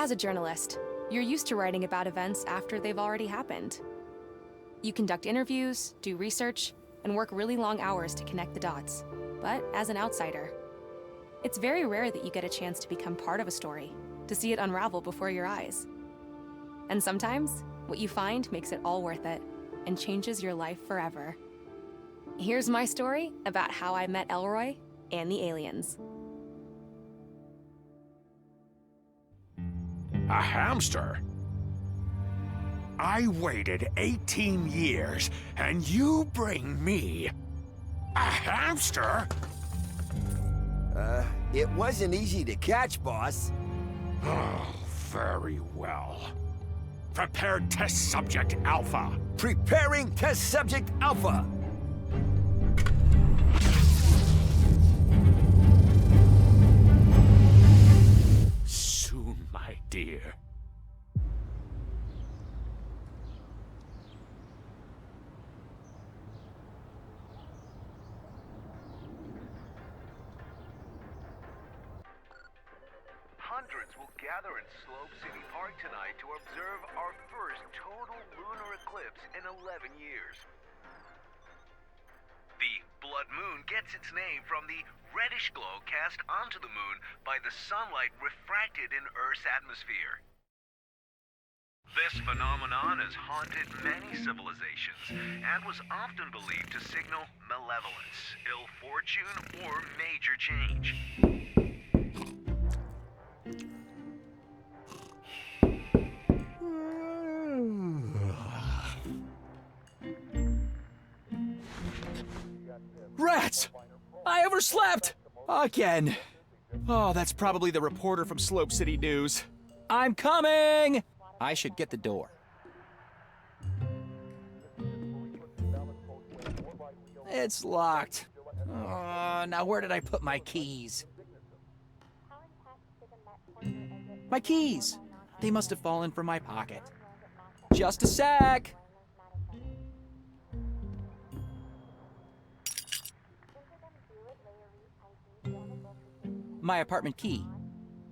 As a journalist, you're used to writing about events after they've already happened. You conduct interviews, do research, and work really long hours to connect the dots. But as an outsider, it's very rare that you get a chance to become part of a story, to see it unravel before your eyes. And sometimes, what you find makes it all worth it and changes your life forever. Here's my story about how I met Elroy and the aliens. A hamster? I waited 18 years, and you bring me a hamster? It wasn't easy to catch, boss. Oh, very well. Prepare test subject Alpha. Preparing test subject Alpha. Soon, my dear. Hundreds will gather in Slope City Park tonight to observe our first total lunar eclipse in 11 years. The blood moon gets its name from the reddish glow cast onto the moon by the sunlight refracted in Earth's atmosphere. This phenomenon has haunted many civilizations and was often believed to signal malevolence, ill fortune, or major change. Rats! I overslept! Again. Oh, that's probably the reporter from Slope City News. I'm coming! I should get the door. It's locked. Oh, now where did I put my keys? My keys! They must have fallen from my pocket. Just a sec! My apartment key.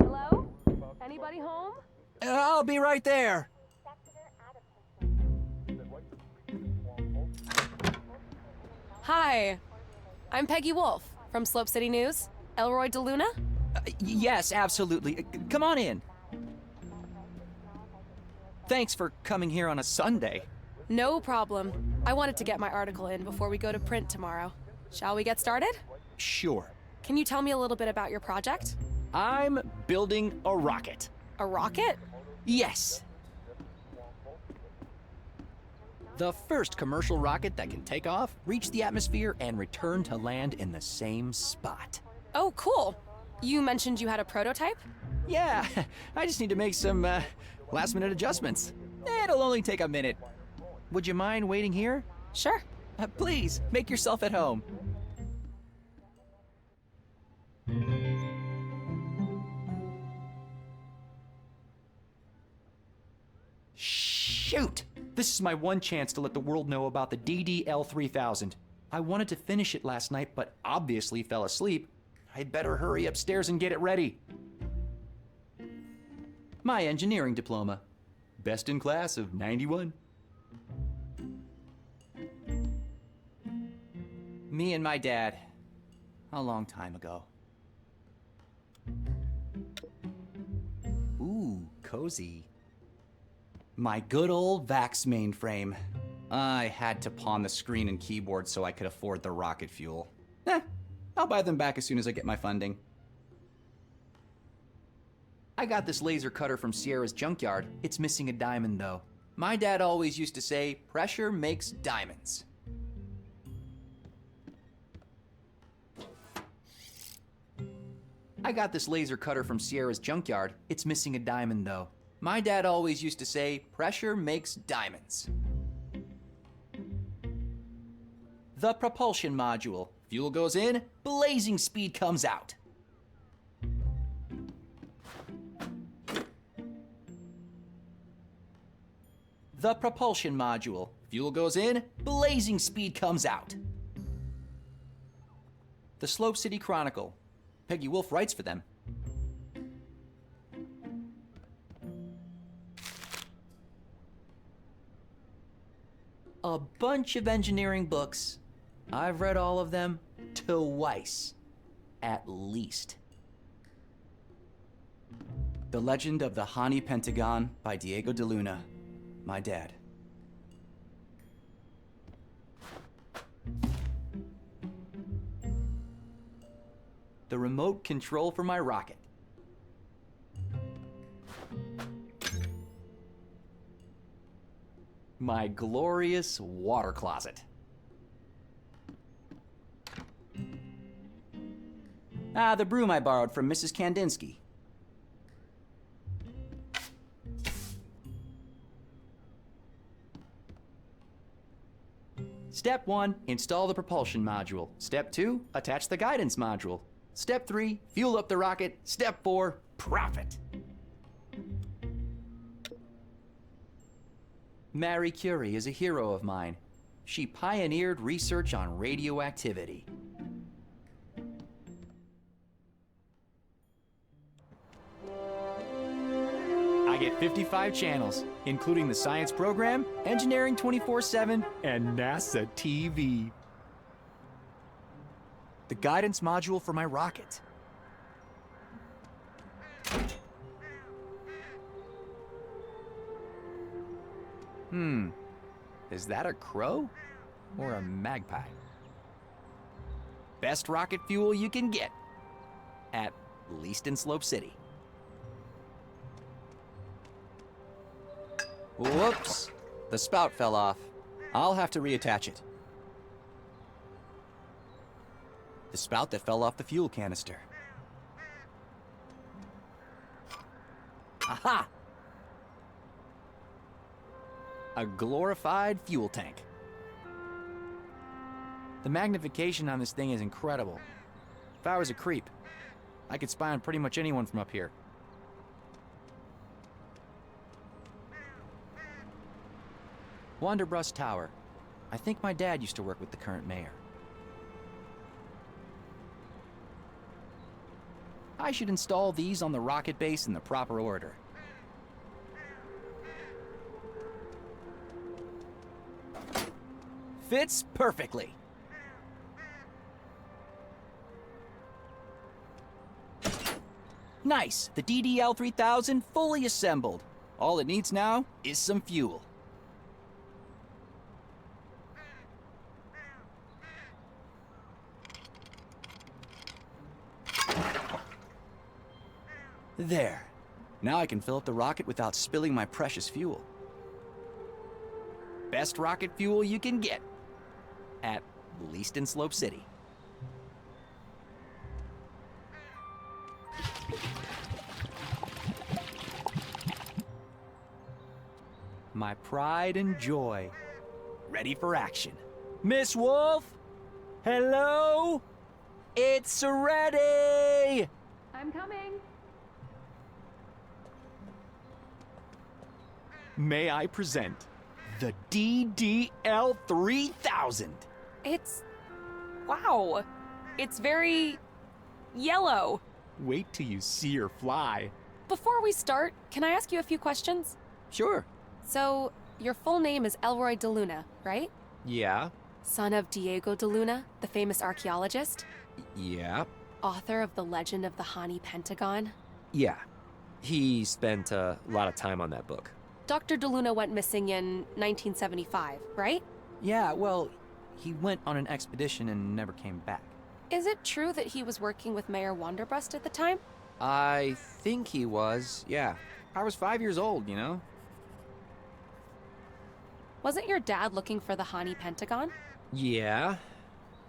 Hello? Anybody home? I'll be right there. Hi, I'm Peggy Wolf from Slope City News. Elroy DeLuna? Yes, absolutely. Come on in. Thanks for coming here on a Sunday. No problem. I wanted to get my article in before we go to print tomorrow. Shall we get started? Sure. Can you tell me a little bit about your project? I'm building a rocket. A rocket? Yes. The first commercial rocket that can take off, reach the atmosphere, and return to land in the same spot. Oh, cool. You mentioned you had a prototype? Yeah, I just need to make some last-minute adjustments. It'll only take a minute. Would you mind waiting here? Sure. Please, make yourself at home. Shoot! This is my one chance to let the world know about the DDL-3000. I wanted to finish it last night, but obviously fell asleep. I'd better hurry upstairs and get it ready. My engineering diploma. Best in class of 91. Me and my dad. A long time ago. Ooh, cozy. My good old VAX mainframe. I had to pawn the screen and keyboard so I could afford the rocket fuel. I'll buy them back as soon as I get my funding. I got this laser cutter from Sierra's junkyard. It's missing a diamond, though. My dad always used to say, pressure makes diamonds. I got this laser cutter from Sierra's junkyard. It's missing a diamond, though. My dad always used to say, pressure makes diamonds. The propulsion module. Fuel goes in, blazing speed comes out. The propulsion module. Fuel goes in, blazing speed comes out. The Slope City Chronicle. Peggy Wolf writes for them. a bunch of engineering books. I've read all of them twice, at least. The Legend of the Hani Pentagon by Diego de Luna, my dad. The remote control for my rocket. My glorious water closet. Ah, the broom I borrowed from Mrs. Kandinsky. Step 1, install the propulsion module. Step 2, attach the guidance module. Step 3, fuel up the rocket. Step 4, profit. Marie Curie is a hero of mine. She pioneered research on radioactivity. I get 55 channels, including the science program, Engineering 24/7, and NASA TV. The guidance module for my rocket. Is that a crow or a magpie? Best rocket fuel you can get, at least in Slope City. Whoops, the spout fell off. I'll have to reattach it. The spout that fell off the fuel canister. Aha! A glorified fuel tank. The magnification on this thing is incredible. If I was a creep, I could spy on pretty much anyone from up here. Wanderbrush Tower. I think my dad used to work with the current mayor. I should install these on the rocket base in the proper order. Fits perfectly. Nice! The DDL-3000 fully assembled. All it needs now is some fuel. There. Now I can fill up the rocket without spilling my precious fuel. Best rocket fuel you can get, at least in Slope City. My pride and joy, ready for action. Miss Wolf? Hello? It's ready! I'm coming. May I present the DDL-3000? Wow. It's very yellow. Wait till you see her fly. Before we start, can I ask you a few questions? Sure. So, your full name is Elroy de Luna, right? Yeah. Son of Diego de Luna, the famous archaeologist? Yeah. Author of The Legend of the Hani Pentagon? Yeah. He spent a lot of time on that book. Dr. de Luna went missing in 1975, right? Yeah, well, he went on an expedition and never came back. Is it true that he was working with Mayor Wanderbust at the time? I think he was, yeah. I was 5 years old, you know? Wasn't your dad looking for the Hani Pentagon? Yeah.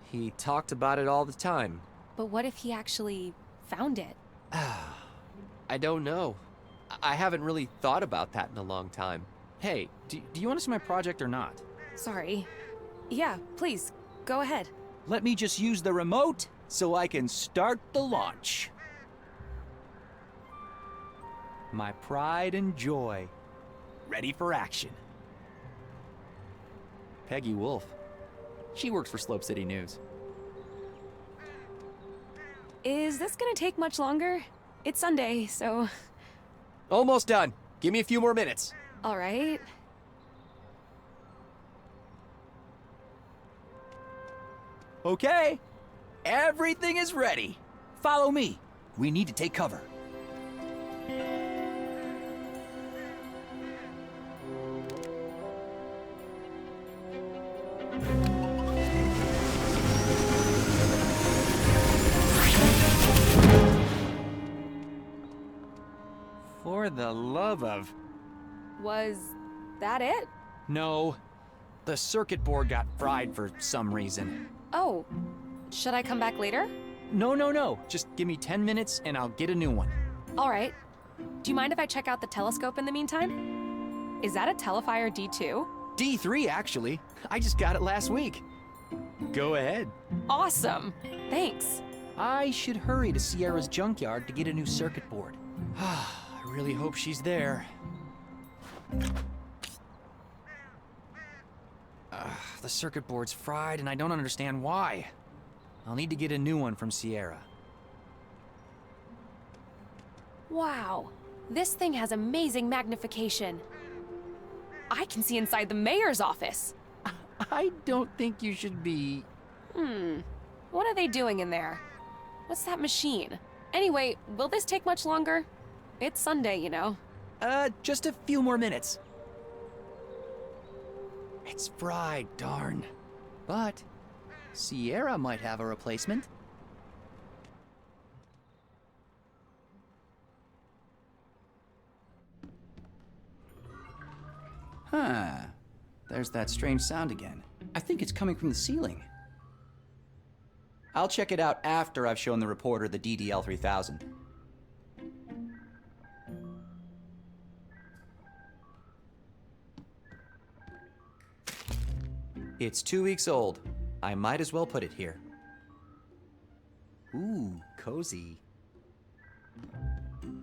He talked about it all the time. But what if he actually found it? I don't know. I haven't really thought about that in a long time. Hey, do you want to see my project or not? Sorry. Yeah, please, go ahead. Let me just use the remote so I can start the launch. My pride and joy, ready for action. Peggy Wolf. She works for Slope City News. Is this gonna take much longer? It's Sunday, so... Almost done. Give me a few more minutes. All right. Okay, everything is ready. Follow me. We need to take cover. For the love of... Was that it? No. The circuit board got fried for some reason. Oh, should I come back later? No. Just give me 10 minutes and I'll get a new one. All right. Do you mind if I check out the telescope in the meantime? Is that a Telefire D2? D3, actually. I just got it last week. Go ahead. Awesome. Thanks. I should hurry to Sierra's junkyard to get a new circuit board. I really hope she's there. The circuit board's fried and I don't understand why. I'll need to get a new one from Sierra. Wow. This thing has amazing magnification. I can see inside the mayor's office. I don't think you should be... What are they doing in there? What's that machine? Anyway, will this take much longer? It's Sunday, you know. Just a few more minutes. It's fried, darn. But Sierra might have a replacement. Huh. There's that strange sound again. I think it's coming from the ceiling. I'll check it out after I've shown the reporter the DDL-3000. It's 2 weeks old. I might as well put it here. Ooh, cozy.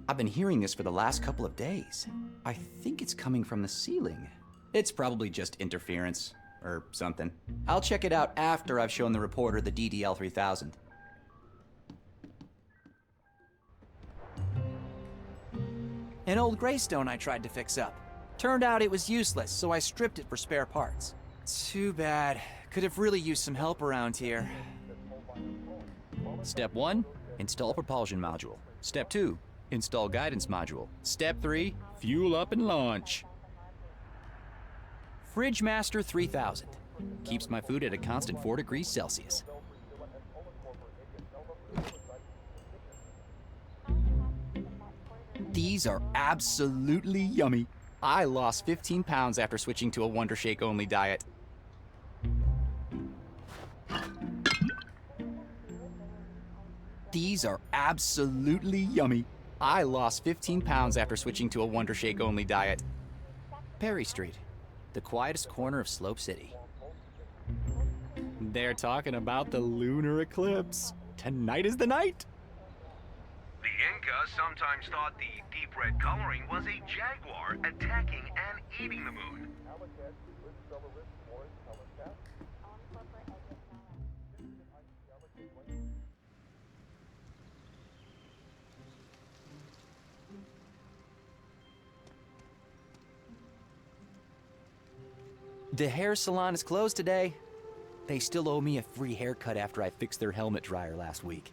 I've been hearing this for the last couple of days. I think it's coming from the ceiling. It's probably just interference, or something. I'll check it out after I've shown the reporter the DDL-3000. An old Greystone I tried to fix up. Turned out it was useless, so I stripped it for spare parts. Too bad. Could have really used some help around here. Step 1, install propulsion module. Step 2, install guidance module. Step 3, fuel up and launch. Fridge Master 3000. Keeps my food at a constant 4 degrees Celsius. These are absolutely yummy. I lost 15 pounds after switching to a Wonder Shake only diet. These are absolutely yummy. I lost 15 pounds after switching to a Wonder Shake only diet. Perry Street, the quietest corner of Slope City. They're talking about the lunar eclipse. Tonight is the night. The Inca sometimes thought the deep red coloring was a jaguar attacking and eating the moon. The hair salon is closed today. They still owe me a free haircut after I fixed their helmet dryer last week.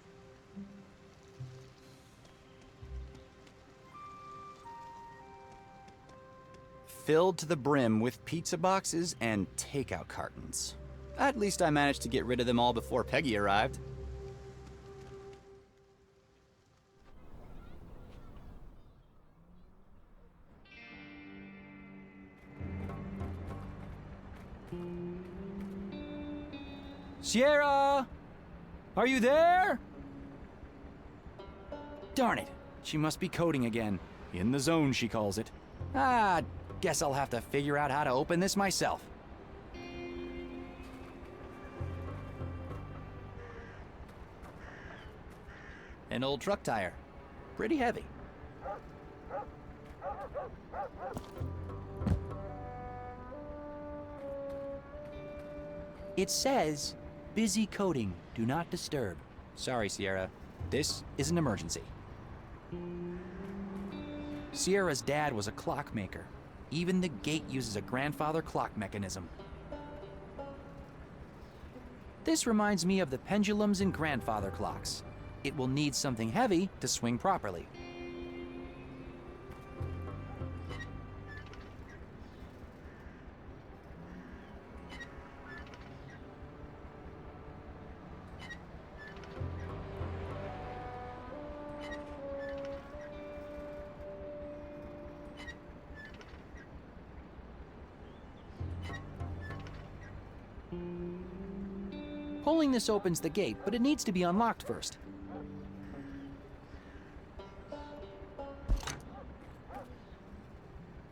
Filled to the brim with pizza boxes and takeout cartons. At least I managed to get rid of them all before Peggy arrived. Sierra! Are you there? Darn it. She must be coding again. In the zone, she calls it. Guess I'll have to figure out how to open this myself. An old truck tire. Pretty heavy. It says, busy coding, do not disturb. Sorry, Sierra. This is an emergency. Sierra's dad was a clockmaker. Even the gate uses a grandfather clock mechanism. This reminds me of the pendulums in grandfather clocks. It will need something heavy to swing properly. Pulling this opens the gate, but it needs to be unlocked first.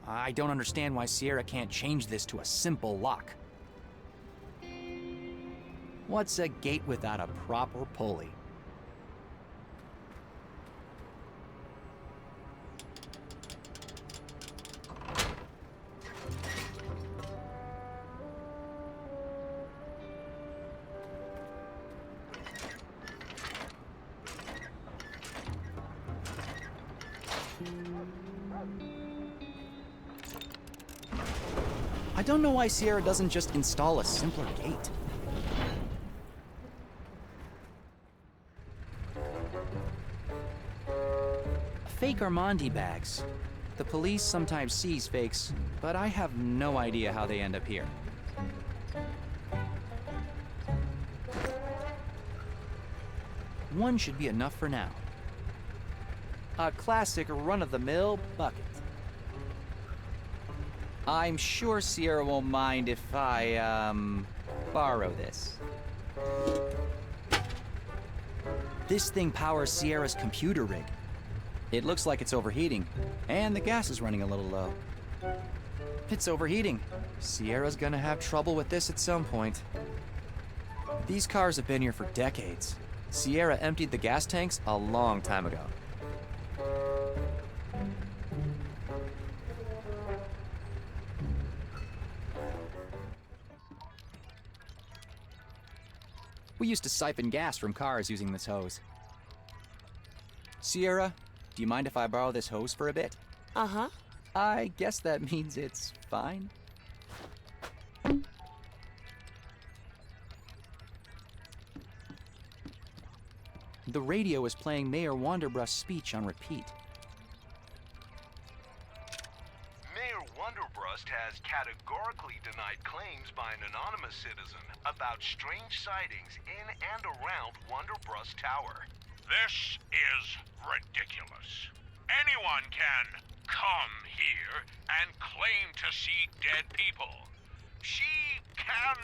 I don't understand why Sierra can't change this to a simple lock. What's a gate without a proper pulley? I don't know why Sierra doesn't just install a simpler gate. Fake Armandi bags. The police sometimes seize fakes, but I have no idea how they end up here. One should be enough for now. A classic run-of-the-mill bucket. I'm sure Sierra won't mind if I, borrow this. This thing powers Sierra's computer rig. It looks like it's overheating, and the gas is running a little low. It's overheating. Sierra's gonna have trouble with this at some point. These cars have been here for decades. Sierra emptied the gas tanks a long time ago. We used to siphon gas from cars using this hose. Sierra, do you mind if I borrow this hose for a bit? Uh-huh. I guess that means it's fine. The radio is playing Mayor Wanderbrust's speech on repeat. Mayor Wanderbrust has categorically denied claims by an anonymous citizen about strange sightings in and around Wanderbrust Tower. This is ridiculous. Anyone can come here and claim to see dead people. She can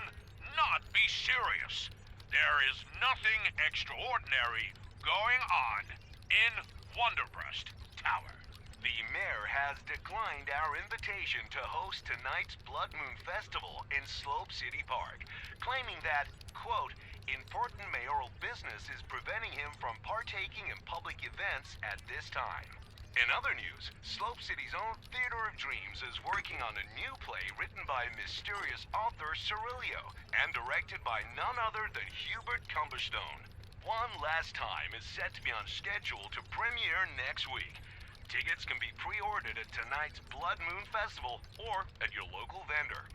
not be serious. There is nothing extraordinary going on in Wanderbrust Tower. The mayor has declined our invitation to host tonight's Blood Moon Festival in Slope City Park, claiming that, quote, important mayoral business is preventing him from partaking in public events at this time. In other news, Slope City's own Theater of Dreams is working on a new play written by mysterious author Cerilio and directed by none other than Hubert Cumberstone. One Last Time is set to be on schedule to premiere next week. Tickets can be pre-ordered at tonight's Blood Moon Festival or at your local vendor.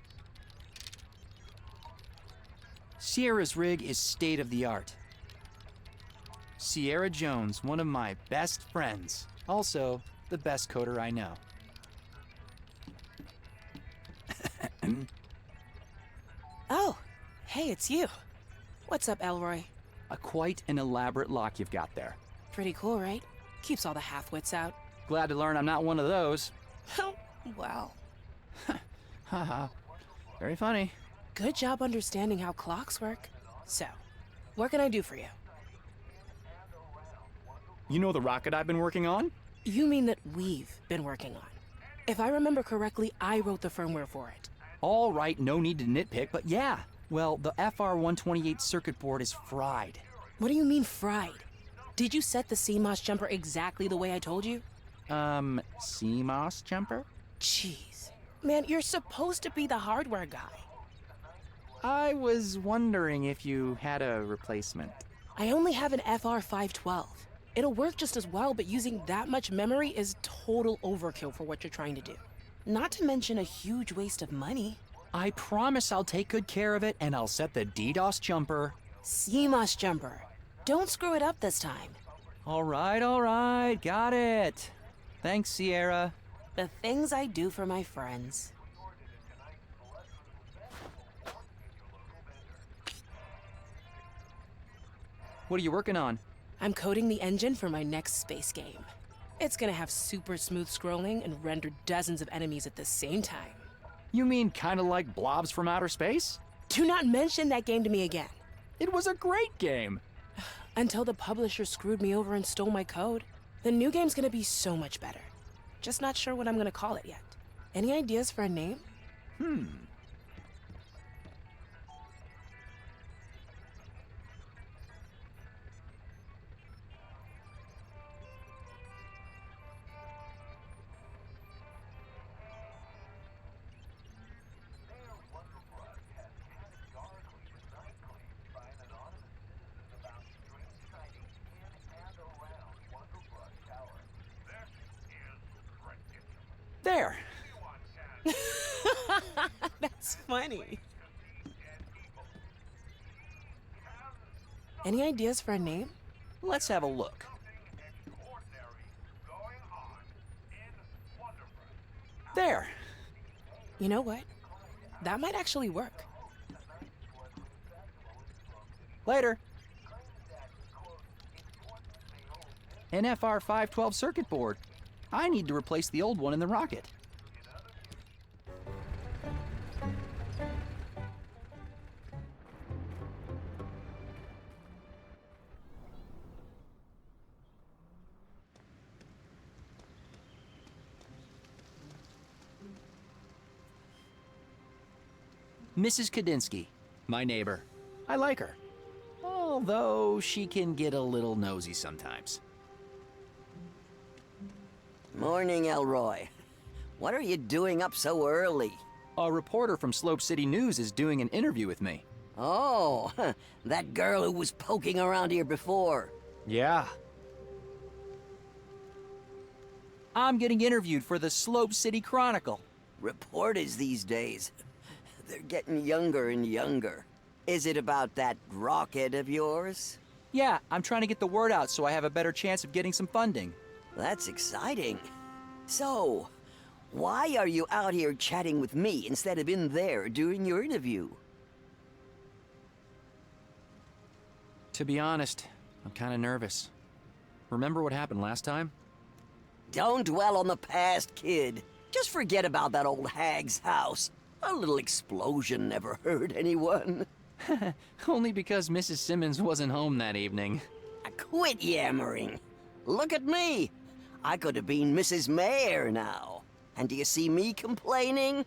Sierra's rig is state-of-the-art. Sierra Jones, one of my best friends. Also, the best coder I know. Oh, hey, it's you. What's up, Elroy? Quite an elaborate lock you've got there. Pretty cool, right? Keeps all the half-wits out. Glad to learn I'm not one of those. Wow. Haha. Very funny. Good job understanding how clocks work. So, what can I do for you? You know the rocket I've been working on? You mean that we've been working on? If I remember correctly, I wrote the firmware for it. All right, no need to nitpick, but yeah. Well, the FR128 circuit board is fried. What do you mean fried? Did you set the CMOS jumper exactly the way I told you? CMOS jumper? Jeez. Man, you're supposed to be the hardware guy. I was wondering if you had a replacement. I only have an FR512. It'll work just as well, but using that much memory is total overkill for what you're trying to do. Not to mention a huge waste of money. I promise I'll take good care of it, and I'll set the DDoS jumper CMOS jumper. Don't screw it up this time. All right, got it. Thanks, Sierra. The things I do for my friends. What are you working on? I'm coding the engine for my next space game. It's gonna have super smooth scrolling and render dozens of enemies at the same time. You mean kind of like Blobs from Outer Space? Do not mention that game to me again. It was a great game. Until the publisher screwed me over and stole my code. The new game's gonna be so much better. Just not sure what I'm gonna call it yet. Any ideas for a name? There. That's funny. Any ideas for a name? Let's have a look. There. You know what? That might actually work. Later. NFR 512 circuit board. I need to replace the old one in the rocket. Mrs. Kadinsky, my neighbor. I like her. Although she can get a little nosy sometimes. Morning, Elroy. What are you doing up so early? A reporter from Slope City News is doing an interview with me. Oh, that girl who was poking around here before. Yeah. I'm getting interviewed for the Slope City Chronicle. Reporters these days, they're getting younger and younger. Is it about that rocket of yours? Yeah, I'm trying to get the word out so I have a better chance of getting some funding. That's exciting. So, why are you out here chatting with me instead of in there doing your interview? To be honest, I'm kind of nervous. Remember what happened last time? Don't dwell on the past, kid. Just forget about that old hag's house. A little explosion never hurt anyone. Only because Mrs. Simmons wasn't home that evening. Quit yammering. Look at me. I could have been Mrs. Mayor now. And do you see me complaining?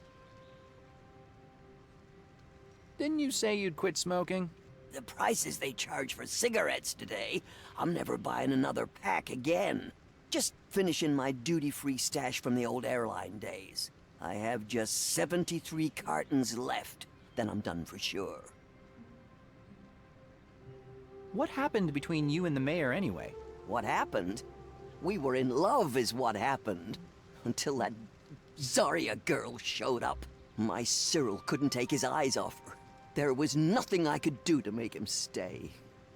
Didn't you say you'd quit smoking? The prices they charge for cigarettes today, I'm never buying another pack again. Just finishing my duty-free stash from the old airline days. I have just 73 cartons left. Then I'm done for sure. What happened between you and the mayor anyway? What happened? We were in love is what happened. Until that Zarya girl showed up. My Cyril couldn't take his eyes off her. There was nothing I could do to make him stay.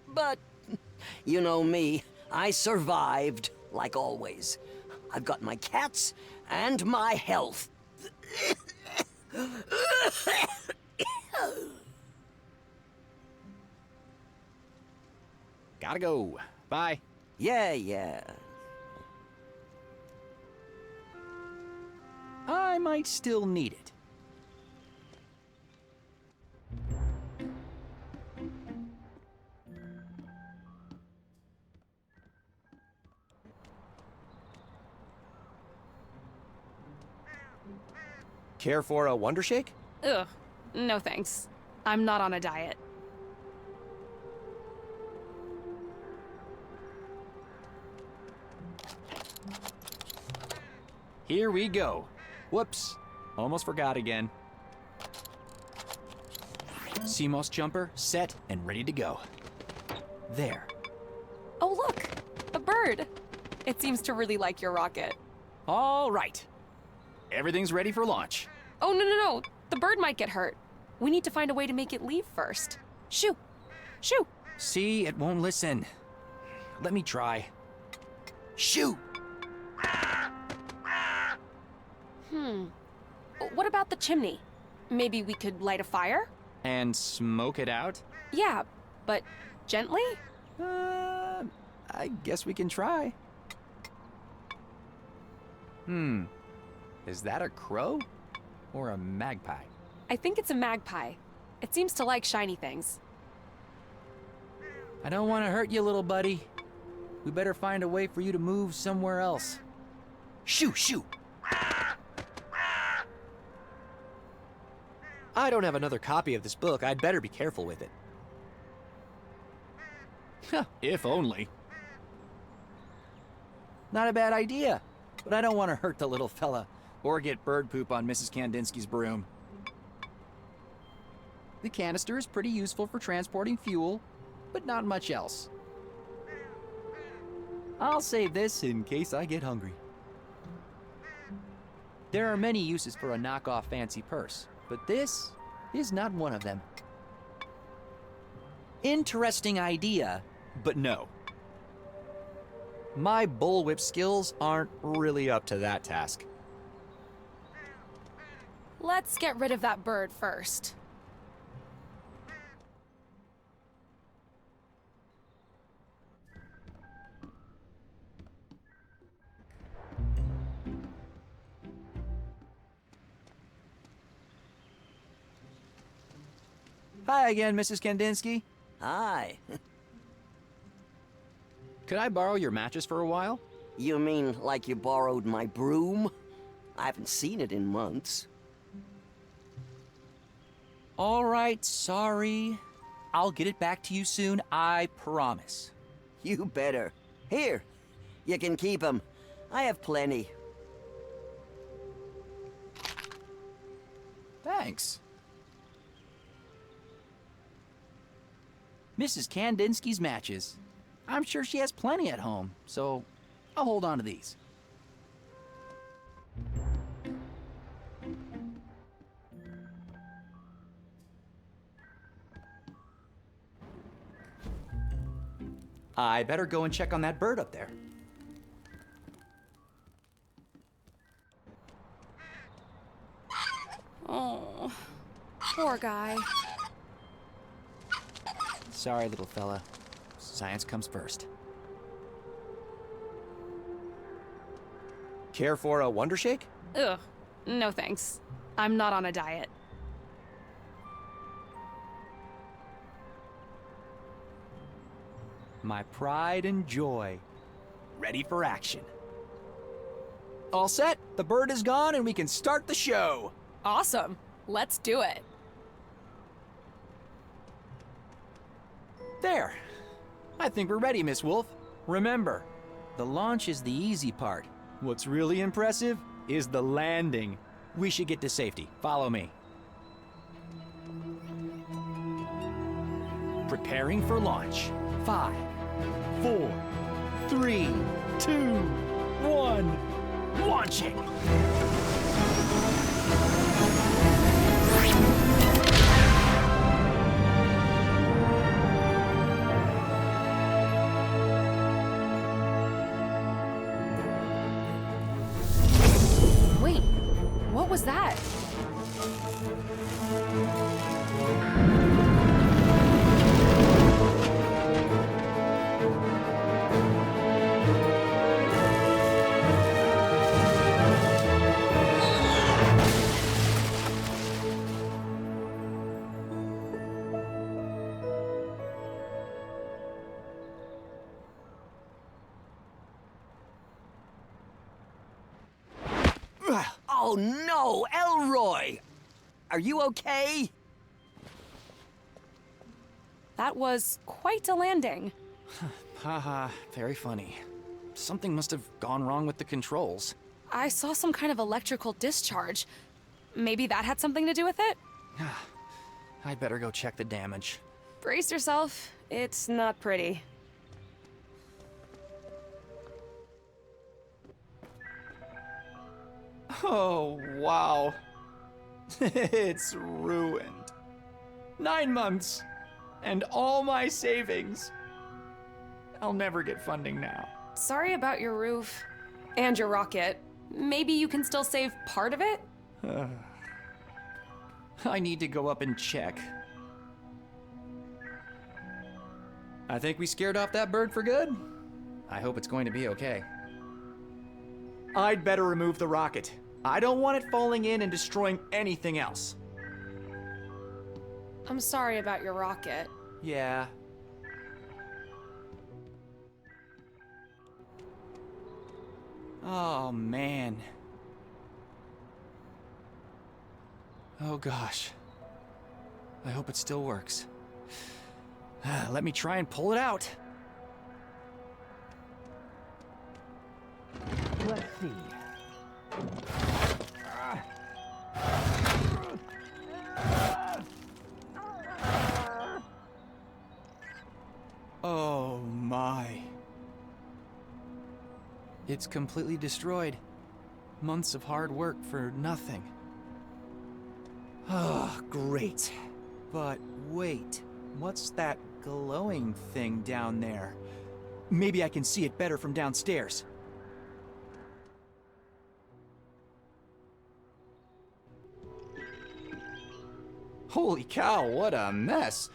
But, you know me, I survived, like always. I've got my cats and my health. Gotta go. Bye. Yeah. I might still need it. Care for a Wonder Shake? Ugh, no thanks. I'm not on a diet. Here we go. Whoops. Almost forgot again. CMOS jumper set and ready to go. There. Oh, look! A bird! It seems to really like your rocket. All right. Everything's ready for launch. Oh, no. The bird might get hurt. We need to find a way to make it leave first. Shoo! Shoo! See, it won't listen. Let me try. Shoot! What about the chimney? Maybe we could light a fire? And smoke it out? Yeah, but gently? I guess we can try. Is that a crow? Or a magpie? I think it's a magpie. It seems to like shiny things. I don't want to hurt you, little buddy. We better find a way for you to move somewhere else. Shoo, shoo! I don't have another copy of this book. I'd better be careful with it. If only. Not a bad idea, but I don't want to hurt the little fella or get bird poop on Mrs. Kandinsky's broom. The canister is pretty useful for transporting fuel, but not much else. I'll save this in case I get hungry. There are many uses for a knockoff fancy purse, but this is not one of them. Interesting idea, but no. My bullwhip skills aren't really up to that task. Let's get rid of that bird first. Hi again, Mrs. Kandinsky. Hi. Could I borrow your matches for a while? You mean like you borrowed my broom? I haven't seen it in months. All right, sorry. I'll get it back to you soon, I promise. You better. Here, you can keep 'em. I have plenty. Thanks. Mrs. Kandinsky's matches. I'm sure she has plenty at home, so I'll hold on to these. I better go and check on that bird up there. Oh, poor guy. Sorry, little fella. Science comes first. Care for a Wonder Shake? Ugh, no thanks. I'm not on a diet. My pride and joy. Ready for action. All set, the bird is gone, and we can start the show. Awesome. Let's do it. There. I think we're ready, Miss Wolf. Remember, the launch is the easy part. What's really impressive is the landing. We should get to safety. Follow me. Preparing for launch. 5, 4, 3, 2, 1. Launching! Wait, what was that? Oh no, Elroy! Are you okay? That was quite a landing. Haha, very funny. Something must have gone wrong with the controls. I saw some kind of electrical discharge. Maybe that had something to do with it? I'd better go check the damage. Brace yourself. It's not pretty. Oh, wow. It's ruined. 9 months. And all my savings. I'll never get funding now. Sorry about your roof. And your rocket. Maybe you can still save part of it? I need to go up and check. I think we scared off that bird for good. I hope it's going to be okay. I'd better remove the rocket. I don't want it falling in and destroying anything else. I'm sorry about your rocket. Yeah. Oh, man. Oh, gosh. I hope it still works. Let me try and pull it out. Let's see. Oh my. It's completely destroyed. Months of hard work for nothing. Oh, great. But wait, what's that glowing thing down there? Maybe I can see it better from downstairs. Holy cow, what a mess.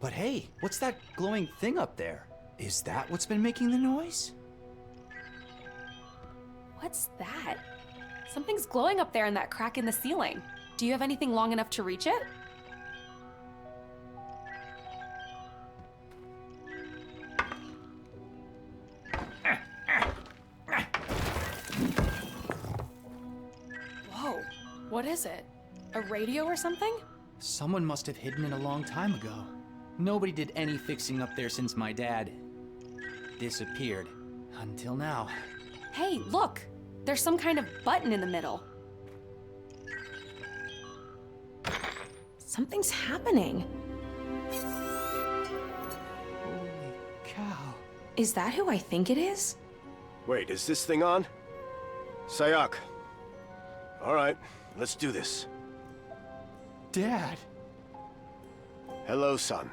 But hey, what's that glowing thing up there? Is that what's been making the noise? What's that? Something's glowing up there in that crack in the ceiling. Do you have anything long enough to reach it? Whoa, what is it? A radio or something? Someone must have hidden it a long time ago. Nobody did any fixing up there since my dad disappeared. Until now. Hey, look! There's some kind of button in the middle. Something's happening. Holy cow. Is that who I think it is? Wait, is this thing on? Sayak. All right, let's do this. Dad. Hello, son.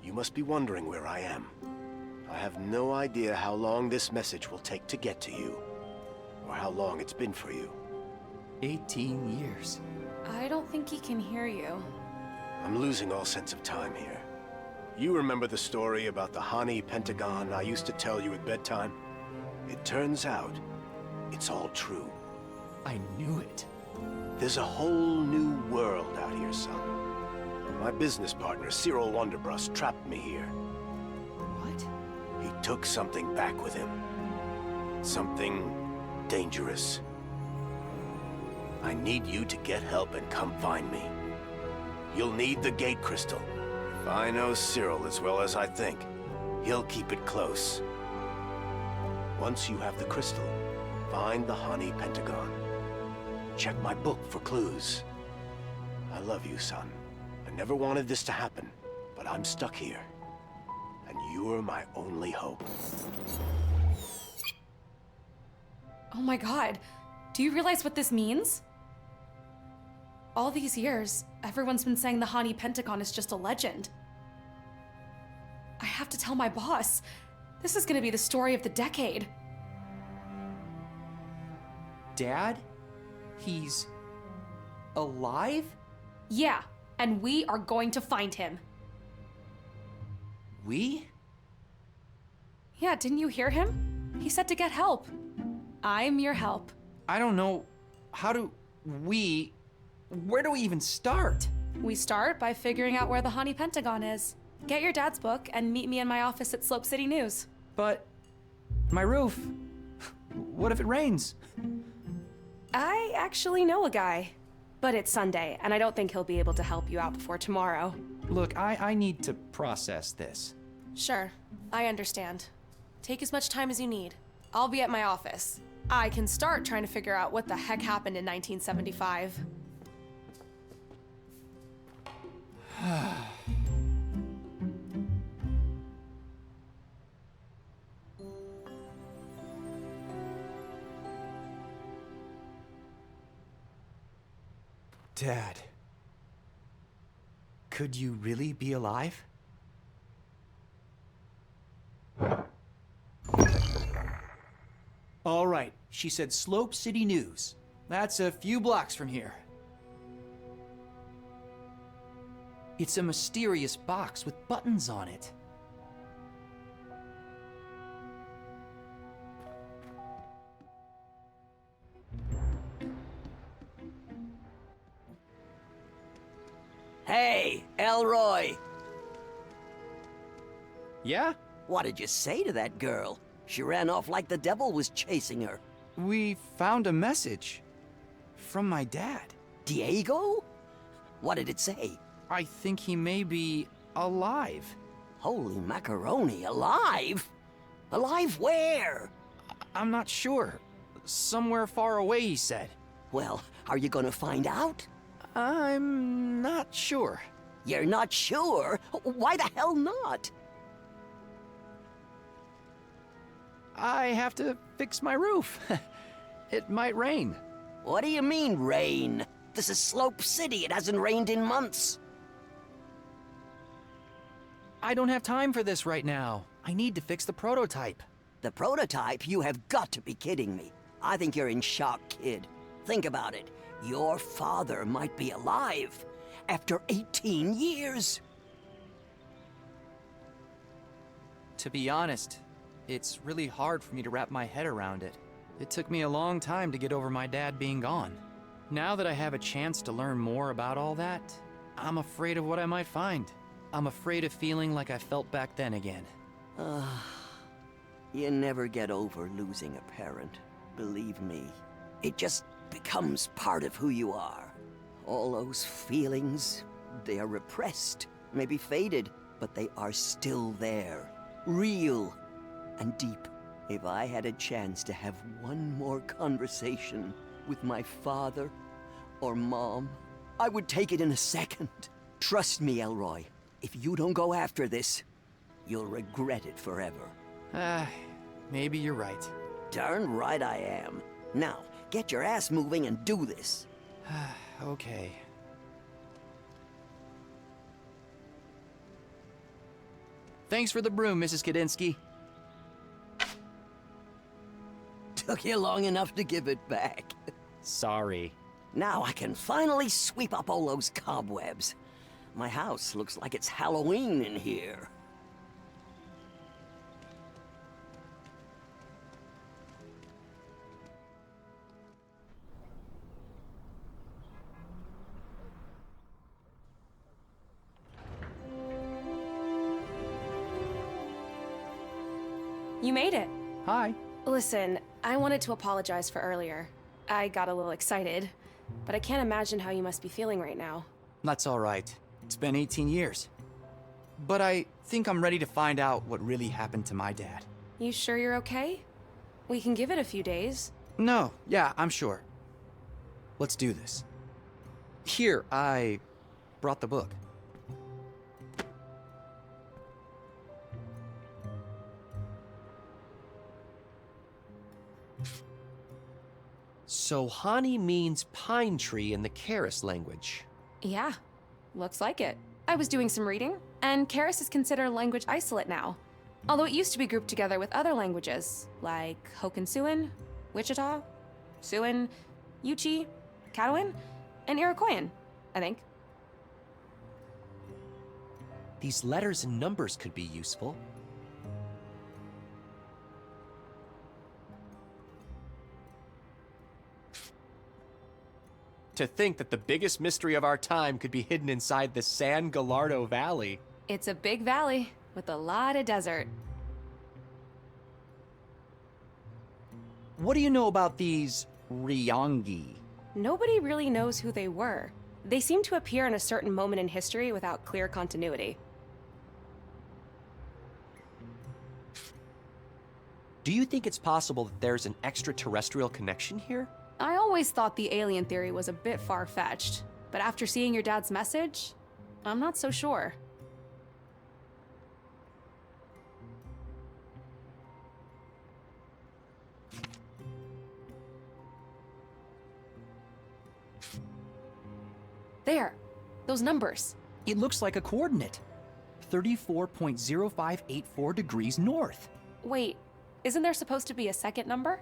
You must be wondering where I am. I have no idea how long this message will take to get to you, or how long it's been for you. 18 years. I don't think he can hear you. I'm losing all sense of time here. You remember the story about the Hani Pentagon I used to tell you at bedtime? It turns out, it's all true. I knew it. There's a whole new world out here, son. My business partner, Cyril Wonderbrust, trapped me here. What? He took something back with him. Something dangerous. I need you to get help and come find me. You'll need the gate crystal. If I know Cyril as well as I think, he'll keep it close. Once you have the crystal, find the Hani Pentagon. Check my book for clues. I love you, son. I never wanted this to happen, but I'm stuck here. And you're my only hope. Oh my god, do you realize what this means? All these years, everyone's been saying the Hani Pentagon is just a legend. I have to tell my boss. This is gonna be the story of the decade. Dad? He's alive? Yeah, and we are going to find him. We? Yeah, didn't you hear him? He said to get help. I'm your help. I don't know. How do we... Where do we even start? We start by figuring out where the Hani Pentagon is. Get your dad's book and meet me in my office at Slope City News. But... my roof. What if it rains? I actually know a guy. But it's Sunday, and I don't think he'll be able to help you out before tomorrow. Look, I need to process this. Sure, I understand. Take as much time as you need. I'll be at my office. I can start trying to figure out what the heck happened in 1975. Dad. Could you really be alive? All right, she said Slope City News. That's a few blocks from here. It's a mysterious box with buttons on it. Hey, Elroy! Yeah? What did you say to that girl? She ran off like the devil was chasing her. We found a message from my dad. Diego? What did it say? I think he may be alive. Holy macaroni, alive? Alive where? I'm not sure. Somewhere far away, he said. Well, are you gonna find out? I'm not sure. You're not sure? Why the hell not? I have to fix my roof. It might rain. What do you mean, rain? This is Slope City. It hasn't rained in months. I don't have time for this right now. I need to fix the prototype. The prototype? You have got to be kidding me. I think you're in shock, kid. Think about it. Your father might be alive after 18 years. To be honest, it's really hard for me to wrap my head around it. It took me a long time to get over my dad being gone. Now that I have a chance to learn more about all that, I'm afraid of what I might find. I'm afraid of feeling like I felt back then again. You never get over losing a parent, believe me. It just becomes part of who you are. All those feelings, they are repressed, maybe faded, but they are still there. Real and deep. If I had a chance to have one more conversation with my father or mom, I would take it in a second. Trust me, Elroy. If you don't go after this, you'll regret it forever. Maybe you're right. Darn right I am. Now, get your ass moving and do this. Okay. Thanks for the broom, Mrs. Kadinsky. Took you long enough to give it back. Sorry. Now I can finally sweep up all those cobwebs. My house looks like it's Halloween in here. You made it. Hi. Listen, I wanted to apologize for earlier. I got a little excited, but I can't imagine how you must be feeling right now. That's all right. It's been 18 years. But I think I'm ready to find out what really happened to my dad. You sure you're okay? We can give it a few days. No, yeah, I'm sure. Let's do this. Here, I brought the book. So Hani means pine tree in the Karis language. Yeah, looks like it. I was doing some reading, and Karis is considered a language isolate now. Although it used to be grouped together with other languages, like Hokansuan, Wichita, Siouan, Yuchi, Caddoan, and Iroquoian, I think. These letters and numbers could be useful. To think that the biggest mystery of our time could be hidden inside the San Gallardo Valley. It's a big valley with a lot of desert. What do you know about these Ryongi? Nobody really knows who they were. They seem to appear in a certain moment in history without clear continuity. Do you think it's possible that there's an extraterrestrial connection here? I always thought the alien theory was a bit far-fetched, but after seeing your dad's message, I'm not so sure. There, those numbers. It looks like a coordinate. 34.0584 degrees north. Wait, isn't there supposed to be a second number?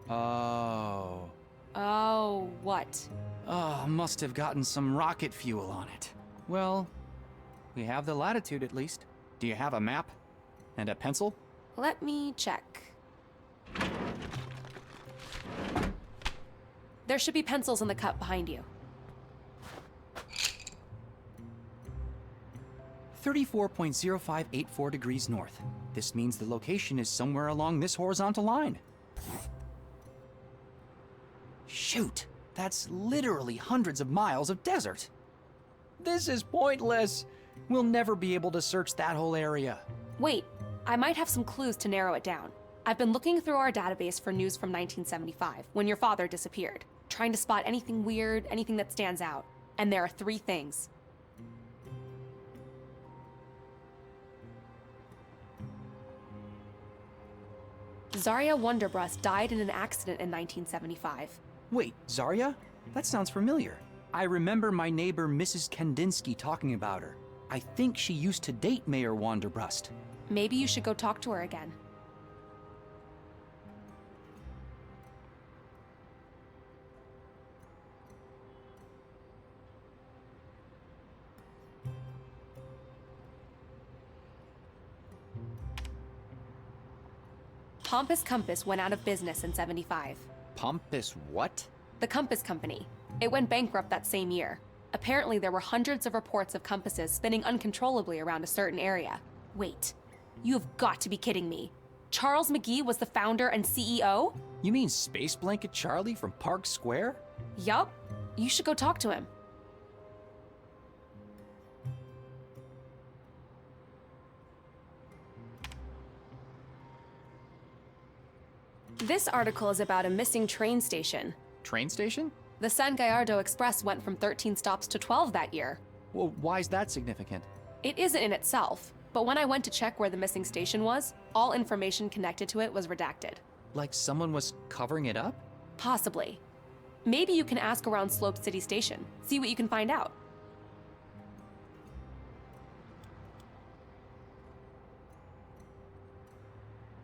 Oh. Oh, what? Oh, must have gotten some rocket fuel on it. Well, we have the latitude at least. Do you have a map? And a pencil? Let me check. There should be pencils in the cup behind you. 34.0584 degrees north. This means the location is somewhere along this horizontal line. Shoot, that's literally hundreds of miles of desert. This is pointless. We'll never be able to search that whole area. Wait, I might have some clues to narrow it down. I've been looking through our database for news from 1975, when your father disappeared, trying to spot anything weird, anything that stands out. And there are 3 things. Zarya Wonderbrust died in an accident in 1975. Wait, Zarya? That sounds familiar. I remember my neighbor Mrs. Kandinsky talking about her. I think she used to date Mayor Wonderbrust. Maybe you should go talk to her again. Pompous Compass went out of business in '75. Pompous what? The Compass Company. It went bankrupt that same year. Apparently, there were hundreds of reports of compasses spinning uncontrollably around a certain area. Wait, you have got to be kidding me. Charles McGee was the founder and CEO? You mean Space Blanket Charlie from Park Square? Yup. You should go talk to him. This article is about a missing train station. Train station? The San Gallardo Express went from 13 stops to 12 that year. Well, why is that significant? It isn't in itself, but when I went to check where the missing station was, all information connected to it was redacted. Like someone was covering it up? Possibly. Maybe you can ask around Slope City Station, see what you can find out.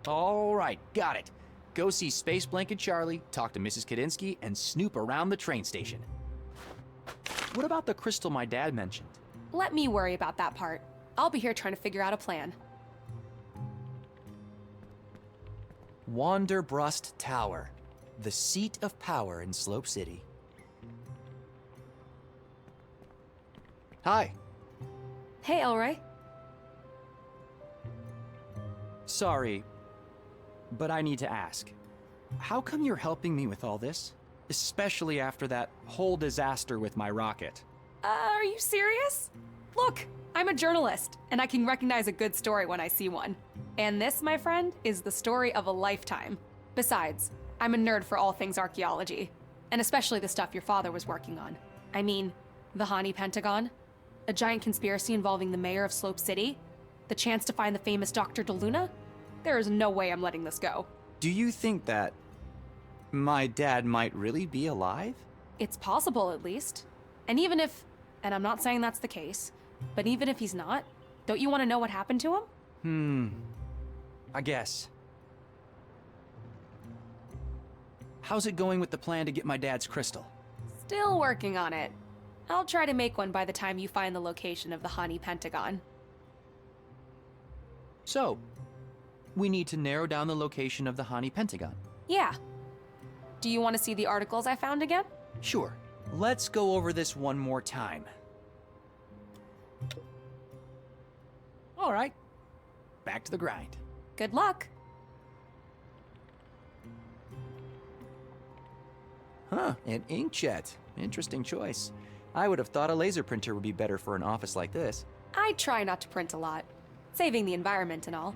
All right, got it. Go see Space Blanket Charlie, talk to Mrs. Kadinsky, and snoop around the train station. What about the crystal my dad mentioned? Let me worry about that part. I'll be here trying to figure out a plan. Wonderbrust Tower, the seat of power in Slope City. Hi. Hey, Elroy. Sorry, but I need to ask. How come you're helping me with all this? Especially after that whole disaster with my rocket. Are you serious? Look, I'm a journalist, and I can recognize a good story when I see one. And this, my friend, is the story of a lifetime. Besides, I'm a nerd for all things archaeology, and especially the stuff your father was working on. I mean, the Hani Pentagon, a giant conspiracy involving the mayor of Slope City, the chance to find the famous Dr. DeLuna. There is no way I'm letting this go. Do you think that my dad might really be alive? It's possible, at least. And even if, and I'm not saying that's the case, but even if he's not, don't you want to know what happened to him? I guess. How's it going with the plan to get my dad's crystal? Still working on it. I'll try to make one by the time you find the location of the Hani Pentagon. So, we need to narrow down the location of the Hani Pentagon. Yeah. Do you want to see the articles I found again? Sure. Let's go over this one more time. All right. Back to the grind. Good luck. Huh, an inkjet. Interesting choice. I would have thought a laser printer would be better for an office like this. I try not to print a lot, saving the environment and all.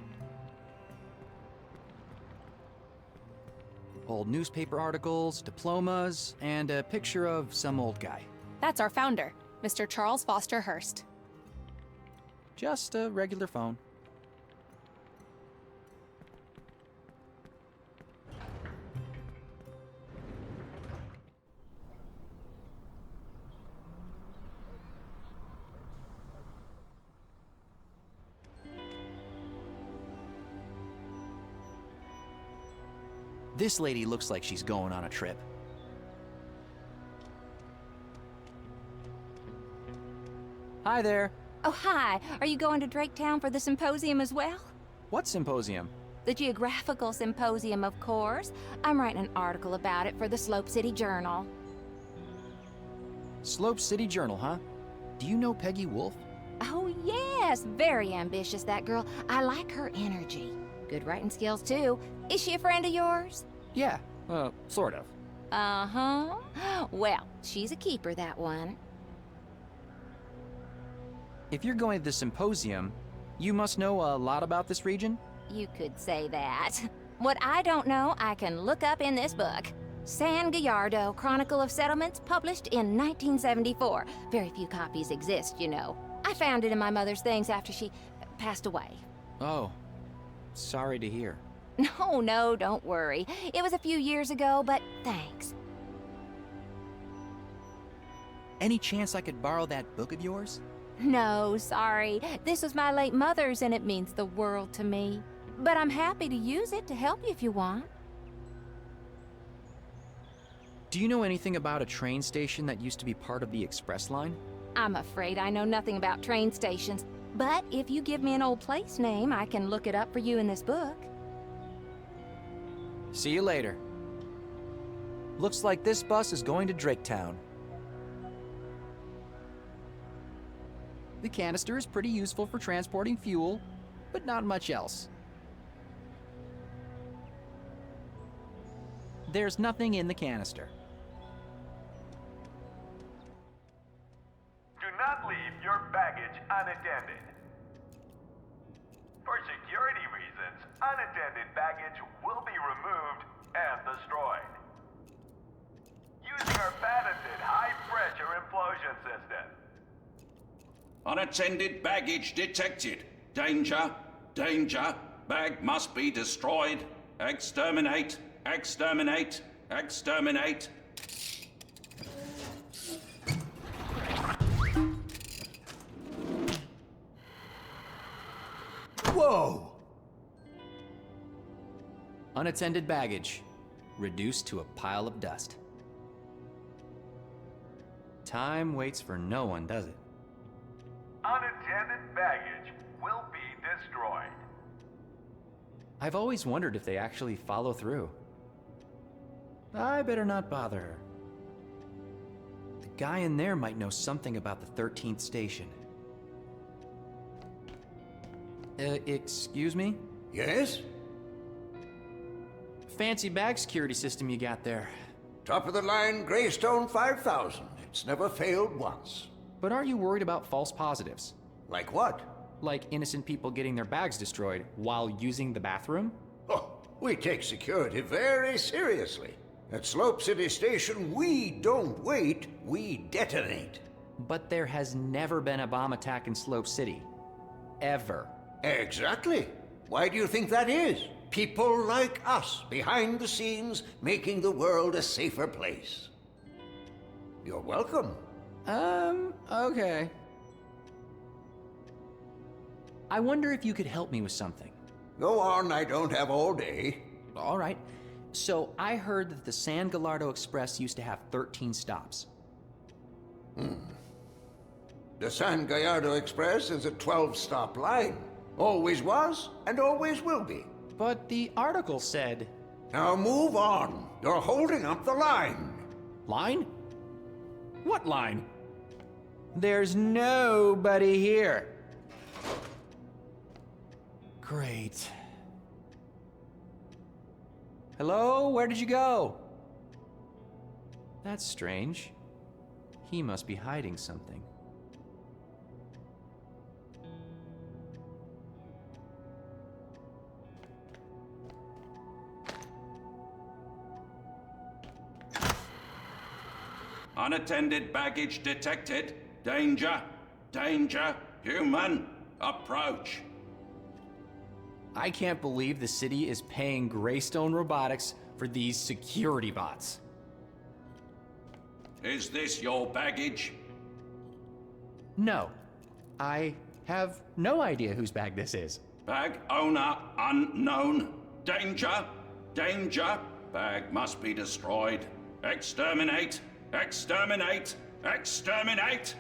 Old newspaper articles, diplomas, and a picture of some old guy. That's our founder, Mr. Charles Foster Hearst. Just a regular phone. This lady looks like she's going on a trip. Hi there. Oh, hi. Are you going to Draketown for the symposium as well? What symposium? The Geographical Symposium, of course. I'm writing an article about it for the Slope City Journal. Slope City Journal, huh? Do you know Peggy Wolf? Oh, yes. Very ambitious, that girl. I like her energy. Good writing skills, too. Is she a friend of yours? Yeah, sort of. Uh-huh. Well, she's a keeper, that one. If you're going to the symposium, you must know a lot about this region? You could say that. What I don't know, I can look up in this book. San Gallardo, Chronicle of Settlements, published in 1974. Very few copies exist, you know. I found it in my mother's things after she passed away. Oh, sorry to hear. No, don't worry. It was a few years ago, but thanks. Any chance I could borrow that book of yours? No, sorry. This was my late mother's and it means the world to me. But I'm happy to use it to help you if you want. Do you know anything about a train station that used to be part of the Express line? I'm afraid I know nothing about train stations. But if you give me an old place name, I can look it up for you in this book. See you later. Looks like this bus is going to Draketown. The canister is pretty useful for transporting fuel, but not much else. There's nothing in the canister. Do not leave your baggage unattended. For security reasons, unattended baggage will be removed and destroyed. Using our patented high-pressure implosion system. Unattended baggage detected. Danger, danger. Bag must be destroyed. Exterminate, exterminate, exterminate. Whoa! Unattended baggage, reduced to a pile of dust. Time waits for no one, does it? Unattended baggage will be destroyed. I've always wondered if they actually follow through. I better not bother her. The guy in there might know something about the 13th station. Excuse me? Yes? Fancy bag security system you got there. Top of the line Greystone 5000. It's never failed once. But aren't you worried about false positives? Like what? Like innocent people getting their bags destroyed while using the bathroom? Oh, we take security very seriously. At Slope City Station, we don't wait, we detonate. But there has never been a bomb attack in Slope City. Ever. Exactly. Why do you think that is? People like us, behind the scenes, making the world a safer place. You're welcome. Okay. I wonder if you could help me with something. Go on, I don't have all day. All right. So I heard that the San Gallardo Express used to have 13 stops. The San Gallardo Express is a 12-stop line. Always was, and always will be. But the article said... Now move on. You're holding up the line. Line? What line? There's nobody here. Great. Hello? Where did you go? That's strange. He must be hiding something. Unattended baggage detected. Danger, danger. Human, approach. I can't believe the city is paying Greystone Robotics for these security bots. Is this your baggage? No. I have no idea whose bag this is. Bag owner unknown. Danger, danger. bag must be destroyed. Exterminate! Exterminate! Exterminate!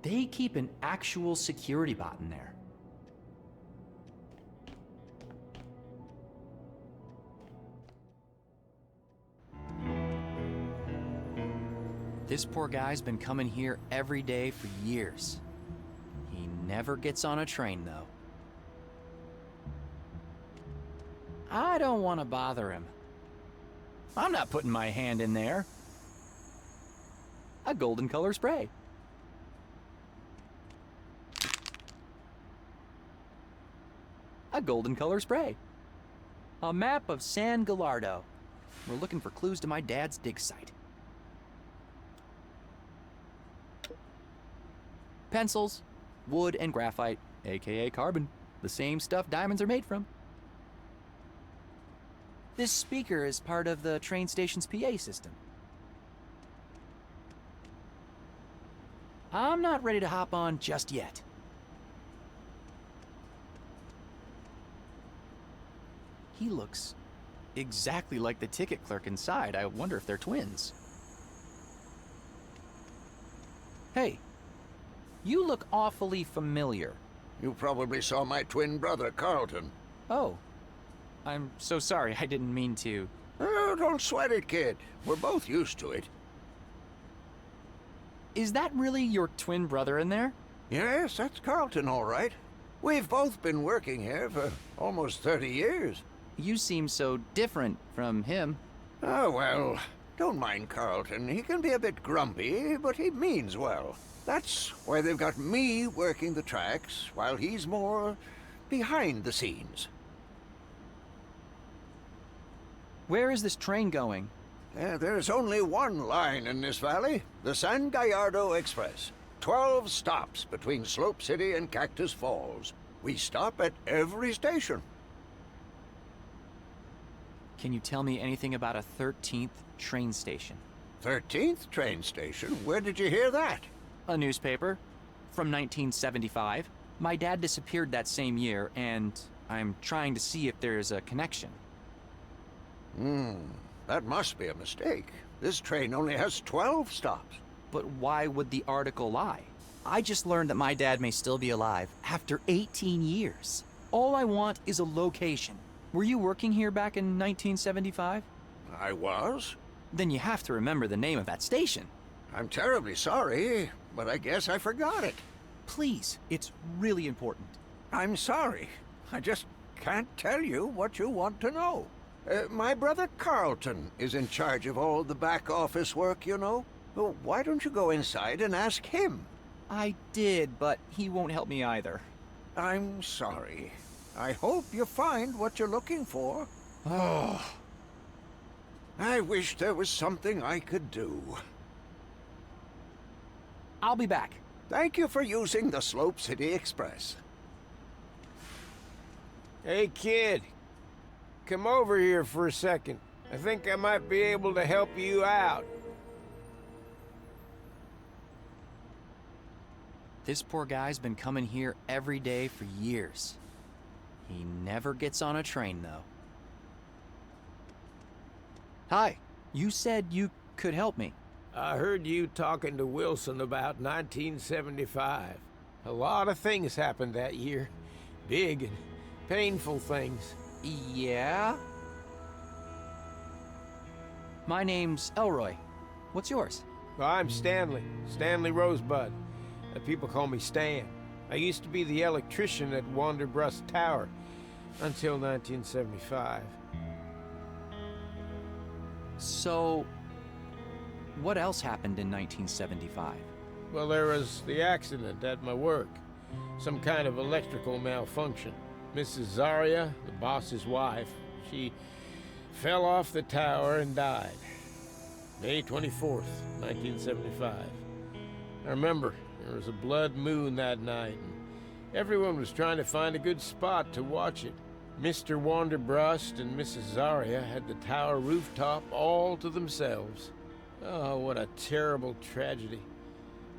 They keep an actual security bot in there. This poor guy's been coming here every day for years. He never gets on a train, though. I don't want to bother him. I'm not putting my hand in there. A golden color spray. A golden color spray. A map of San Gallardo. We're looking for clues to my dad's dig site. Pencils, wood, and graphite, aka carbon. The same stuff diamonds are made from. This speaker is part of the train station's PA system. I'm not ready to hop on just yet. He looks exactly like the ticket clerk inside. I wonder if they're twins. Hey, you look awfully familiar. You probably saw my twin brother, Carlton. Oh, I'm so sorry. I didn't mean to. Oh, don't sweat it, kid. We're both used to it. Is that really your twin brother in there? Yes, that's Carlton, all right. We've both been working here for almost 30 years. You seem so different from him. Oh, well, don't mind Carlton. He can be a bit grumpy, but he means well. That's why they've got me working the tracks, while he's more behind the scenes. Where is this train going? There's only one line in this valley, the San Gallardo Express. 12 stops between Slope City and Cactus Falls. We stop at every station. Can you tell me anything about a 13th train station? 13th train station? Where did you hear that? A newspaper. From 1975. My dad disappeared that same year, and I'm trying to see if there's a connection. That must be a mistake. This train only has 12 stops. But why would the article lie? I just learned that my dad may still be alive after 18 years. All I want is a location. Were you working here back in 1975? I was. Then you have to remember the name of that station. I'm terribly sorry, but I guess I forgot it. Please, it's really important. I'm sorry. I just can't tell you what you want to know. My brother Carlton is in charge of all the back office work, you know. Well, why don't you go inside and ask him? I did, but he won't help me either. I'm sorry. I hope you find what you're looking for. Oh. I wish there was something I could do. I'll be back. Thank you for using the Slope City Express. Hey, kid. Come over here for a second. I think I might be able to help you out. This poor guy's been coming here every day for years. He never gets on a train, though. Hi, you said you could help me. I heard you talking to Wilson about 1975. A lot of things happened that year. Big and painful things. Yeah? My name's Elroy. What's yours? Well, I'm Stanley. Stanley Rosebud. People call me Stan. I used to be the electrician at Wanderbrust Tower until 1975. So, what else happened in 1975? Well, there was the accident at my work. Some kind of electrical malfunction. Mrs. Zarya, the boss's wife, she fell off the tower and died. May 24th, 1975. I remember there was a blood moon that night, and everyone was trying to find a good spot to watch it. Mr. Wanderbrust and Mrs. Zarya had the tower rooftop all to themselves. Oh, what a terrible tragedy.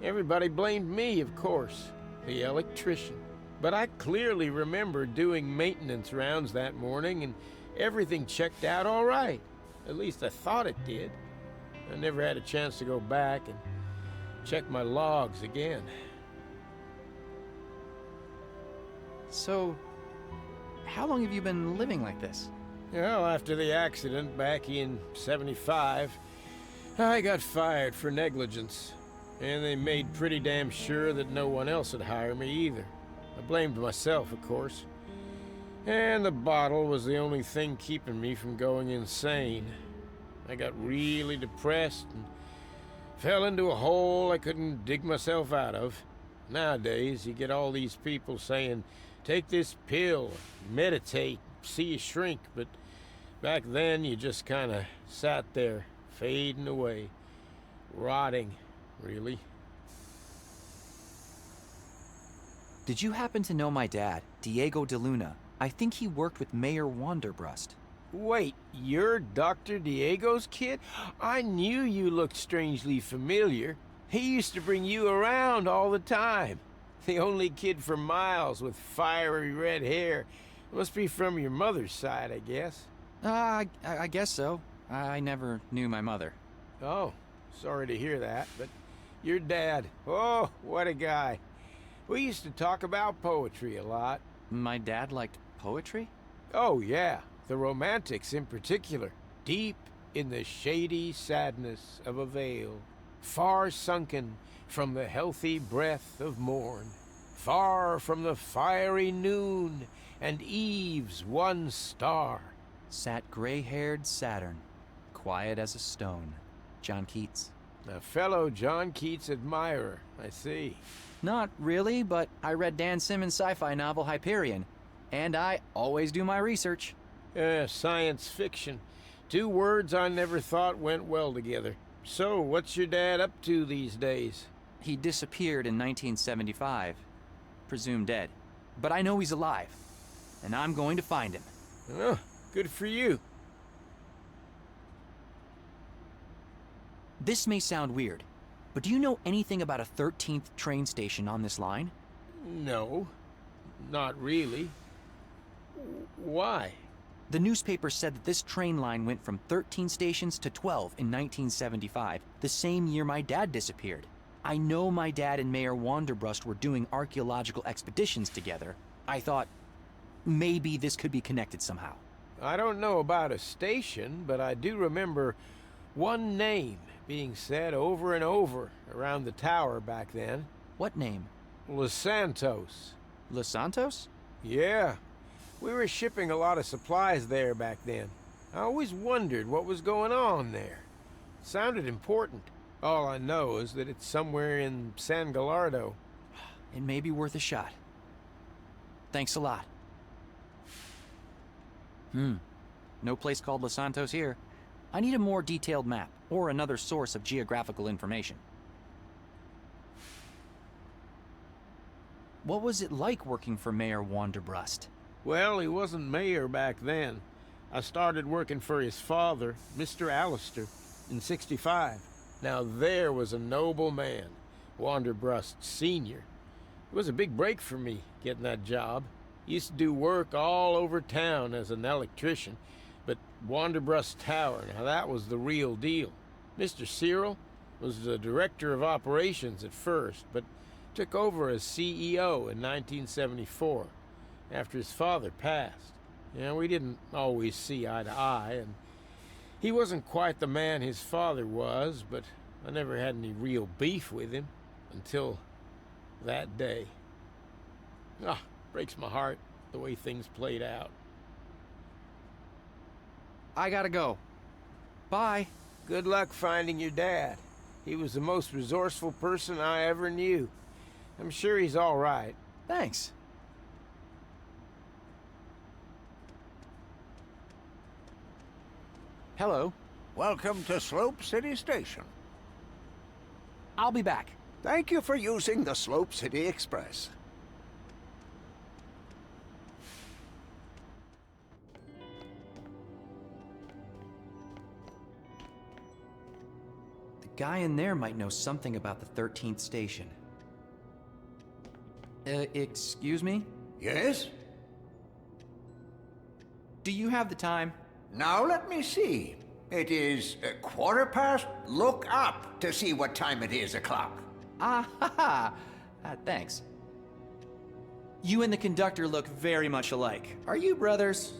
Everybody blamed me, of course, the electrician. But I clearly remember doing maintenance rounds that morning, and everything checked out all right. At least I thought it did. I never had a chance to go back and check my logs again. So, how long have you been living like this? Well, after the accident back in '75, I got fired for negligence. And they made pretty damn sure that no one else would hire me either. I blamed myself, of course. And the bottle was the only thing keeping me from going insane. I got really depressed and fell into a hole I couldn't dig myself out of. Nowadays, you get all these people saying, take this pill, meditate, see you shrink, but back then you just kind of sat there, fading away, rotting, really. Did you happen to know my dad, Diego de Luna? I think he worked with Mayor Wanderbrust. Wait, you're Dr. Diego's kid? I knew you looked strangely familiar. He used to bring you around all the time. The only kid for miles with fiery red hair. Must be from your mother's side, I guess. I guess so. I never knew my mother. Oh, sorry to hear that, but your dad, oh, what a guy. We used to talk about poetry a lot. My dad liked poetry? Oh, yeah. The Romantics in particular. Deep in the shady sadness of a vale, far sunken from the healthy breath of morn, far from the fiery noon and eve's one star, sat gray-haired Saturn, quiet as a stone. John Keats. A fellow John Keats admirer, I see. Not really, but I read Dan Simmons' sci-fi novel Hyperion, and I always do my research. Science fiction. Two words I never thought went well together. So, what's your dad up to these days? He disappeared in 1975. Presumed dead. But I know he's alive, and I'm going to find him. Oh, good for you. This may sound weird, but do you know anything about a 13th train station on this line? No, not really. Why? The newspaper said that this train line went from 13 stations to 12 in 1975, the same year my dad disappeared. I know my dad and Mayor Wanderbrust were doing archaeological expeditions together. I thought maybe this could be connected somehow. I don't know about a station, but I do remember one name being said over and over around the tower back then. What name? Los Santos. Los Santos? Yeah. We were shipping a lot of supplies there back then. I always wondered what was going on there. It sounded important. All I know is that it's somewhere in San Gallardo. It may be worth a shot. Thanks a lot. No place called Los Santos here. I need a more detailed map, or another source of geographical information. What was it like working for Mayor Wanderbrust? Well, he wasn't mayor back then. I started working for his father, Mr. Allister, in '65. Now there was a noble man, Wanderbrust Sr. It was a big break for me, getting that job. Used to do work all over town as an electrician, but Wanderbrust Tower, now that was the real deal. Mr. Cyril was the director of operations at first, but took over as CEO in 1974, after his father passed. We didn't always see eye to eye, and he wasn't quite the man his father was, but I never had any real beef with him until that day. Breaks my heart the way things played out. I gotta go. Bye. Good luck finding your dad. He was the most resourceful person I ever knew. I'm sure he's all right. Thanks. Hello. Welcome to Slope City Station. I'll be back. Thank you for using the Slope City Express. The Guy in there might know something about the 13th station. Excuse me? Yes? Do you have the time? Now let me see. It is 1:15. Look up to see what time it is o'clock. Ah, ha, ha. Thanks. You and the conductor look very much alike. Are you brothers?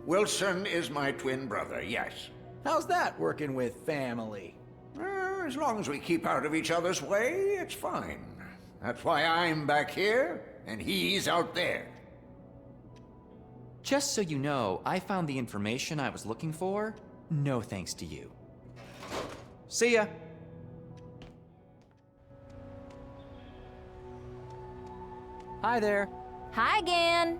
Wilson is my twin brother, yes. How's that working with family? As long as we keep out of each other's way, it's fine. That's why I'm back here, and he's out there. Just so you know, I found the information I was looking for, no thanks to you. See ya! Hi there. Hi again.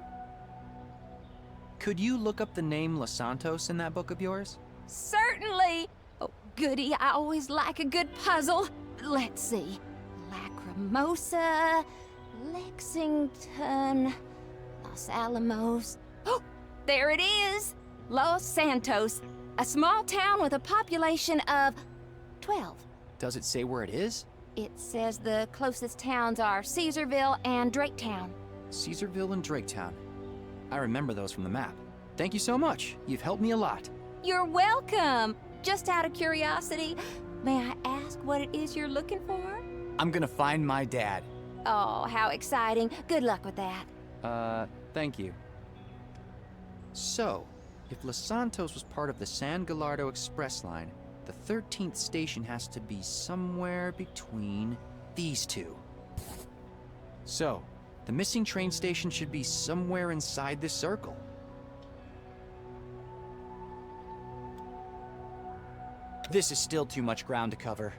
Could you look up the name Los Santos in that book of yours? Certainly. Oh, goody, I always like a good puzzle. Let's see. Lacrimosa, Lexington, Los Alamos. Oh, there it is! Los Santos, a small town with a population of 12. Does it say where it is? It says the closest towns are Caesarville and Draketown. Caesarville and Draketown. I remember those from the map. Thank you so much. You've helped me a lot. You're welcome. Just out of curiosity, may I ask what it is you're looking for? I'm gonna find my dad. Oh, how exciting. Good luck with that. Thank you. So, if Los Santos was part of the San Gallardo Express line, the 13th station has to be somewhere between these two. So, the missing train station should be somewhere inside this circle. This is still too much ground to cover.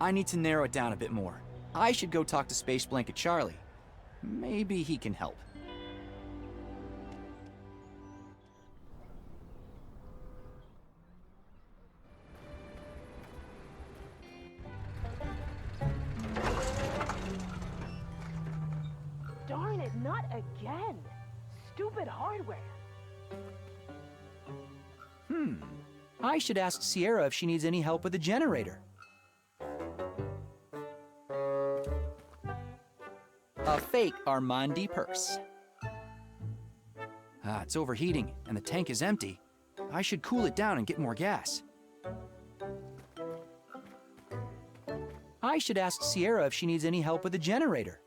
I need to narrow it down a bit more. I should go talk to Space Blanket Charlie. Maybe he can help. Darn it, not again. Stupid hardware. I should ask Sierra if she needs any help with the generator. A fake Armandi purse. It's overheating, and the tank is empty. I should cool it down and get more gas. I should ask Sierra if she needs any help with the generator.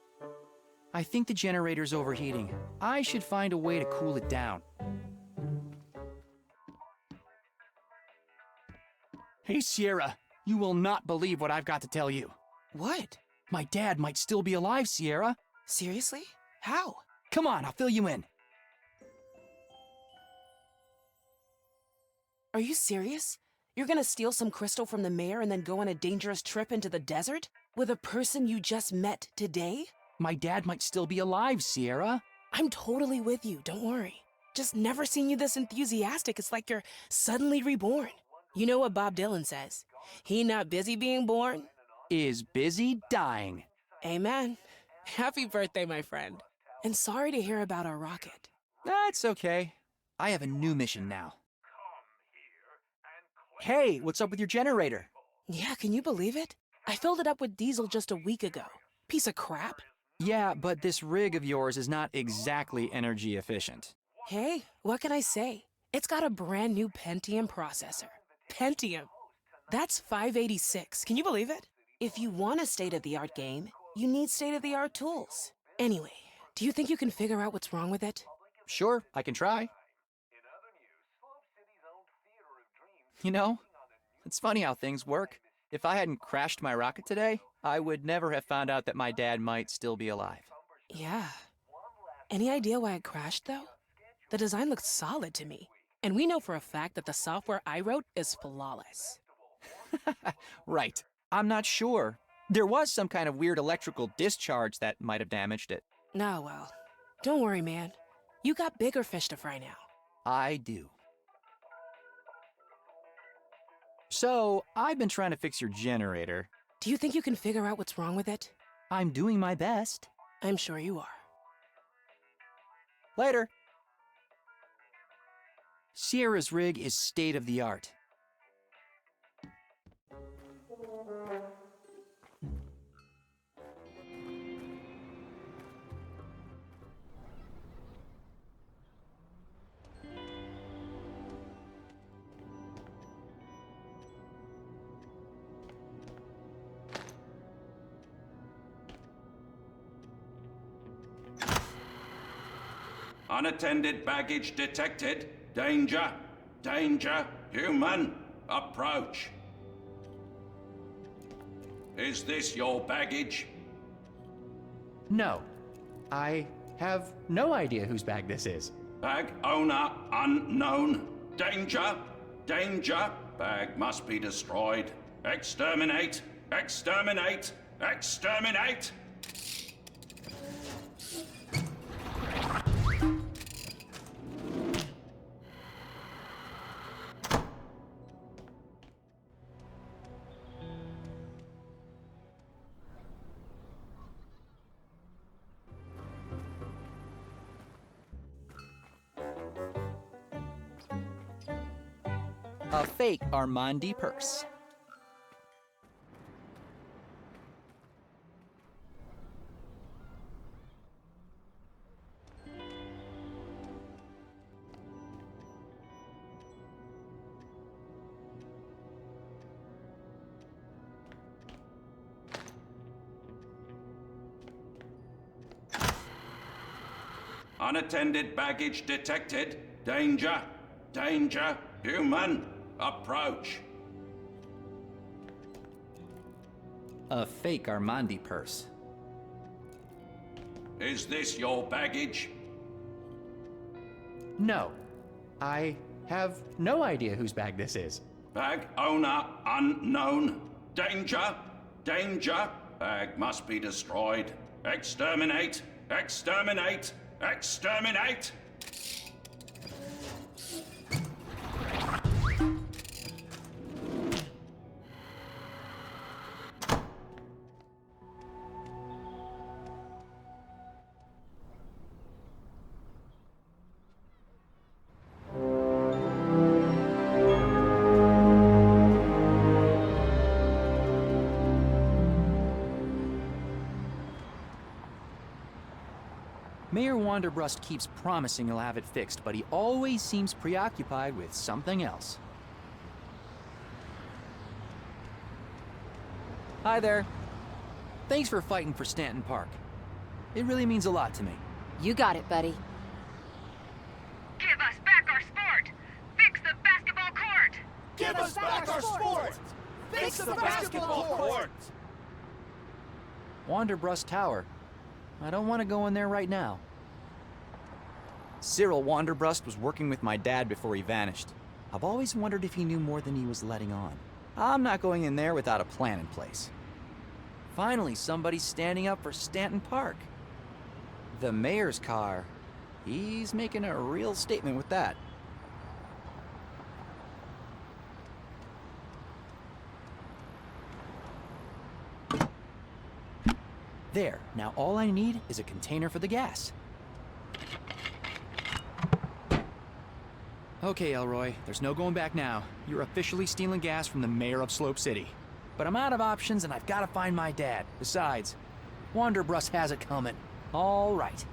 I think the generator's overheating. I should find a way to cool it down. Hey, Sierra, you will not believe what I've got to tell you. What? My dad might still be alive, Sierra. Seriously? How? Come on, I'll fill you in. Are you serious? You're gonna steal some crystal from the mayor and then go on a dangerous trip into the desert? With a person you just met today? My dad might still be alive, Sierra. I'm totally with you, don't worry. Just never seen you this enthusiastic. It's like you're suddenly reborn. You know what Bob Dylan says? He not busy being born? Is busy dying. Amen. Happy birthday, my friend. And sorry to hear about our rocket. That's okay. I have a new mission now. Hey, what's up with your generator? Yeah, can you believe it? I filled it up with diesel just a week ago. Piece of crap. Yeah, but this rig of yours is not exactly energy efficient. Hey, what can I say? It's got a brand new Pentium processor. Pentium. That's 586. Can you believe it? If you want a state-of-the-art game, you need state-of-the-art tools. Anyway, do you think you can figure out what's wrong with it? Sure, I can try. You know, it's funny how things work. If I hadn't crashed my rocket today, I would never have found out that my dad might still be alive. Yeah. Any idea why it crashed, though? The design looks solid to me. And we know for a fact that the software I wrote is flawless. Right. I'm not sure. There was some kind of weird electrical discharge that might have damaged it. Nah, well, don't worry, man. You got bigger fish to fry now. I do. So, I've been trying to fix your generator. Do you think you can figure out what's wrong with it? I'm doing my best. I'm sure you are. Later. Sierra's rig is state-of-the-art. Unattended baggage detected. Danger. Danger. Human. Approach. Is this your baggage? No. I have no idea whose bag this is. Bag owner unknown. Danger. Danger. Bag must be destroyed. Exterminate. Exterminate. Exterminate. A fake Armandi purse. Unattended baggage detected. Danger. Danger. Human. Approach. A fake Armandi purse. Is this your baggage? No. I have no idea whose bag this is. Bag owner unknown. Danger. Danger. Bag must be destroyed. Exterminate. Exterminate. Exterminate. Mayor Wanderbrust keeps promising he'll have it fixed, but he always seems preoccupied with something else. Hi there. Thanks for fighting for Stanton Park. It really means a lot to me. You got it, buddy. Give us back our sport! Fix the basketball court! Give us back our sport! Fix the basketball court! Wanderbrust Tower. I don't want to go in there right now. Cyril Wanderbrust was working with my dad before he vanished. I've always wondered if he knew more than he was letting on. I'm not going in there without a plan in place. Finally, somebody's standing up for Stanton Park. The mayor's car. He's making a real statement with that. There, now all I need is a container for the gas. Okay, Elroy, there's no going back now. You're officially stealing gas from the mayor of Slope City. But I'm out of options and I've got to find my dad. Besides, Wanderbrust has it coming. All right.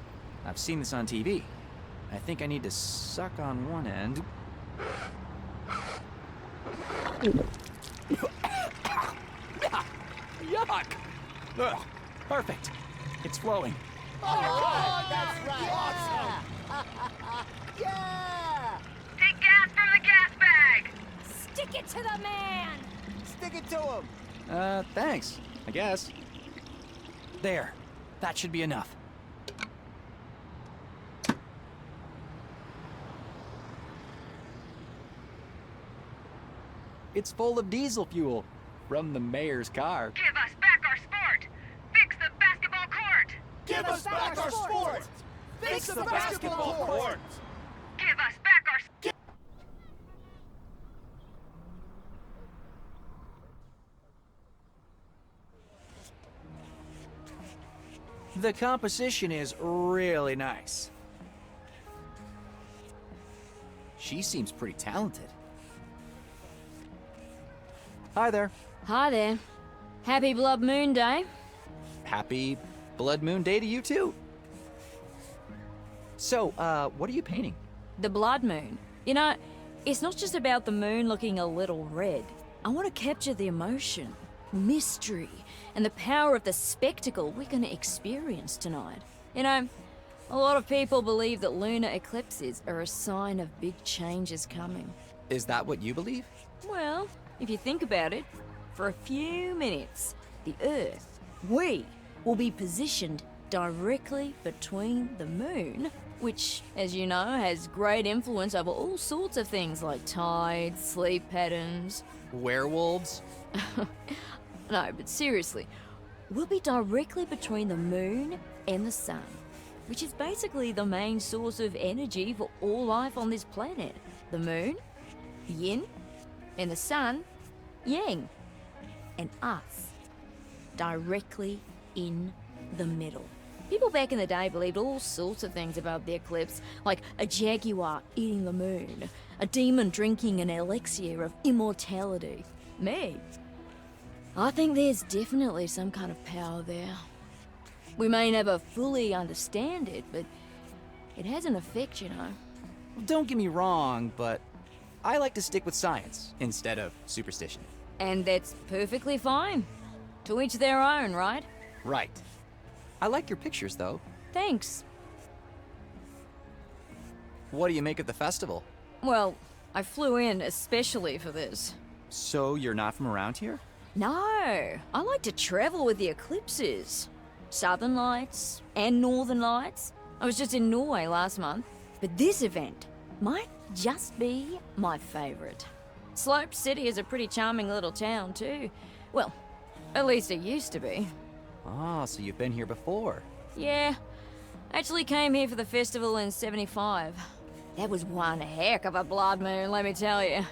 I've seen this on TV. I think I need to suck on one end. Yuck! Ugh. Perfect. It's flowing. Oh, that's right! Awesome! Yeah! Take gas from the gas bag! Stick it to the man! Stick it to him! Thanks, I guess. There. That should be enough. It's full of diesel fuel from the mayor's car. Give us back our sport! Fix the basketball court! Give us back our sport! Fix the basketball court! Give us back our... The composition is really nice. She seems pretty talented. Hi there. Hi there. Happy Blood Moon Day. Happy Blood Moon Day to you too. So, what are you painting? The blood moon. You know, it's not just about the moon looking a little red. I want to capture the emotion, mystery, and the power of the spectacle we're going to experience tonight. You know, A lot of people believe that lunar eclipses are a sign of big changes coming. Is that what you believe? Well, if you think about it, for a few minutes, the Earth, we, will be positioned directly between the moon, which, as you know, has great influence over all sorts of things like tides, sleep patterns. Werewolves? No, but seriously, we'll be directly between the moon and the sun, which is basically the main source of energy for all life on this planet. The moon, yin, and the sun, yang. And us, directly in the middle. People back in the day believed all sorts of things about the eclipse, like a jaguar eating the moon, a demon drinking an elixir of immortality. Me, I think there's definitely some kind of power there. We may never fully understand it, but it has an effect, you know. Don't get me wrong, but I like to stick with science instead of superstition. And that's perfectly fine. To each their own, right? Right. I like your pictures, though. Thanks. What do you make of the festival? Well, I flew in especially for this. So you're not from around here? No, I like to travel with the eclipses. Southern Lights and Northern Lights. I was just in Norway last month. But this event might just be my favorite. Slope City is a pretty charming little town, too. Well, at least it used to be. Ah, so you've been here before. Yeah. Actually came here for the festival in '75. That was one heck of a blood moon, let me tell you.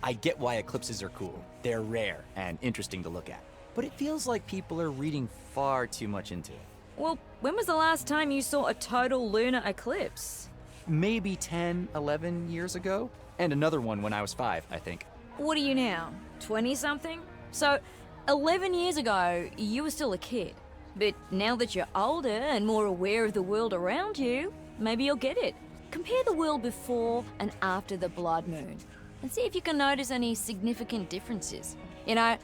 I get why eclipses are cool. They're rare and interesting to look at. But it feels like people are reading far too much into it. Well, when was the last time you saw a total lunar eclipse? Maybe 10, 11 years ago? And another one when I was 5, I think. What are you now, 20-something? So, 11 years ago, you were still a kid. But now that you're older and more aware of the world around you, maybe you'll get it. Compare the world before and after the blood moon, and see if you can notice any significant differences. You know,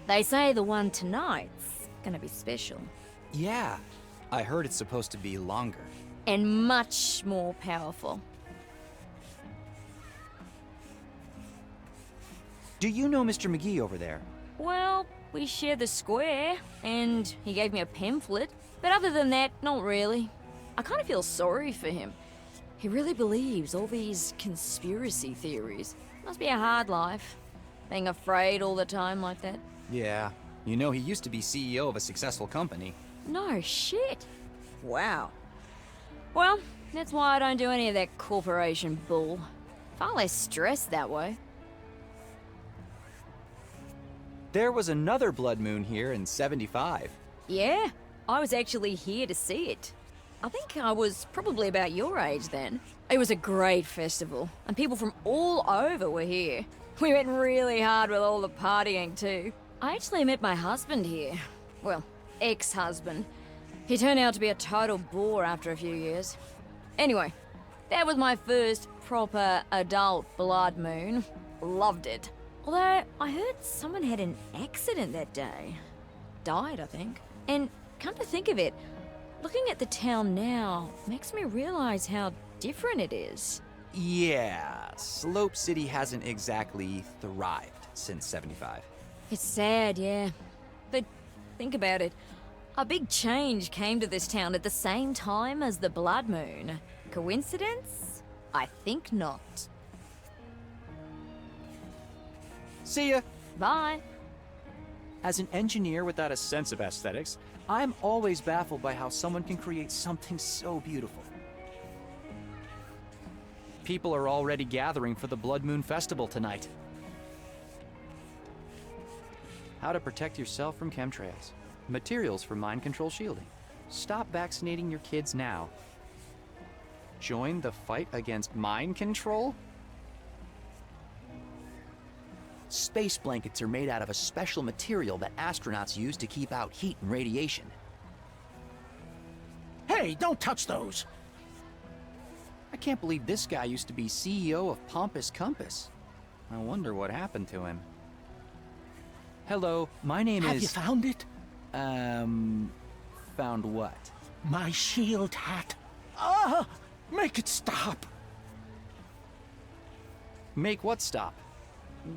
they say the one tonight's gonna be special. Yeah, I heard it's supposed to be longer. And much more powerful. Do you know Mr. McGee over there? Well, we share the square, and he gave me a pamphlet. But other than that, not really. I kind of feel sorry for him. He really believes all these conspiracy theories. Must be a hard life, being afraid all the time like that. Yeah, you know he used to be CEO of a successful company. No shit. Wow. Well, that's why I don't do any of that corporation bull. Far less stress that way. There was another blood moon here in '75. Yeah, I was actually here to see it. I think I was probably about your age then. It was a great festival, and people from all over were here. We went really hard with all the partying too. I actually met my husband here. Well, ex-husband. He turned out to be a total bore after a few years. Anyway, that was my first proper adult blood moon. Loved it. Although, I heard someone had an accident that day. Died, I think. And come to think of it, looking at the town now makes me realize how different it is. Yeah, Slope City hasn't exactly thrived since '75. It's sad, yeah. But think about it. A big change came to this town at the same time as the blood moon. Coincidence? I think not. See ya! Bye. As an engineer without a sense of aesthetics, I'm always baffled by how someone can create something so beautiful. People are already gathering for the Blood Moon Festival tonight. How to protect yourself from chemtrails. Materials for mind control shielding. Stop vaccinating your kids now. Join the fight against mind control? Space blankets are made out of a special material that astronauts use to keep out heat and radiation. Hey, don't touch those! I can't believe this guy used to be CEO of Pompous Compass. I wonder what happened to him. Hello, my name is... Have you found it? Found what? My shield hat. Ah! Make it stop! Make what stop?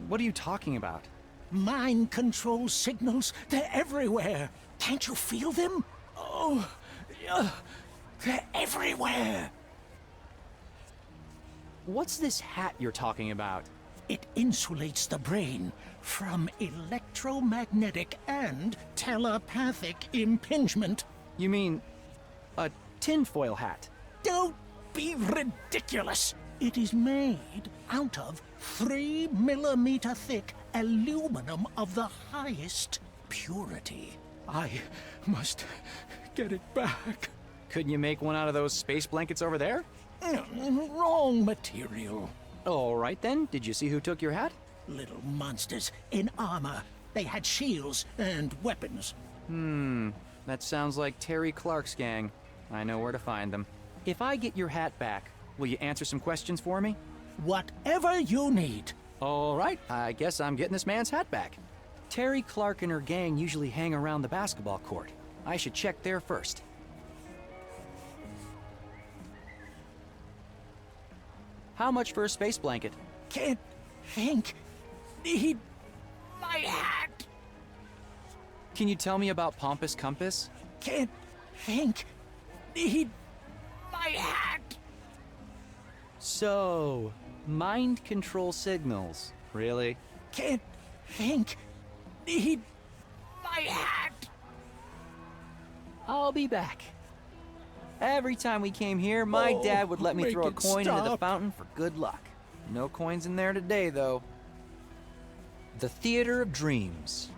What are you talking about? Mind control signals. They're everywhere. Can't you feel them? Oh, they're everywhere. What's this hat you're talking about? It insulates the brain from electromagnetic and telepathic impingement. You mean a tinfoil hat? Don't be ridiculous. It is made out of 3 millimeter thick aluminum of the highest purity. I must get it back. Couldn't you make one out of those space blankets over there? Wrong material. All right then, did you see who took your hat? Little monsters in armor. They had shields and weapons. That sounds like Terry Clark's gang. I know where to find them. If I get your hat back, will you answer some questions for me? Whatever you need. All right, I guess I'm getting this man's hat back. Terry Clark and her gang usually hang around the basketball court. I should check there first. How much for a space blanket? Can't think. Need my hat. Can you tell me about Pompous Compass? Can't think. Need my hat. So, mind control signals. Really? Can't think. Need my hat. I'll be back. Every time we came here, my dad would let me throw a coin into the fountain for good luck. No coins in there today, though. The Theater of Dreams.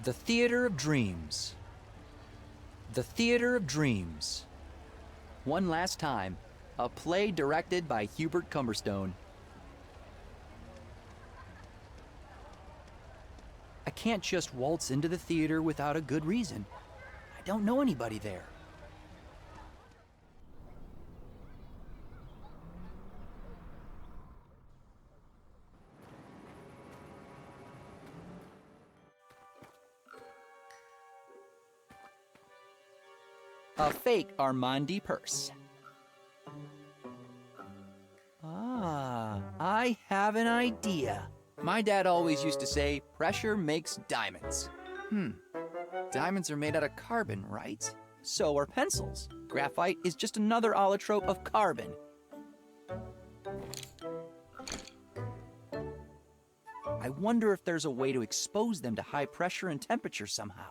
The Theater of Dreams. The Theater of Dreams. One last time. A play directed by Hubert Cumberstone. I can't just waltz into the theater without a good reason. I don't know anybody there. A fake Armandi purse. Ah, I have an idea. My dad always used to say, pressure makes diamonds. Diamonds are made out of carbon, right? So are pencils. Graphite is just another allotrope of carbon. I wonder if there's a way to expose them to high pressure and temperature somehow.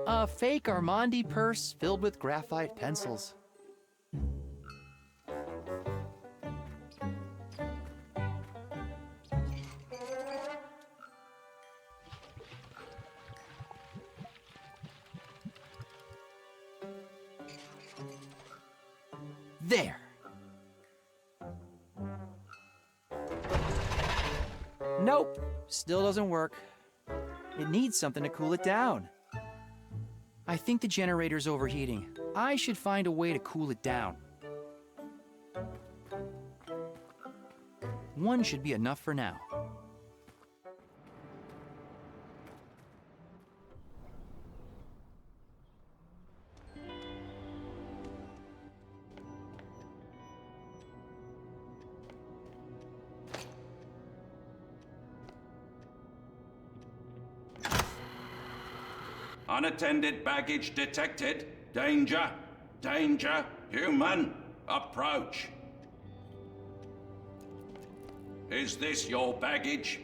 A fake Armandi purse filled with graphite pencils. There. Nope, still doesn't work. It needs something to cool it down. I think the generator's overheating. I should find a way to cool it down. One should be enough for now. Unattended baggage detected. Danger. Danger. Human. Approach. Is this your baggage?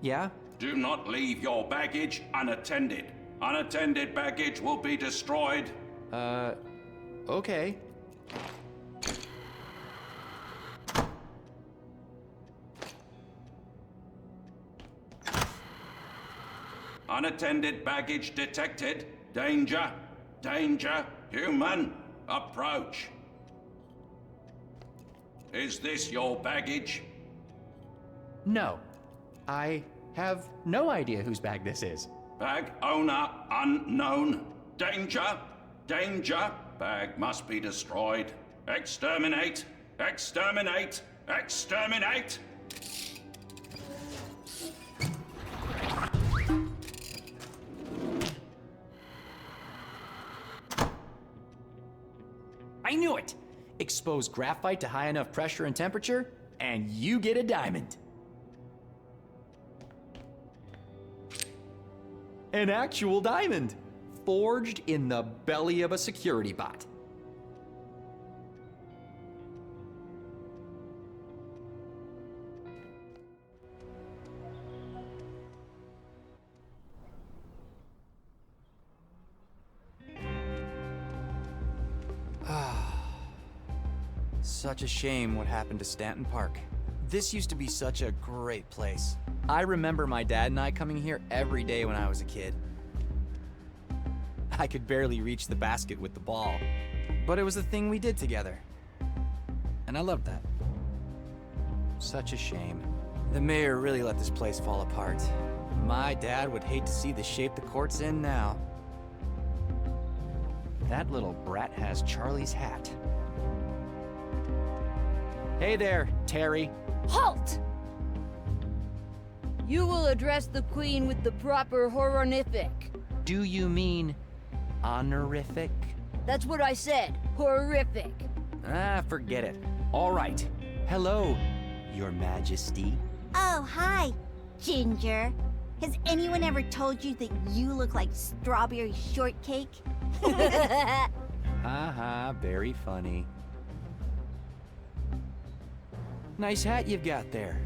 Yeah? Do not leave your baggage unattended. Unattended baggage will be destroyed. Okay. Unattended baggage detected. Danger. Danger. Human. Approach. Is this your baggage? No. I have no idea whose bag this is. Bag owner unknown. Danger. Danger. Bag must be destroyed. Exterminate. Exterminate. Exterminate. expose graphite to high enough pressure and temperature, and you get a diamond. An actual diamond, forged in the belly of a security bot. Such a shame what happened to Stanton Park. This used to be such a great place. I remember my dad and I coming here every day when I was a kid. I could barely reach the basket with the ball, but it was the thing we did together. And I loved that. Such a shame. The mayor really let this place fall apart. My dad would hate to see the shape the court's in now. That little brat has Charlie's hat. Hey there, Terry. Halt! You will address the Queen with the proper horrific. Do you mean honorific? That's what I said, horrific. Ah, forget it. All right. Hello, Your Majesty. Oh, hi, Ginger. Has anyone ever told you that you look like strawberry shortcake? Haha, very funny. Nice hat you've got there.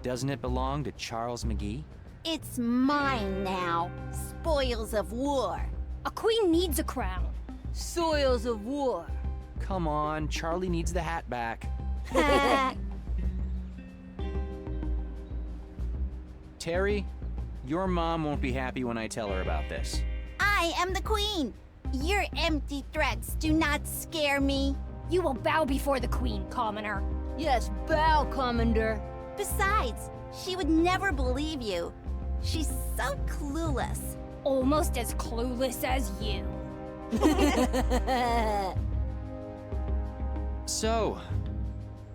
Doesn't it belong to Charles McGee? It's mine now. Spoils of war. A queen needs a crown. Soils of war. Come on, Charlie needs the hat back. Terry, your mom won't be happy when I tell her about this. I am the queen. Your empty threats do not scare me. You will bow before the queen, commoner. Yes, bow, commander. Besides, she would never believe you. She's so clueless. Almost as clueless as you. So,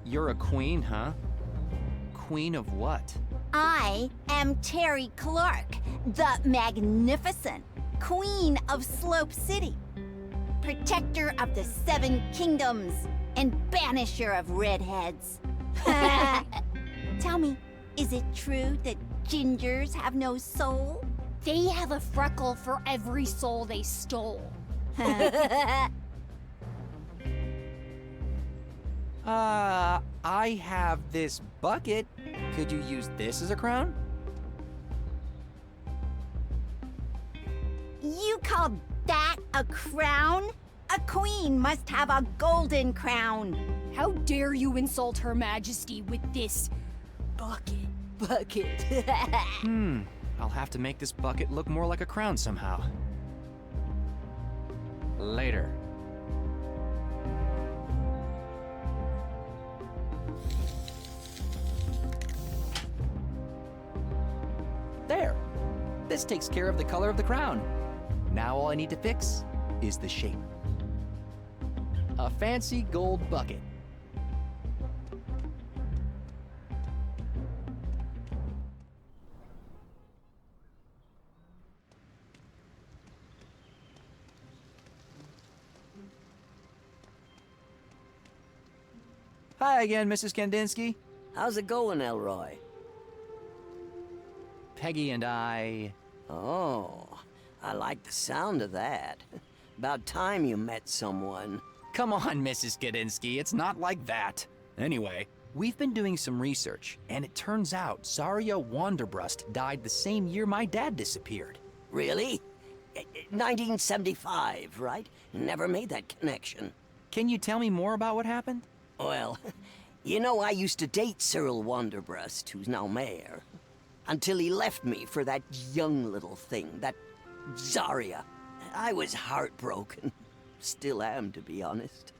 you're a queen, huh? Queen of what? I am Terry Clark, the Magnificent, Queen of Slope City, protector of the Seven Kingdoms, and banisher of redheads. Tell me, is it true that gingers have no soul? They have a freckle for every soul they stole. I have this bucket. Could you use this as a crown? You call that a crown? A queen must have a golden crown. How dare you insult Her Majesty with this bucket? I'll have to make this bucket look more like a crown somehow. Later. There. This takes care of the color of the crown. Now all I need to fix is the shape. A fancy gold bucket. Hi again, Mrs. Kandinsky. How's it going, Elroy? Peggy and I... Oh, I like the sound of that. About time you met someone. Come on, Mrs. Kandinsky, it's not like that. Anyway, we've been doing some research, and it turns out Zarya Wanderbrust died the same year my dad disappeared. Really? 1975, right? Never made that connection. Can you tell me more about what happened? Well, you know, I used to date Cyril Wanderbrust, who's now mayor, until he left me for that young little thing, that Zarya. I was heartbroken. Still am, to be honest.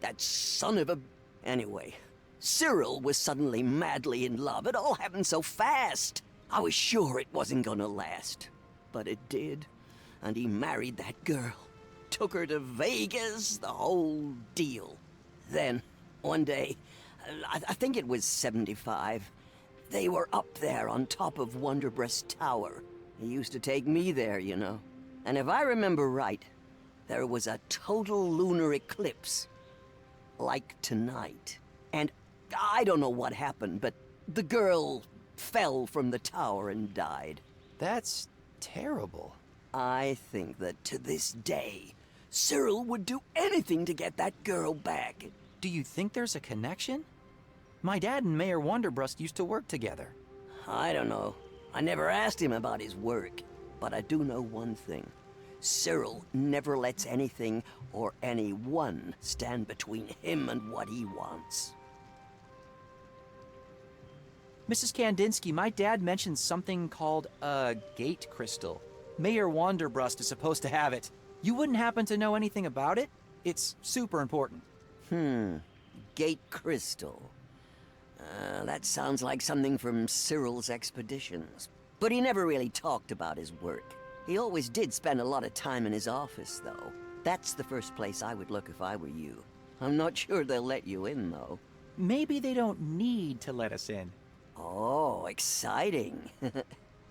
That son of a... Anyway, Cyril was suddenly madly in love. It all happened so fast. I was sure it wasn't gonna last. But it did. And he married that girl. Took her to Vegas, the whole deal. Then, one day, I think it was 75, they were up there on top of Wanderbrust Tower. He used to take me there, you know. And if I remember right, there was a total lunar eclipse. like tonight. And I don't know what happened, but the girl fell from the tower and died. That's terrible. I think that to this day, Cyril would do anything to get that girl back. Do you think there's a connection? My dad and Mayor Wanderbrust used to work together. I don't know. I never asked him about his work, but I do know one thing. Cyril never lets anything or anyone stand between him and what he wants. Mrs. Kandinsky, my dad mentioned something called a gate crystal. Mayor Wanderbrust is supposed to have it. You wouldn't happen to know anything about it? It's super important. Gate crystal. That sounds like something from Cyril's expeditions. But he never really talked about his work. He always did spend a lot of time in his office, though. That's the first place I would look if I were you. I'm not sure they'll let you in, though. Maybe they don't need to let us in. Oh, exciting.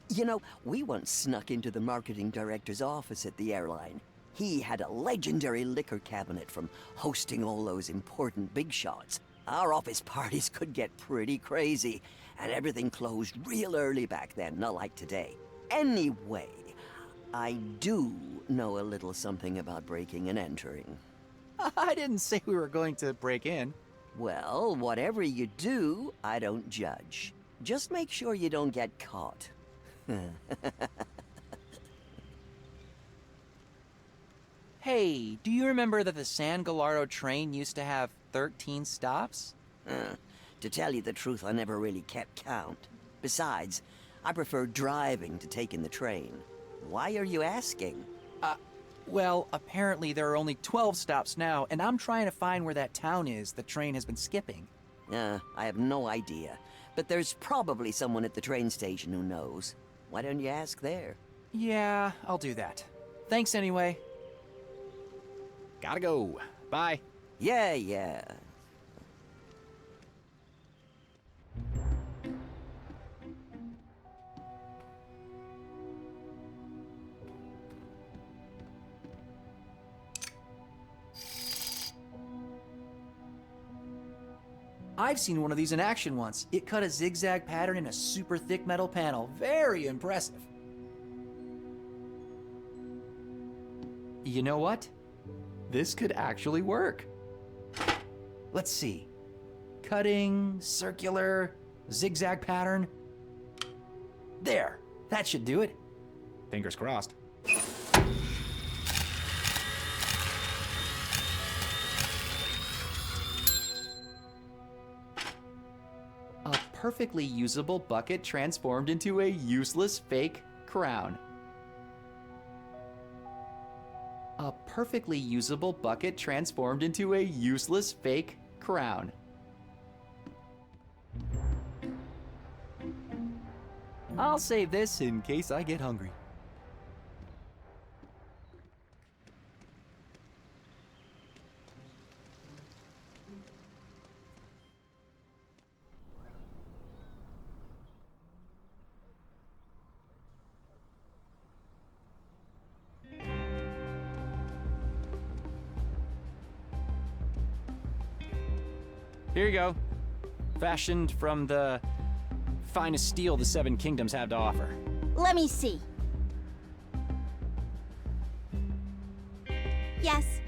You know, we once snuck into the marketing director's office at the airline. He had a legendary liquor cabinet from hosting all those important big shots. Our office parties could get pretty crazy, and everything closed real early back then, not like today. Anyway, I do know a little something about breaking and entering. I didn't say we were going to break in. Well, whatever you do, I don't judge. Just make sure you don't get caught. Hey, do you remember that the San Gallardo train used to have 13 stops? To tell you the truth, I never really kept count. Besides, I prefer driving to taking the train. Why are you asking? Well, apparently there are only 12 stops now, and I'm trying to find where that town is the train has been skipping. I have no idea. But there's probably someone at the train station who knows. Why don't you ask there? Yeah, I'll do that. Thanks anyway. Gotta go. Bye. Yeah. I've seen one of these in action once. It cut a zigzag pattern in a super thick metal panel. Very impressive. You know what? This could actually work. Let's see. Cutting, circular, zigzag pattern. There, that should do it. Fingers crossed. A perfectly usable bucket transformed into a useless fake crown. A perfectly usable bucket transformed into a useless fake crown. I'll save this in case I get hungry. Here you go. Fashioned from the finest steel the Seven Kingdoms have to offer. Let me see. Yes,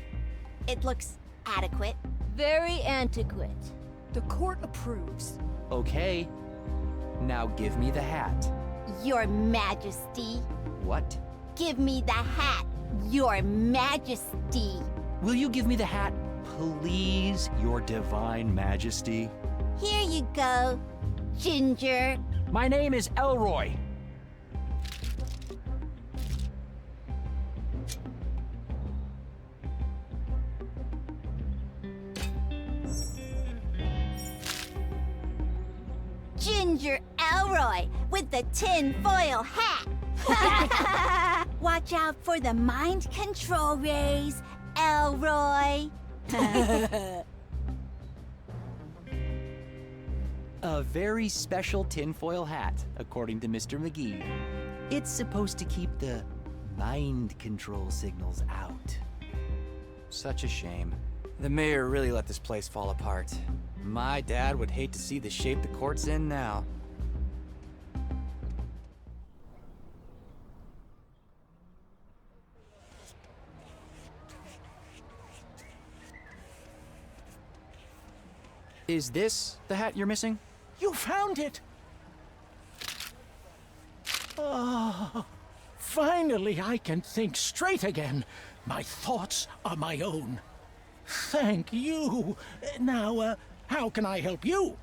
it looks adequate. Very antiquate. The court approves. Okay. Now give me the hat. Your Majesty. What? Give me the hat, Your Majesty. Will you give me the hat, please, Your Divine Majesty? Here you go, Ginger. My name is Elroy. Ginger Elroy with the tin-foil hat. Watch out for the mind control rays, Elroy. A very special tinfoil hat, according to Mr. McGee. It's supposed to keep the mind control signals out. Such a shame. The mayor really let this place fall apart. My dad would hate to see the shape the court's in now. Is this the hat you're missing? You found it! Oh, finally I can think straight again. My thoughts are my own. Thank you. Now, how can I help you?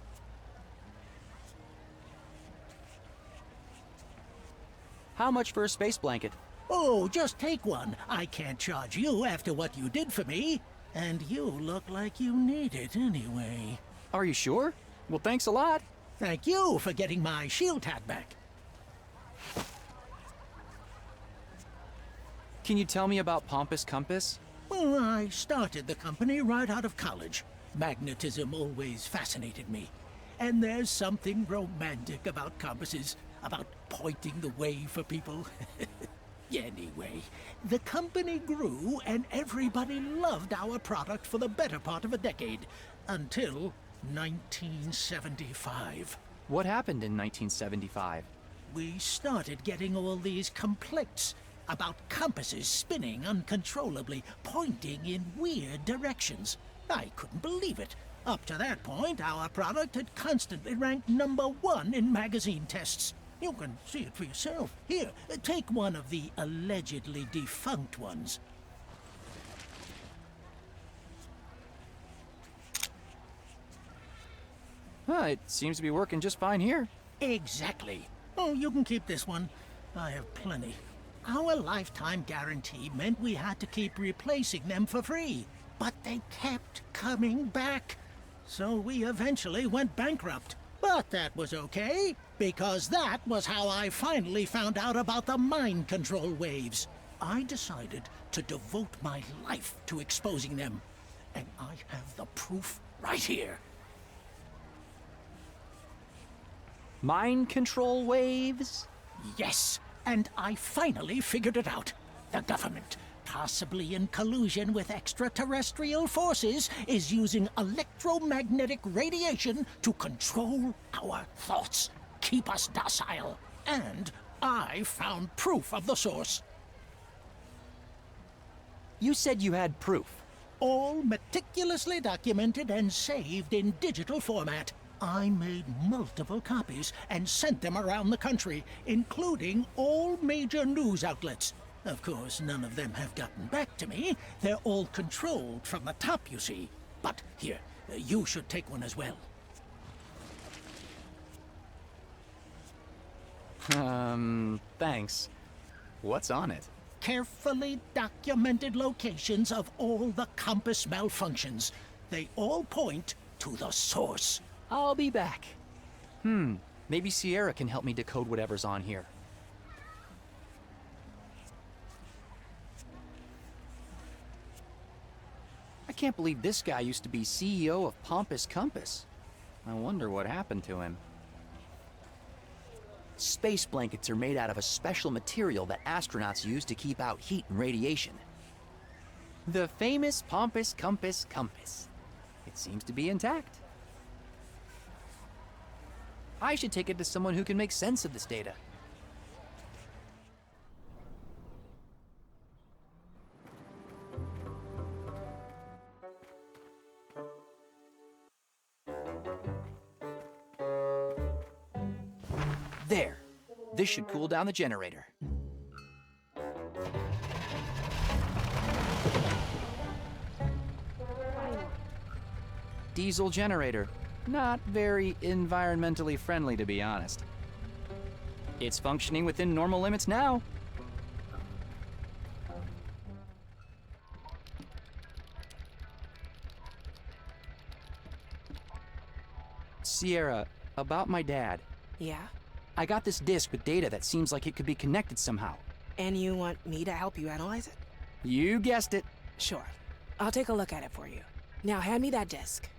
How much for a space blanket? Oh, just take one. I can't charge you after what you did for me. And you look like you need it anyway. Are you sure? Well, thanks a lot. Thank you for getting my shield hat back. Can you tell me about Pompous Compass? Well, I started the company right out of college. Magnetism always fascinated me. And there's something romantic about compasses, about pointing the way for people. Anyway, the company grew and everybody loved our product for the better part of a decade, until 1975. What happened in 1975? We started getting all these complaints about compasses spinning uncontrollably, pointing in weird directions. I couldn't believe it. Up to that point, our product had constantly ranked #1 in magazine tests. You can see it for yourself. Here, take one of the allegedly defunct ones. It seems to be working just fine here. Exactly. Oh, you can keep this one. I have plenty. Our lifetime guarantee meant we had to keep replacing them for free. But they kept coming back. So we eventually went bankrupt. But that was okay, because that was how I finally found out about the mind control waves. I decided to devote my life to exposing them. And I have the proof right here. Mind control waves? Yes, and I finally figured it out. The government, possibly in collusion with extraterrestrial forces, is using electromagnetic radiation to control our thoughts, keep us docile. And I found proof of the source. You said you had proof. All meticulously documented and saved in digital format. I made multiple copies and sent them around the country, including all major news outlets. Of course, none of them have gotten back to me. They're all controlled from the top, you see. But here, you should take one as well. Thanks. What's on it? Carefully documented locations of all the compass malfunctions. They all point to the source. I'll be back. Maybe Sierra can help me decode whatever's on here. I can't believe this guy used to be CEO of Pompous Compass. I wonder what happened to him. Space blankets are made out of a special material that astronauts use to keep out heat and radiation. The famous Pompous Compass compass. It seems to be intact. I should take it to someone who can make sense of this data. There. This should cool down the generator. Diesel generator. Not very environmentally friendly, to be honest. It's functioning within normal limits now. Sierra, about my dad. Yeah? I got this disk with data that seems like it could be connected somehow. And you want me to help you analyze it? You guessed it. Sure. I'll take a look at it for you. Now hand me that disk.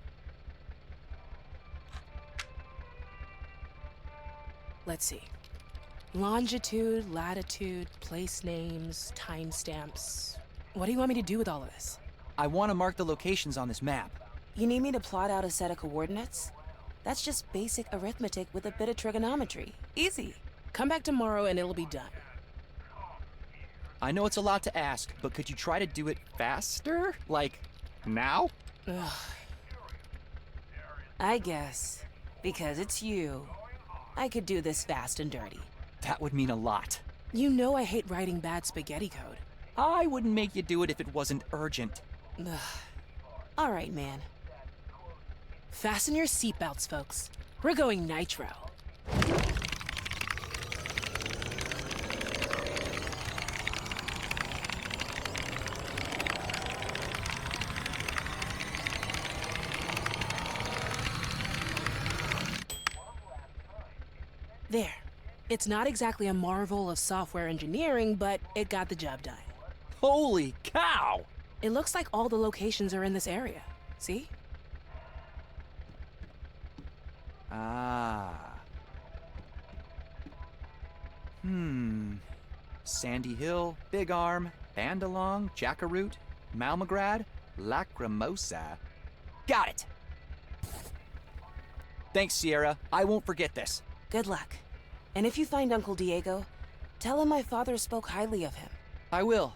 Let's see. Longitude, latitude, place names, timestamps. What do you want me to do with all of this? I want to mark the locations on this map. You need me to plot out a set of coordinates? That's just basic arithmetic with a bit of trigonometry. Easy. Come back tomorrow and it'll be done. I know it's a lot to ask, but could you try to do it faster? Like, now? Ugh. I guess. Because it's you. I could do this fast and dirty. That would mean a lot. You know I hate writing bad spaghetti code. I wouldn't make you do it if it wasn't urgent. Ugh. All right, man. Fasten your seatbelts, folks. We're going nitro. There. It's not exactly a marvel of software engineering, but it got the job done. Holy cow! It looks like all the locations are in this area. See? Ah. Sandy Hill, Big Arm, Bandalong, Jackaroot, Malmagrad, Lacrimosa. Got it! Thanks, Sierra. I won't forget this. Good luck. And if you find Uncle Diego, tell him my father spoke highly of him. I will.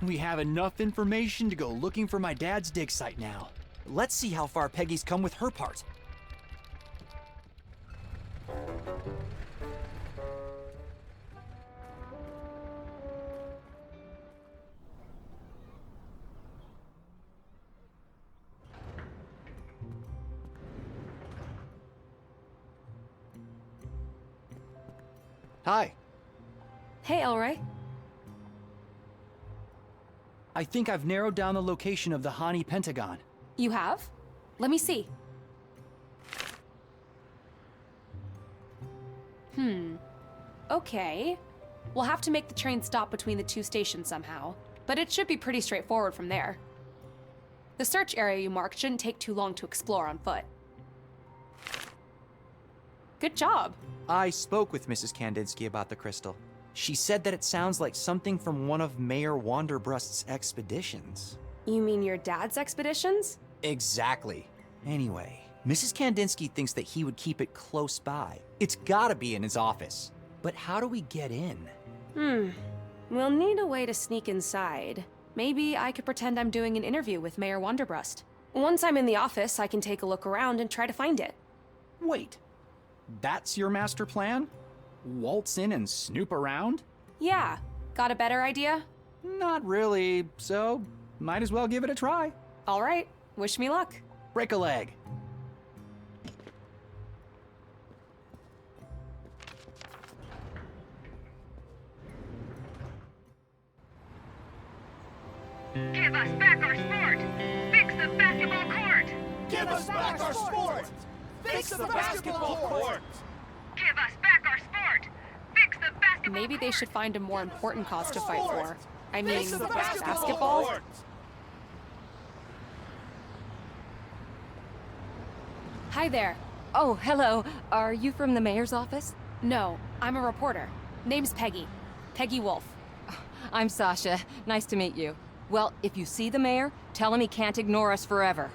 We have enough information to go looking for my dad's dig site now. Let's see how far Peggy's come with her part. Hi. Hey, Elroy. I think I've narrowed down the location of the Hani Pentagon. You have? Let me see. Okay. We'll have to make the train stop between the two stations somehow, but it should be pretty straightforward from there. The search area you marked shouldn't take too long to explore on foot. Good job. I spoke with Mrs. Kandinsky about the crystal. She said that it sounds like something from one of Mayor Wanderbrust's expeditions. You mean your dad's expeditions? Exactly. Anyway, Mrs. Kandinsky thinks that he would keep it close by. It's gotta be in his office. But how do we get in? We'll need a way to sneak inside. Maybe I could pretend I'm doing an interview with Mayor Wanderbrust. Once I'm in the office, I can take a look around and try to find it. Wait, that's your master plan? Waltz in and snoop around? Yeah. Got a better idea? Not really, so might as well give it a try. All right. Wish me luck. Break a leg. Give us back our sport! Fix the basketball court! Give us back our sport! Fix the basketball court! Give us back our sport! Fix the basketball Maybe they should find a more important cause to fight for. I Fix mean, the basketball? court! Hi there. Oh, hello. Are you from the mayor's office? No, I'm a reporter. Name's Peggy. Peggy Wolf. I'm Sasha. Nice to meet you. Well, if you see the mayor, tell him he can't ignore us forever.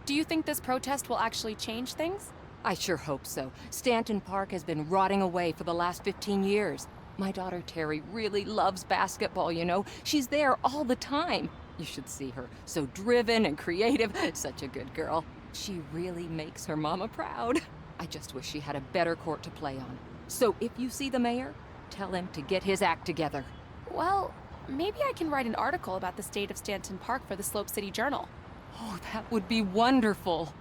Do you think this protest will actually change things? I sure hope so. Stanton Park has been rotting away for the last 15 years. My daughter Terry really loves basketball, you know. She's there all the time. You should see her. So driven and creative. Such a good girl. She really makes her mama proud. I just wish she had a better court to play on. So if you see the mayor, tell him to get his act together. Well, maybe I can write an article about the state of Stanton Park for the Slope City Journal. Oh, that would be wonderful.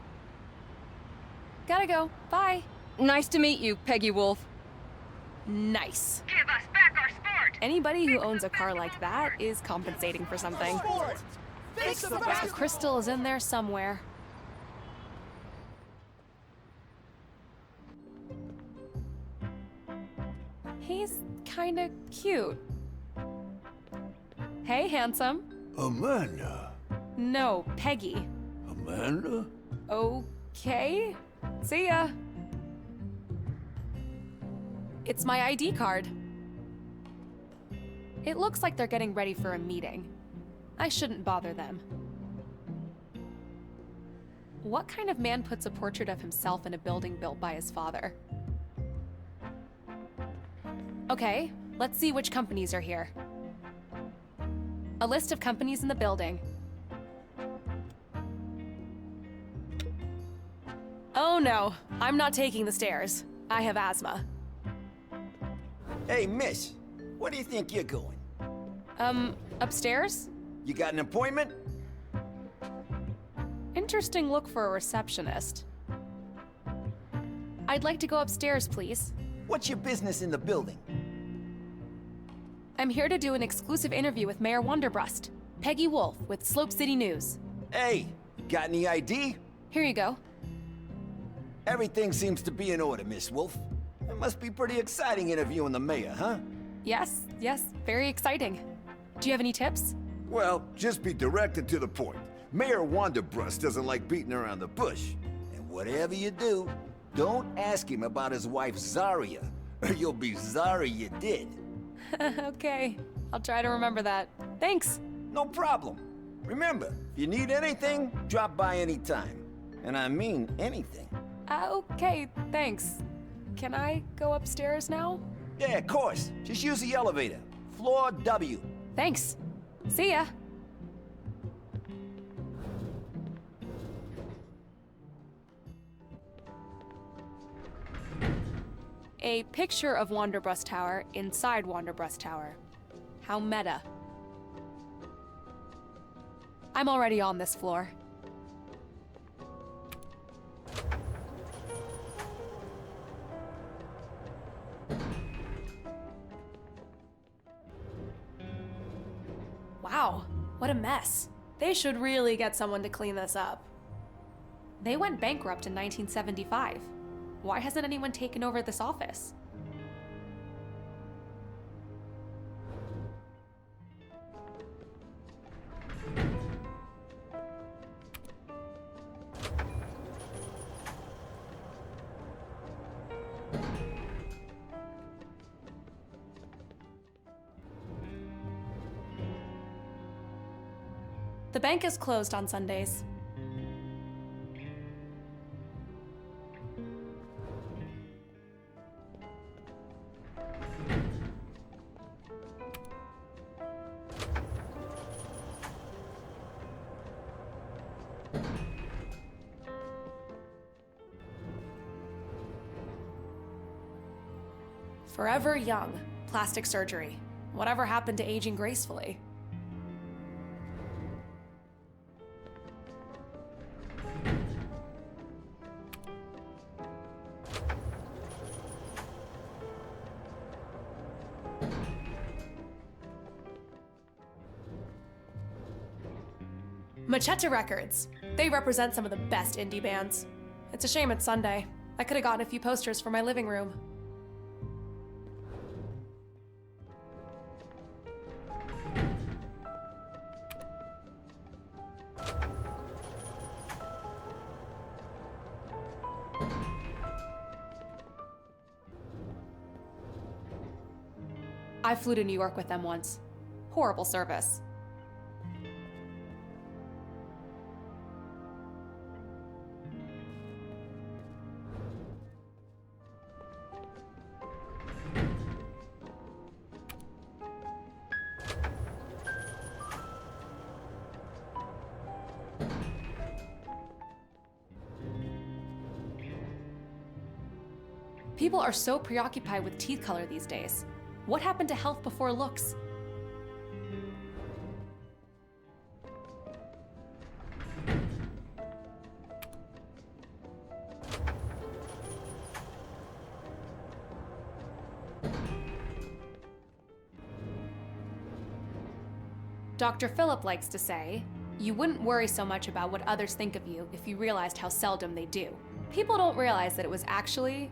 Gotta go. Bye. Nice to meet you, Peggy Wolf. Nice. Give us back our sport! Anybody who owns a car like that is compensating for something. Fix the The basketball crystal is in there somewhere. He's kinda cute. Hey, handsome. Amanda. No, Peggy. Amanda? Okay. See ya. It's my ID card. It looks like they're getting ready for a meeting. I shouldn't bother them. What kind of man puts a portrait of himself in a building built by his father? Okay, let's see which companies are here. A list of companies in the building. Oh no, I'm not taking the stairs. I have asthma. Hey, miss, where do you think you're going? Upstairs? You got an appointment? Interesting look for a receptionist. I'd like to go upstairs, please. What's your business in the building? I'm here to do an exclusive interview with Mayor Wonderbrust. Peggy Wolf with Slope City News. Hey, got any ID? Here you go. Everything seems to be in order, Miss Wolf. It must be pretty exciting interviewing the mayor, huh? Yes, very exciting. Do you have any tips? Well, just be direct and to the point. Mayor Wonderbrust doesn't like beating around the bush. And whatever you do, don't ask him about his wife Zarya, or you'll be sorry you did. Okay, I'll try to remember that. Thanks. No problem. Remember, if you need anything, drop by anytime. And I mean anything. Okay, thanks. Can I go upstairs now? Yeah, of course. Just use the elevator. Floor W. Thanks. See ya. A picture of Wonderbrust Tower inside Wonderbrust Tower. How meta. I'm already on this floor. Wow, what a mess. They should really get someone to clean this up. They went bankrupt in 1975. Why hasn't anyone taken over this office? The bank is closed on Sundays. Forever young. Plastic surgery. Whatever happened to aging gracefully? Machetta Records. They represent some of the best indie bands. It's a shame it's Sunday. I could have gotten a few posters for my living room. I flew to New York with them once. Horrible service. People are so preoccupied with teeth color these days. What happened to health before looks? Dr. Phillip likes to say, you wouldn't worry so much about what others think of you if you realized how seldom they do. People don't realize that it was actually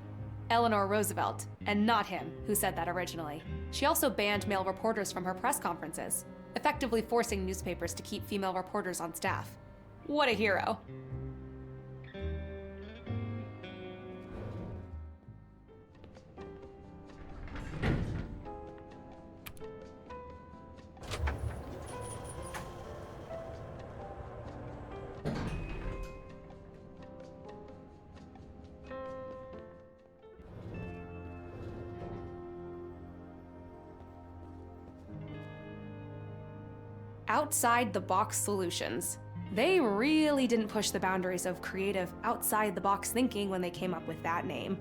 Eleanor Roosevelt, and not him, who said that originally. She also banned male reporters from her press conferences, effectively forcing newspapers to keep female reporters on staff. What a hero. Outside the box solutions. They really didn't push the boundaries of creative, outside the box thinking when they came up with that name.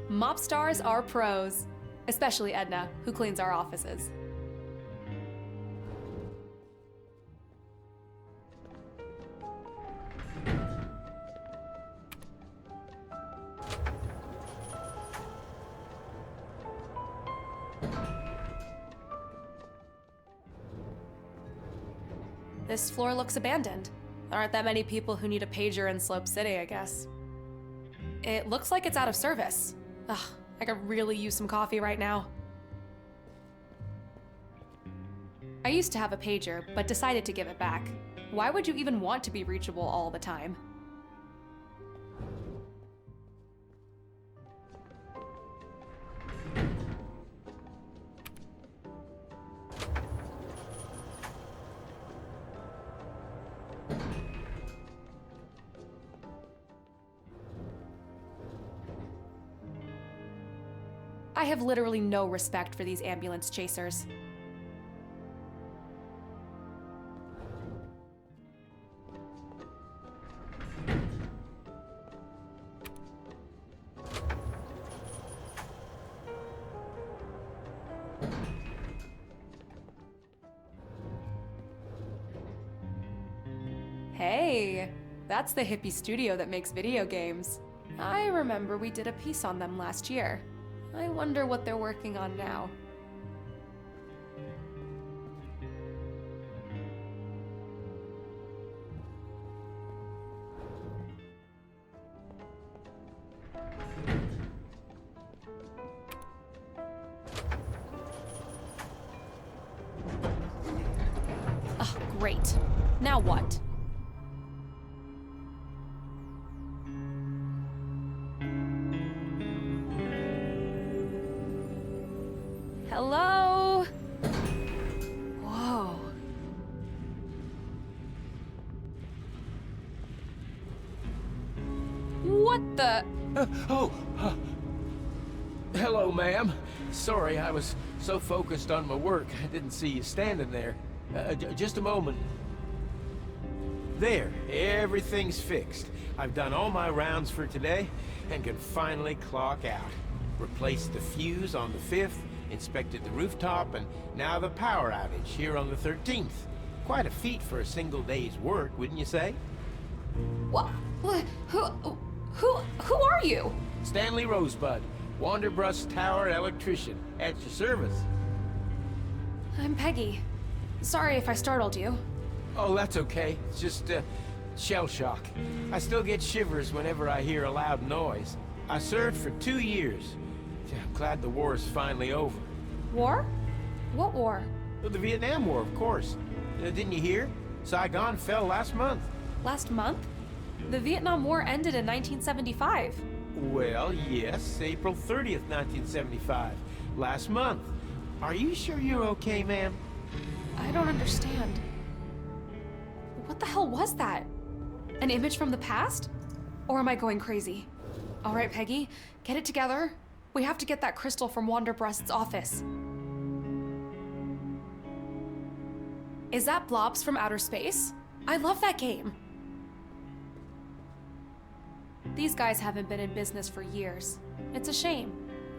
Mop stars are pros, especially Edna, who cleans our offices. This floor looks abandoned. There aren't that many people who need a pager in Slope City, I guess. It looks like it's out of service. Ugh, I could really use some coffee right now. I used to have a pager, but decided to give it back. Why would you even want to be reachable all the time? I have literally no respect for these ambulance chasers. Hey, that's the hippie studio that makes video games. I remember we did a piece on them last year. I wonder what they're working on now. Ugh, great. Now what? Hello? Whoa. What the? Hello, ma'am. Sorry, I was so focused on my work, I didn't see you standing there. Just a moment. There, everything's fixed. I've done all my rounds for today and can finally clock out. Replaced the fuse on the 5th, inspected the rooftop, and now the power outage here on the 13th. Quite a feat for a single day's work, wouldn't you say? What? Who are you? Stanley Rosebud, Wanderbrush Tower electrician, at your service. I'm Peggy. Sorry if I startled you. Oh, that's okay. It's just, shell shock. I still get shivers whenever I hear a loud noise. I served for 2 years. I'm glad the war is finally over. War? What war? Well, the Vietnam War, of course. Didn't you hear? Saigon fell last month. Last month? The Vietnam War ended in 1975. Well, yes, April 30th, 1975. Last month. Are you sure you're okay, ma'am? I don't understand. What the hell was that? An image from the past? Or am I going crazy? All right, Peggy, get it together. We have to get that crystal from Wanderbreast's office. Is that Blobs from Outer Space? I love that game. These guys haven't been in business for years. It's a shame.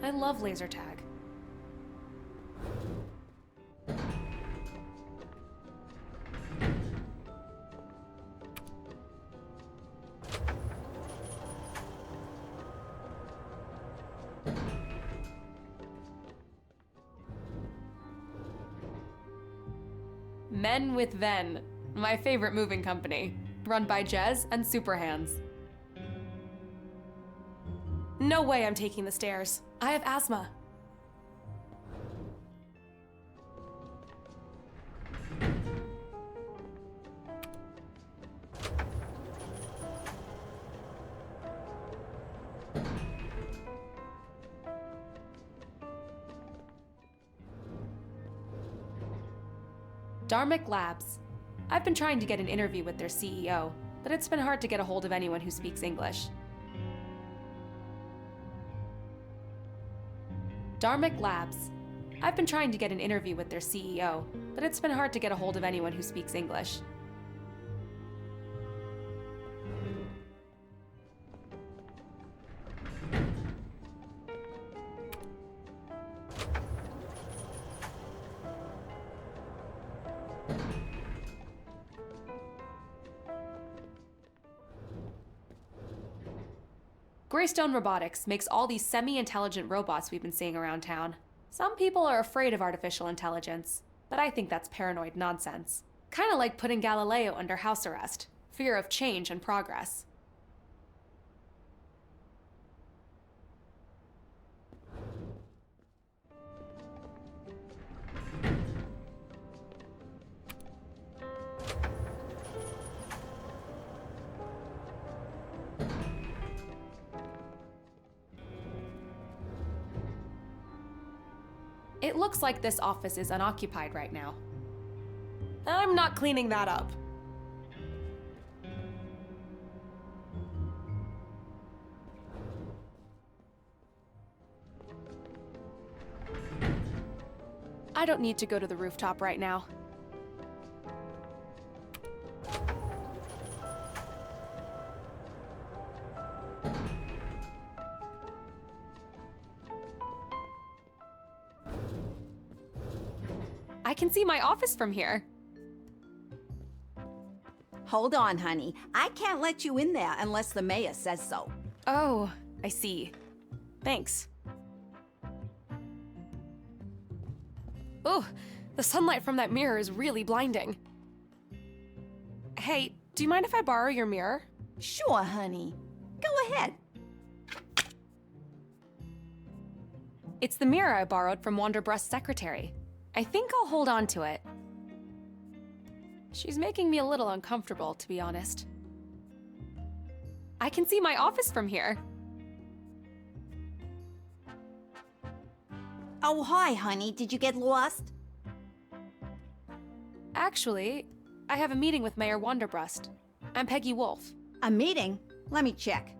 I love laser tag. Men with Ven, my favorite moving company, run by Jez and Superhands. No way I'm taking the stairs. I have asthma. Dharmic Labs. I've been trying to get an interview with their CEO, but it's been hard to get a hold of anyone who speaks English. Dharmic Labs. I've been trying to get an interview with their CEO, but it's been hard to get a hold of anyone who speaks English. Greystone Robotics makes all these semi-intelligent robots we've been seeing around town. Some people are afraid of artificial intelligence, but I think that's paranoid nonsense. Kinda like putting Galileo under house arrest. Fear of change and progress. It looks like this office is unoccupied right now. I'm not cleaning that up. I don't need to go to the rooftop right now. I can see my office from here. Hold on, honey. I can't let you in there unless the mayor says so. Oh, I see. Thanks. Oh, the sunlight from that mirror is really blinding. Hey, do you mind if I borrow your mirror? Sure, honey. Go ahead. It's the mirror I borrowed from Wanderbrust's secretary. I think I'll hold on to it. She's making me a little uncomfortable, to be honest. I can see my office from here. Oh, hi, honey. Did you get lost? Actually, I have a meeting with Mayor Wanderbrust. I'm Peggy Wolf. A meeting? Let me check.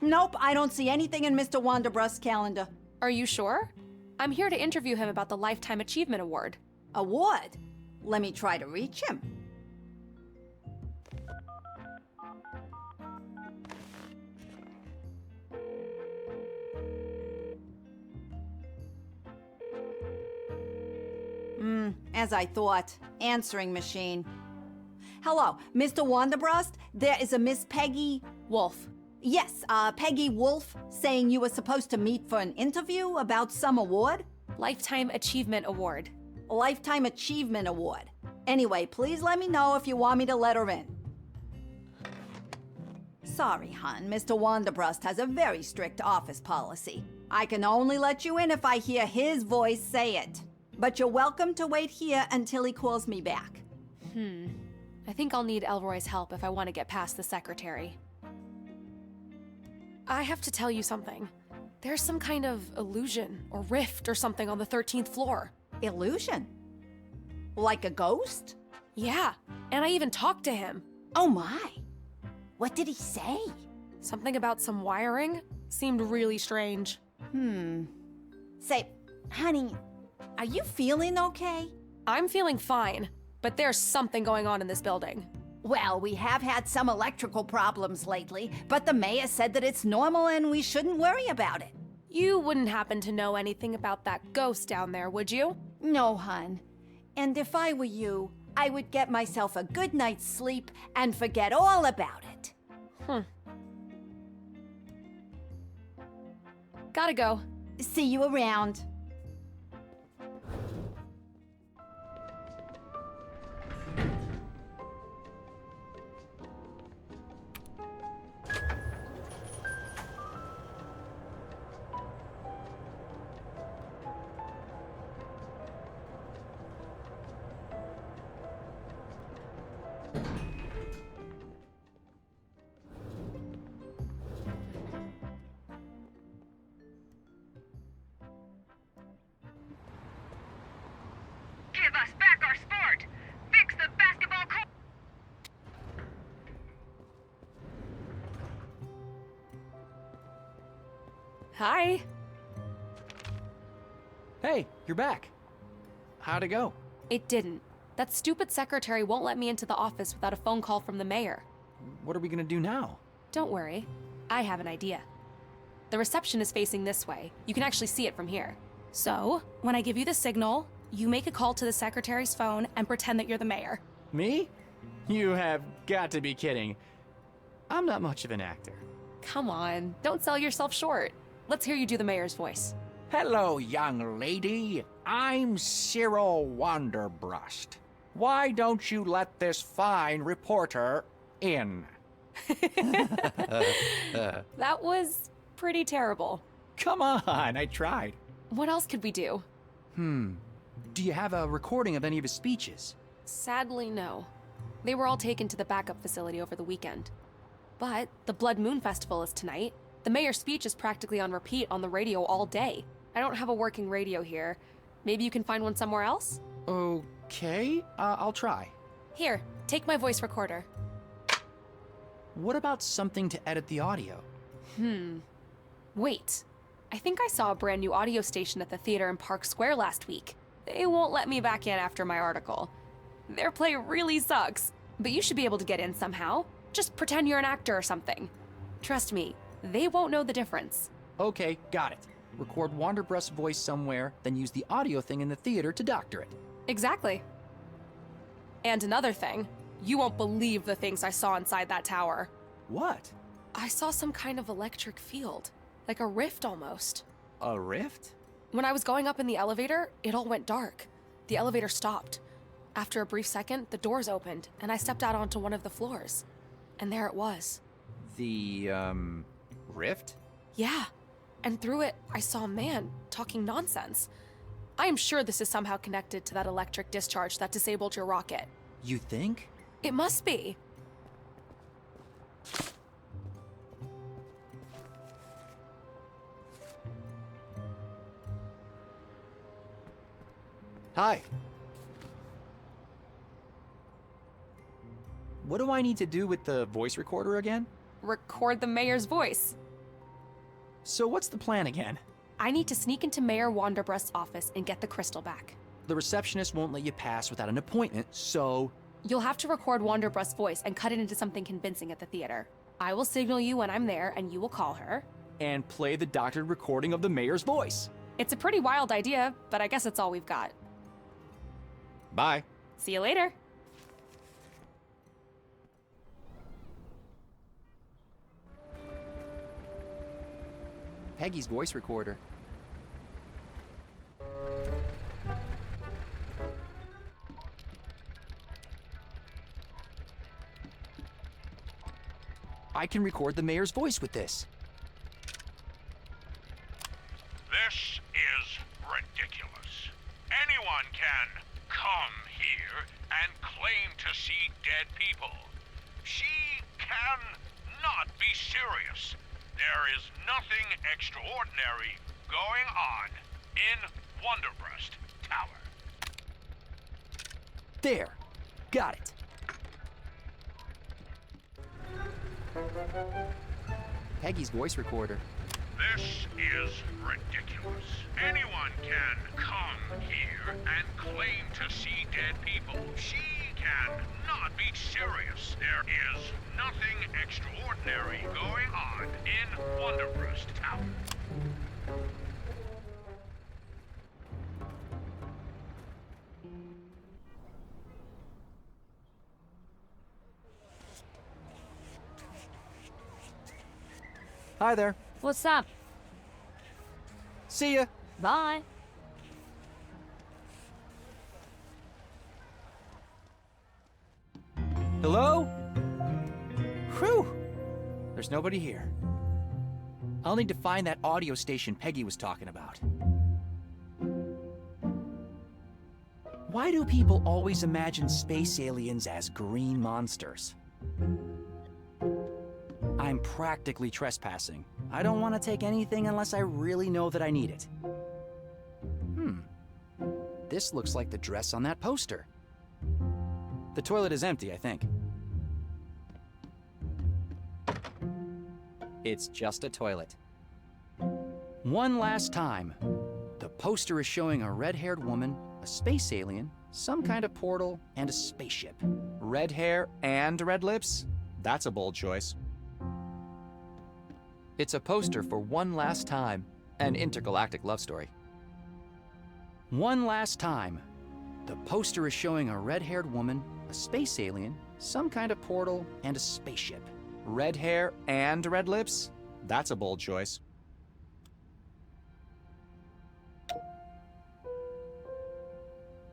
Nope, I don't see anything in Mr. Wanderbrust's calendar. Are you sure? I'm here to interview him about the Lifetime Achievement Award. Award? Let me try to reach him. As I thought. Answering machine. Hello, Mr. Wanderbrust? There is a Miss Peggy... Wolf. Yes, Peggy Wolf, saying you were supposed to meet for an interview about some award? Lifetime Achievement Award. Lifetime Achievement Award. Anyway, please let me know if you want me to let her in. Sorry, hon. Mr. Wanderbrust has a very strict office policy. I can only let you in if I hear his voice say it. But you're welcome to wait here until he calls me back. I think I'll need Elroy's help if I want to get past the secretary. I have to tell you something. There's some kind of illusion or rift or something on the 13th floor. Illusion? Like a ghost? Yeah, and I even talked to him. Oh my! What did he say? Something about some wiring. Seemed really strange. Say, honey, are you feeling okay? I'm feeling fine, but there's something going on in this building. Well, we have had some electrical problems lately, but the mayor said that it's normal and we shouldn't worry about it. You wouldn't happen to know anything about that ghost down there, would you? No, hon. And if I were you, I would get myself a good night's sleep and forget all about it. Gotta go. See you around. Hi. Hey, you're back. How'd it go? It didn't. That stupid secretary won't let me into the office without a phone call from the mayor. What are we gonna do now? Don't worry. I have an idea. The reception is facing this way. You can actually see it from here. So, when I give you the signal, you make a call to the secretary's phone and pretend that you're the mayor. Me? You have got to be kidding. I'm not much of an actor. Come on, don't sell yourself short. Let's hear you do the mayor's voice. Hello, young lady. I'm Cyril Wanderbrust. Why don't you let this fine reporter in? That was pretty terrible. Come on, I tried. What else could we do? Do you have a recording of any of his speeches? Sadly, no. They were all taken to the backup facility over the weekend. But the Blood Moon Festival is tonight. The mayor's speech is practically on repeat on the radio all day. I don't have a working radio here. Maybe you can find one somewhere else? Okay, I'll try. Here, take my voice recorder. What about something to edit the audio? Wait. I think I saw a brand new audio station at the theater in Park Square last week. They won't let me back in after my article. Their play really sucks, but you should be able to get in somehow. Just pretend you're an actor or something. Trust me, they won't know the difference. Okay, got it. Record Wanderbrust's voice somewhere, then use the audio thing in the theater to doctor it. Exactly. And another thing, you won't believe the things I saw inside that tower. What? I saw some kind of electric field, like a rift almost. A rift? When I was going up in the elevator, it all went dark. The elevator stopped. After a brief second, the doors opened, and I stepped out onto one of the floors. And there it was. The, rift? Yeah. And through it, I saw a man talking nonsense. I am sure this is somehow connected to that electric discharge that disabled your rocket. You think? It must be. Hi. What do I need to do with the voice recorder again? Record the mayor's voice. So what's the plan again? I need to sneak into Mayor Wanderbrust's office and get the crystal back. The receptionist won't let you pass without an appointment, so... You'll have to record Wanderbrust's voice and cut it into something convincing at the theater. I will signal you when I'm there, and you will call her. And play the doctored recording of the mayor's voice. It's a pretty wild idea, but I guess it's all we've got. Bye. See you later. Peggy's voice recorder. I can record the mayor's voice with this. This is ridiculous. Anyone can come here and claim to see dead people. She can not be serious. There is nothing extraordinary going on in Wanderbrust Tower. There. Got it. Peggy's voice recorder. This is ridiculous. Anyone can come here and claim to see dead people. She can not be serious. There is nothing extraordinary going on in Wanderbrust Tower. Hi there. What's up? See ya. Bye. Hello? Whew! There's nobody here. I'll need to find that audio station Peggy was talking about. Why do people always imagine space aliens as green monsters? I'm practically trespassing. I don't want to take anything unless I really know that I need it. This looks like the dress on that poster. The toilet is empty, I think. It's just a toilet. One last time. The poster is showing a red-haired woman, a space alien, some kind of portal, and a spaceship. Red hair and red lips? That's a bold choice. It's a poster for One Last Time, an intergalactic love story. One last time. The poster is showing a red-haired woman, a space alien, some kind of portal, and a spaceship. Red hair and red lips? That's a bold choice.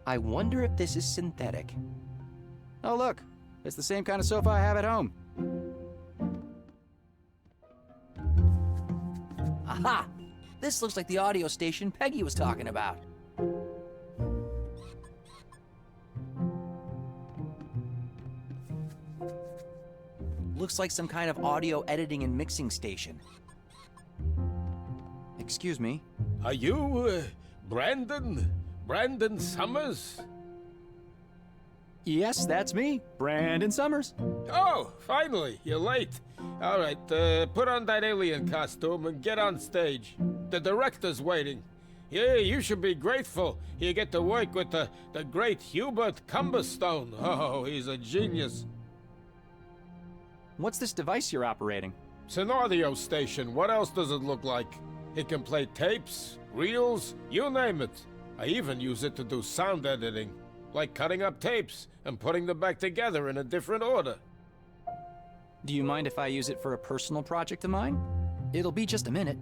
I wonder if this is synthetic. Oh look, it's the same kind of sofa I have at home. Aha! This looks like the audio station Peggy was talking about. Looks like some kind of audio editing and mixing station. Excuse me? Are you, Brandon? Brandon Summers? Yes, that's me, Brandon Summers. Oh, finally, you're late. All right, put on that alien costume and get on stage. The director's waiting. Yeah, you should be grateful you get to work with the great Hubert Cumberstone. Oh, he's a genius. What's this device you're operating? It's an audio station. What else does it look like? It can play tapes, reels, you name it. I even use it to do sound editing, like cutting up tapes and putting them back together in a different order. Do you mind if I use it for a personal project of mine? It'll be just a minute.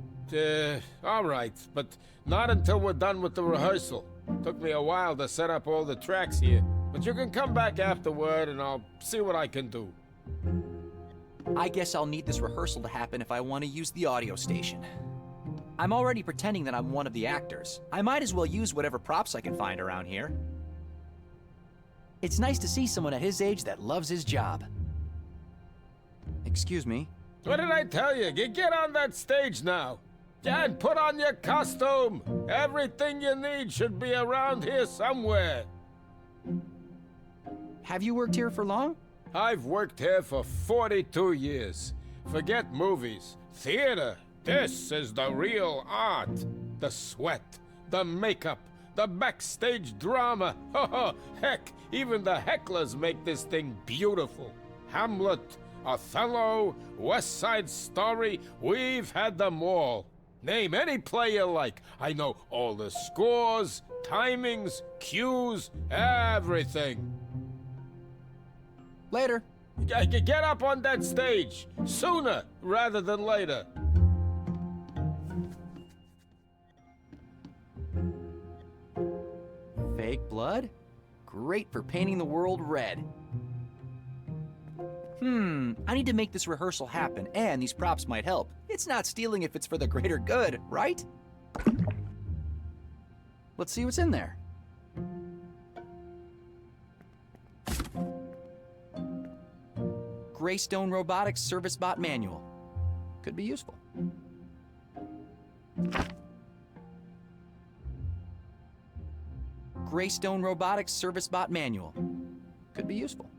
All right, but not until we're done with the rehearsal. Took me a while to set up all the tracks here, but you can come back afterward and I'll see what I can do. I guess I'll need this rehearsal to happen if I want to use the audio station. I'm already pretending that I'm one of the actors. I might as well use whatever props I can find around here. It's nice to see someone at his age that loves his job. Excuse me? What did I tell you? Get on that stage now. And put on your costume. Everything you need should be around here somewhere. Have you worked here for long? I've worked here for 42 years. Forget movies. Theater. This is the real art. The sweat, the makeup, the backstage drama. Heck, even the hecklers make this thing beautiful. Hamlet, Othello, West Side Story, we've had them all. Name any play you like. I know all the scores, timings, cues, everything. Later. Get up on that stage. Sooner rather than later. Fake blood? Great for painting the world red. I need to make this rehearsal happen, and these props might help. It's not stealing if it's for the greater good, right? Let's see what's in there. Greystone Robotics Service Bot Manual. Could be useful. Greystone Robotics Service Bot Manual. Could be useful.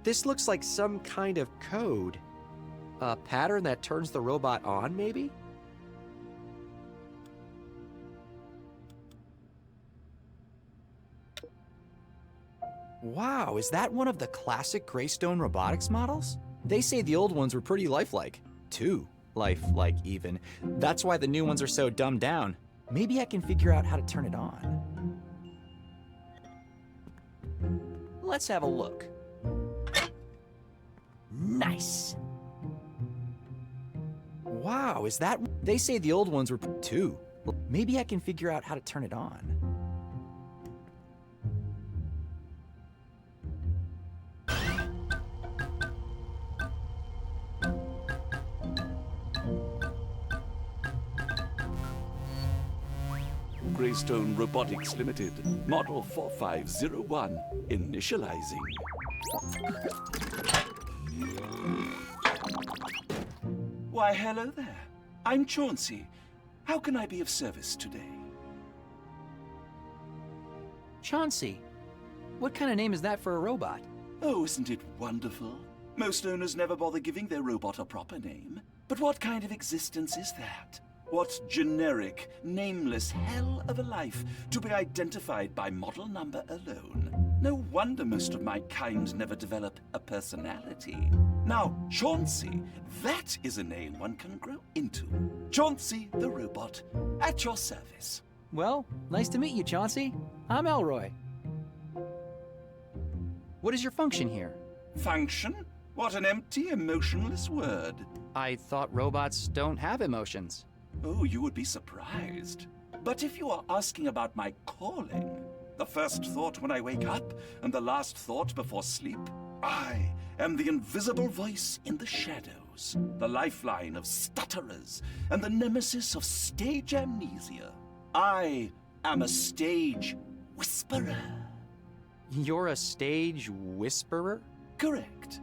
This looks like some kind of code. A pattern that turns the robot on, maybe? Wow, is that one of the classic Greystone Robotics models? They say the old ones were pretty lifelike. Too lifelike, even. That's why the new ones are so dumbed down. Maybe I can figure out how to turn it on. Let's have a look. Nice. Wow, is that... They say the old ones were too. Maybe I can figure out how to turn it on. Greystone Robotics Limited, Model 4501, initializing. Why, hello there. I'm Chauncey. How can I be of service today? Chauncey? What kind of name is that for a robot? Oh, isn't it wonderful? Most owners never bother giving their robot a proper name. But what kind of existence is that? What generic, nameless hell of a life to be identified by model number alone? No wonder most of my kind never develop a personality. Now, Chauncey, that is a name one can grow into. Chauncey the robot, at your service. Well, nice to meet you, Chauncey. I'm Elroy. What is your function here? Function? What an empty, emotionless word. I thought robots don't have emotions. Oh, you would be surprised. But if you are asking about my calling, the first thought when I wake up and the last thought before sleep, I am the invisible voice in the shadows, the lifeline of stutterers, and the nemesis of stage amnesia. I am a stage whisperer. You're a stage whisperer? Correct.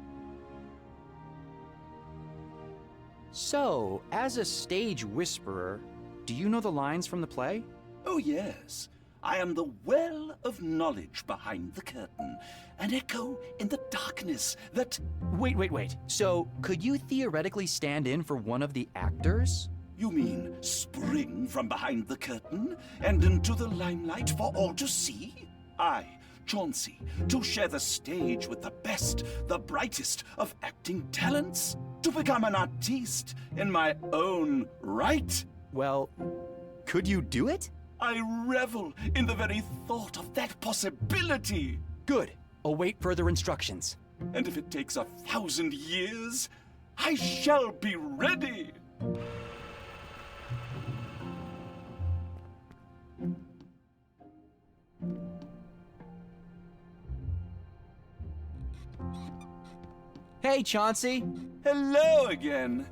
So, as a stage whisperer, do you know the lines from the play? Oh, yes. I am the well of knowledge behind the curtain, an echo in the darkness that... Wait. So, could you theoretically stand in for one of the actors? You mean spring from behind the curtain and into the limelight for all to see? I, Chauncey, to share the stage with the best, the brightest of acting talents? To become an artiste in my own right? Well, could you do it? I revel in the very thought of that possibility. Good. Await further instructions. And if it takes 1,000 years, I shall be ready. Hey, Chauncey. Hello again.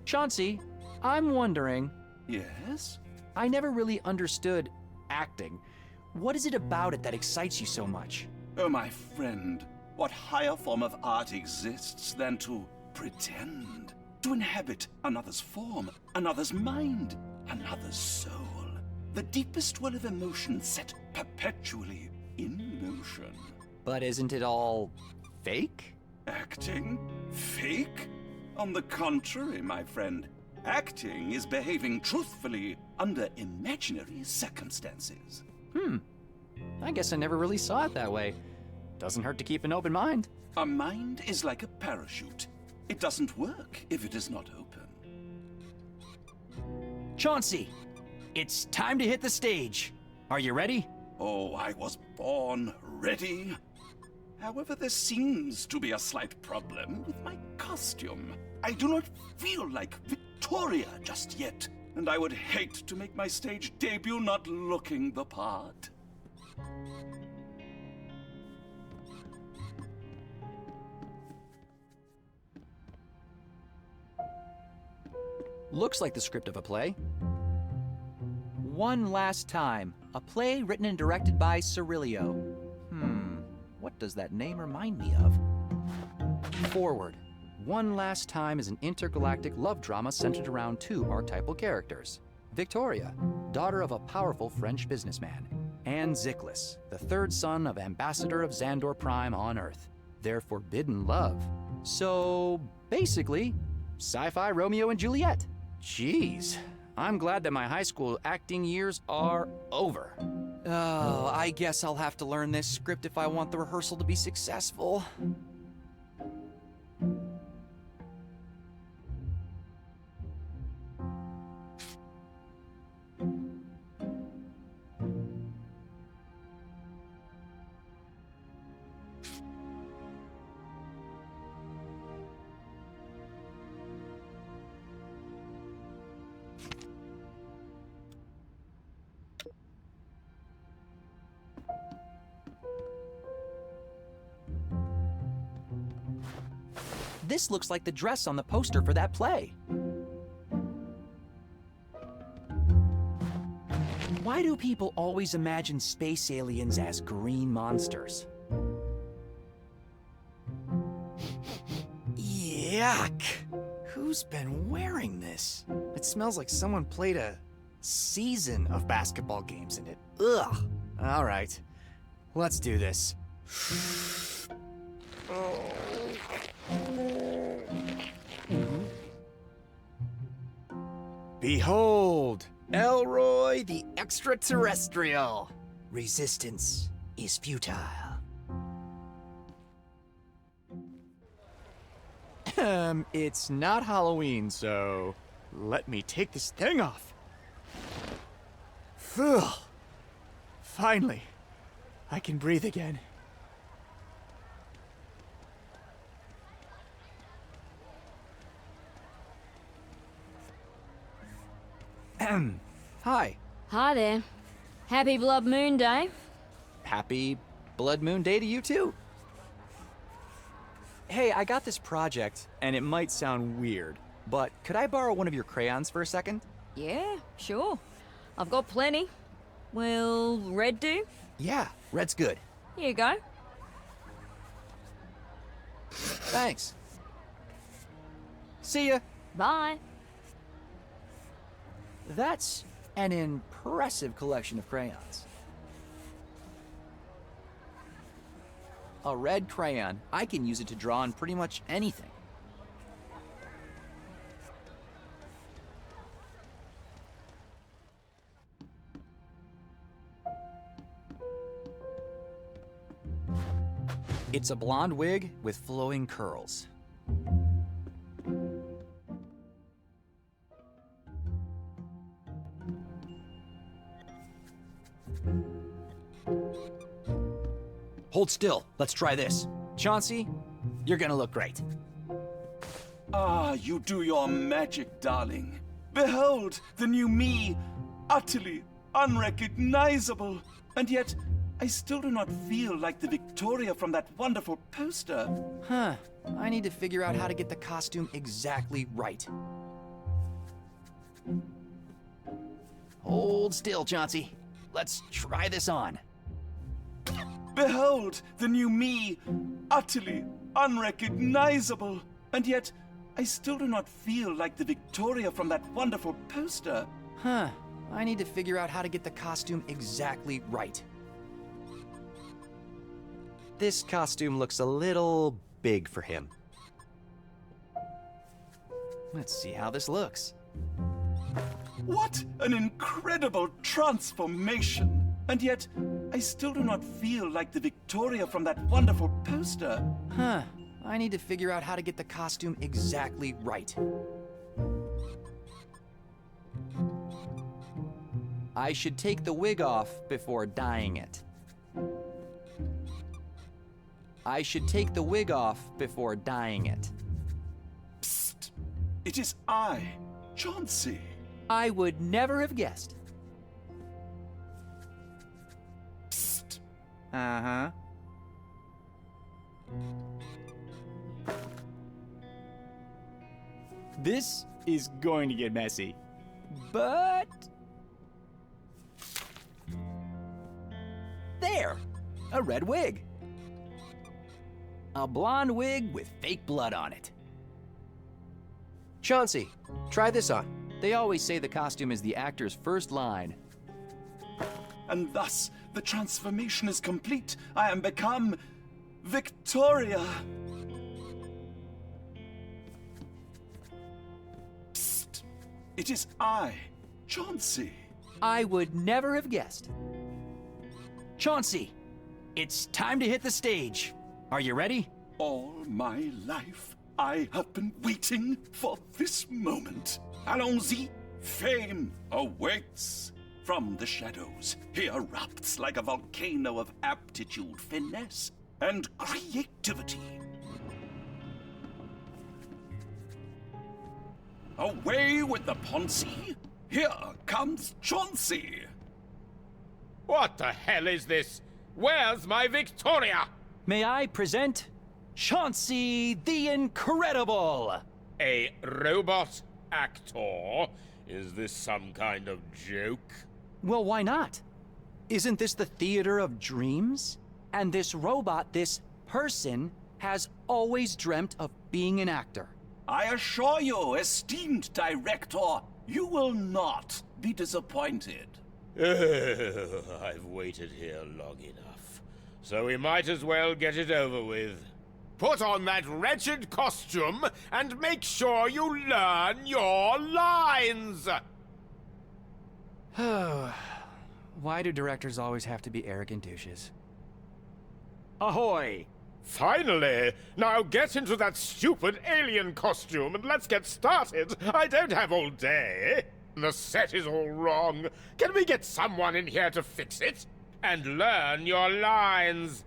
Chauncey, I'm wondering... Yes? I never really understood acting. What is it about it that excites you so much? Oh, my friend, what higher form of art exists than to pretend? To inhabit another's form, another's mind, another's soul. The deepest well of emotion set perpetually in motion. But isn't it all fake? Acting? Fake? On the contrary, my friend. Acting is behaving truthfully under imaginary circumstances. I guess I never really saw it that way. Doesn't hurt to keep an open mind. A mind is like a parachute. It doesn't work if it is not open. Chauncey, it's time to hit the stage. Are you ready? Oh, I was born ready. However, there seems to be a slight problem with my costume. I do not feel like Victoria just yet, and I would hate to make my stage debut not looking the part. Looks like the script of a play. One Last Time, a play written and directed by Cirilio. What does that name remind me of? Forward. One Last Time is an intergalactic love drama centered around two archetypal characters. Victoria, daughter of a powerful French businessman, and Ziklas, the third son of Ambassador of Xandor Prime on Earth. Their forbidden love. So, basically, sci-fi Romeo and Juliet. Jeez, I'm glad that my high school acting years are over. Oh, I guess I'll have to learn this script if I want the rehearsal to be successful. This looks like the dress on the poster for that play. Why do people always imagine space aliens as green monsters? Yuck! Who's been wearing this? It smells like someone played a season of basketball games in it. Ugh! All right, let's do this. Behold, Elroy the Extraterrestrial. Resistance is futile. It's not Halloween, so let me take this thing off. Phew. Finally, I can breathe again. Hi. Hi there. Happy Blood Moon Day. Happy Blood Moon Day to you too. Hey, I got this project, and it might sound weird, but could I borrow one of your crayons for a second? Yeah, sure. I've got plenty. Will red do? Yeah, red's good. Here you go. Thanks. See ya. Bye. That's an impressive collection of crayons. A red crayon, I can use it to draw on pretty much anything. It's a blonde wig with flowing curls. Hold still. Let's try this. Chauncey, you're gonna look great. Ah, you do your magic, darling. Behold, the new me, utterly unrecognizable. And yet, I still do not feel like the Victoria from that wonderful poster. Huh. I need to figure out how to get the costume exactly right. Hold still, Chauncey. Let's try this on. Behold, the new me, utterly unrecognizable. And yet, I still do not feel like the Victoria from that wonderful poster. Huh. I need to figure out how to get the costume exactly right. This costume looks a little big for him. Let's see how this looks. What an incredible transformation! And yet, I still do not feel like the Victoria from that wonderful poster. Huh. I need to figure out how to get the costume exactly right. I should take the wig off before dyeing it. I should take the wig off before dyeing it. Psst! It is I, Chauncey. I would never have guessed. Psst! Uh-huh. This is going to get messy, but... There! A red wig. A blonde wig with fake blood on it. Chauncey, try this on. They always say the costume is the actor's first line. And thus, the transformation is complete. I am become Victoria. Psst! It is I, Chauncey. I would never have guessed. Chauncey, it's time to hit the stage. Are you ready? All my life, I have been waiting for this moment. Allons-y, fame awaits. From the shadows, he erupts like a volcano of aptitude, finesse, and creativity. Away with the Ponzi! Here comes Chauncey! What the hell is this? Where's my Victoria? May I present Chauncey the Incredible? A robot actor? Is this some kind of joke? Well, why not? Isn't this the theater of dreams? And this robot, this person, has always dreamt of being an actor. I assure you, esteemed director, you will not be disappointed. I've waited here long enough, so we might as well get it over with. Put on that wretched costume and make sure you learn your lines! Why do directors always have to be arrogant douches? Ahoy! Finally! Now get into that stupid alien costume and let's get started! I don't have all day! The set is all wrong. Can we get someone in here to fix it? And learn your lines!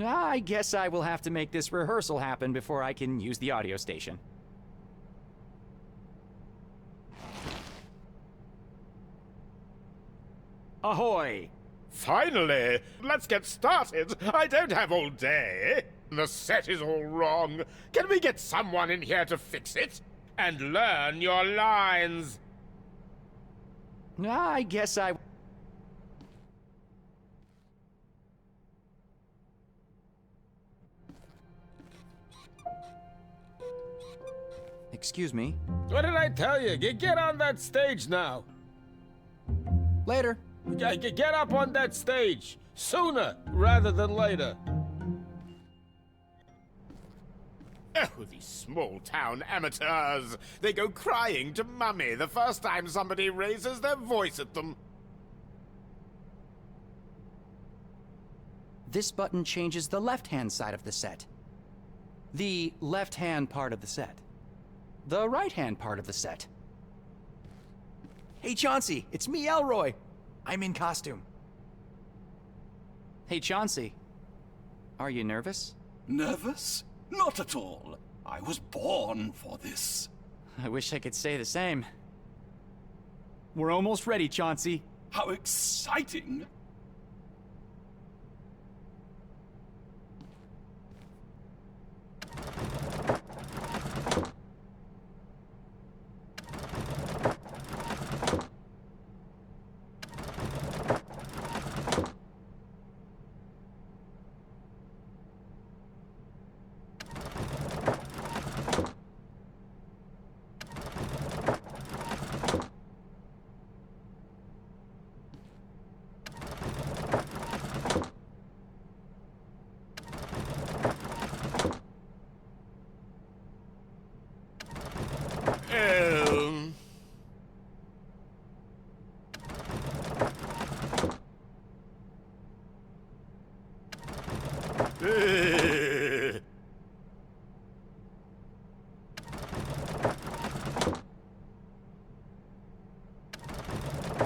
I guess I will have to make this rehearsal happen before I can use the audio station. Ahoy! Finally! Let's get started! I don't have all day! The set is all wrong. Can we get someone in here to fix it? And learn your lines! I guess I... Excuse me? What did I tell you? Get on that stage now! Later. Get up on that stage! Sooner rather than later! Oh, these small-town amateurs! They go crying to Mummy the first time somebody raises their voice at them. This button changes the left-hand side of the set. The left-hand part of the set. The right-hand part of the set. Hey, Chauncey, it's me, Elroy. I'm in costume. Hey, Chauncey. Are you nervous? Nervous? Not at all. I was born for this. I wish I could say the same. We're almost ready, Chauncey. How exciting!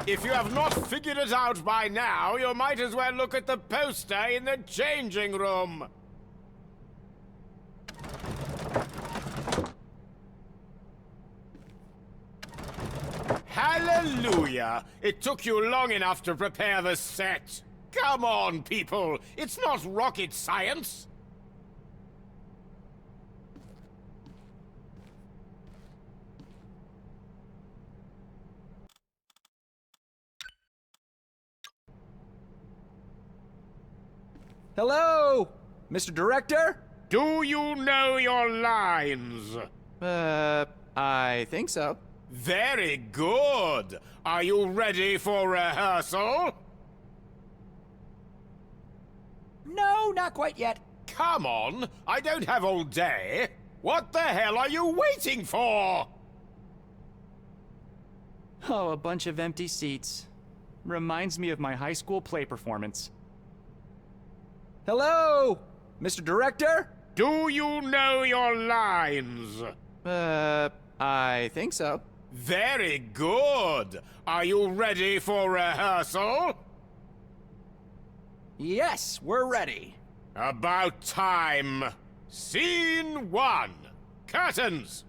If you have not figured it out by now, you might as well look at the poster in the changing room. Hallelujah! It took you long enough to prepare the set. Come on, people! It's not rocket science! Hello, Mr. Director? Do you know your lines? I think so. Very good. Are you ready for rehearsal? No, not quite yet. Come on, I don't have all day. What the hell are you waiting for? Oh, a bunch of empty seats. Reminds me of my high school play performance. Hello, Mr. Director? Do you know your lines? I think so. Very good. Are you ready for rehearsal? Yes, we're ready. About time. Scene 1. Curtains.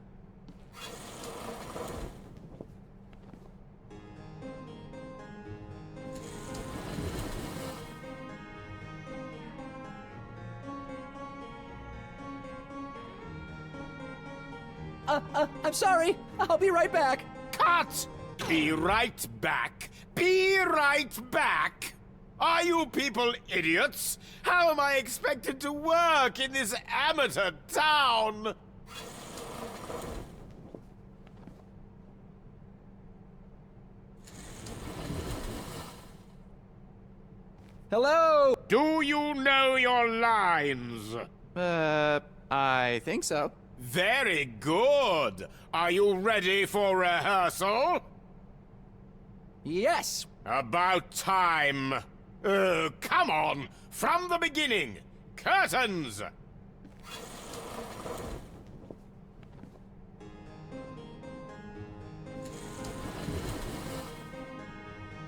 I'm sorry. I'll be right back. Cut! Be right back. Be right back. Are you people idiots? How am I expected to work in this amateur town? Hello? Do you know your lines? I think so. Very good. Are you ready for rehearsal? Yes. About time. Come on. From the beginning. Curtains.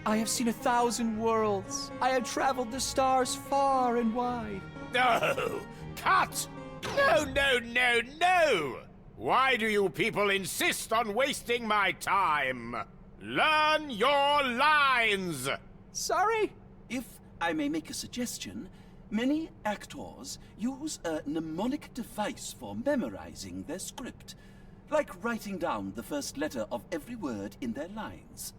I have seen 1,000 worlds. I have traveled the stars far and wide. No! Cut! No, no, no, no! Why do you people insist on wasting my time? Learn your lines! Sorry? If I may make a suggestion, many actors use a mnemonic device for memorizing their script, like writing down the first letter of every word in their lines.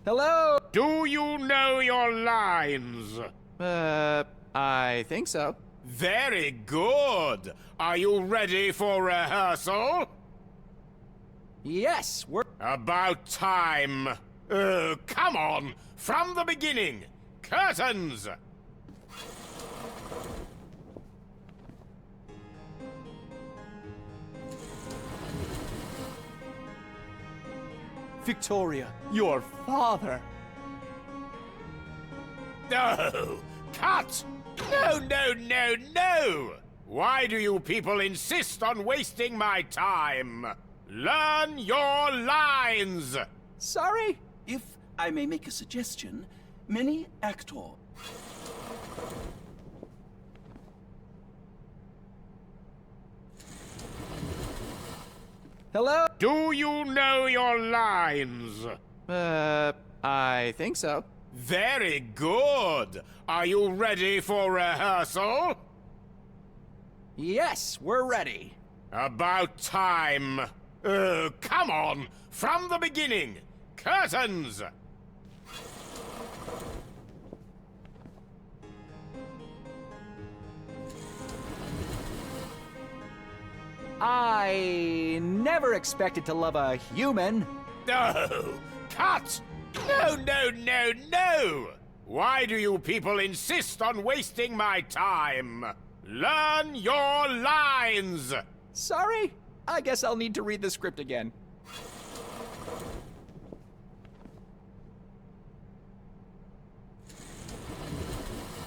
Hello? Do you know your lines? I think so. Very good. Are you ready for rehearsal? Yes, we're... About time. Come on. From the beginning. Curtains. Victoria, your father. No! Cut! No, no, no, no! Why do you people insist on wasting my time? Learn your lines! Sorry? If I may make a suggestion, many actors... Hello? Do you know your lines? I think so. Very good. Are you ready for rehearsal? Yes, we're ready. About time. Come on. From the beginning. Curtains. I never expected to love a human. No! Cut! No, no, no, no! Why do you people insist on wasting my time? Learn your lines! Sorry? I guess I'll need to read the script again.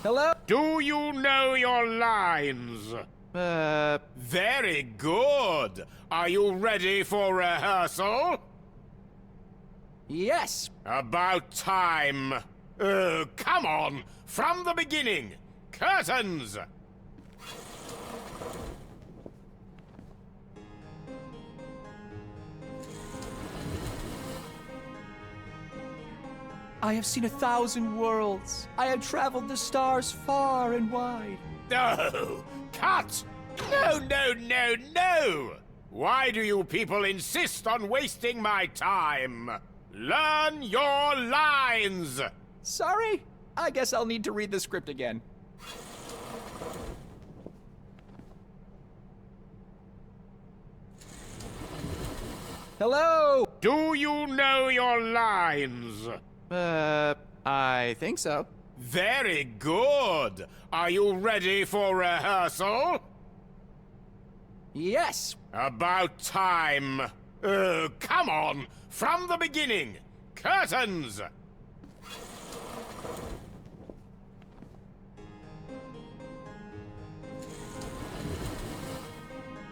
Hello? Do you know your lines? Very good. Are you ready for rehearsal? Yes. About time. Come on. From the beginning. Curtains. I have seen 1,000 worlds. I have traveled the stars far and wide. No! Cut! No, no, no, no! Why do you people insist on wasting my time? Learn your lines! Sorry? I guess I'll need to read the script again. Hello? Do you know your lines? I think so. Very good. Are you ready for rehearsal? Yes. About time. Come on. From the beginning. Curtains.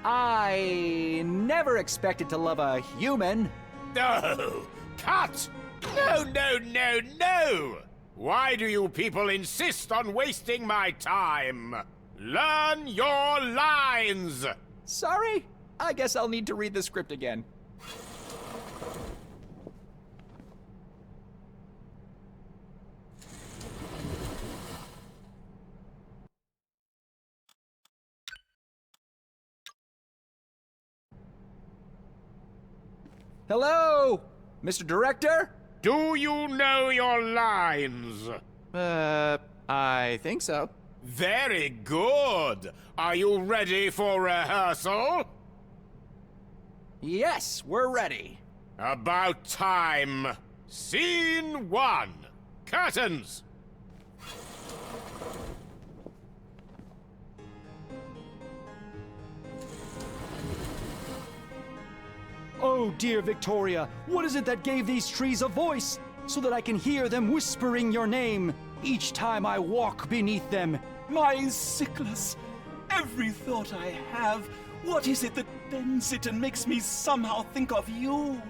I never expected to love a human. No! Cut! No, no, no, no! Why do you people insist on wasting my time? Learn your lines! Sorry? I guess I'll need to read the script again. Hello? Mr. Director? Do you know your lines? I think so. Very good. Are you ready for rehearsal? Yes, we're ready. About time. Scene 1. Curtains. Oh, dear Victoria, what is it that gave these trees a voice? So that I can hear them whispering your name each time I walk beneath them. My Sickles, every thought I have, what is it that bends it and makes me somehow think of you?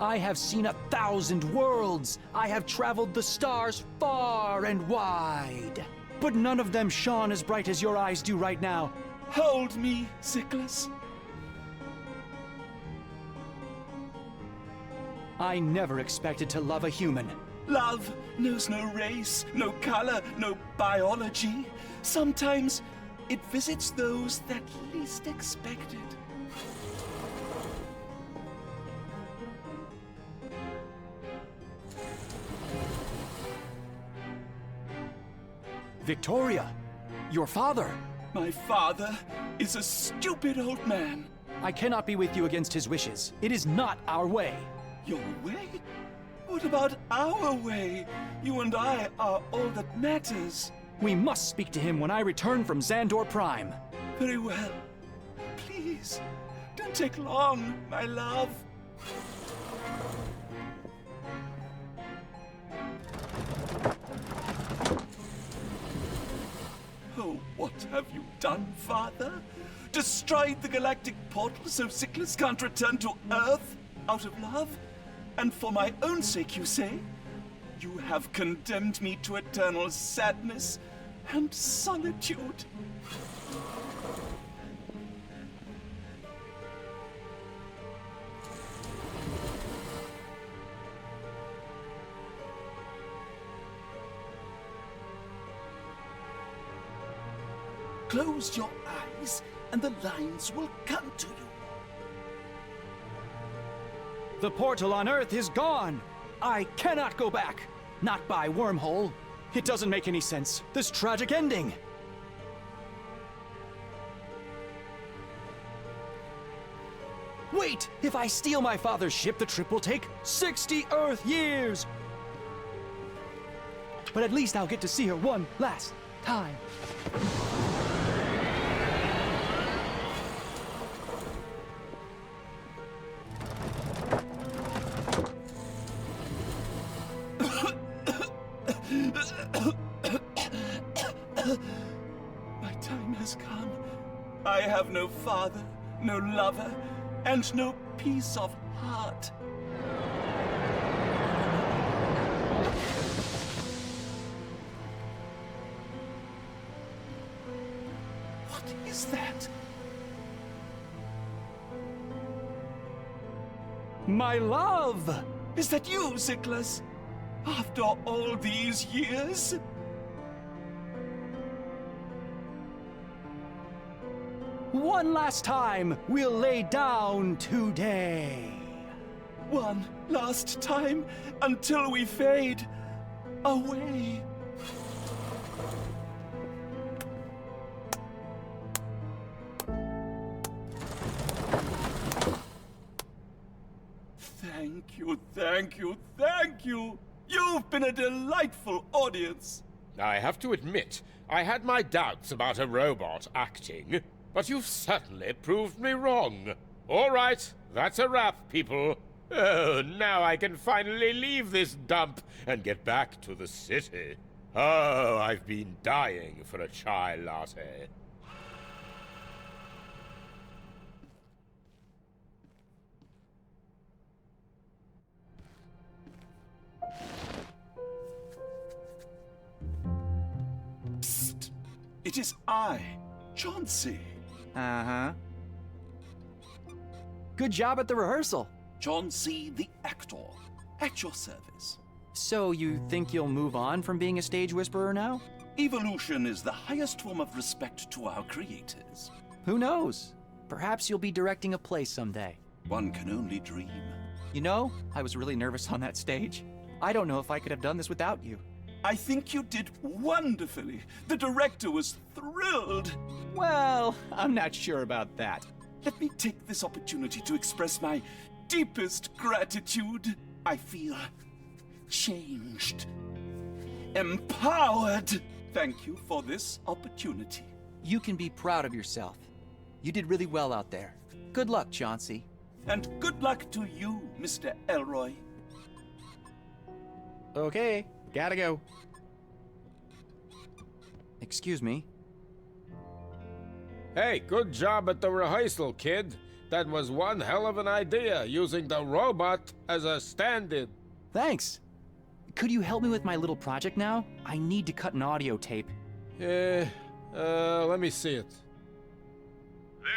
I have seen 1,000 worlds. I have traveled the stars far and wide. But none of them shone as bright as your eyes do right now. Hold me, Sickles. I never expected to love a human. Love knows no race, no color, no biology. Sometimes it visits those that least expect it. Victoria, your father. My father is a stupid old man. I cannot be with you against his wishes. It is not our way. Your way? What about our way? You and I are all that matters. We must speak to him when I return from Xandor Prime. Very well. Please, don't take long, my love. Oh, what have you done, Father? Destroyed the galactic portal so Sickles can't return to Earth out of love? And for my own sake, you say? You have condemned me to eternal sadness and solitude. Close your eyes, and the lines will come to you. The portal on Earth is gone. I cannot go back. Not by wormhole. It doesn't make any sense. This tragic ending. Wait! If I steal my father's ship, the trip will take 60 Earth years! But at least I'll get to see her one last time. My time has come. I have no father, no lover, and no peace of heart. What is that? My love! Is that you, Sickles? After all these years? One last time, we'll lay down today. One last time until we fade away. Thank you, thank you, thank you! You've been a delightful audience! I have to admit, I had my doubts about a robot acting, but you've certainly proved me wrong. All right, that's a wrap, people. Oh, now I can finally leave this dump and get back to the city. Oh, I've been dying for a chai latte. Psst! It is I, Chauncey. Uh-huh. Good job at the rehearsal. Chauncey the actor, at your service. So you think you'll move on from being a stage whisperer now? Evolution is the highest form of respect to our creators. Who knows? Perhaps you'll be directing a play someday. One can only dream. You know, I was really nervous on that stage. I don't know if I could have done this without you. I think you did wonderfully. The director was thrilled. Well, I'm not sure about that. Let me take this opportunity to express my deepest gratitude. I feel changed, empowered. Thank you for this opportunity. You can be proud of yourself. You did really well out there. Good luck, Chauncey. And good luck to you, Mr. Elroy. Okay, gotta go. Excuse me. Hey, good job at the rehearsal, kid. That was one hell of an idea, using the robot as a stand-in. Thanks. Could you help me with my little project now? I need to cut an audio tape. Let me see it.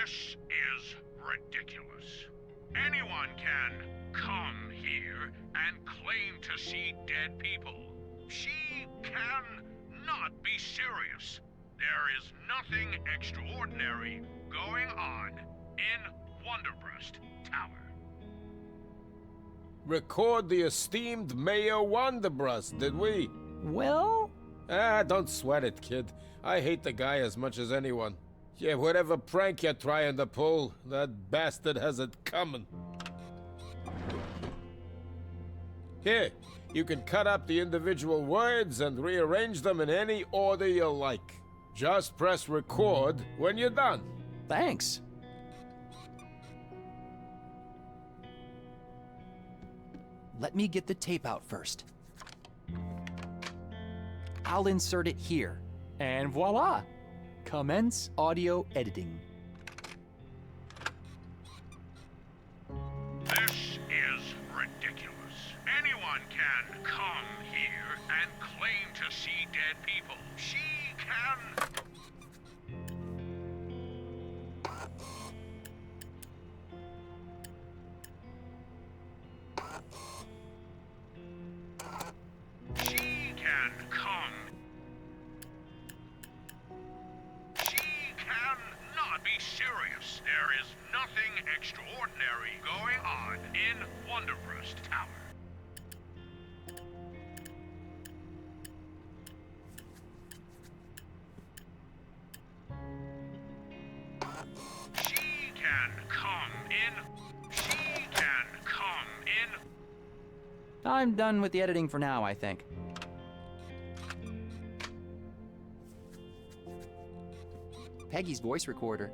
This is ridiculous. Anyone can come here and claim to see dead people. She can not be serious. There is nothing extraordinary going on in Wonderbrust Tower. Record the esteemed Mayor Wonderbrust, did we? Well? Don't sweat it, kid. I hate the guy as much as anyone. Yeah, whatever prank you're trying to pull, that bastard has it coming. Here, you can cut up the individual words and rearrange them in any order you like. Just press record when you're done. Thanks. Let me get the tape out first. I'll insert it here. And voila! Commence audio editing. This is ridiculous. Anyone can come here and claim to see dead people. She can... She can come. She can not be serious. There is nothing extraordinary going on in Wonderbrust Tower. She can come in. She can come in. I'm done with the editing for now, I think. Peggy's voice recorder.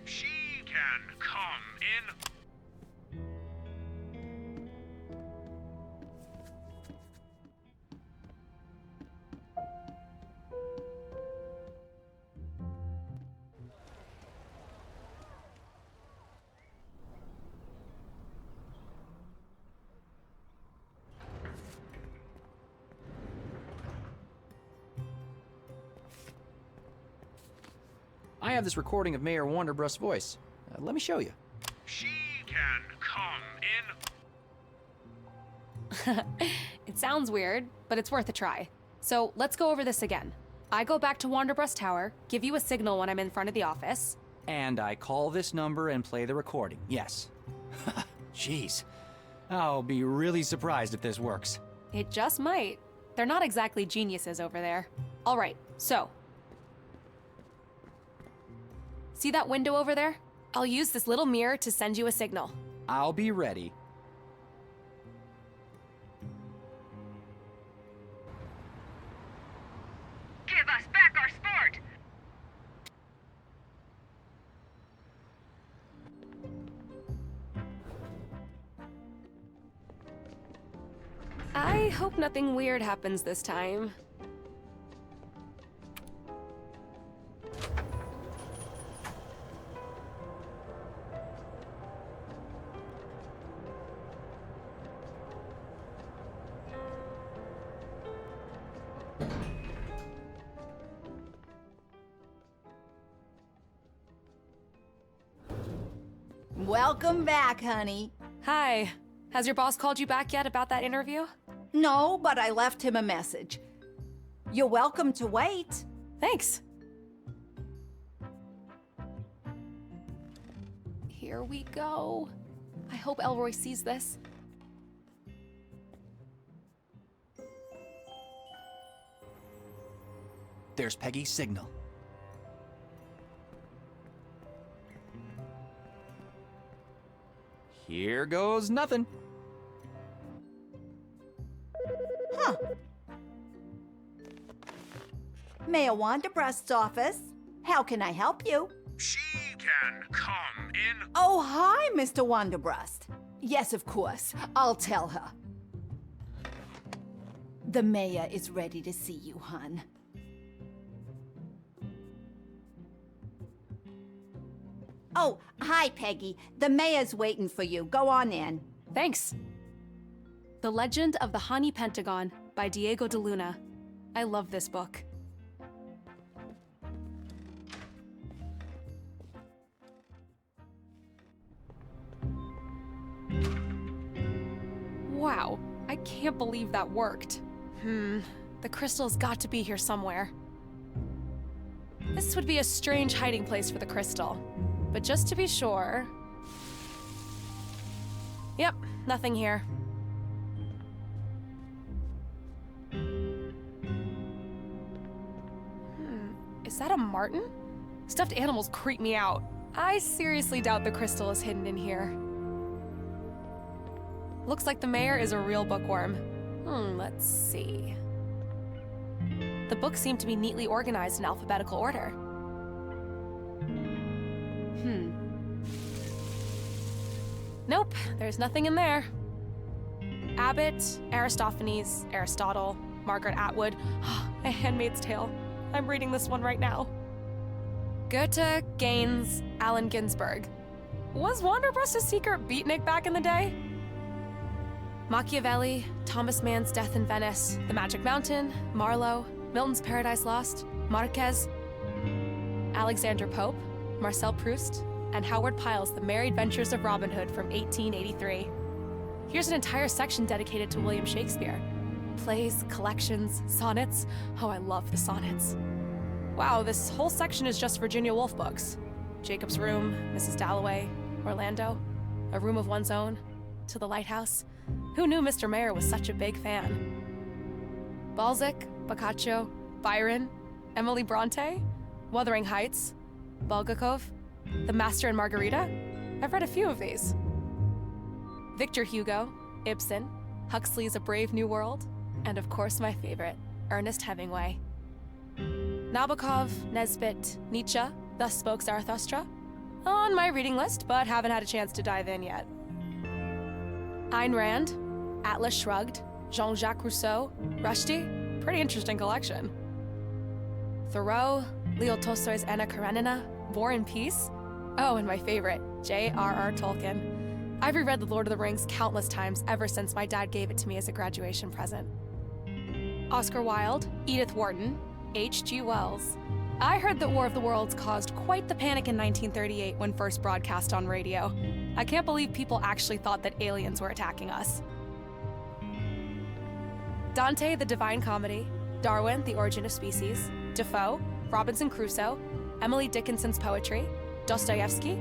She can come in. I have this recording of Mayor Wonderbrust's voice. Let me show you. She can come in. It sounds weird, but it's worth a try. So let's go over this again. I go back to Wonderbrust Tower, give you a signal when I'm in front of the office. And I call this number and play the recording, yes. Jeez. I'll be really surprised if this works. It just might. They're not exactly geniuses over there. All right, so. See that window over there? I'll use this little mirror to send you a signal. I'll be ready. Give us back our sport! I hope nothing weird happens this time. Welcome back, honey. Hi. Has your boss called you back yet about that interview? No, but I left him a message. You're welcome to wait. Thanks. Here we go. I hope Elroy sees this. There's Peggy's signal. Here goes nothing. Huh. Mayor Wanderbrust's office. How can I help you? She can come in. Oh, hi, Mr. Wanderbrust. Yes, of course. I'll tell her. The mayor is ready to see you, hon. Oh, hi, Peggy. The mayor's waiting for you. Go on in. Thanks. The Legend of the Hani Pentagon by Diego de Luna. I love this book. Wow, I can't believe that worked. The crystal's got to be here somewhere. This would be a strange hiding place for the crystal. But just to be sure... Yep, nothing here. Is that a marten? Stuffed animals creep me out. I seriously doubt the crystal is hidden in here. Looks like the mayor is a real bookworm. Let's see. The books seem to be neatly organized in alphabetical order. Nope, there's nothing in there. Abbott, Aristophanes, Aristotle, Margaret Atwood, A Handmaid's Tale. I'm reading this one right now. Goethe, Gaines, Allen Ginsberg. Was Wanderbrust a secret beatnik back in the day? Machiavelli, Thomas Mann's Death in Venice, The Magic Mountain, Marlowe, Milton's Paradise Lost, Marquez, Alexander Pope, Marcel Proust, and Howard Pyle's The Merry Adventures of Robin Hood from 1883. Here's an entire section dedicated to William Shakespeare. Plays, collections, sonnets. Oh, I love the sonnets. Wow, this whole section is just Virginia Woolf books. Jacob's Room, Mrs. Dalloway, Orlando, A Room of One's Own, To the Lighthouse. Who knew Mr. Mayer was such a big fan? Balzac, Boccaccio, Byron, Emily Bronte, Wuthering Heights, Bulgakov, The Master and Margarita. I've read a few of these. Victor Hugo, Ibsen, Huxley's A Brave New World, and of course my favorite, Ernest Hemingway. Nabokov, Nesbit, Nietzsche, Thus Spoke Zarathustra. On my reading list, but haven't had a chance to dive in yet. Ayn Rand, Atlas Shrugged, Jean-Jacques Rousseau, Rushdie. Pretty interesting collection. Thoreau, Leo Tolstoy's Anna Karenina, War and Peace. Oh, and my favorite, J.R.R. Tolkien. I've reread The Lord of the Rings countless times ever since my dad gave it to me as a graduation present. Oscar Wilde, Edith Wharton, H.G. Wells. I heard that War of the Worlds caused quite the panic in 1938 when first broadcast on radio. I can't believe people actually thought that aliens were attacking us. Dante, The Divine Comedy, Darwin, The Origin of Species, Defoe, Robinson Crusoe, Emily Dickinson's poetry, Dostoevsky.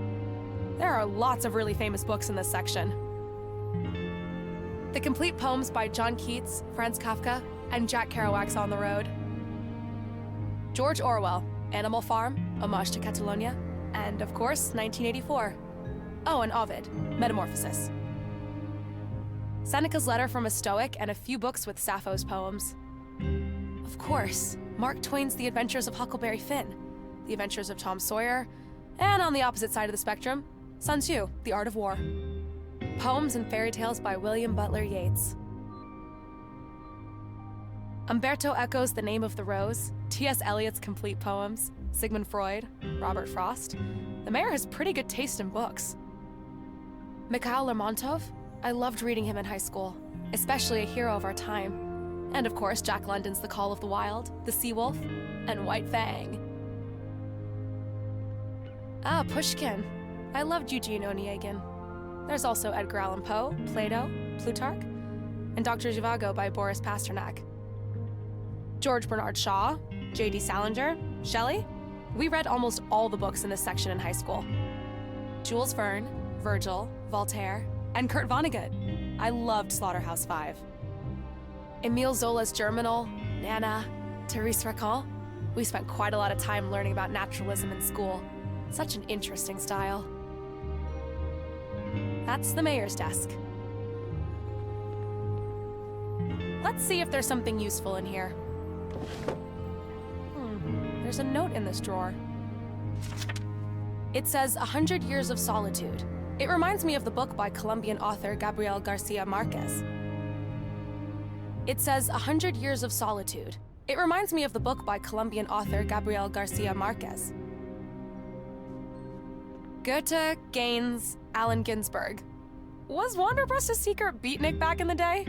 There are lots of really famous books in this section. The complete poems by John Keats, Franz Kafka, and Jack Kerouac's On the Road. George Orwell, Animal Farm, Homage to Catalonia, and of course, 1984. Oh, and Ovid, Metamorphosis. Seneca's Letter from a Stoic, and a few books with Sappho's poems. Of course, Mark Twain's The Adventures of Huckleberry Finn, The Adventures of Tom Sawyer, and on the opposite side of the spectrum, Sun Tzu, The Art of War. Poems and fairy tales by William Butler Yeats. Umberto Eco's The Name of the Rose, T.S. Eliot's complete poems, Sigmund Freud, Robert Frost. The mayor has pretty good taste in books. Mikhail Lermontov, I loved reading him in high school, especially a hero of our time. And of course, Jack London's The Call of the Wild, The Sea Wolf, and White Fang. Ah, Pushkin. I loved Eugene Onegin. There's also Edgar Allan Poe, Plato, Plutarch, and Dr. Zhivago by Boris Pasternak. George Bernard Shaw, J.D. Salinger, Shelley. We read almost all the books in this section in high school. Jules Verne, Virgil, Voltaire, and Kurt Vonnegut. I loved Slaughterhouse-Five. Emile Zola's Germinal, Nana, Therese Racan, We spent quite a lot of time learning about naturalism in school. Such an interesting style. That's the mayor's desk. Let's see if there's something useful in here. There's a note in this drawer. It says 100 Years of Solitude. It reminds me of the book by Colombian author Gabriel Garcia Marquez. It says 100 Years of Solitude. It reminds me of the book by Colombian author Gabriel Garcia Marquez. Goethe, Gaines, Allen Ginsberg. Was Wanderbust a secret beatnik back in the day?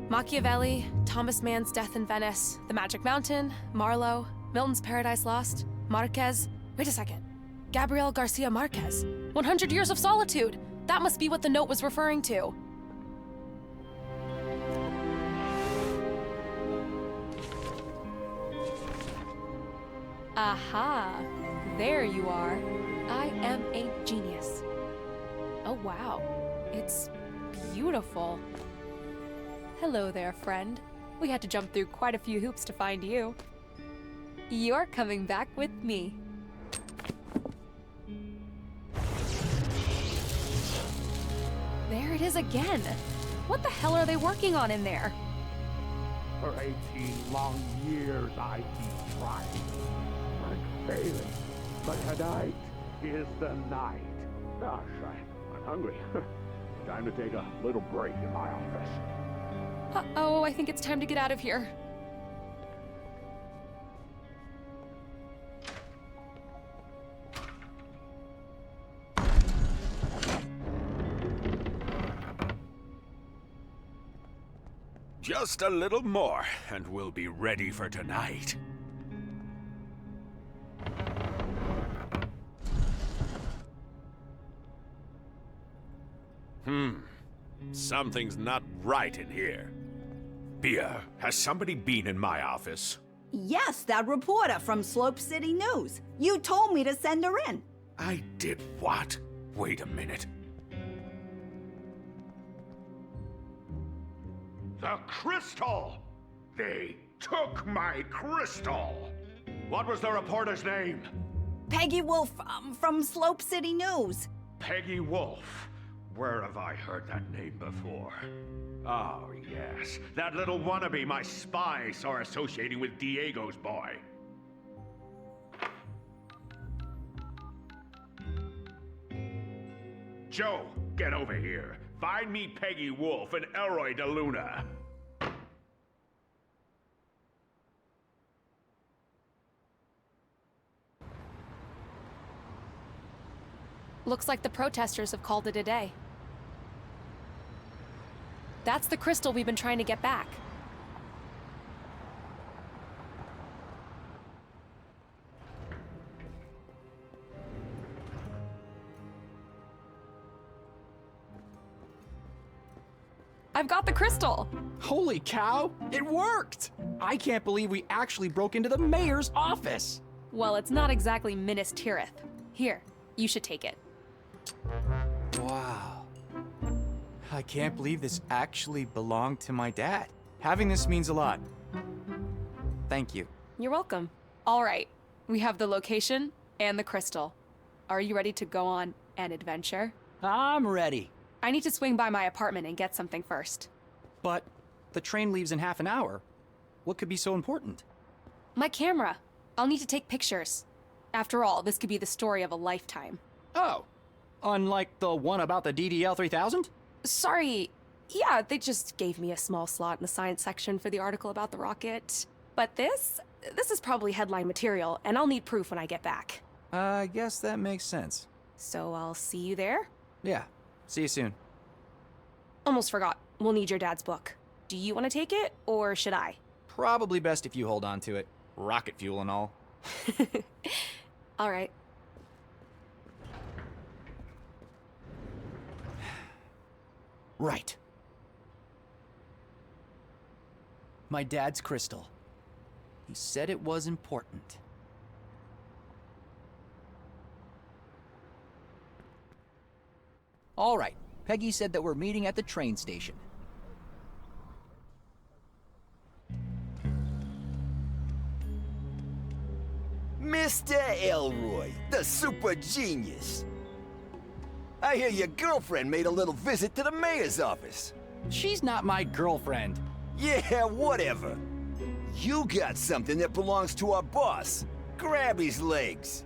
Machiavelli, Thomas Mann's Death in Venice, The Magic Mountain, Marlowe, Milton's Paradise Lost, Marquez. Wait a second. Gabriel Garcia Marquez. 100 Years of Solitude. That must be what the note was referring to. Aha. There you are. I am a genius. Oh wow. It's beautiful. Hello there, friend. We had to jump through quite a few hoops to find you. You're coming back with me. There it is again. What the hell are they working on in there? For 18 long years I keep trying. I'm failing. But tonight is the night. Gosh, I'm hungry. Time to take a little break in my office. Uh-oh, I think it's time to get out of here. Just a little more, and we'll be ready for tonight. Something's not right in here. Bia, has somebody been in my office? Yes, that reporter from Slope City News. You told me to send her in. I did what? Wait a minute. The crystal! They took my crystal! What was the reporter's name? Peggy Wolf from Slope City News. Peggy Wolf. Where have I heard that name before? Oh, yes. That little wannabe my spy saw associating with Diego's boy. Joe, get over here. Find me Peggy Wolf and Elroy DeLuna. Looks like the protesters have called it a day. That's the crystal we've been trying to get back. I've got the crystal! Holy cow! It worked! I can't believe we actually broke into the mayor's office! Well, it's not exactly Minas Tirith. Here, you should take it. Wow. I can't believe this actually belonged to my dad. Having this means a lot. Thank you. You're welcome. All right, we have the location and the crystal. Are you ready to go on an adventure? I'm ready. I need to swing by my apartment and get something first. But the train leaves in half an hour. What could be so important? My camera. I'll need to take pictures. After all, this could be the story of a lifetime. Oh, unlike the one about the DDL-3000? Sorry. Yeah, they just gave me a small slot in the science section for the article about the rocket. But this is probably headline material, and I'll need proof when I get back. I guess that makes sense. So I'll see you there? Yeah. See you soon. Almost forgot. We'll need your dad's book. Do you want to take it, or should I? Probably best if you hold on to it. Rocket fuel and all. All right. Right. My dad's crystal. He said it was important. All right. Peggy said that we're meeting at the train station. Elroy, the super genius. I hear your girlfriend made a little visit to the mayor's office. She's not my girlfriend. Yeah, whatever. You got something that belongs to our boss. Grab his legs.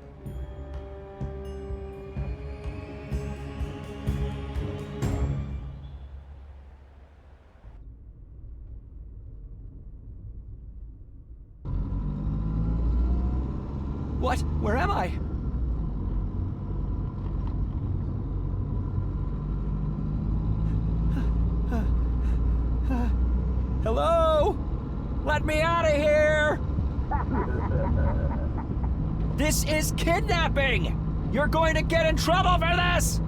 What? Where am I? Hello? Let me out of here! This is kidnapping! You're going to get in trouble for this!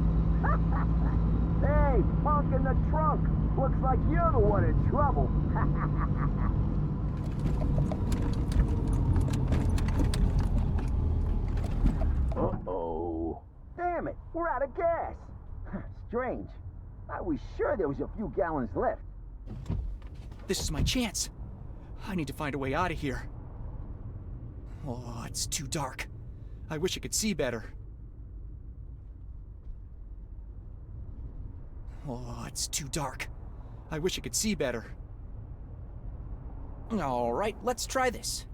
Hey, punk in the trunk. Looks like you're the one in trouble. Uh-oh. Damn it, we're out of gas. Strange. I was sure there was a few gallons left. This is my chance. I need to find a way out of here. Oh, it's too dark. I wish I could see better. Oh, it's too dark. I wish I could see better. All right, let's try this.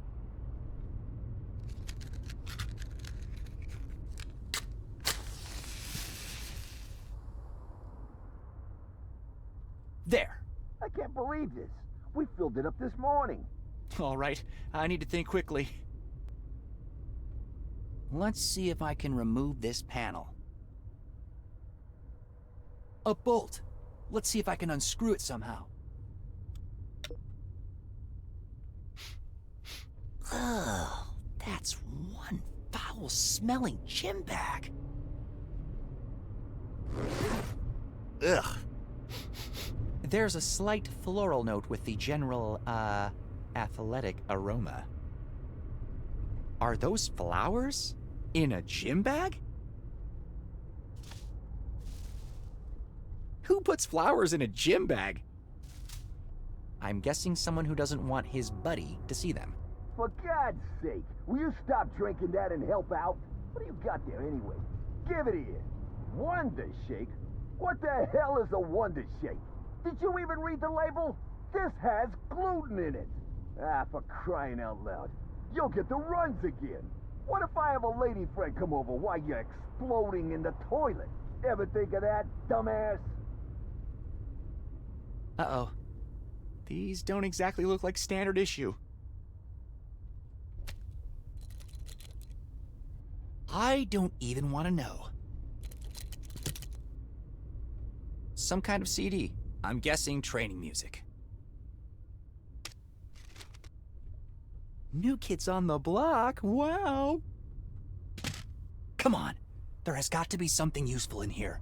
There. I can't believe this. We filled it up this morning. All right, I need to think quickly. Let's see if I can remove this panel. A bolt. Let's see if I can unscrew it somehow. Oh, that's one foul-smelling gym bag. Ugh. There's a slight floral note with the general, athletic aroma. Are those flowers in a gym bag? Who puts flowers in a gym bag? I'm guessing someone who doesn't want his buddy to see them. For God's sake, will you stop drinking that and help out? What do you got there anyway? Give it here. Wonder Shake? What the hell is a Wonder Shake? Did you even read the label? This has gluten in it. Ah, for crying out loud. You'll get the runs again. What if I have a lady friend come over while you're exploding in the toilet? Ever think of that, dumbass? Uh-oh. These don't exactly look like standard issue. I don't even want to know. Some kind of CD. I'm guessing training music. New Kids on the Block? Wow. Come on. There has got to be something useful in here.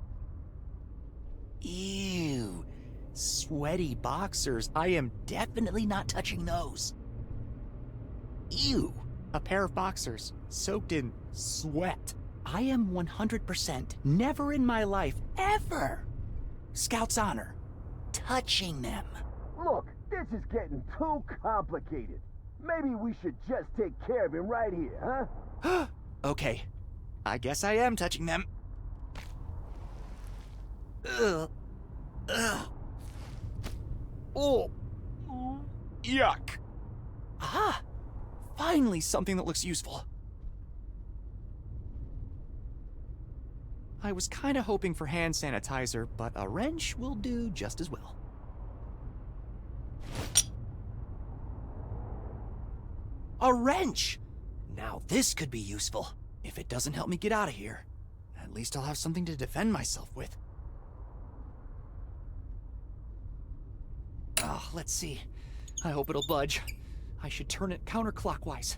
Ew. Sweaty boxers. I am definitely not touching those. Ew. A pair of boxers soaked in sweat. I am 100% never in my life, ever, Scout's honor, touching them. Look, this is getting too complicated. Maybe we should just take care of him right here, huh? Okay. I guess I am touching them. Ugh. Ugh. Oh. Yuck. Aha! Finally something that looks useful. I was kinda hoping for hand sanitizer, but a wrench will do just as well. A wrench! Now this could be useful. If it doesn't help me get out of here, at least I'll have something to defend myself with. Oh, let's see. I hope it'll budge. I should turn it counterclockwise.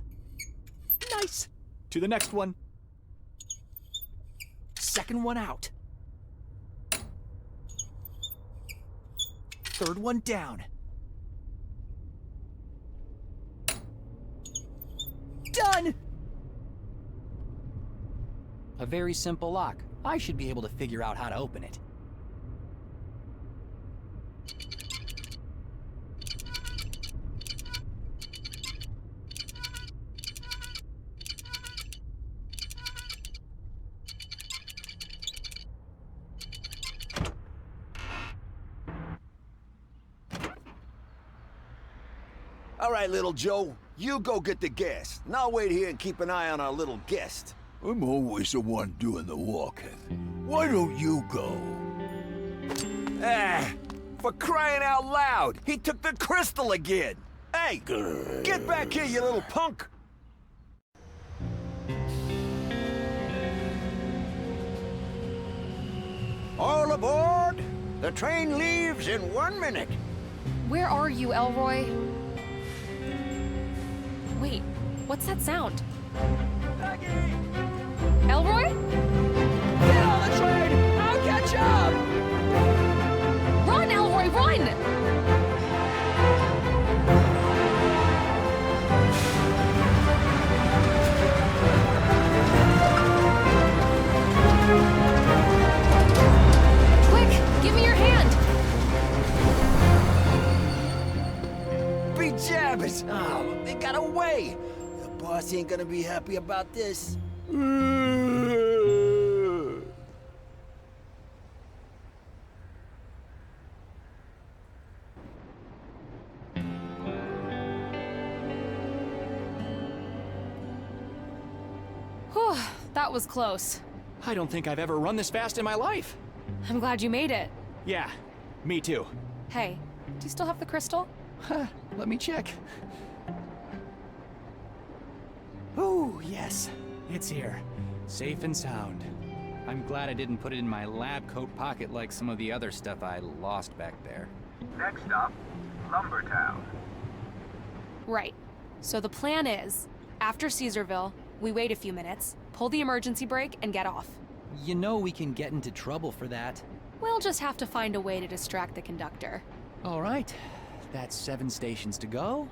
Nice! To the next one. Second one out. Third one down. Done! A very simple lock. I should be able to figure out how to open it. All right, little Joe, you go get the gas, and I'll wait here and keep an eye on our little guest. I'm always the one doing the walking. Why don't you go? Ah, for crying out loud, he took the crystal again. Hey, get back here, you little punk. All aboard! The train leaves in 1 minute. Where are you, Elroy? Wait, what's that sound? Elroy? Get on the train! I'll catch up! Run, Elroy, run! Quick, give me your hand! Be jabbers! Oh, they got away! The boss ain't gonna be happy about this. Whew, that was close. I don't think I've ever run this fast in my life. I'm glad you made it. Yeah, me too. Hey, do you still have the crystal? Let me check. Oh, yes. It's here. Safe and sound. I'm glad I didn't put it in my lab coat pocket like some of the other stuff I lost back there. Next stop, Lumbertown. Right. So the plan is, after Caesarville, we wait a few minutes, pull the emergency brake, and get off. You know we can get into trouble for that. We'll just have to find a way to distract the conductor. All right. That's 7 stations to go.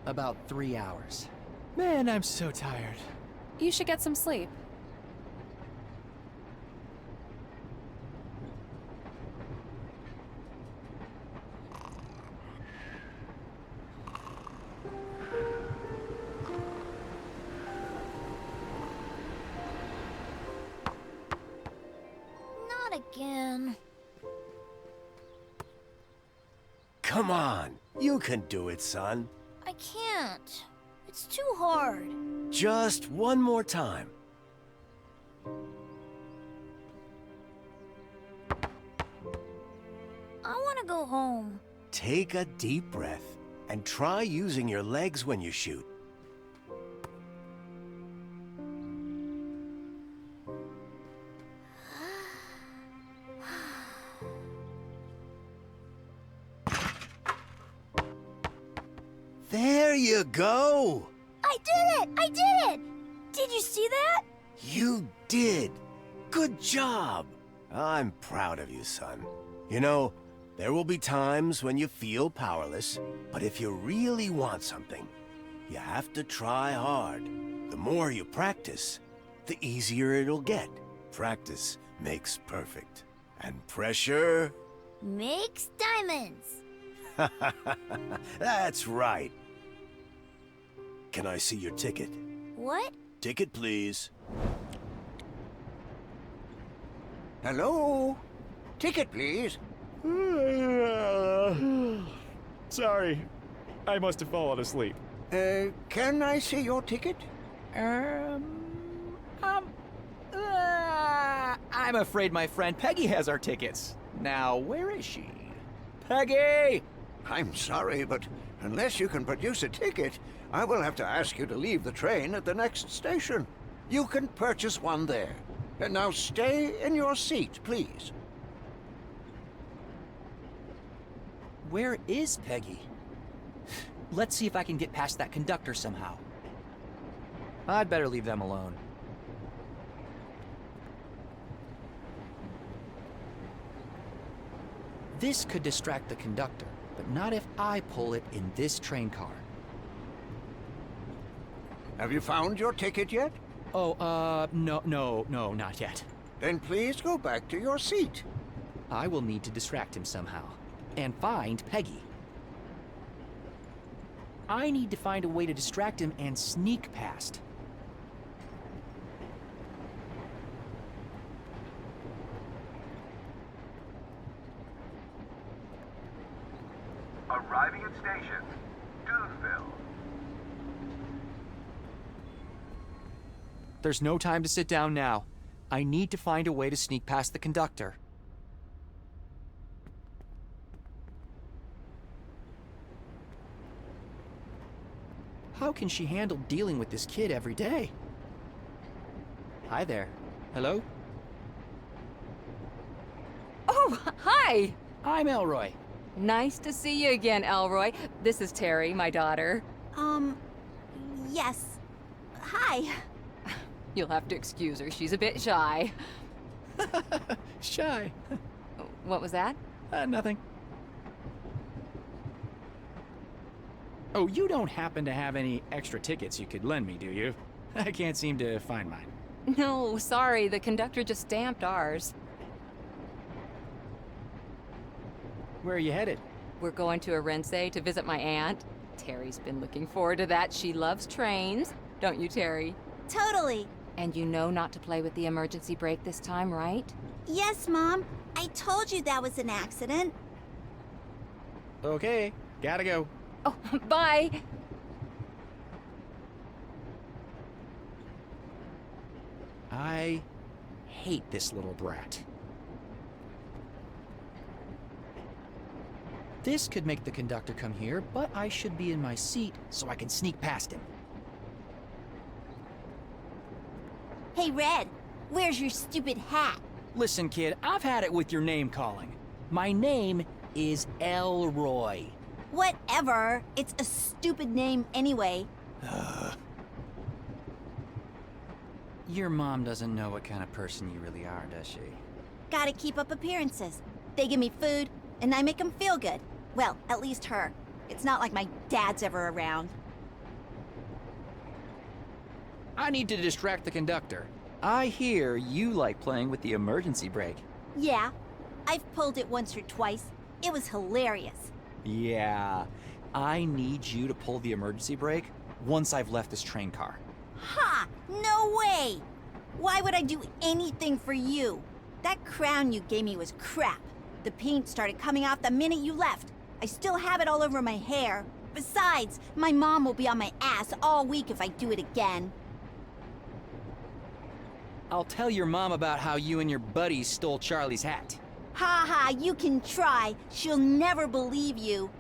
About 3 hours. Man, I'm so tired. You should get some sleep. Not again. Come on, you can do it, son. I can't. It's too hard. Just one more time. I want to go home. Take a deep breath and try using your legs when you shoot. There you go! I did it! I did it! Did you see that? You did! Good job! I'm proud of you, son. You know, there will be times when you feel powerless, but if you really want something, you have to try hard. The more you practice, the easier it'll get. Practice makes perfect. And pressure... Makes diamonds. That's right. Can I see your ticket? What? Ticket, please. Hello? Ticket, please. Sorry. I must have fallen asleep. Can I see your ticket? I'm afraid my friend Peggy has our tickets. Now, where is she? Peggy! I'm sorry, but unless you can produce a ticket, I will have to ask you to leave the train at the next station. You can purchase one there. And now stay in your seat, please. Where is Peggy? Let's see if I can get past that conductor somehow. I'd better leave them alone. This could distract the conductor, but not if I pull it in this train car. Have you found your ticket yet? Oh, no, not yet. Then please go back to your seat. I will need to distract him somehow. And find Peggy. I need to find a way to distract him and sneak past. Arriving at station. Do fulfill. There's no time to sit down now. I need to find a way to sneak past the conductor. How can she handle dealing with this kid every day? Hi there. Hello? Oh, hi! I'm Elroy. Nice to see you again, Elroy. This is Terry, my daughter. Yes. Hi. You'll have to excuse her. She's a bit shy. Shy. What was that? Nothing. Oh, you don't happen to have any extra tickets you could lend me, do you? I can't seem to find mine. No, sorry. The conductor just stamped ours. Where are you headed? We're going to Arense to visit my aunt. Terry's been looking forward to that. She loves trains. Don't you, Terry? Totally. And you know not to play with the emergency brake this time, right? Yes, Mom. I told you that was an accident. Okay, gotta go. Oh, bye! I hate this little brat. This could make the conductor come here, but I should be in my seat so I can sneak past him. Hey, Red, where's your stupid hat? Listen, kid, I've had it with your name calling. My name is Elroy. Whatever. It's a stupid name anyway. Your mom doesn't know what kind of person you really are, does she? Gotta keep up appearances. They give me food, and I make them feel good. Well, at least her. It's not like my dad's ever around. I need to distract the conductor. I hear you like playing with the emergency brake. Yeah, I've pulled it once or twice. It was hilarious. Yeah, I need you to pull the emergency brake once I've left this train car. Ha! No way! Why would I do anything for you? That crown you gave me was crap. The paint started coming off the minute you left. I still have it all over my hair. Besides, my mom will be on my ass all week if I do it again. I'll tell your mom about how you and your buddies stole Charlie's hat. Ha ha, you can try. She'll never believe you.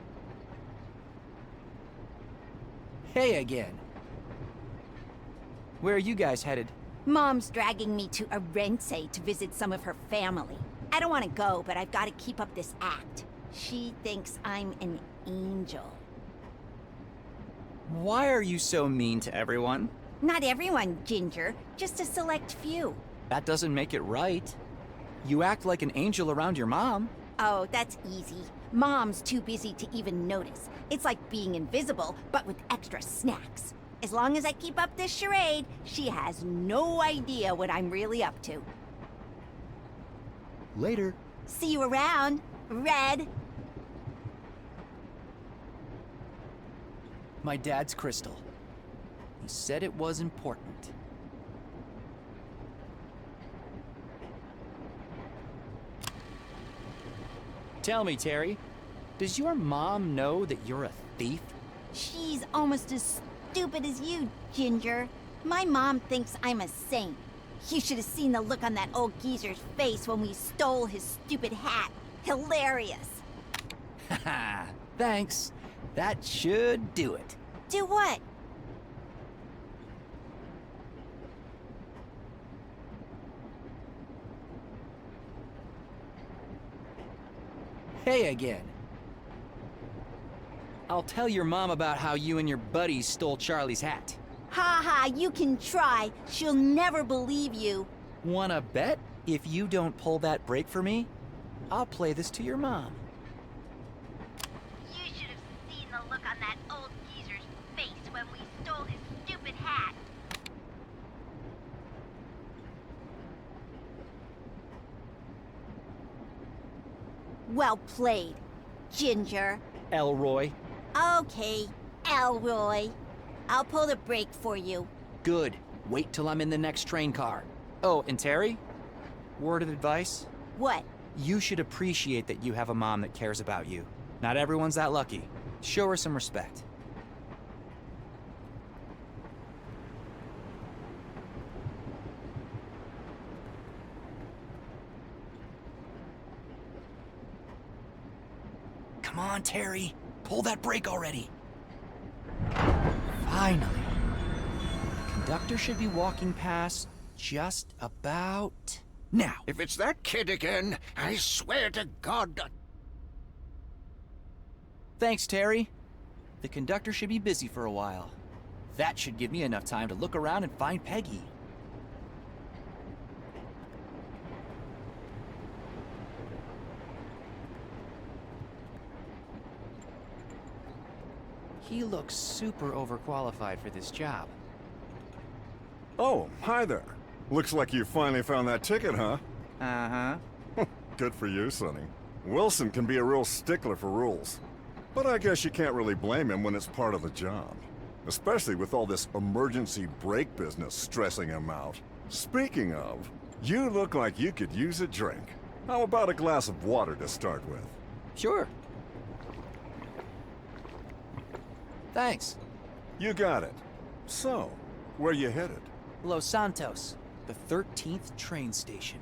Hey again. Where are you guys headed? Mom's dragging me to Arense to visit some of her family. I don't want to go, but I've got to keep up this act. She thinks I'm an angel. Why are you so mean to everyone? Not everyone, Ginger. Just a select few. That doesn't make it right. You act like an angel around your mom. Oh, that's easy. Mom's too busy to even notice. It's like being invisible, but with extra snacks. As long as I keep up this charade, she has no idea what I'm really up to. Later. See you around, Red. My dad's crystal. He said it was important. Tell me, Terry, does your mom know that you're a thief? She's almost as stupid as you, Ginger. My mom thinks I'm a saint. You should have seen the look on that old geezer's face when we stole his stupid hat. Hilarious. Haha, thanks. That should do it. Do what? Hey again. I'll tell your mom about how you and your buddies stole Charlie's hat. Ha ha, you can try. She'll never believe you. Wanna bet? If you don't pull that brake for me, I'll play this to your mom. You should have seen the look on that old geezer's face when we stole his stupid hat. Well played, Ginger. Elroy. Okay, Elroy. I'll pull the brake for you. Good. Wait till I'm in the next train car. Oh, and Terry? Word of advice? What? You should appreciate that you have a mom that cares about you. Not everyone's that lucky. Show her some respect. Come on, Terry. Pull that brake already. Finally. The conductor should be walking past just about now. If it's that kid again, I swear to God... Thanks, Terry. The conductor should be busy for a while. That should give me enough time to look around and find Peggy. He looks super overqualified for this job. Oh, hi there. Looks like you finally found that ticket, huh? Uh-huh. Good for you, Sonny. Wilson can be a real stickler for rules. But I guess you can't really blame him when it's part of the job. Especially with all this emergency brake business stressing him out. Speaking of, you look like you could use a drink. How about a glass of water to start with? Sure. Thanks. You got it. So, where you headed? Los Santos, the 13th train station.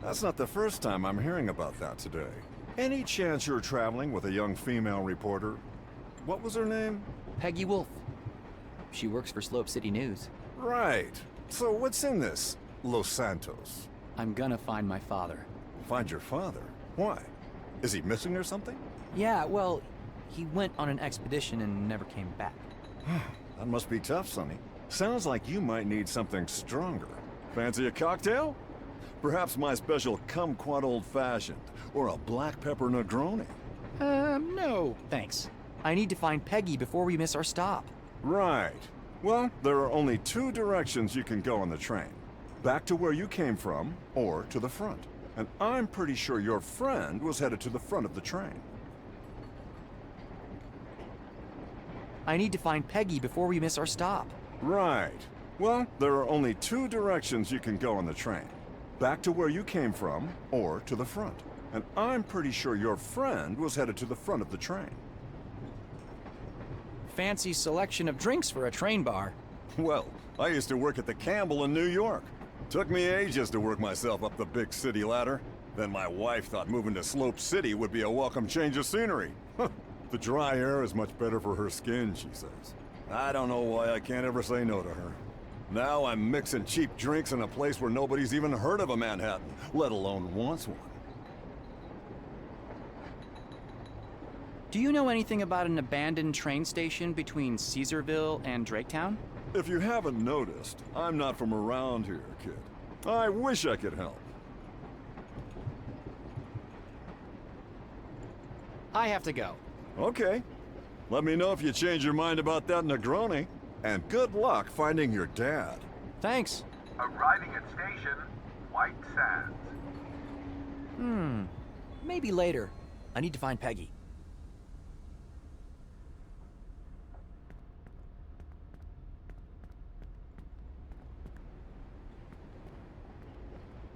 That's not the first time I'm hearing about that today. Any chance you're traveling with a young female reporter? What was her name? Peggy Wolf. She works for Slope City News. Right. So what's in this, Los Santos? I'm gonna find my father. Find your father? Why? Is he missing or something? Yeah, well, he went on an expedition and never came back. That must be tough, Sonny. Sounds like you might need something stronger. Fancy a cocktail? Perhaps my special kumquat old-fashioned, or a black pepper Negroni. No, thanks. I need to find Peggy before we miss our stop. Right. Well, there are only two directions you can go on the train. Back to where you came from, or to the front. And I'm pretty sure your friend was headed to the front of the train. I need to find Peggy before we miss our stop. Right. Well, there are only two directions you can go on the train. Back to where you came from, or to the front. And I'm pretty sure your friend was headed to the front of the train. Fancy selection of drinks for a train bar. Well, I used to work at the Campbell in New York. Took me ages to work myself up the big city ladder. Then my wife thought moving to Slope City would be a welcome change of scenery. The dry air is much better for her skin, she says. I don't know why I can't ever say no to her. Now I'm mixing cheap drinks in a place where nobody's even heard of a Manhattan, let alone wants one. Do you know anything about an abandoned train station between Caesarville and Draketown? If you haven't noticed, I'm not from around here, kid. I wish I could help. I have to go. Okay. Let me know if you change your mind about that Negroni. And good luck finding your dad. Thanks. Arriving at station, White Sands. Maybe later. I need to find Peggy.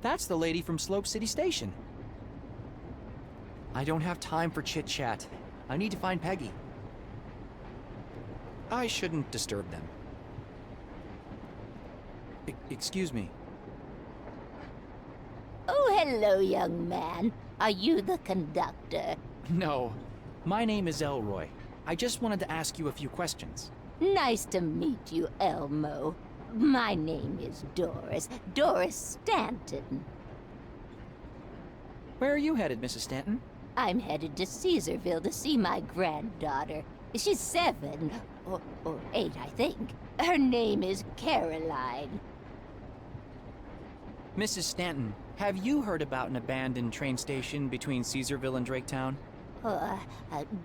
That's the lady from Slope City Station. I don't have time for chit-chat. I need to find Peggy. I shouldn't disturb them. Excuse me. Oh, hello, young man. Are you the conductor? No. My name is Elroy. I just wanted to ask you a few questions. Nice to meet you, Elmo. My name is Doris. Doris Stanton. Where are you headed, Mrs. Stanton? I'm headed to Caesarville to see my granddaughter. She's 7, or 8, I think. Her name is Caroline. Mrs. Stanton, have you heard about an abandoned train station between Caesarville and Draketown?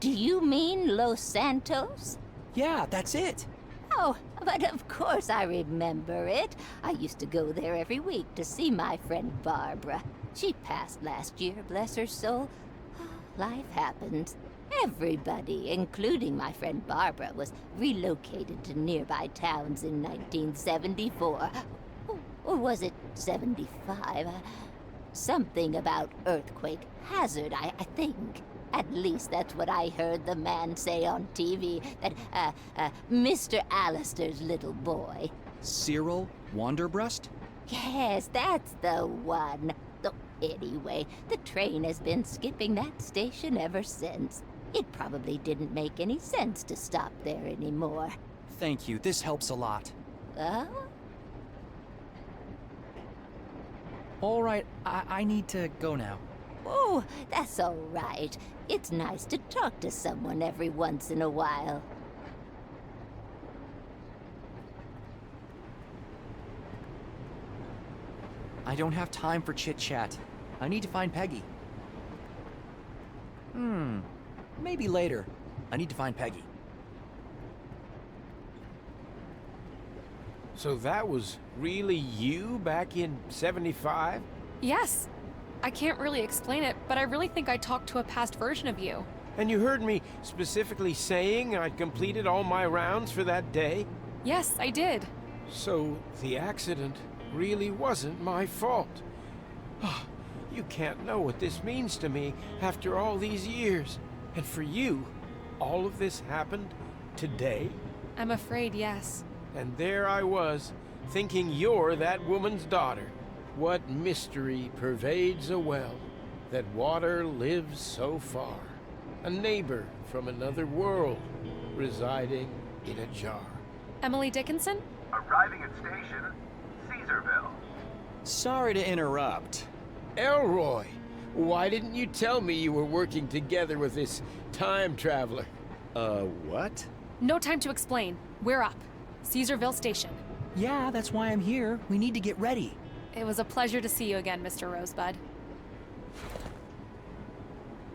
Do you mean Los Santos? Yeah, that's it. Oh, but of course I remember it. I used to go there every week to see my friend Barbara. She passed last year, bless her soul. Life happens. Everybody, including my friend Barbara, was relocated to nearby towns in 1974. Or was it 75? Something about earthquake hazard, I think. At least that's what I heard the man say on TV, that, Mr. Allister's little boy. Cyril Wanderbrust? Yes, that's the one. Anyway, the train has been skipping that station ever since. It probably didn't make any sense to stop there anymore. Thank you, this helps a lot. All right, I need to go now. Oh, that's all right. It's nice to talk to someone every once in a while. I don't have time for chit-chat. I need to find Peggy. Maybe later. I need to find Peggy. So that was really you back in '75? Yes. I can't really explain it, but I really think I talked to a past version of you. And you heard me specifically saying I'd completed all my rounds for that day? Yes, I did. So the accident really wasn't my fault. You can't know what this means to me after all these years. And for you, all of this happened today? I'm afraid, yes. And there I was, thinking you're that woman's daughter. What mystery pervades a well, that water lives so far? A neighbor from another world, residing in a jar. Emily Dickinson? Arriving at station, Caesarville. Sorry to interrupt. Elroy, why didn't you tell me you were working together with this time traveler? What? No time to explain. We're up. Caesarville Station. Yeah, that's why I'm here. We need to get ready. It was a pleasure to see you again, Mr. Rosebud.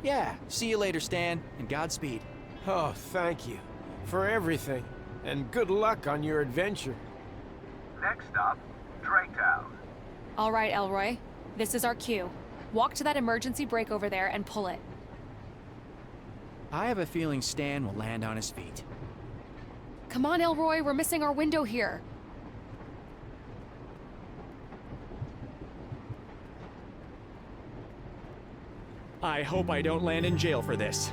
Yeah, see you later, Stan, and Godspeed. Oh, thank you for everything, and good luck on your adventure. Next stop, Draytown. All right, Elroy. This is our cue. Walk to that emergency brake over there and pull it. I have a feeling Stan will land on his feet. Come on, Elroy, we're missing our window here. I hope I don't land in jail for this.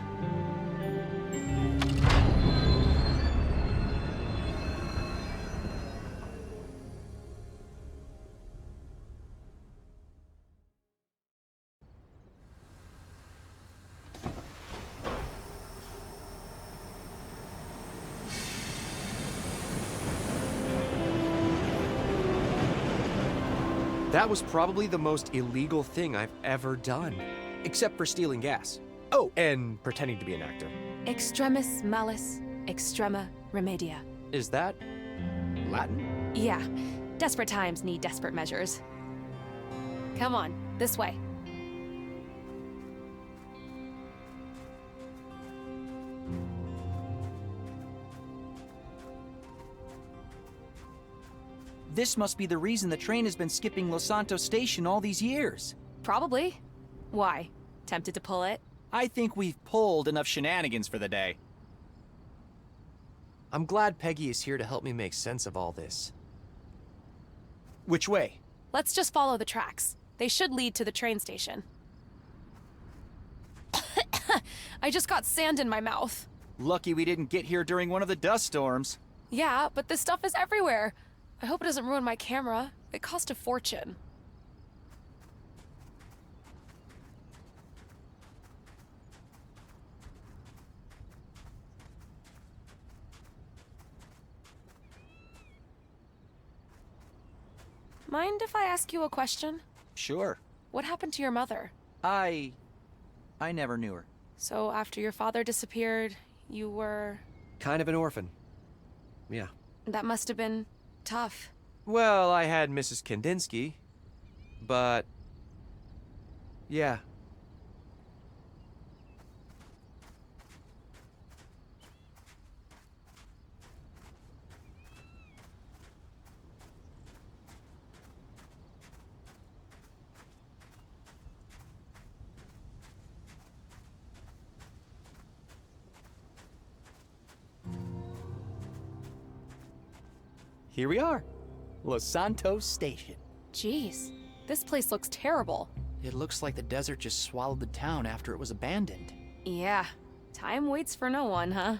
That was probably the most illegal thing I've ever done. Except for stealing gas. Oh, and pretending to be an actor. Extremis malis, extrema remedia. Is that Latin? Yeah. Desperate times need desperate measures. Come on, this way. This must be the reason the train has been skipping Los Santos Station all these years. Probably. Why? Tempted to pull it? I think we've pulled enough shenanigans for the day. I'm glad Peggy is here to help me make sense of all this. Which way? Let's just follow the tracks. They should lead to the train station. I just got sand in my mouth. Lucky we didn't get here during one of the dust storms. Yeah, but this stuff is everywhere. I hope it doesn't ruin my camera. It cost a fortune. Mind if I ask you a question? Sure. What happened to your mother? I never knew her. So after your father disappeared, you were... Kind of an orphan. Yeah. That must have been tough. Well, I had Mrs. Kandinsky, but... yeah. Here we are. Los Santos Station. Jeez, this place looks terrible. It looks like the desert just swallowed the town after it was abandoned. Yeah, time waits for no one, huh?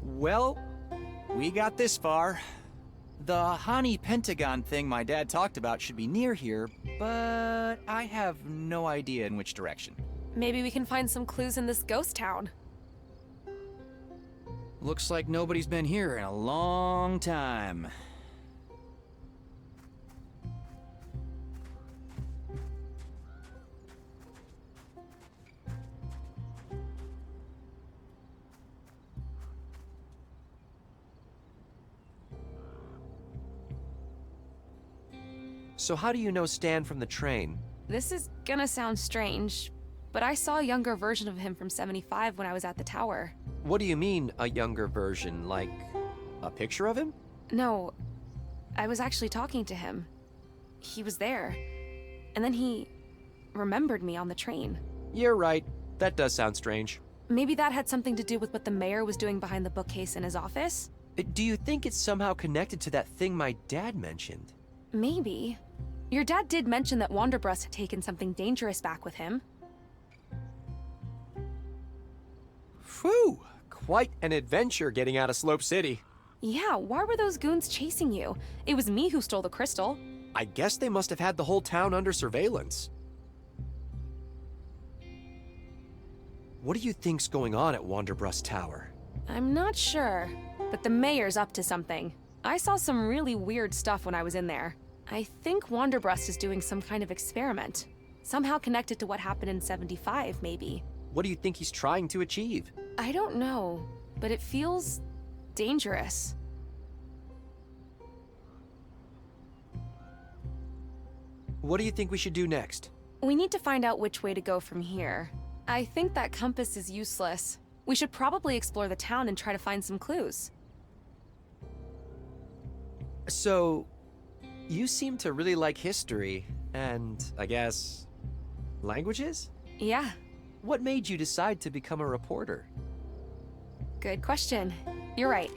Well, we got this far. The Hani Pentagon thing my dad talked about should be near here, but I have no idea in which direction. Maybe we can find some clues in this ghost town. Looks like nobody's been here in a long time. So how do you know Stan from the train? This is gonna sound strange, but I saw a younger version of him from 75 when I was at the tower. What do you mean, a younger version? Like, a picture of him? No, I was actually talking to him. He was there. And then he remembered me on the train. You're right. That does sound strange. Maybe that had something to do with what the mayor was doing behind the bookcase in his office? Do you think it's somehow connected to that thing my dad mentioned? Maybe. Your dad did mention that Wanderbrust had taken something dangerous back with him. Phew! Quite an adventure getting out of Slope City. Yeah, why were those goons chasing you? It was me who stole the crystal. I guess they must have had the whole town under surveillance. What do you think's going on at Wanderbrust Tower? I'm not sure, but the mayor's up to something. I saw some really weird stuff when I was in there. I think Wanderbrust is doing some kind of experiment. Somehow connected to what happened in 75, maybe. What do you think he's trying to achieve? I don't know, but it feels dangerous. What do you think we should do next? We need to find out which way to go from here. I think that compass is useless. We should probably explore the town and try to find some clues. So, you seem to really like history, and, I guess, languages? Yeah. What made you decide to become a reporter? Good question. You're right.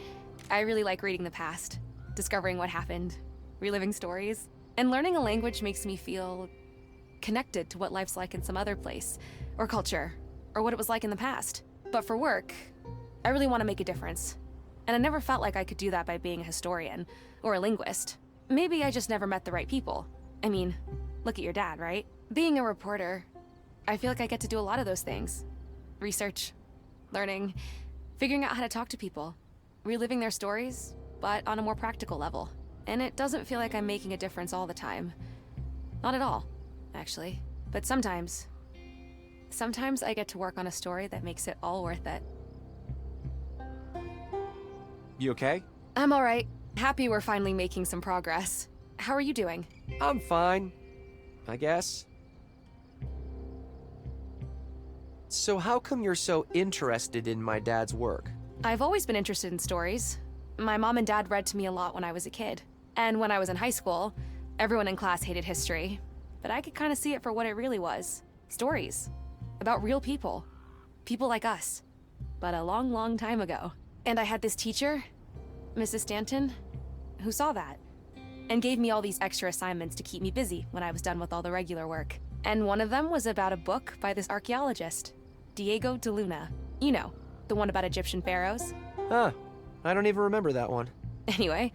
I really like reading the past, discovering what happened, reliving stories, and learning a language makes me feel connected to what life's like in some other place, or culture, or what it was like in the past. But for work, I really want to make a difference. And I never felt like I could do that by being a historian or a linguist. Maybe I just never met the right people. I mean, look at your dad, right? Being a reporter, I feel like I get to do a lot of those things. Research, learning, figuring out how to talk to people, reliving their stories, but on a more practical level. And it doesn't feel like I'm making a difference all the time. Not at all, actually. But sometimes I get to work on a story that makes it all worth it. You okay? I'm all right. Happy we're finally making some progress. How are you doing? I'm fine, I guess. So how come you're so interested in my dad's work? I've always been interested in stories. My mom and dad read to me a lot when I was a kid. And when I was in high school, everyone in class hated history. But I could kind of see it for what it really was. Stories. About real people. People like us. But a long, long time ago. And I had this teacher, Mrs. Stanton, who saw that. And gave me all these extra assignments to keep me busy when I was done with all the regular work. And one of them was about a book by this archaeologist, Diego de Luna. You know, the one about Egyptian pharaohs. Huh. I don't even remember that one. Anyway,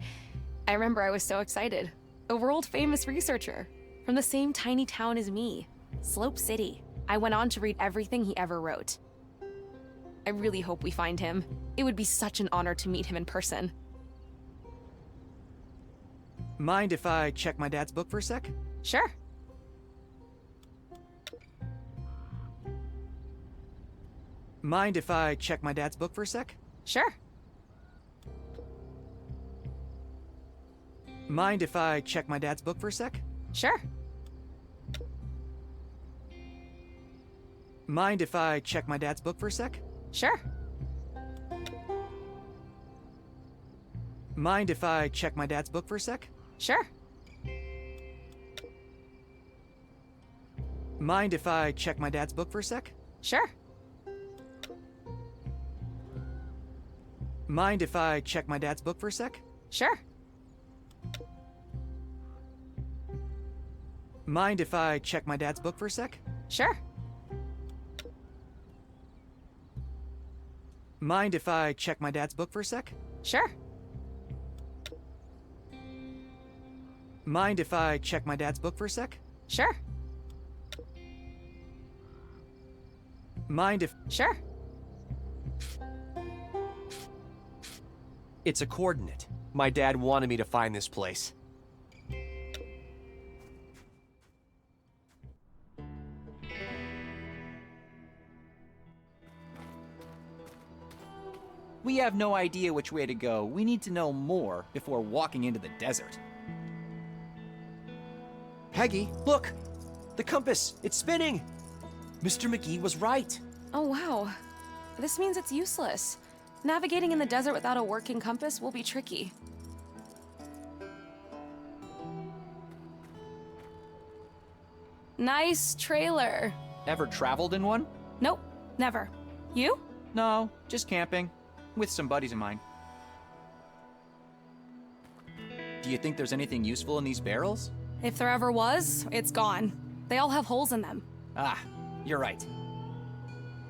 I remember I was so excited. A world-famous researcher from the same tiny town as me, Slope City. I went on to read everything he ever wrote. I really hope we find him. It would be such an honor to meet him in person. Mind if I check my dad's book for a sec? Sure. Mind if I check my dad's book for a sec? Sure. Mind if I check my dad's book for a sec? Sure. Mind if I check my dad's book for a sec? Sure. Mind if I check my dad's book for a sec? Sure. Mind if I check my dad's book for a sec? Sure. Mind if I check my dad's book for a sec? Sure. Mind if I check my dad's book for a sec? Sure. Mind if I check my dad's book for a sec? Sure. Mind if I check my dad's book for a sec? Sure. Mind if... Sure. It's a coordinate. My dad wanted me to find this place. We have no idea which way to go. We need to know more before walking into the desert. Peggy, look! The compass! It's spinning! Mr. McGee was right. Oh, wow. This means it's useless. Navigating in the desert without a working compass will be tricky. Nice trailer. Ever traveled in one? Nope, never. You? No, just camping. With some buddies of mine. Do you think there's anything useful in these barrels? If there ever was, it's gone. They all have holes in them. Ah, you're right.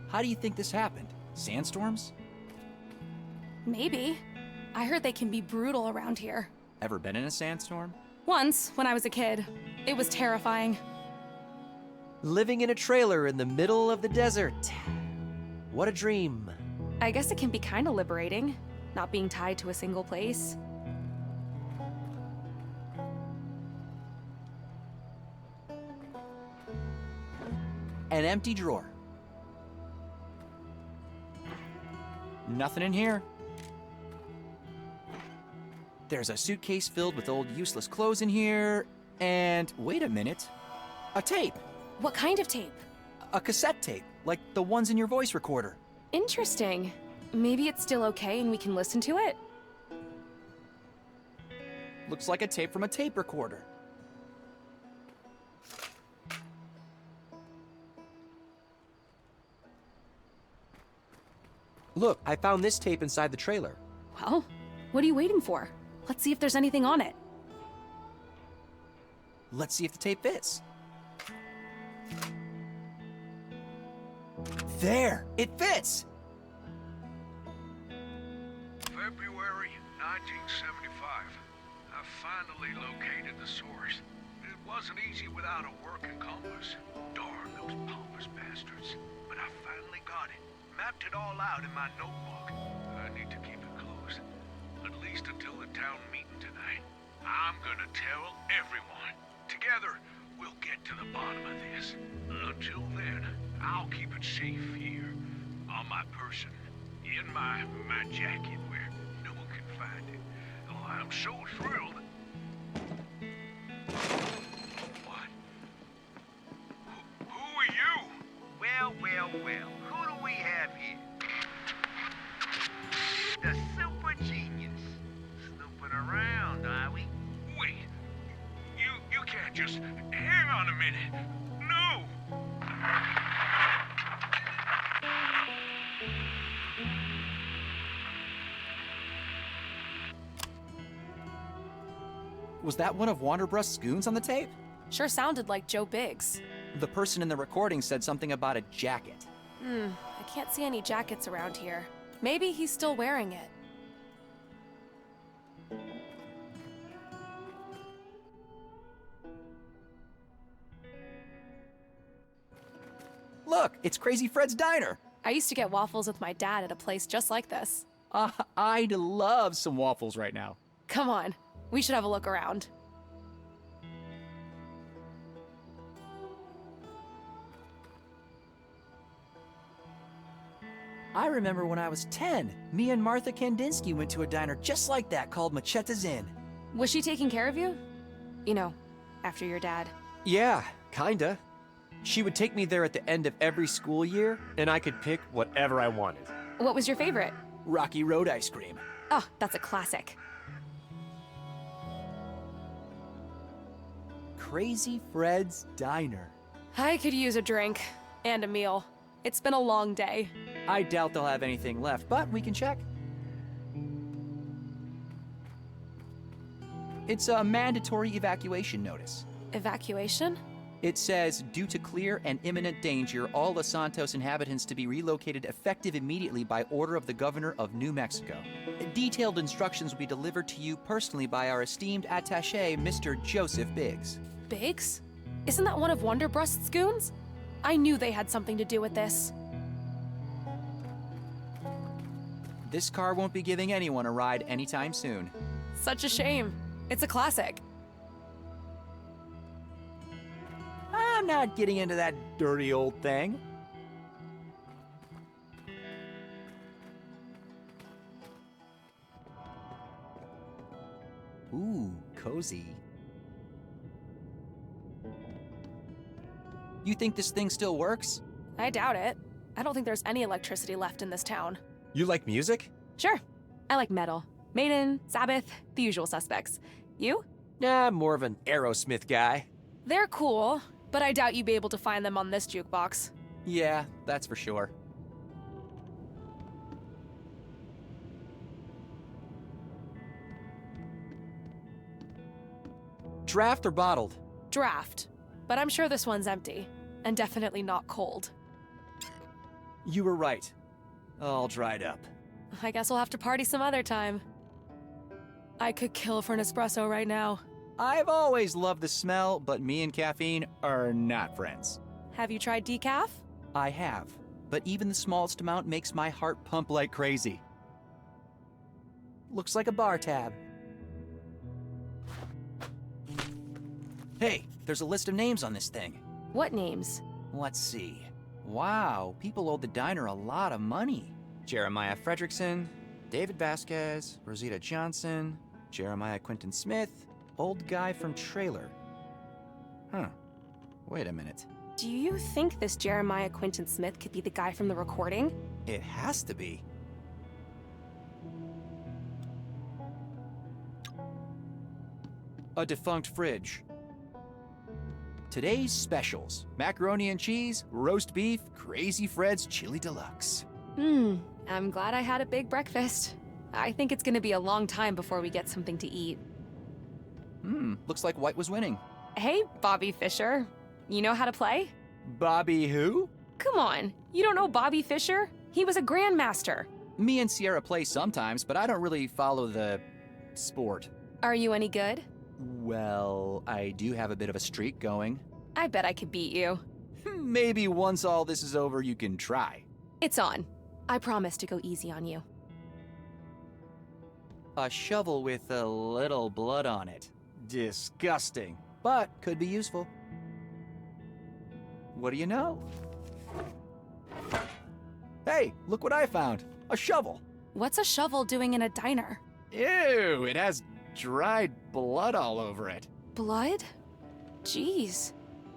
How do you think this happened? Sandstorms? Maybe. I heard they can be brutal around here. Ever been in a sandstorm? Once, when I was a kid. It was terrifying. Living in a trailer in the middle of the desert. What a dream. I guess it can be kind of liberating, not being tied to a single place. An empty drawer. Nothing in here. There's a suitcase filled with old useless clothes in here, and wait a minute. A tape. What kind of tape? A cassette tape, like the ones in your voice recorder. Interesting. Maybe it's still okay and we can listen to it? Looks like a tape from a tape recorder. Look, I found this tape inside the trailer. Well, what are you waiting for? Let's see if there's anything on it. Let's see if the tape fits. There! It fits! February 1975. I finally located the source. It wasn't easy without a working compass. Darn those pompous bastards. But I finally got it. Mapped it all out in my notebook. I need to keep it close. At least until the town meeting tonight. I'm gonna tell everyone. Together, we'll get to the bottom of this. Until then, I'll keep it safe here. On my person. In my jacket where no one can find it. Oh, I'm so thrilled. What? Who are you? Well, who do we have here? The super genius. Snooping around, are we? Wait. You can't just... Hang on a minute. No! Was that one of Wanderbrust's goons on the tape? Sure sounded like Joe Biggs. The person in the recording said something about a jacket. I can't see any jackets around here. Maybe he's still wearing it. Look, it's Crazy Fred's Diner. I used to get waffles with my dad at a place just like this. I'd love some waffles right now. Come on, we should have a look around. I remember when I was 10, me and Martha Kandinsky went to a diner just like that called Machetta's Inn. Was she taking care of you? You know, after your dad. Yeah, kinda. She would take me there at the end of every school year, and I could pick whatever I wanted. What was your favorite? Rocky Road ice cream. Oh, that's a classic. Crazy Fred's Diner. I could use a drink and a meal. It's been a long day. I doubt they'll have anything left, but we can check. It's a mandatory evacuation notice. Evacuation? It says, due to clear and imminent danger, all Los Santos inhabitants to be relocated effective immediately by order of the governor of New Mexico. Detailed instructions will be delivered to you personally by our esteemed attaché, Mr. Joseph Biggs. Biggs? Isn't that one of Wonderbrust's goons? I knew they had something to do with this. This car won't be giving anyone a ride anytime soon. Such a shame. It's a classic. I'm not getting into that dirty old thing. Ooh, cozy. You think this thing still works? I doubt it. I don't think there's any electricity left in this town. You like music? Sure. I like metal. Maiden, Sabbath, the usual suspects. You? Nah, I'm more of an Aerosmith guy. They're cool, but I doubt you'd be able to find them on this jukebox. Yeah, that's for sure. Draft or bottled? Draft. But I'm sure this one's empty. And definitely not cold. You were right. All dried up. I guess we'll have to party some other time. I could kill for an espresso right now. I've always loved the smell, but me and caffeine are not friends. Have you tried decaf? I have, but even the smallest amount makes my heart pump like crazy. Looks like a bar tab. Hey, there's a list of names on this thing. What names? Let's see. Wow, people owed the diner a lot of money. Jeremiah Fredrickson, David Vasquez, Rosita Johnson, Jeremiah Quinton Smith, old guy from Trailer. Huh. Wait a minute. Do you think this Jeremiah Quinton Smith could be the guy from the recording? It has to be. A defunct fridge. Today's specials: macaroni and cheese, roast beef, Crazy Fred's Chili Deluxe. I'm glad I had a big breakfast. I think it's gonna be a long time before we get something to eat. Looks like White was winning. Hey, Bobby Fischer. You know how to play? Bobby who? Come on, you don't know Bobby Fischer? He was a grandmaster. Me and Sierra play sometimes, but I don't really follow the sport. Are you any good? Well, I do have a bit of a streak going. I bet I could beat you. Maybe once all this is over, you can try. It's on. I promise to go easy on you. A shovel with a little blood on it. Disgusting, but could be useful. What do you know? Hey, look what I found. A shovel. What's a shovel doing in a diner? Ew, it has dried blood all over it. Blood? Jeez.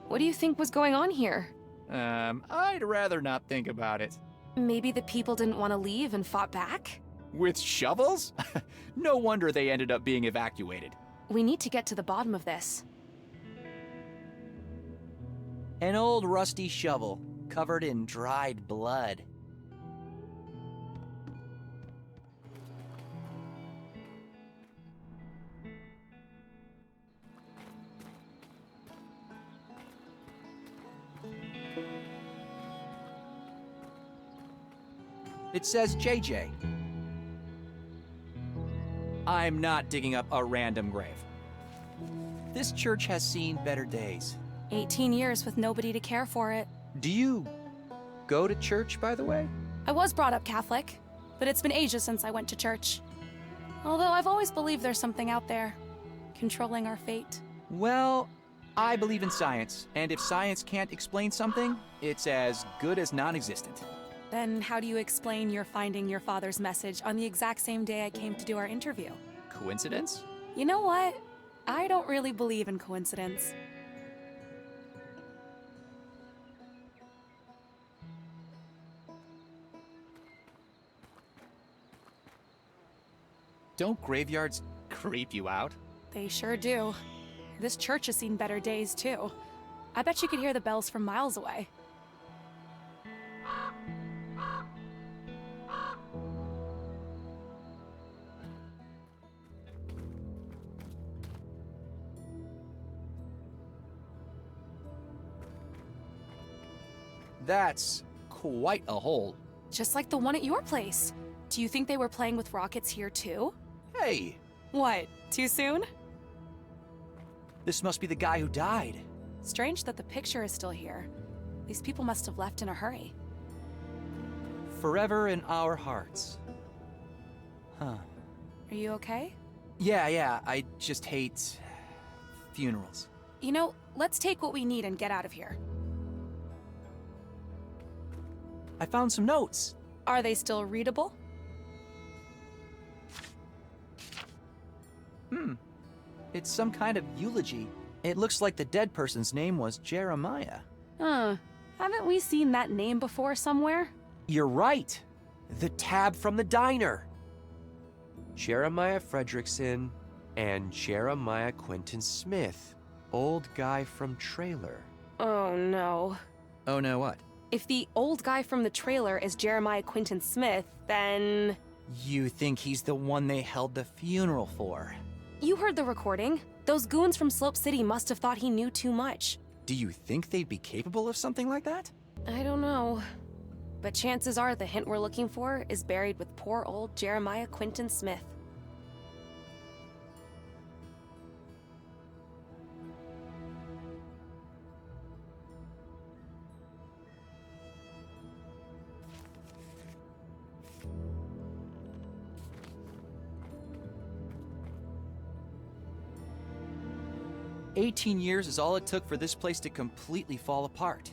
What do you think was going on here? I'd rather not think about it. Maybe the people didn't want to leave and fought back? With shovels? No wonder they ended up being evacuated. We need to get to the bottom of this. An old rusty shovel, covered in dried blood. It says JJ. I'm not digging up a random grave. This church has seen better days. 18 years with nobody to care for it. Do you go to church, by the way? I was brought up Catholic, but it's been ages since I went to church. Although I've always believed there's something out there, controlling our fate. Well, I believe in science, and if science can't explain something, it's as good as non-existent. Then how do you explain your finding your father's message on the exact same day I came to do our interview? Coincidence? You know what? I don't really believe in coincidence. Don't graveyards creep you out? They sure do. This church has seen better days, too. I bet you could hear the bells from miles away. That's quite a hole. Just like the one at your place. Do you think they were playing with rockets here too? Hey, What, too soon? this must be the guy who died. Strange that the picture is still here. These people must have left in a hurry. Forever in our hearts. Huh. Are you okay? Yeah, I just hate funerals. You know, let's take what we need and get out of here. I found some notes. Are they still readable? It's some kind of eulogy. It looks like the dead person's name was Jeremiah. Haven't we seen that name before somewhere? You're right. The tab from the diner. Jeremiah Fredrickson and Jeremiah Quentin Smith. Old guy from trailer. Oh no. Oh no, what? If the old guy from the trailer is Jeremiah Quentin Smith, then... You think he's the one they held the funeral for? You heard the recording. Those goons from Slope City must have thought he knew too much. Do you think they'd be capable of something like that? I don't know. But chances are the hint we're looking for is buried with poor old Jeremiah Quentin Smith. "18 years is all it took for this place to completely fall apart.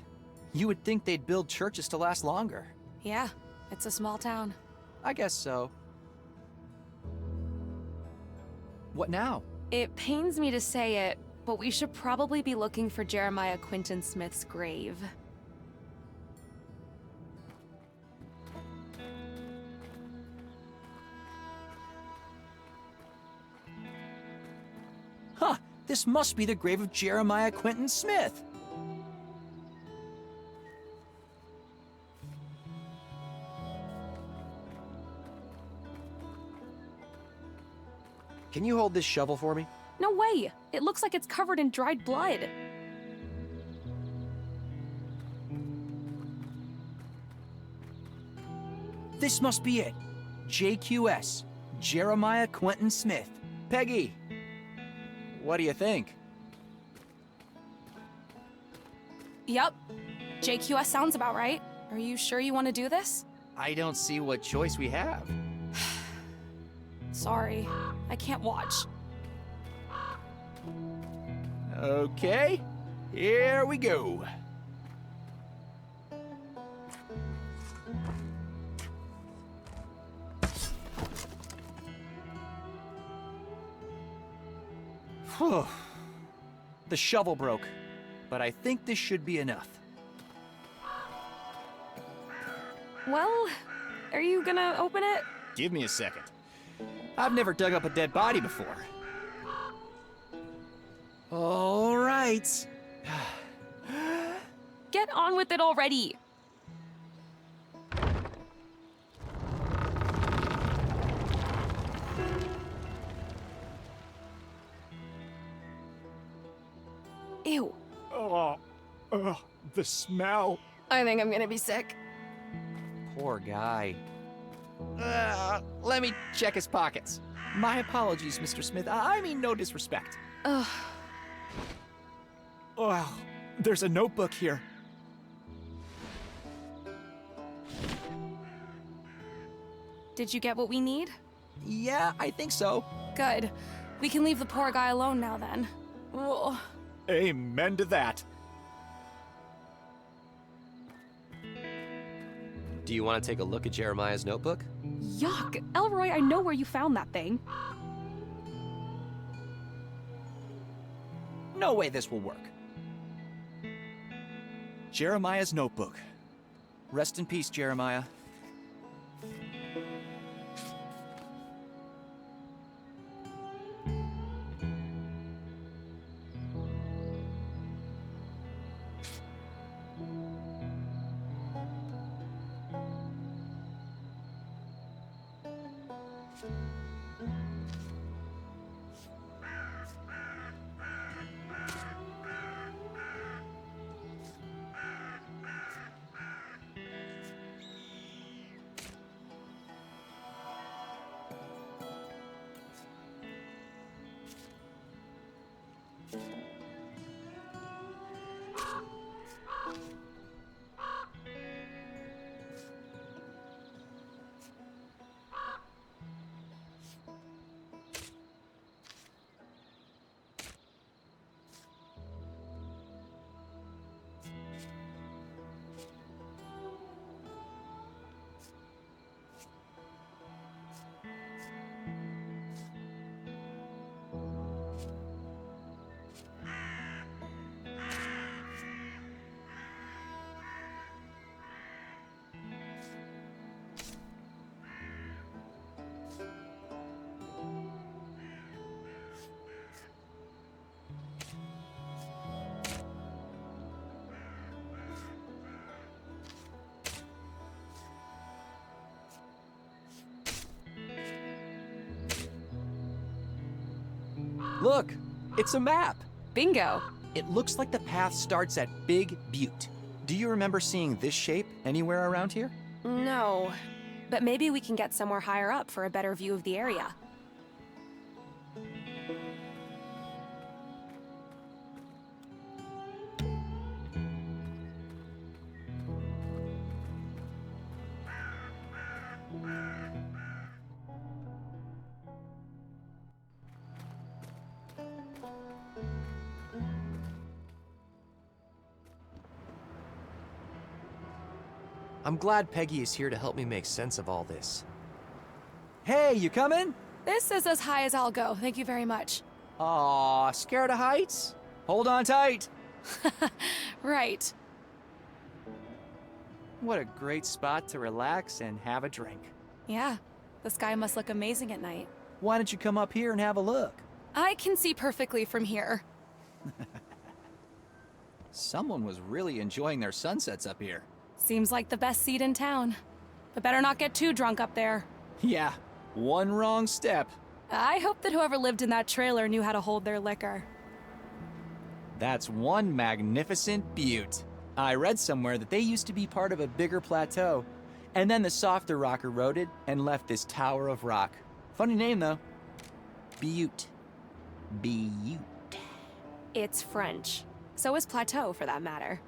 You would think they'd build churches to last longer." Yeah, it's a small town. I guess so. What now? It pains me to say it, but we should probably be looking for Jeremiah Quentin Smith's grave. Huh! This must be the grave of Jeremiah Quentin Smith! Can you hold this shovel for me? No way! It looks like it's covered in dried blood. This must be it. JQS. Jeremiah Quentin Smith. Peggy! What do you think? Yep. JQS sounds about right. Are you sure you want to do this? I don't see what choice we have. Sorry, I can't watch. Okay, here we go. Whew. The shovel broke, but I think this should be enough. Well, are you gonna open it? Give me a second. I've never dug up a dead body before. All right. Get on with it already. Ew. Oh, the smell. I think I'm gonna be sick. Poor guy. Let me check his pockets. My apologies, Mr. Smith. I mean no disrespect. Ugh. Oh, there's a notebook here. Did you get what we need? Yeah, I think so. Good. We can leave the poor guy alone now then. Ugh. Amen to that. Do you want to take a look at Jeremiah's notebook? Yuck! Elroy, I know where you found that thing. No way this will work. Jeremiah's notebook. Rest in peace, Jeremiah. Look, it's a map. Bingo. It looks like the path starts at Big Butte. Do you remember seeing this shape anywhere around here? No, but maybe we can get somewhere higher up for a better view of the area. I'm glad Peggy is here to help me make sense of all this. Hey, you coming? This is as high as I'll go, thank you very much. Aw, scared of heights? Hold on tight. Right. What a great spot to relax and have a drink. Yeah, the sky must look amazing at night. Why don't you come up here and have a look? I can see perfectly from here. Someone was really enjoying their sunsets up here. Seems like the best seat in town. But better not get too drunk up there. Yeah, one wrong step. I hope that whoever lived in that trailer knew how to hold their liquor. That's one magnificent butte. I read somewhere that they used to be part of a bigger plateau, and then the softer rock eroded and left this tower of rock. Funny name, though. Butte. Butte. It's French. So is plateau, for that matter.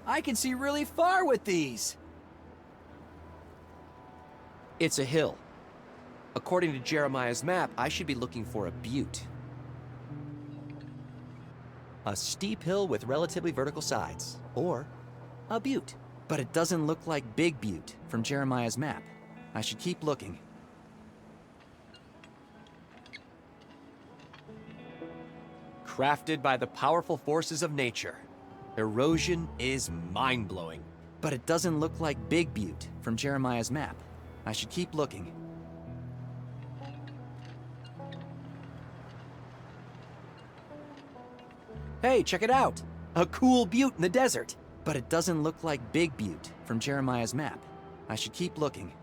I can see really far with these. It's a hill. According to Jeremiah's map, I should be looking for a butte. A steep hill with relatively vertical sides, or a butte. But it doesn't look like Big Butte from Jeremiah's map. I should keep looking. Crafted by the powerful forces of nature, erosion is mind-blowing. But it doesn't look like Big Butte from Jeremiah's map. I should keep looking. Hey, check it out! A cool butte in the desert! But it doesn't look like Big Butte from Jeremiah's map. I should keep looking.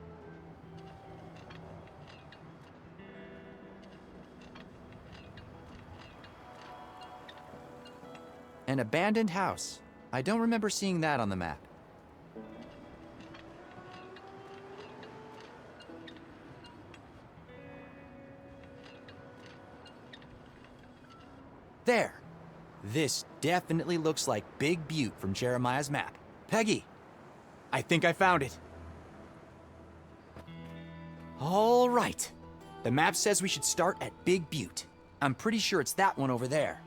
An abandoned house. I don't remember seeing that on the map. There! This definitely looks like Big Butte from Jeremiah's map. Peggy, I think I found it. All right. The map says we should start at Big Butte. I'm pretty sure it's that one over there.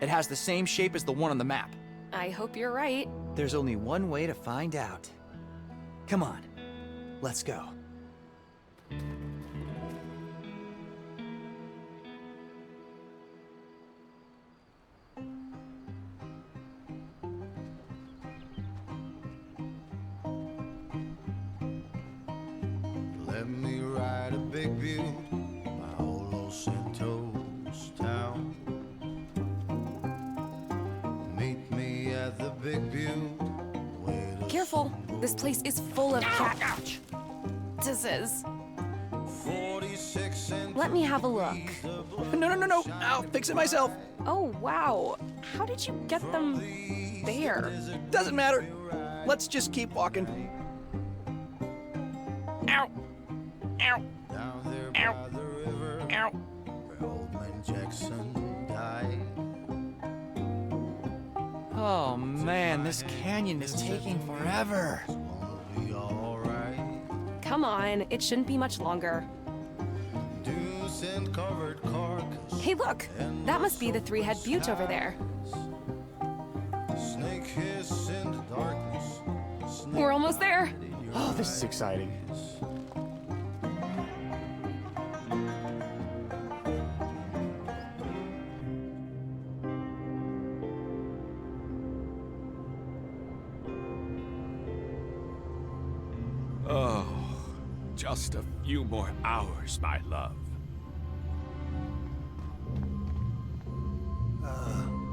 It has the same shape as the one on the map. I hope you're right. There's only one way to find out. Come on, let's go. Let me ride a Big Butte by old Los Santos town. Meet me at the Big Butte. Careful, this place is full of cactuses. Let me have a look. No. I'll fix it myself. Oh, wow. How did you get them there? Doesn't matter. Let's just keep walking. Ow. Ow. Down there Ow. by the river, Ow. where old man Jackson died. Oh man, this canyon is taking forever. Be all right. Come on, it shouldn't be much longer. Deuce and covered carcass. Hey, look! That must be the three-head butte over there. Snake hiss in the darkness. We're almost there. Oh, this is exciting. Oh, just a few more hours, my love.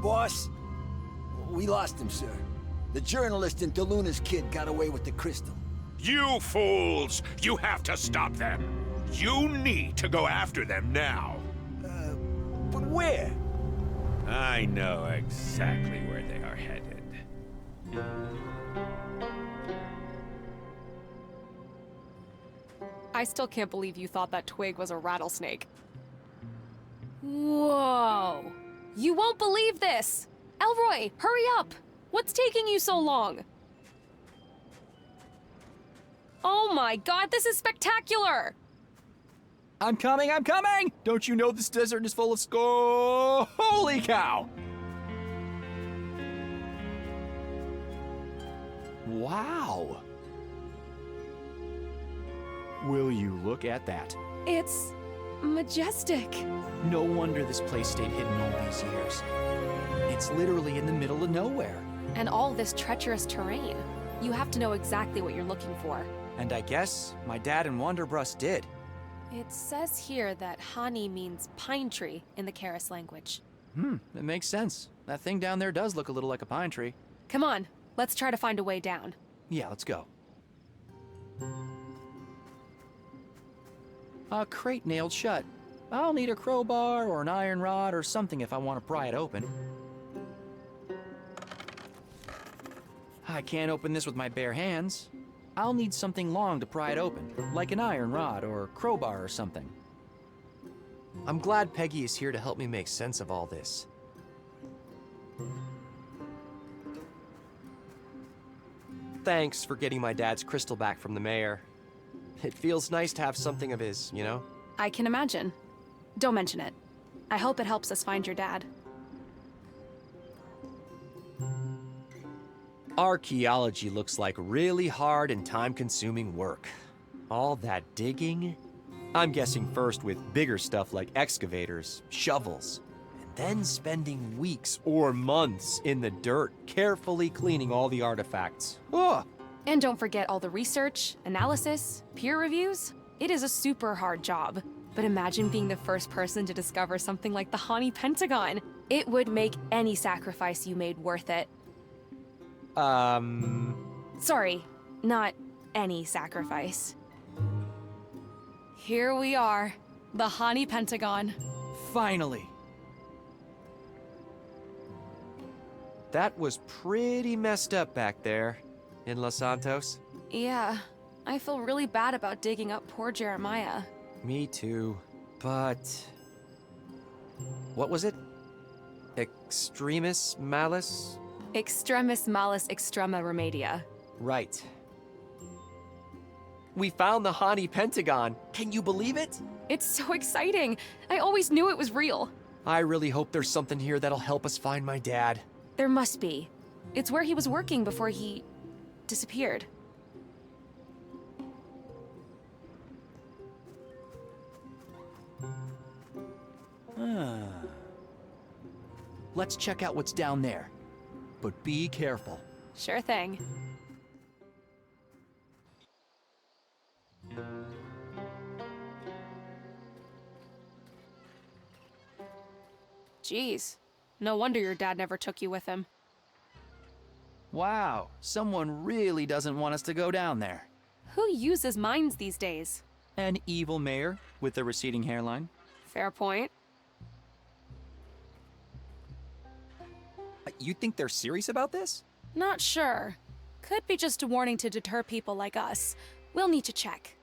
Boss, we lost him, sir. The journalist and DeLuna's kid got away with the crystal. You fools! You have to stop them! You need to go after them now. But where? I know exactly where they are headed. I still can't believe you thought that twig was a rattlesnake. Whoa! You won't believe this! Elroy, hurry up! What's taking you so long? Oh my god, this is spectacular! I'm coming, I'm coming! Don't you know this desert is full of holy cow! Wow! Will you look at that? It's majestic. No wonder this place stayed hidden all these years. It's literally in the middle of nowhere. And all this treacherous terrain. You have to know exactly what you're looking for. And I guess my dad and Wanderbrust did. It says here that Hani means pine tree in the Karis language. It makes sense. That thing down there does look a little like a pine tree. Come on, let's try to find a way down. Yeah, let's go. A crate nailed shut. I'll need a crowbar or an iron rod or something if I want to pry it open. I can't open this with my bare hands. I'll need something long to pry it open, like an iron rod or crowbar or something. I'm glad Peggy is here to help me make sense of all this. Thanks for getting my dad's crystal back from the mayor. It feels nice to have something of his, you know? I can imagine. Don't mention it. I hope it helps us find your dad. Archaeology looks like really hard and time-consuming work. All that digging? I'm guessing first with bigger stuff like excavators, shovels, and then spending weeks or months in the dirt, carefully cleaning all the artifacts. Ugh! And don't forget all the research, analysis, peer reviews. It is a super hard job. But imagine being the first person to discover something like the Hani Pentagon. It would make any sacrifice you made worth it. Sorry, not any sacrifice. Here we are, the Hani Pentagon. Finally! That was pretty messed up back there in Los Santos. Yeah, I feel really bad about digging up poor Jeremiah. Me too, but... What was it? Extremis malice? Extremis malus extrema remedia. Right. We found the Hani Pentagon. Can you believe it? It's so exciting. I always knew it was real. I really hope there's something here that'll help us find my dad. There must be. It's where he was working before he disappeared. Let's check out what's down there. But be careful. Sure thing. Jeez. No wonder your dad never took you with him. Wow, someone really doesn't want us to go down there. Who uses mines these days? An evil mayor with a receding hairline. Fair point. You think they're serious about this? Not sure. Could be just a warning to deter people like us. We'll need to check.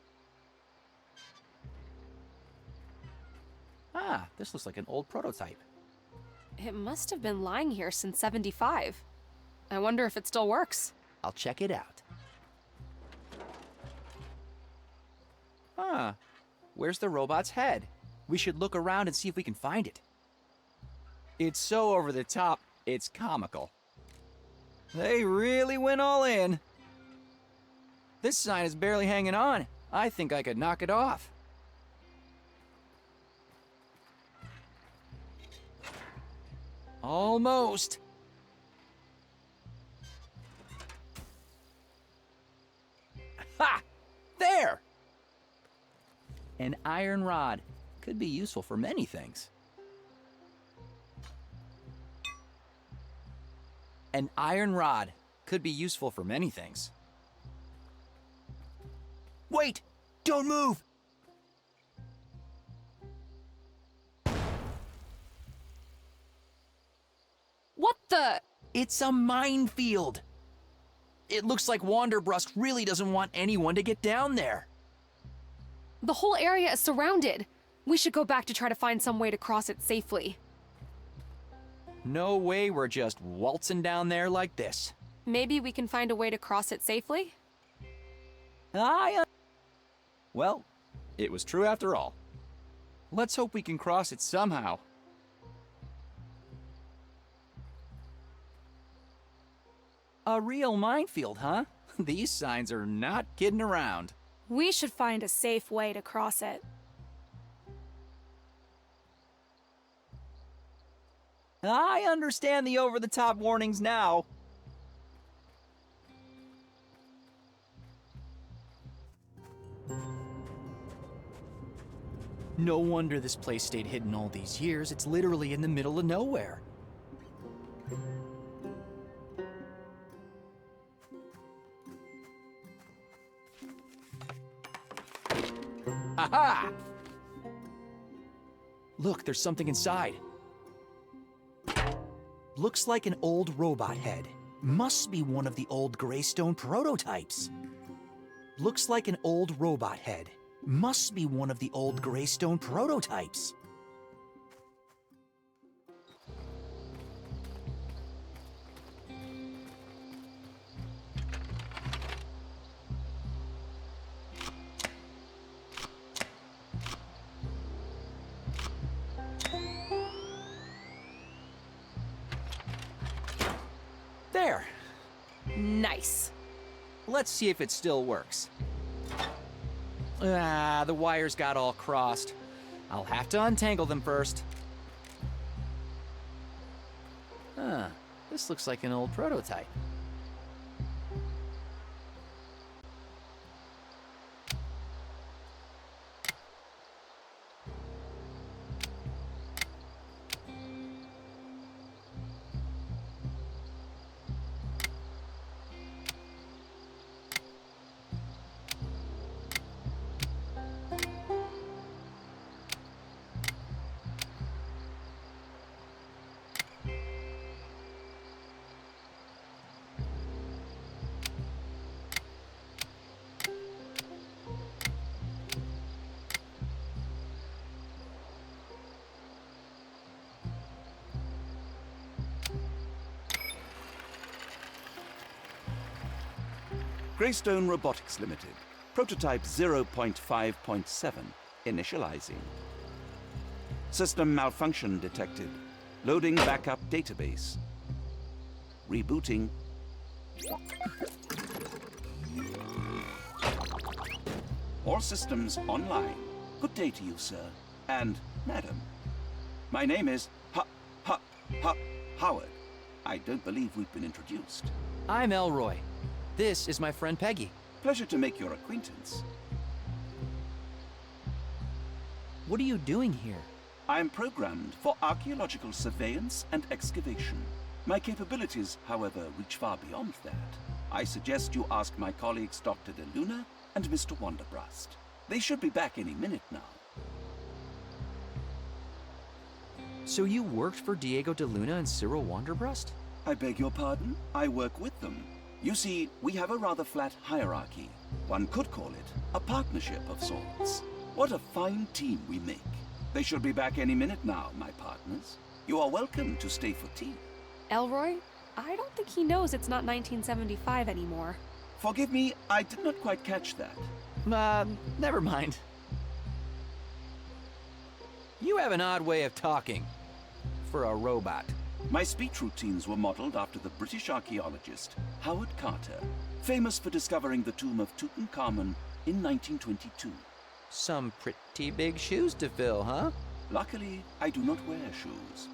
Ah, this looks like an old prototype. It must have been lying here since '75. I wonder if it still works. I'll check it out. Huh. Where's the robot's head? We should look around and see if we can find it. It's so over the top, it's comical. They really went all in. This sign is barely hanging on. I think I could knock it off. Almost. Ha! There! An iron rod. Could be useful for many things. An iron rod could be useful for many things. Wait! Don't move! It's a minefield. It looks like Wanderbrust really doesn't want anyone to get down there. The whole area is surrounded. We should go back to try to find some way to cross it safely. No way we're just waltzing down there like this. Maybe we can find a way to cross it safely? Well, it was true after all. Let's hope we can cross it somehow. A real minefield, huh? These signs are not kidding around. We should find a safe way to cross it. I understand the over-the-top warnings now. No wonder this place stayed hidden all these years. It's literally in the middle of nowhere. Aha! Look, there's something inside. Looks like an old robot head. Must be one of the old Greystone prototypes. Looks like an old robot head. Must be one of the old Greystone prototypes. There. Nice. Let's see if it still works. The wires got all crossed. I'll have to untangle them first. This looks like an old prototype. Greystone Robotics Limited. Prototype 0.5.7. Initializing. System malfunction detected. Loading backup database. Rebooting. All systems online. Good day to you, sir. And madam. My name is Howard. I don't believe we've been introduced. I'm Elroy. This is my friend Peggy. Pleasure to make your acquaintance. What are you doing here? I am programmed for archaeological surveillance and excavation. My capabilities, however, reach far beyond that. I suggest you ask my colleagues Dr. DeLuna and Mr. Wanderbrust. They should be back any minute now. So you worked for Diego DeLuna and Cyril Wanderbrust? I beg your pardon? I work with them. You see, we have a rather flat hierarchy. One could call it a partnership of sorts. What a fine team we make. They should be back any minute now, my partners. You are welcome to stay for tea. Elroy, I don't think he knows it's not 1975 anymore. Forgive me, I did not quite catch that. Never mind. You have an odd way of talking. For a robot. My speech routines were modeled after the British archaeologist Howard Carter, famous for discovering the tomb of Tutankhamun in 1922. Some pretty big shoes to fill, huh? Luckily, I do not wear shoes.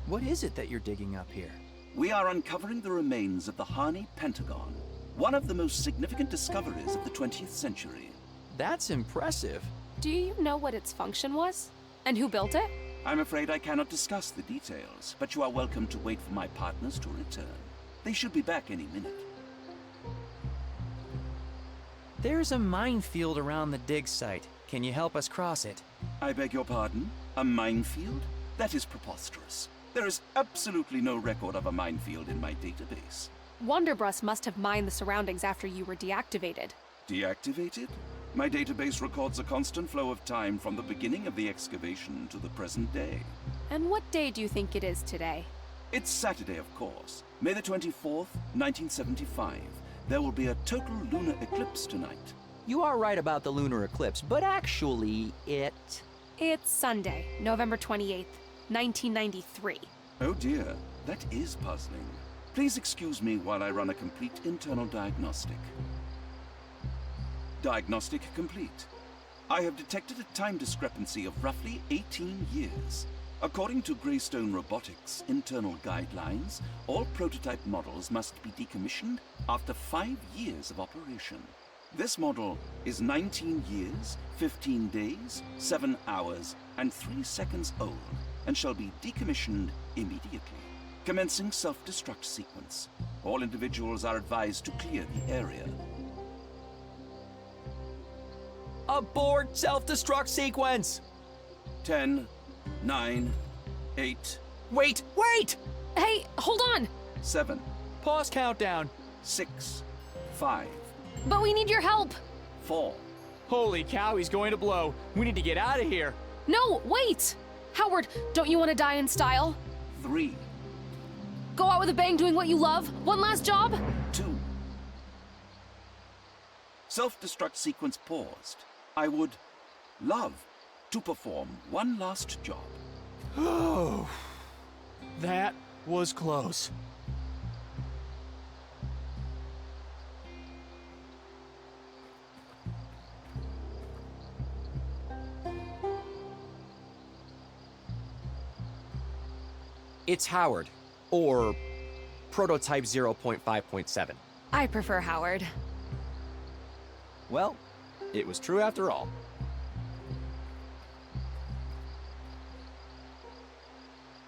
What is it that you're digging up here? We are uncovering the remains of the Harney Pentagon, one of the most significant discoveries of the 20th century. That's impressive. Do you know what its function was? And who built it? I'm afraid I cannot discuss the details, but you are welcome to wait for my partners to return. They should be back any minute. There's a minefield around the dig site. Can you help us cross it? I beg your pardon? A minefield? That is preposterous. There is absolutely no record of a minefield in my database. Wanderbrust must have mined the surroundings after you were deactivated. Deactivated? My database records a constant flow of time from the beginning of the excavation to the present day. And what day do you think it is today? It's Saturday, of course. May the 24th, 1975. There will be a total lunar eclipse tonight. You are right about the lunar eclipse, but actually, It's Sunday, November 28th, 1993. Oh dear, that is puzzling. Please excuse me while I run a complete internal diagnostic. Diagnostic complete. I have detected a time discrepancy of roughly 18 years. According to Greystone Robotics' internal guidelines, all prototype models must be decommissioned after 5 years of operation. This model is 19 years, 15 days, 7 hours, and 3 seconds old, and shall be decommissioned immediately. Commencing self-destruct sequence. All individuals are advised to clear the area. abort self-destruct sequence! 10, 9, 8... Wait! Hey, hold on! 7. Pause countdown. 6, 5. But we need your help! 4. Holy cow, he's going to blow. We need to get out of here. No, wait! Howard, don't you want to die in style? 3. Go out with a bang doing what you love? One last job? 2. Self-destruct sequence paused. I would love to perform one last job. Oh, that was close. It's Howard, or Prototype 0.5.7. I prefer Howard. Well, it was true after all.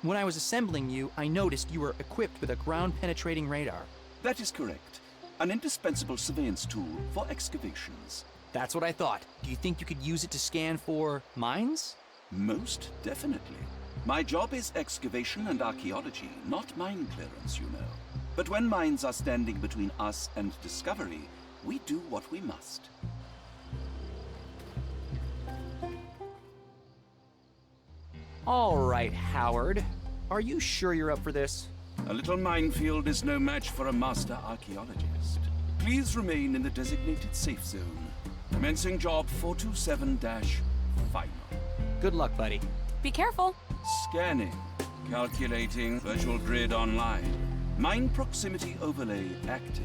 When I was assembling you, I noticed you were equipped with a ground-penetrating radar. That is correct. An indispensable surveillance tool for excavations. That's what I thought. Do you think you could use it to scan for mines? Most definitely. My job is excavation and archaeology, not mine clearance, you know. But when mines are standing between us and discovery, we do what we must. All right, Howard. Are you sure you're up for this? A little minefield is no match for a master archaeologist. Please remain in the designated safe zone. Commencing job 427-final. Good luck, buddy. Be careful. Scanning. Calculating. Virtual grid online. Mine proximity overlay active.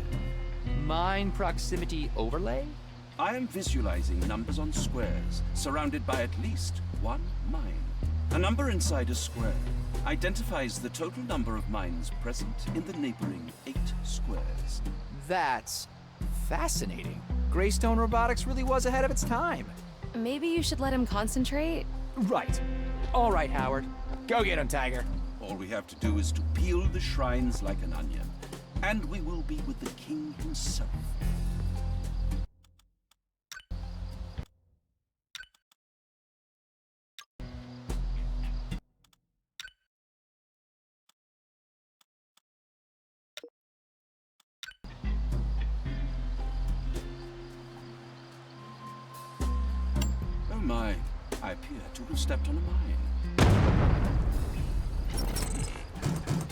Mine proximity overlay? I am visualizing numbers on squares, surrounded by at least one mine. A number inside a square identifies the total number of mines present in the neighboring 8 squares. That's fascinating. Greystone Robotics really was ahead of its time. Maybe you should let him concentrate? Right. All right, Howard. Go get him, Tiger. All we have to do is to peel the shrines like an onion, and we will be with the king himself. Oh my, I appear to have stepped on a mine.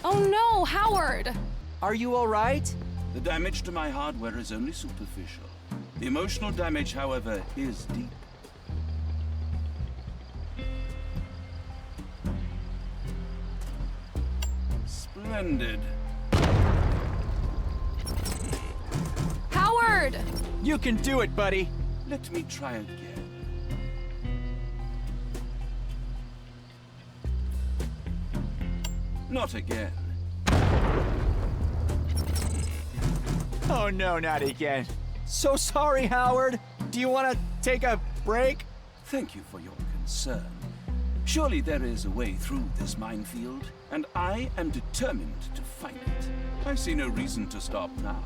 Oh no, Howard! Are you all right? The damage to my hardware is only superficial. The emotional damage, however, is deep. Splendid. Howard! You can do it, buddy. Let me try again. Not again. Oh no, not again. So sorry, Howard. Do you want to take a break? Thank you for your concern. Surely there is a way through this minefield, and I am determined to find it. I see no reason to stop now.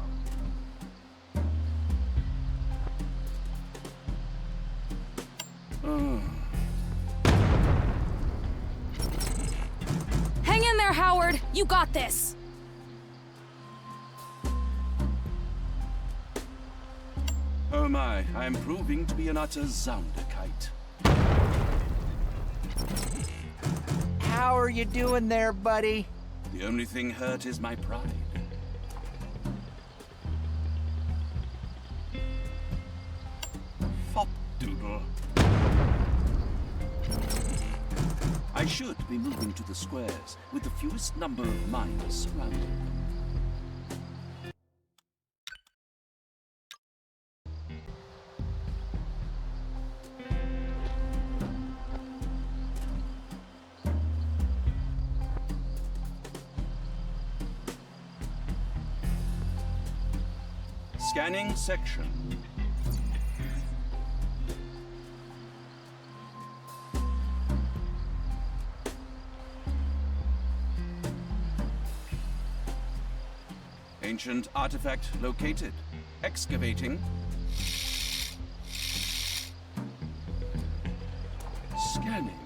You got this! Oh my, I am proving to be an utter Zounderkite. How are you doing there, buddy? The only thing hurt is my pride. Fop-doodle. I should be moving to the squares with the fewest number of mines surrounding them. Scanning section. Ancient artifact located. Excavating. Scanning.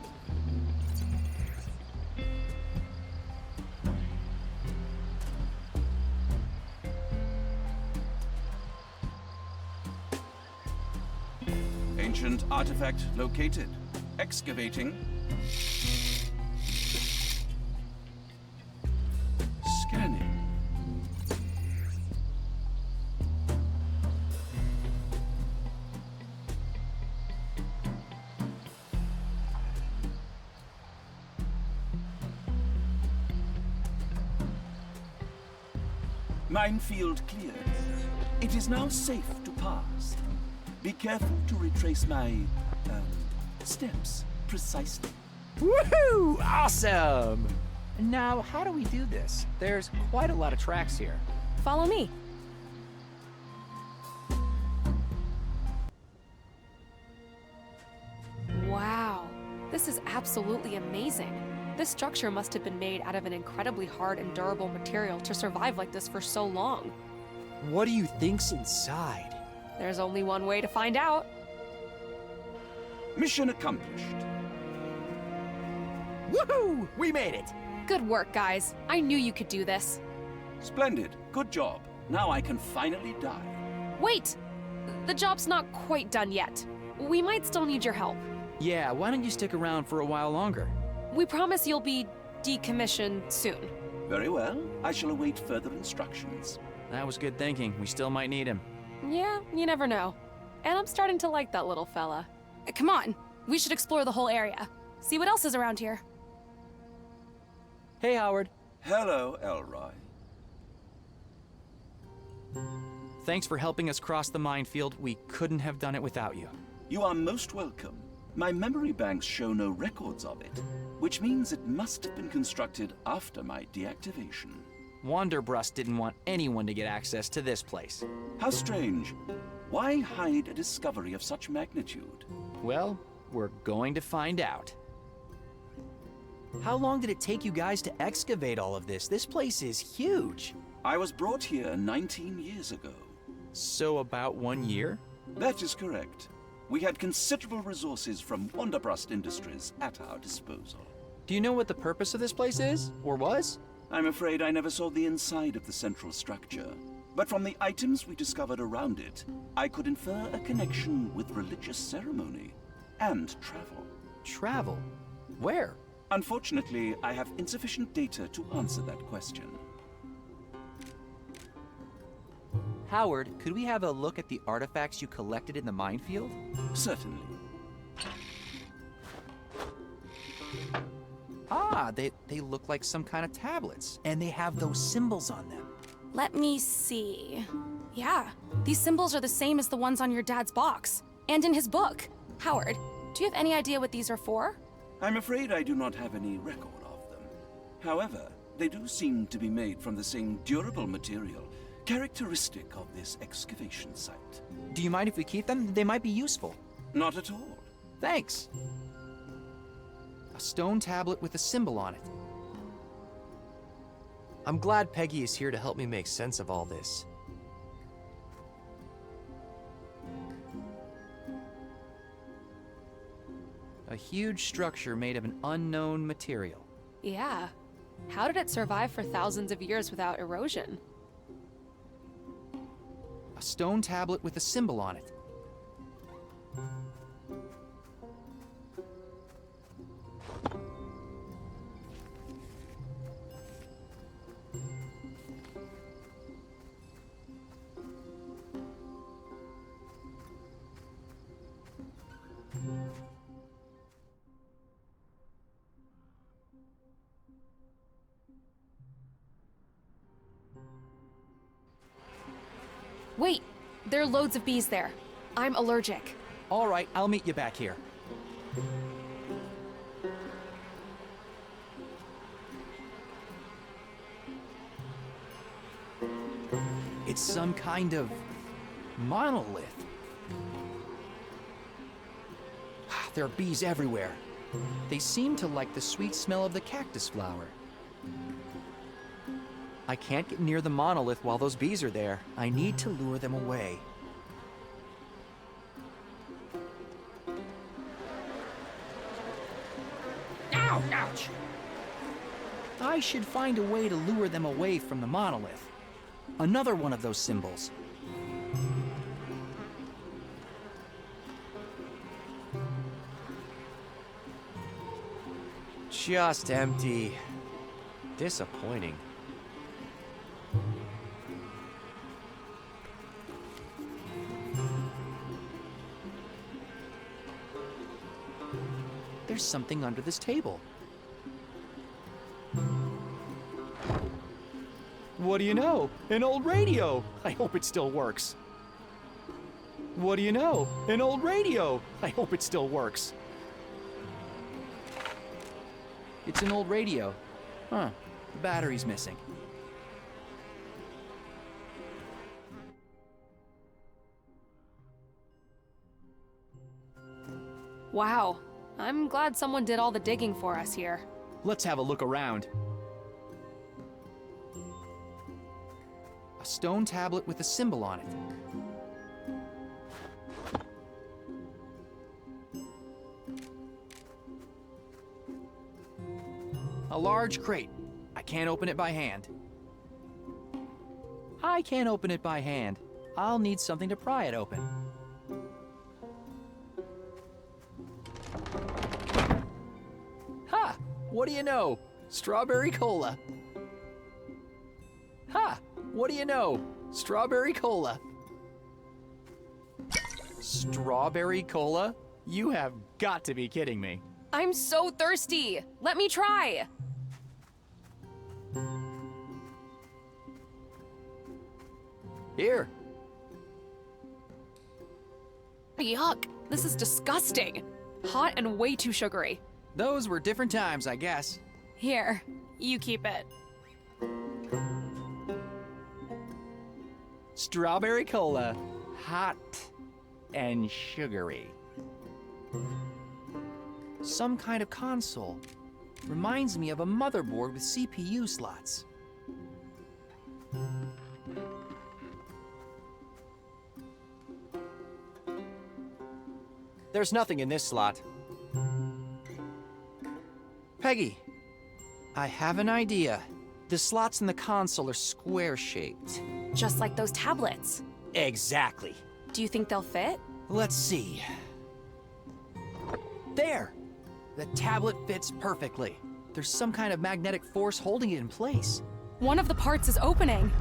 Ancient artifact located. Excavating. Scanning. Minefield cleared. It is now safe to pass. Be careful to retrace my, steps precisely. Woohoo! Awesome! Now, how do we do this? There's quite a lot of tracks here. Follow me. Wow, this is absolutely amazing. This structure must have been made out of an incredibly hard and durable material to survive like this for so long. What do you think's inside? There's only one way to find out. Mission accomplished. Woohoo! We made it! Good work, guys. I knew you could do this. Splendid. Good job. Now I can finally die. Wait! The job's not quite done yet. We might still need your help. Yeah, why don't you stick around for a while longer? We promise you'll be decommissioned soon. Very well. I shall await further instructions. That was good thinking. We still might need him. Yeah, you never know. And I'm starting to like that little fella. Come on, we should explore the whole area. See what else is around here. Hey, Howard. Hello, Elroy. Thanks for helping us cross the minefield. We couldn't have done it without you. You are most welcome. My memory banks show no records of it, which means it must have been constructed after my deactivation. Wanderbrust didn't want anyone to get access to this place. How strange. Why hide a discovery of such magnitude? Well, we're going to find out. How long did it take you guys to excavate all of this? This place is huge. I was brought here 19 years ago. So about 1 year? That is correct. We had considerable resources from Wanderbrust Industries at our disposal. Do you know what the purpose of this place is, or was? I'm afraid I never saw the inside of the central structure. But from the items we discovered around it, I could infer a connection with religious ceremony and travel. Travel? Where? Unfortunately, I have insufficient data to answer that question. Howard, could we have a look at the artifacts you collected in the minefield? Certainly. Ah, they look like some kind of tablets, and they have those symbols on them. Let me see. Yeah, these symbols are the same as the ones on your dad's box, and in his book. Howard, do you have any idea what these are for? I'm afraid I do not have any record of them. However, they do seem to be made from the same durable material characteristic of this excavation site. Do you mind if we keep them? They might be useful. Not at all. Thanks. A stone tablet with a symbol on it. I'm glad Peggy is here to help me make sense of all this. A huge structure made of an unknown material. Yeah, How did it survive for thousands of years without erosion? A stone tablet with a symbol on it. Wait, there are loads of bees there. I'm allergic. All right, I'll meet you back here. It's some kind of monolith. There are bees everywhere. They seem to like the sweet smell of the cactus flower. I can't get near the monolith while those bees are there. I need to lure them away. Ow! Ouch! I should find a way to lure them away from the monolith. Another one of those symbols. Just empty. Disappointing. There's something under this table. What do you know? An old radio! I hope it still works. What do you know? An old radio! I hope it still works. It's an old radio. Huh. The battery's missing. Wow. I'm glad someone did all the digging for us here. Let's have a look around. A stone tablet with a symbol on it. A large crate. I can't open it by hand. I can't open it by hand. I'll need something to pry it open. Ha! What do you know? Strawberry cola. Ha! What do you know? Strawberry cola. Strawberry cola? You have got to be kidding me. I'm so thirsty. Let me try. Here. Yuck. This is disgusting. Hot and way too sugary. Those were different times, I guess. Here, you keep it. Strawberry cola. Hot and sugary. Some kind of console. Reminds me of a motherboard with CPU slots. There's nothing in this slot. Peggy, I have an idea. The slots in the console are square-shaped. Just like those tablets. Exactly. Do you think they'll fit? Let's see. There! The tablet fits perfectly. There's some kind of magnetic force holding it in place. One of the parts is opening.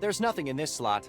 There's nothing in this slot.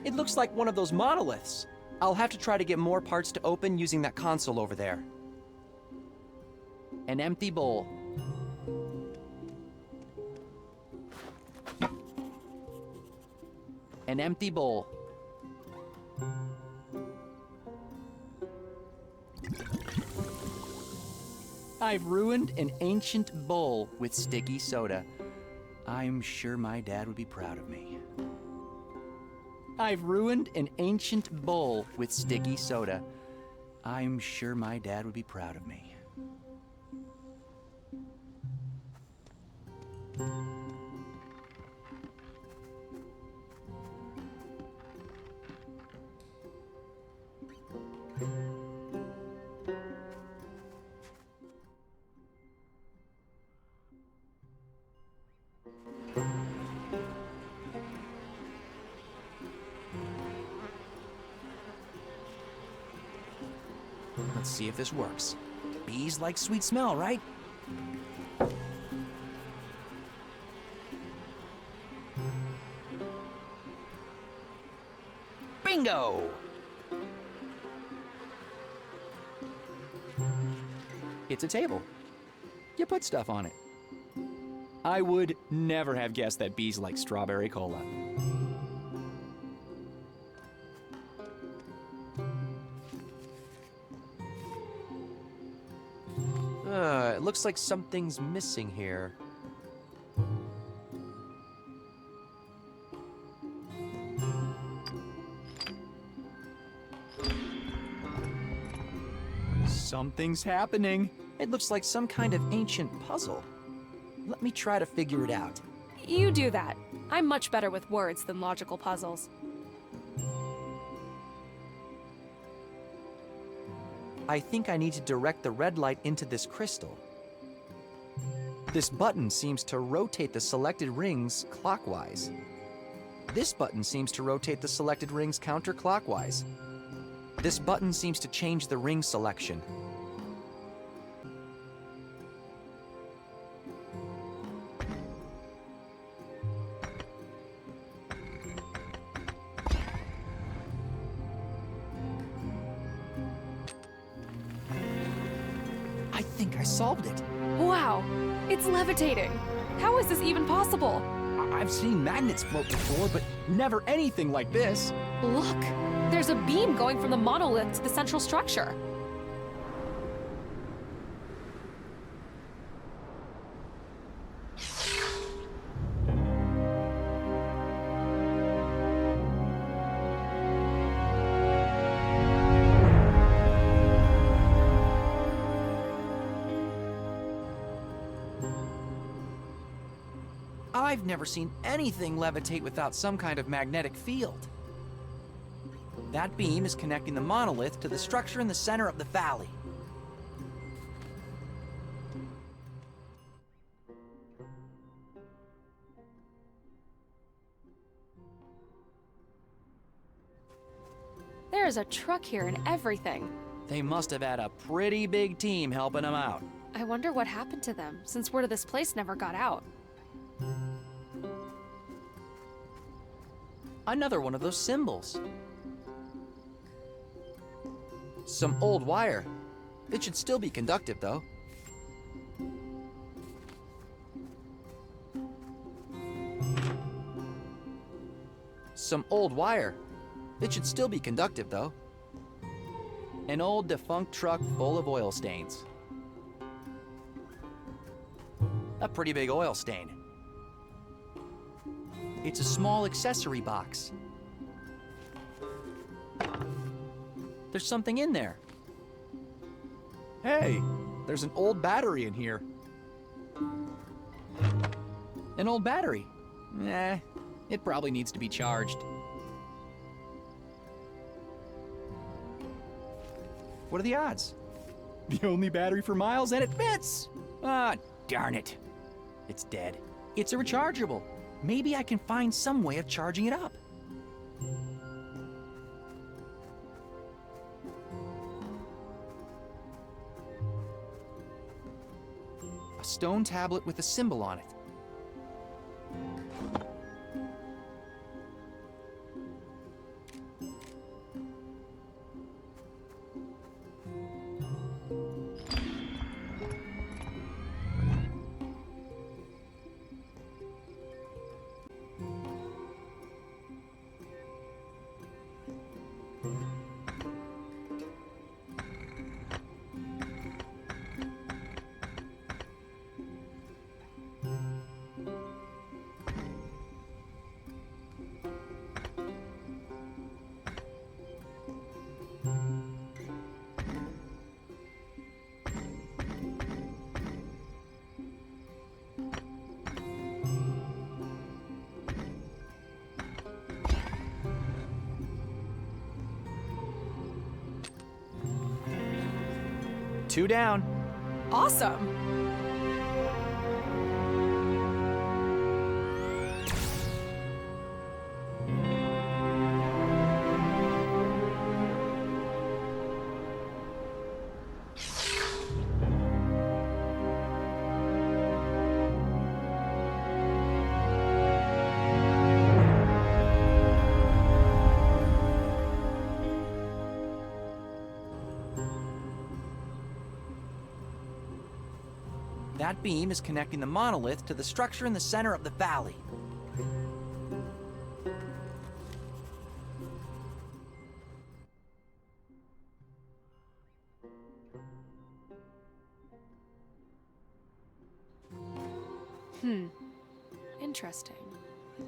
It looks like one of those monoliths. I'll have to try to get more parts to open using that console over there. An empty bowl. An empty bowl. I've ruined an ancient bowl with sticky soda. I'm sure my dad would be proud of me. I've ruined an ancient bowl with sticky soda. I'm sure my dad would be proud of me. Let's see if this works. Bees like sweet smell, right? Bingo! It's a table. You put stuff on it. I would never have guessed that bees like strawberry cola. It looks like something's missing here. Something's happening. It looks like some kind of ancient puzzle. Let me try to figure it out. You do that. I'm much better with words than logical puzzles. I think I need to direct the red light into this crystal. This button seems to rotate the selected rings clockwise. This button seems to rotate the selected rings counterclockwise. This button seems to change the ring selection. I think I solved it. Wow, it's levitating. How is this even possible? I've seen magnets float before, but never anything like this. Look, there's a beam going from the monolith to the central structure. I've never seen anything levitate without some kind of magnetic field. That beam is connecting the monolith to the structure in the center of the valley. There is a truck here and everything. They must have had a pretty big team helping them out. I wonder what happened to them, since word of this place never got out. Another one of those symbols. Some old wire. It should still be conductive, though. Some old wire. It should still be conductive, though. An old defunct truck full of oil stains. A pretty big oil stain. It's a small accessory box. There's something in there. Hey, there's an old battery in here. An old battery? It probably needs to be charged. What are the odds? The only battery for miles and it fits! Ah, darn it. It's dead. It's a rechargeable. Maybe I can find some way of charging it up. A stone tablet with a symbol on it. 2 down. Awesome! That beam is connecting the monolith to the structure in the center of the valley. Interesting.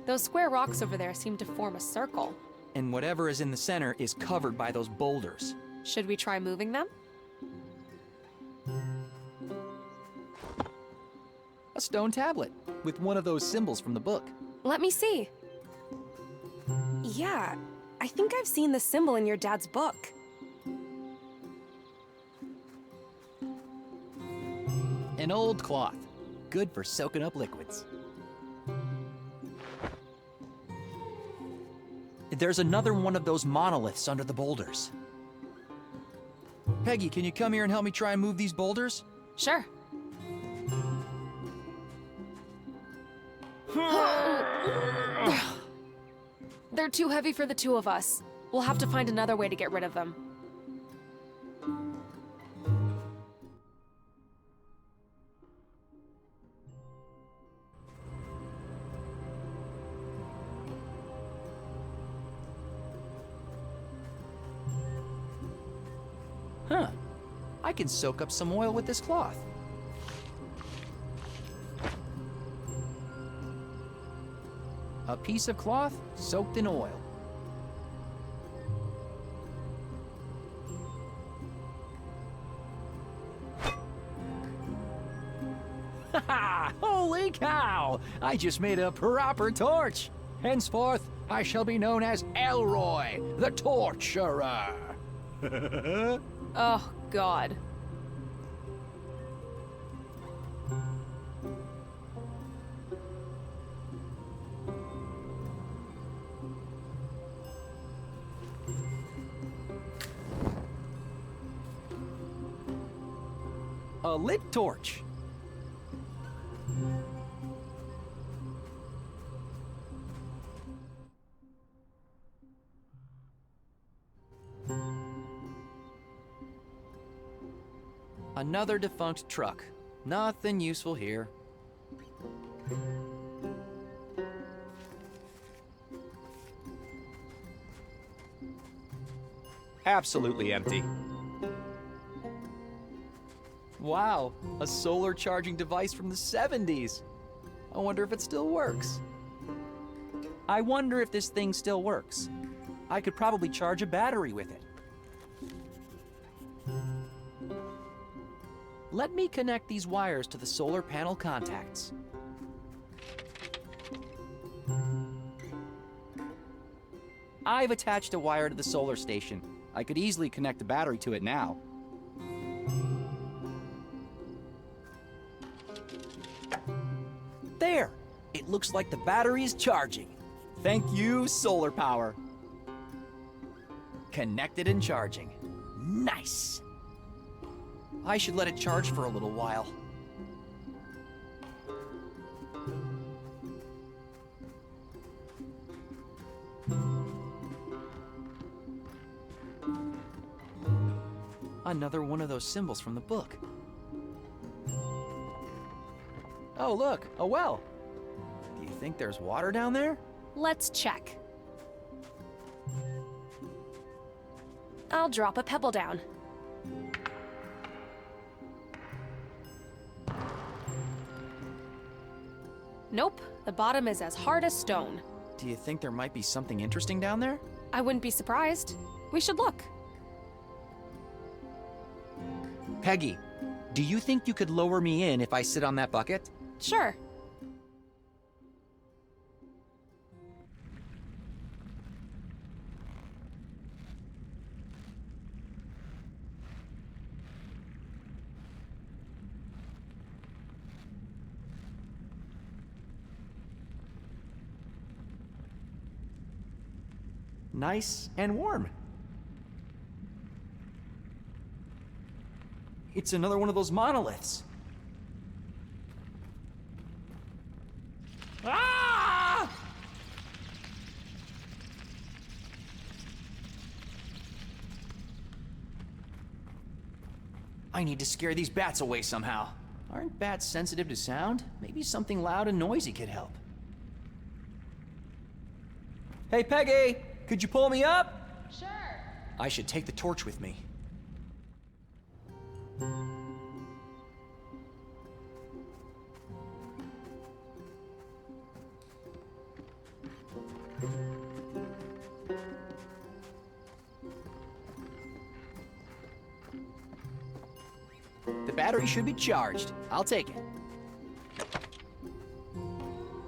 Those square rocks over there seem to form a circle. And whatever is in the center is covered by those boulders. Should we try moving them? A stone tablet with one of those symbols from the book. Let me see. Yeah, I think I've seen the symbol in your dad's book. An old cloth, good for soaking up liquids. There's another one of those monoliths under the boulders. Peggy, can you come here and help me try and move these boulders? Sure. They're too heavy for the two of us. We'll have to find another way to get rid of them. Huh. I can soak up some oil with this cloth. A piece of cloth soaked in oil. Ha! Holy cow! I just made a proper torch. Henceforth, I shall be known as Elroy, the Torturer. Oh, God. A lit torch. Another defunct truck. Nothing useful here. Absolutely empty. Wow, a solar charging device from the 70s. I wonder if it still works. I wonder if this thing still works. I could probably charge a battery with it. Let me connect these wires to the solar panel contacts. I've attached a wire to the solar station. I could easily connect a battery to it now. There! It looks like the battery is charging. Thank you, solar power. Connected and charging. Nice! I should let it charge for a little while. Another one of those symbols from the book. Oh, look, a well. Do you think there's water down there? Let's check. I'll drop a pebble down. Nope, the bottom is as hard as stone. Do you think there might be something interesting down there? I wouldn't be surprised. We should look. Peggy, do you think you could lower me in if I sit on that bucket? Sure. nice and warm. It's another one of those monoliths. Ah! I need to scare these bats away somehow. Aren't bats sensitive to sound? Maybe something loud and noisy could help. Hey, Peggy! Could you pull me up? Sure. I should take the torch with me. The battery should be charged. I'll take it.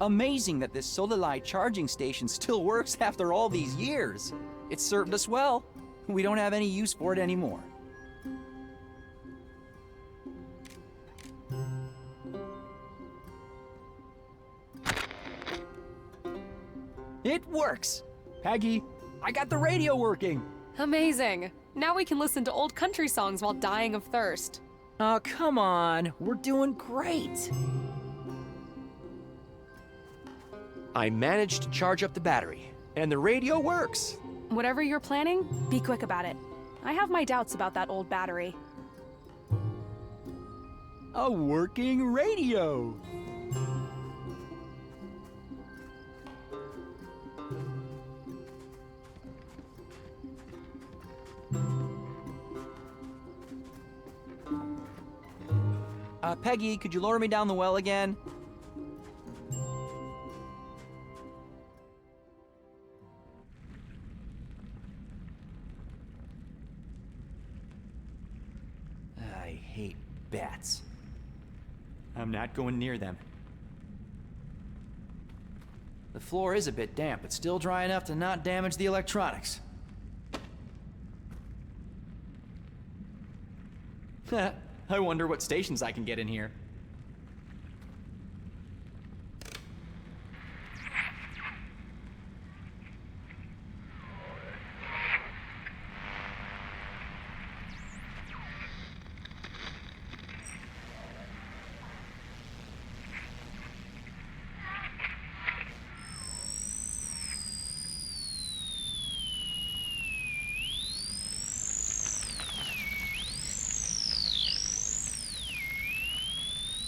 Amazing that this Solilite charging station still works after all these years. It served us well. We don't have any use for it anymore. It works! Peggy, I got the radio working! Amazing. Now we can listen to old country songs while dying of thirst. Oh, come on. We're doing great. I managed to charge up the battery, and the radio works. Whatever you're planning, be quick about it. I have my doubts about that old battery. A working radio. Peggy, could you lower me down the well again? I hate bats. I'm not going near them. The floor is a bit damp, but still dry enough to not damage the electronics. I wonder what stations I can get in here.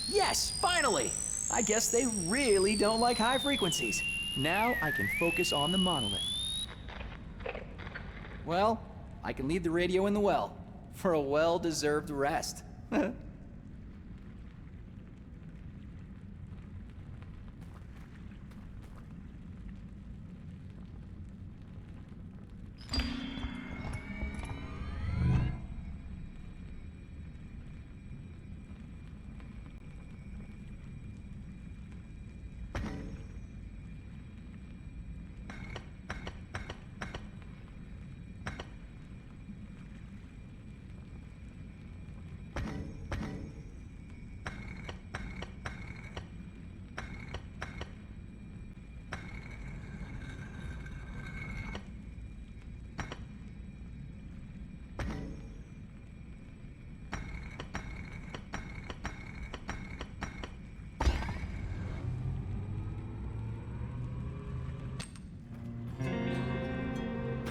Yes, finally! I guess they really don't like high frequencies. Now I can focus on the monolith. Well, I can leave the radio in the well for a well-deserved rest.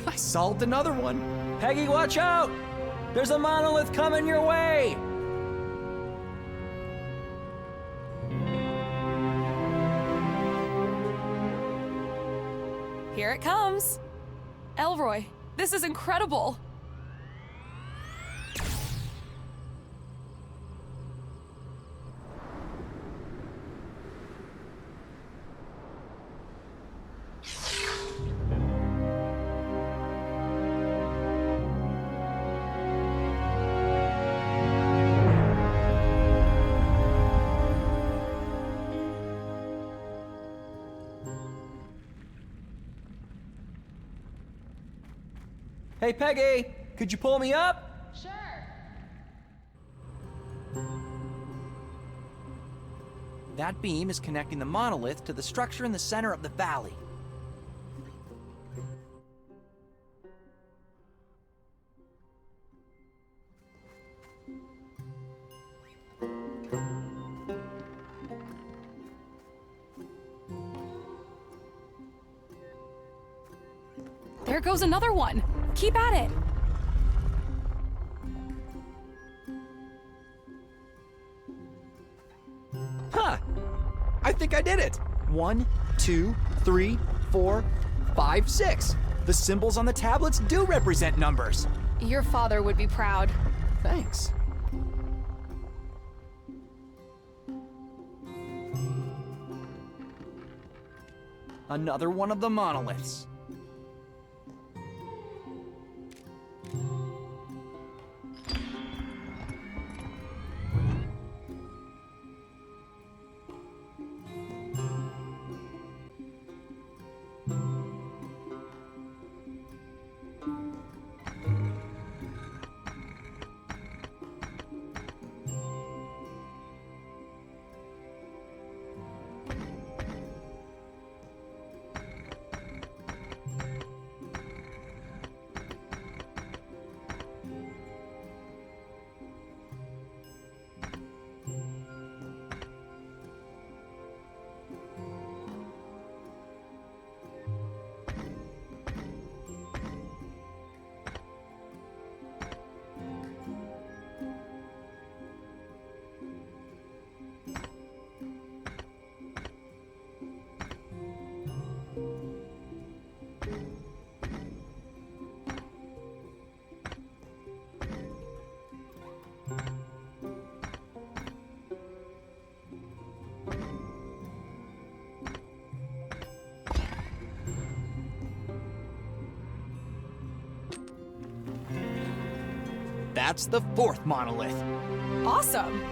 I solved another one. Peggy, watch out! There's a monolith coming your way! Here it comes. Elroy, this is incredible. Hey, Peggy, could you pull me up? Sure. That beam is connecting the monolith to the structure in the center of the valley. There goes another one. Keep at it. Huh. I think I did it. 1, 2, 3, 4, 5, 6. The symbols on the tablets do represent numbers. Your father would be proud. Thanks. Another one of the monoliths. That's the 4th monolith. Awesome.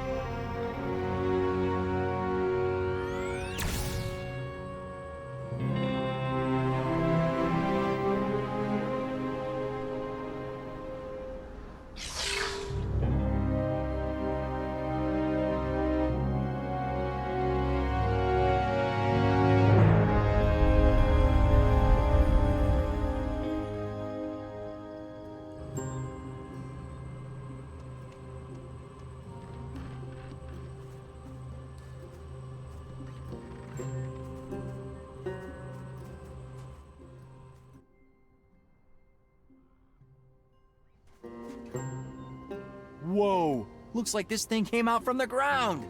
Whoa! Looks like this thing came out from the ground!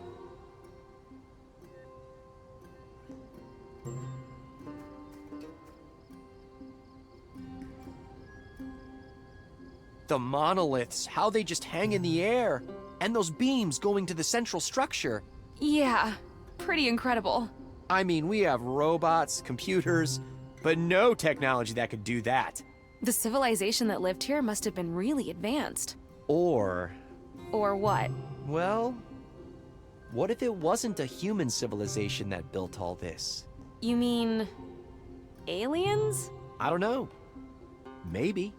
The monoliths, how they just hang in the air. And those beams going to the central structure. Yeah, pretty incredible. I mean, we have robots, computers, but no technology that could do that. The civilization that lived here must have been really advanced. Or what? Well, what if it wasn't a human civilization that built all this? You mean aliens? I don't know. Maybe.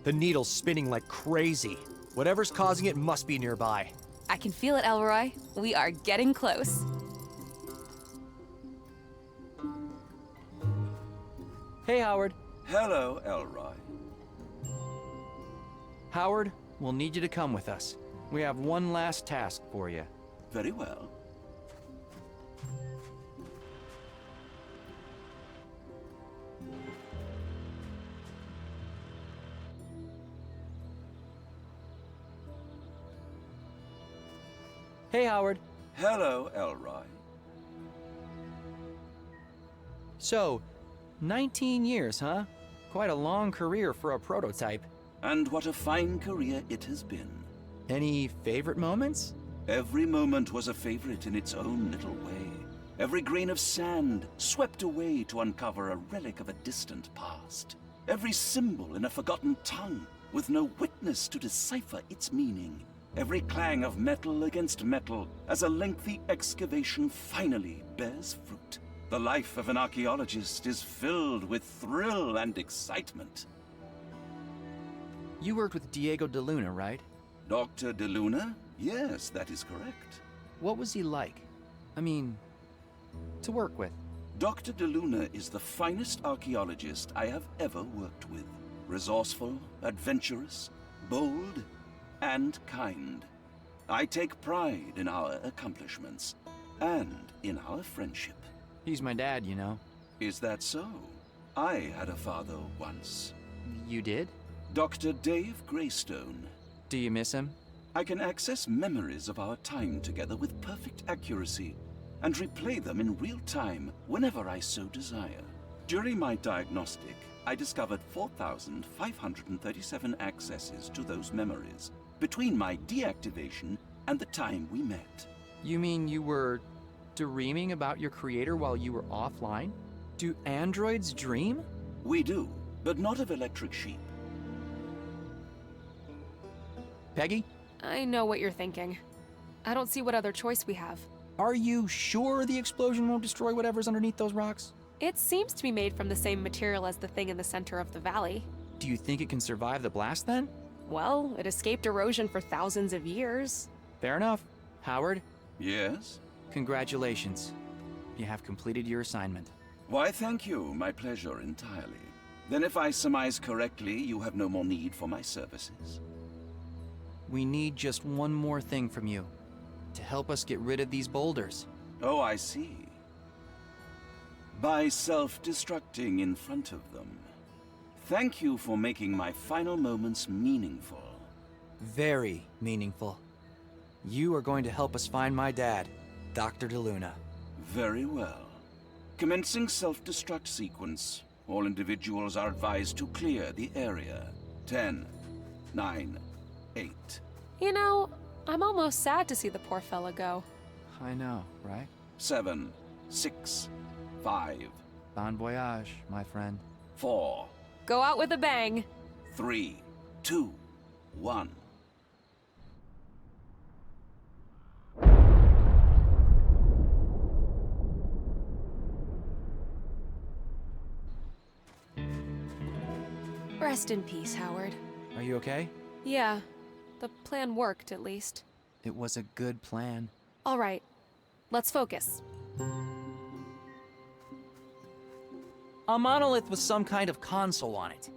The needle's spinning like crazy. Whatever's causing it must be nearby. I can feel it, Elroy. We are getting close. Hey, Howard. Hello, Elroy. Howard, we'll need you to come with us. We have one last task for you. Very well. Hey, Howard. Hello, Elroy. So, 19 years, huh? Quite a long career for a prototype. And what a fine career it has been. Any favorite moments? Every moment was a favorite in its own little way. Every grain of sand swept away to uncover a relic of a distant past. Every symbol in a forgotten tongue, with no witness to decipher its meaning. Every clang of metal against metal as a lengthy excavation finally bears fruit. The life of an archaeologist is filled with thrill and excitement. You worked with Diego de Luna, right? Dr. de Luna? Yes, that is correct. What was he like? I mean, to work with. Dr. de Luna is the finest archaeologist I have ever worked with. Resourceful, adventurous, bold, and kind. I take pride in our accomplishments. and in our friendship. He's my dad, you know. Is that so? I had a father once. You did? Dr. Dave Greystone. Do you miss him? I can access memories of our time together with perfect accuracy and replay them in real time whenever I so desire. During my diagnostic, I discovered 4,537 accesses to those memories between my deactivation and the time we met. You mean you were dreaming about your creator while you were offline? Do androids dream? We do, but not of Electric Sheep. Peggy? I know what you're thinking. I don't see what other choice we have. Are you sure the explosion won't destroy whatever's underneath those rocks? It seems to be made from the same material as the thing in the center of the valley. Do you think it can survive the blast then? Well, it escaped erosion for thousands of years. Fair enough. Howard? Yes? Congratulations. You have completed your assignment. Why, thank you. My pleasure entirely. Then if I surmise correctly, you have no more need for my services. We need just one more thing from you. To help us get rid of these boulders. Oh, I see. By self-destructing in front of them. Thank you for making my final moments meaningful. Very meaningful. You are going to help us find my dad, Dr. DeLuna. Very well. Commencing self-destruct sequence. All individuals are advised to clear the area. 10, 9, 8. You know, I'm almost sad to see the poor fella go. I know, right? 7, 6, 5. Bon voyage, my friend. 4. Go out with a bang. 3, 2, 1. Rest in peace, Howard. Are you okay? Yeah, the plan worked at least. It was a good plan. All right, let's focus. A monolith with some kind of console on it.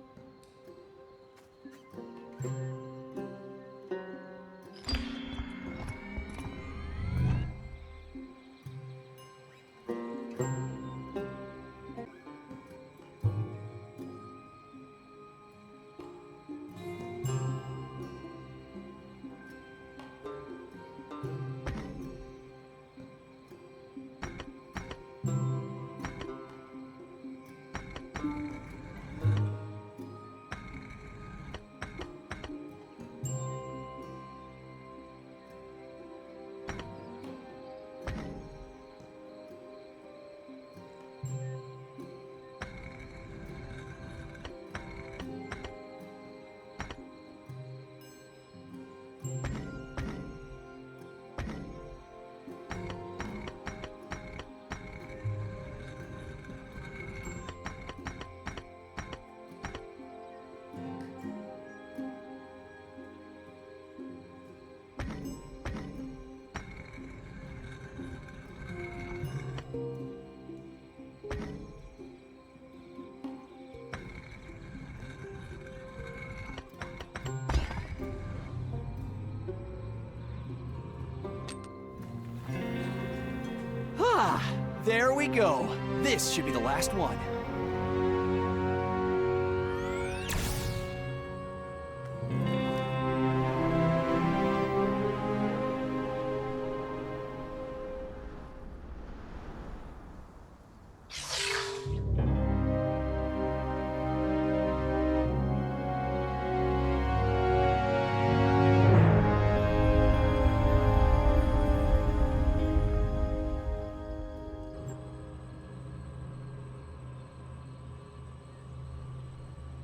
There we go. This should be the last one.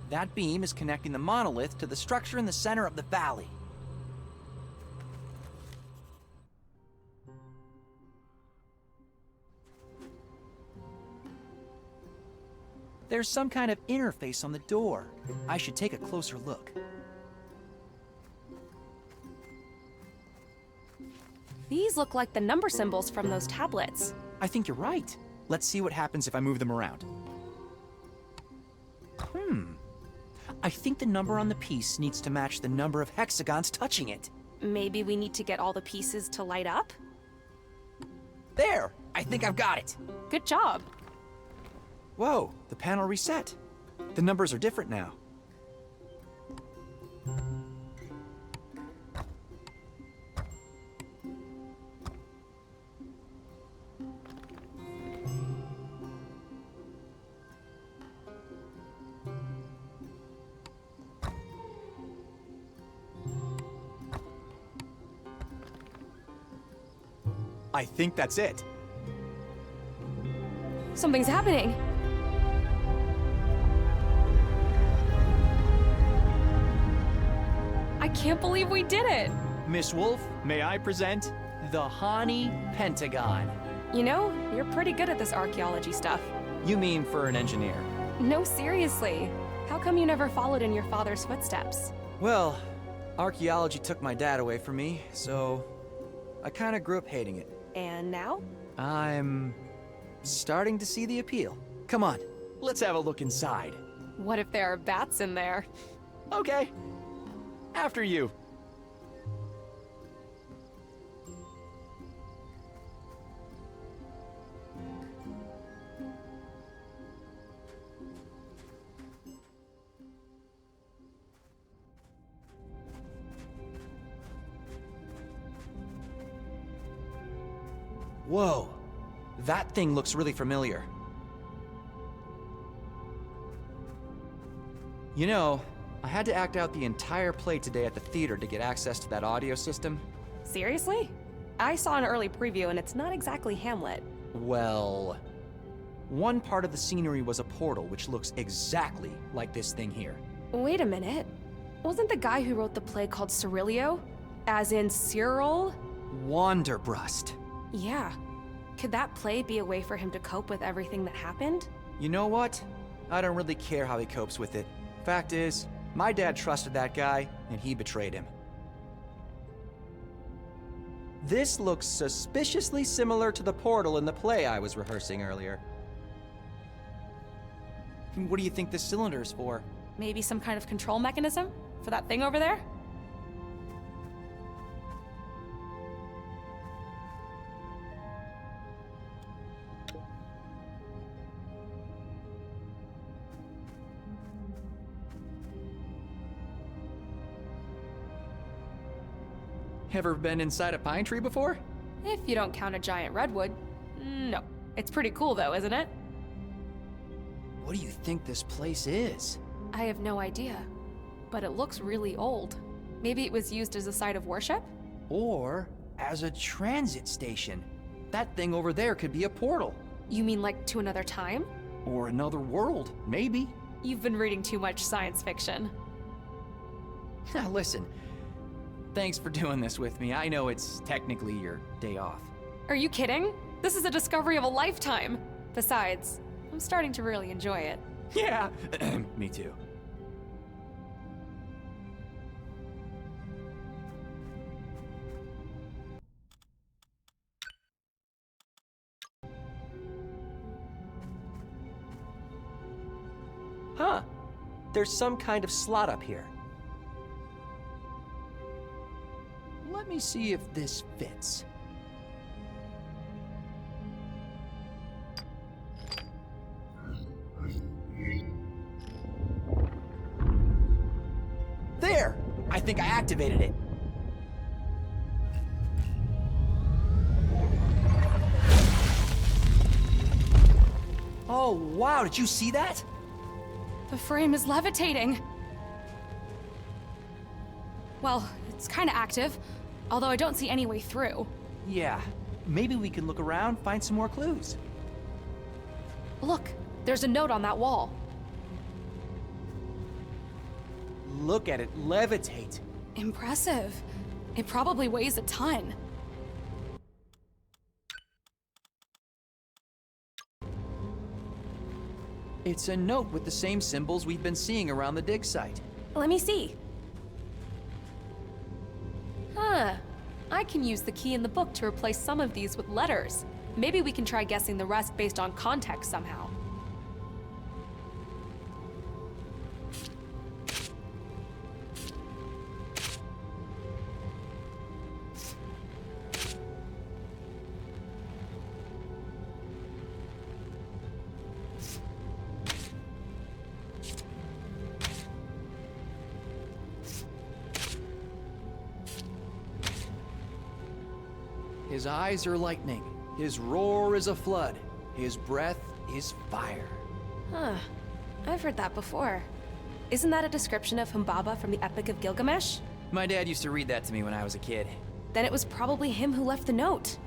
That beam is connecting the monolith to the structure in the center of the valley. There's some kind of interface on the door. I should take a closer look. These look like the number symbols from those tablets. I think you're right. Let's see what happens if I move them around. I think the number on the piece needs to match the number of hexagons touching it. Maybe we need to get all the pieces to light up? There! I think I've got it. Good job. Whoa, the panel reset. The numbers are different now. I think that's it. Something's happening. I can't believe we did it. Miss Wolf, may I present the Hani Pentagon? You know, you're pretty good at this archaeology stuff. You mean for an engineer? No, seriously. How come you never followed in your father's footsteps? Well, archaeology took my dad away from me, so I kind of grew up hating it. And now? I'm starting to see the appeal. Come on, let's have a look inside. What if there are bats in there? Okay. After you. Whoa, that thing looks really familiar. You know, I had to act out the entire play today at the theater to get access to that audio system. Seriously? I saw an early preview and it's not exactly Hamlet. Well, one part of the scenery was a portal which looks exactly like this thing here. Wait a minute. Wasn't the guy who wrote the play called Cyrilio? As in Cyril? Wanderbrust. Yeah. Could that play be a way for him to cope with everything that happened? You know what? I don't really care how he copes with it. Fact is, my dad trusted that guy, and he betrayed him. This looks suspiciously similar to the portal in the play I was rehearsing earlier. What do you think this cylinder is for? Maybe some kind of control mechanism? For that thing over there? Ever been inside a pine tree before? If you don't count a giant redwood. No. It's pretty cool though, isn't it? What do you think this place is? I have no idea. But it looks really old. Maybe it was used as a site of worship? Or as a transit station. That thing over there could be a portal. You mean like to another time? Or another world, maybe. You've been reading too much science fiction. Now listen, thanks for doing this with me. I know it's technically your day off. Are you kidding? This is a discovery of a lifetime. Besides, I'm starting to really enjoy it. Yeah, me too. Huh. There's some kind of slot up here. Let me see if this fits. There! I think I activated it. Oh, wow, did you see that? The frame is levitating. Well, it's kind of active, although I don't see any way through. Yeah, maybe we can look around, find some more clues. Look, there's a note on that wall. Look at it levitate. Impressive. It probably weighs a ton. It's a note with the same symbols we've been seeing around the dig site. Let me see. Huh. I can use the key in the book to replace some of these with letters. Maybe we can try guessing the rest based on context somehow. His eyes are lightning. His roar is a flood. His breath is fire. Huh. I've heard that before. Isn't that a description of Humbaba from the Epic of Gilgamesh? My dad used to read that to me when I was a kid. Then it was probably him who left the note.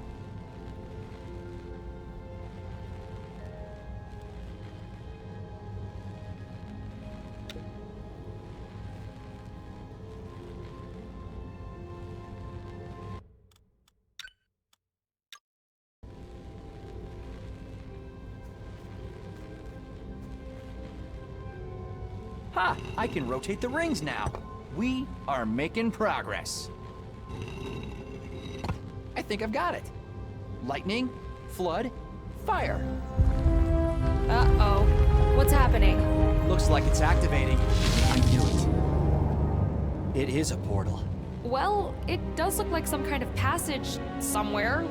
Ha! I can rotate the rings now. We are making progress. I think I've got it. Lightning, flood, fire. Uh-oh. What's happening? Looks like it's activating. I knew it. It is a portal. Well, it does look like some kind of passage somewhere.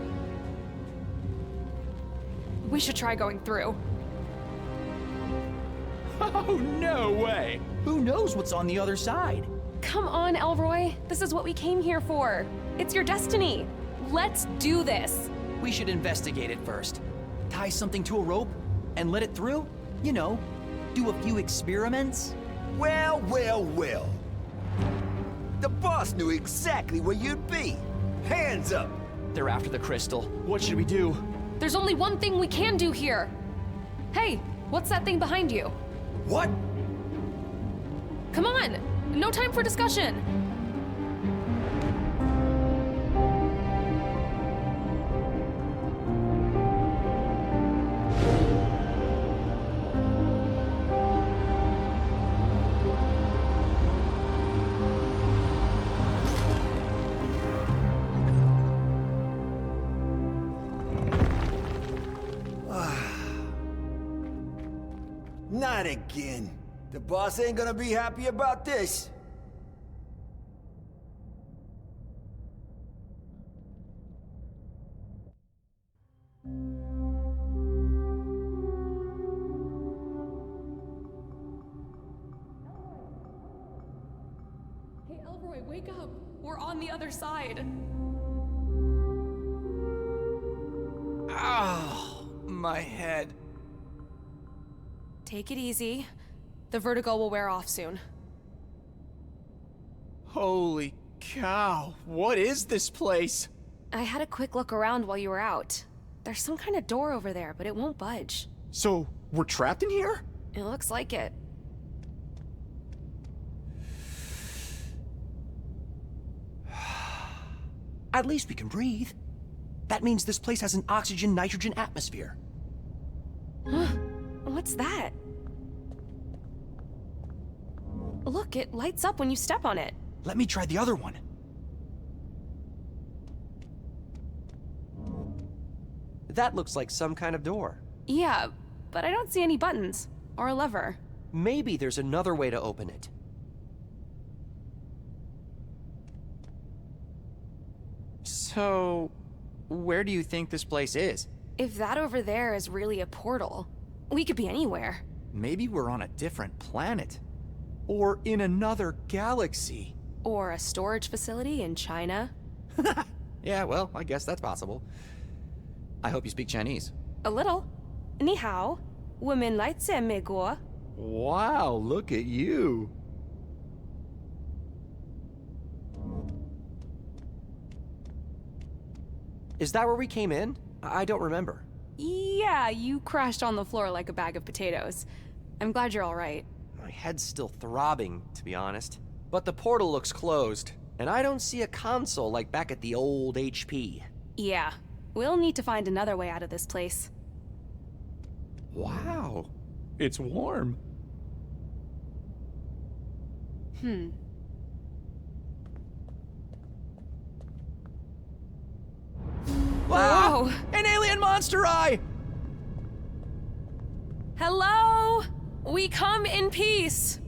We should try going through. Oh, no way! Who knows what's on the other side? Come on, Elroy. This is what we came here for. It's your destiny. Let's do this. We should investigate it first. Tie something to a rope and let it through? You know, do a few experiments? Well, well, well. The boss knew exactly where you'd be. Hands up! They're after the crystal. What should we do? There's only one thing we can do here. Hey, what's that thing behind you? What? Come on! No time for discussion! Not again. The boss ain't gonna be happy about this. Hey, Elroy, wake up. We're on the other side. Oh, my head. Take it easy. The vertigo will wear off soon. Holy cow, what is this place? I had a quick look around while you were out. There's some kind of door over there, but it won't budge. So, we're trapped in here? It looks like it. At least we can breathe. That means this place has an oxygen-nitrogen atmosphere. What's that? Look, it lights up when you step on it. Let me try the other one. That looks like some kind of door. Yeah, but I don't see any buttons or a lever. Maybe there's another way to open it. So, where do you think this place is? If that over there is really a portal, we could be anywhere. Maybe we're on a different planet. Or in another galaxy. Or a storage facility in China. Yeah, well, I guess that's possible. I hope you speak Chinese. A little. Ni hao. 我们来自美国. Wow, look at you. Is that where we came in? I don't remember. Yeah, you crashed on the floor like a bag of potatoes. I'm glad you're all right. My head's still throbbing, to be honest. But the portal looks closed, and I don't see a console like back at the old HP. Yeah, we'll need to find another way out of this place. Wow, it's warm. Whoa! An alien monster eye! Hello? We come in peace.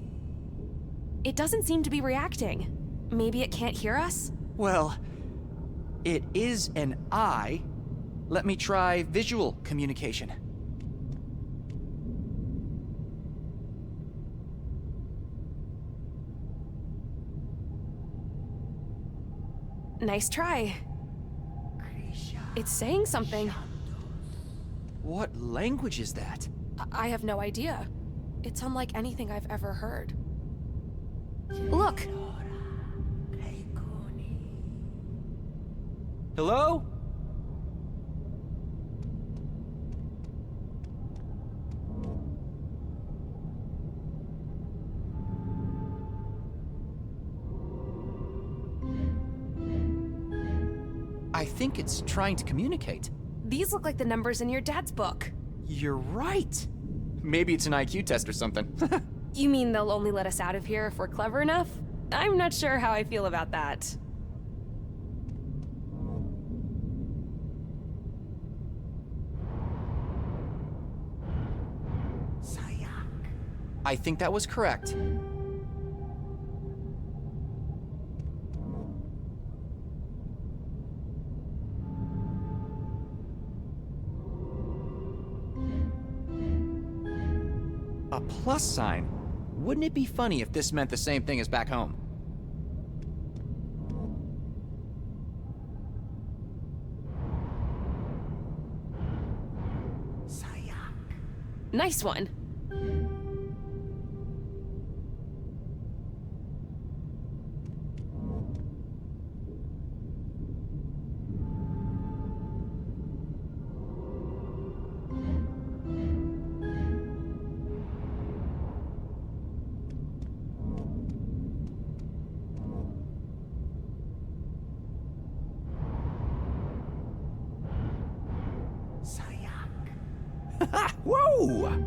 It doesn't seem to be reacting. Maybe it can't hear us? Well, it is an eye. Let me try visual communication. Nice try. It's saying something. What language is that? I have no idea. It's unlike anything I've ever heard. Look! Hello? I think it's trying to communicate. These look like the numbers in your dad's book. You're right. Maybe it's an IQ test or something. You mean they'll only let us out of here if we're clever enough? I'm not sure how I feel about that. I think that was correct. A plus sign? Wouldn't it be funny if this meant the same thing as back home? Nice one. Whoa!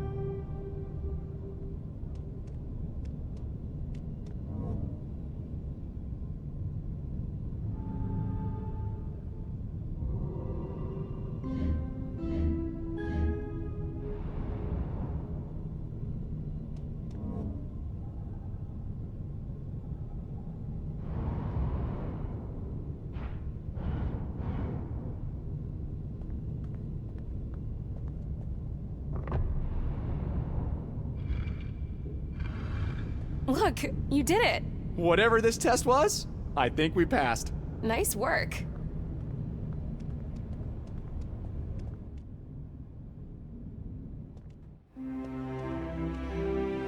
Look, you did it. Whatever this test was, I think we passed. Nice work.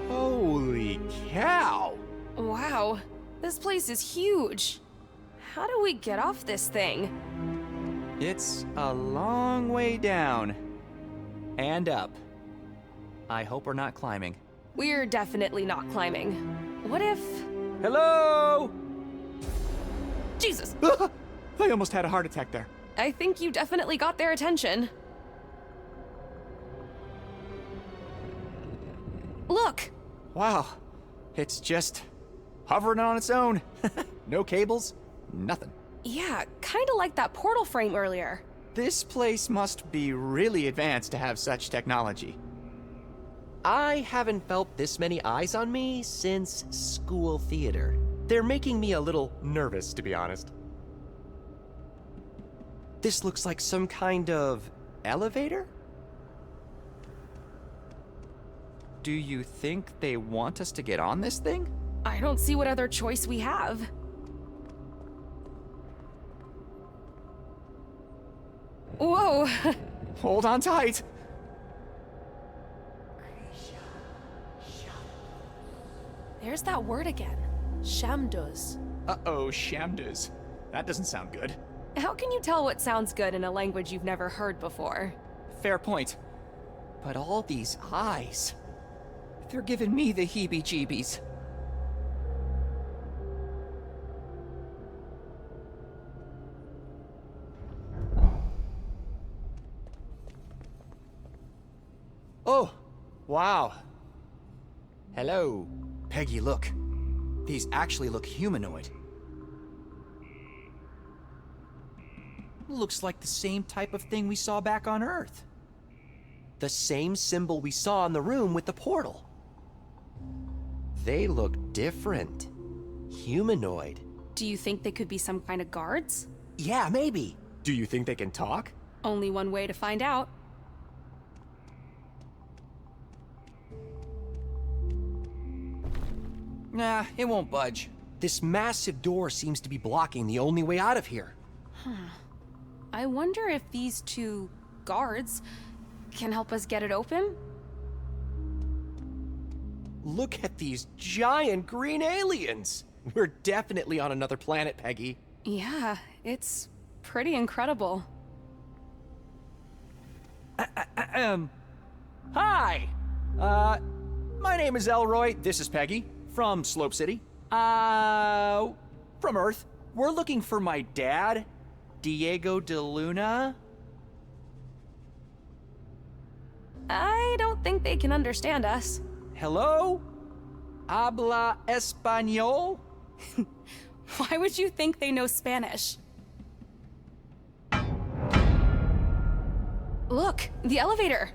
Holy cow! Wow, this place is huge. How do we get off this thing? It's a long way down. And up. I hope we're not climbing. We're definitely not climbing. What if... Hello? Jesus! I almost had a heart attack there. I think you definitely got their attention. Look! Wow. It's just hovering on its own. No cables, nothing. Yeah, kinda like that portal frame earlier. This place must be really advanced to have such technology. I haven't felt this many eyes on me since school theater. They're making me a little nervous, to be honest. This looks like some kind of elevator? Do you think they want us to get on this thing? I don't see what other choice we have. Whoa! Hold on tight. There's that word again. Shamduz. Uh-oh, Shamduz. That doesn't sound good. How can you tell what sounds good in a language you've never heard before? Fair point. But all these eyes... they're giving me the heebie-jeebies. Oh, wow. Hello. Peggy, look. These actually look humanoid. Looks like the same type of thing we saw back on Earth. The same symbol we saw in the room with the portal. They look different. Humanoid. Do you think they could be some kind of guards? Yeah, maybe. Do you think they can talk? Only one way to find out. Nah, it won't budge. This massive door seems to be blocking the only way out of here. I wonder if these two guards can help us get it open? Look at these giant green aliens! We're definitely on another planet, Peggy. Yeah, it's pretty incredible. Hi! My name is Elroy. This is Peggy from Slope City. From Earth. We're looking for my dad, Diego de Luna. I don't think they can understand us. Hello? Habla español? Why would you think they know Spanish? Look, the elevator.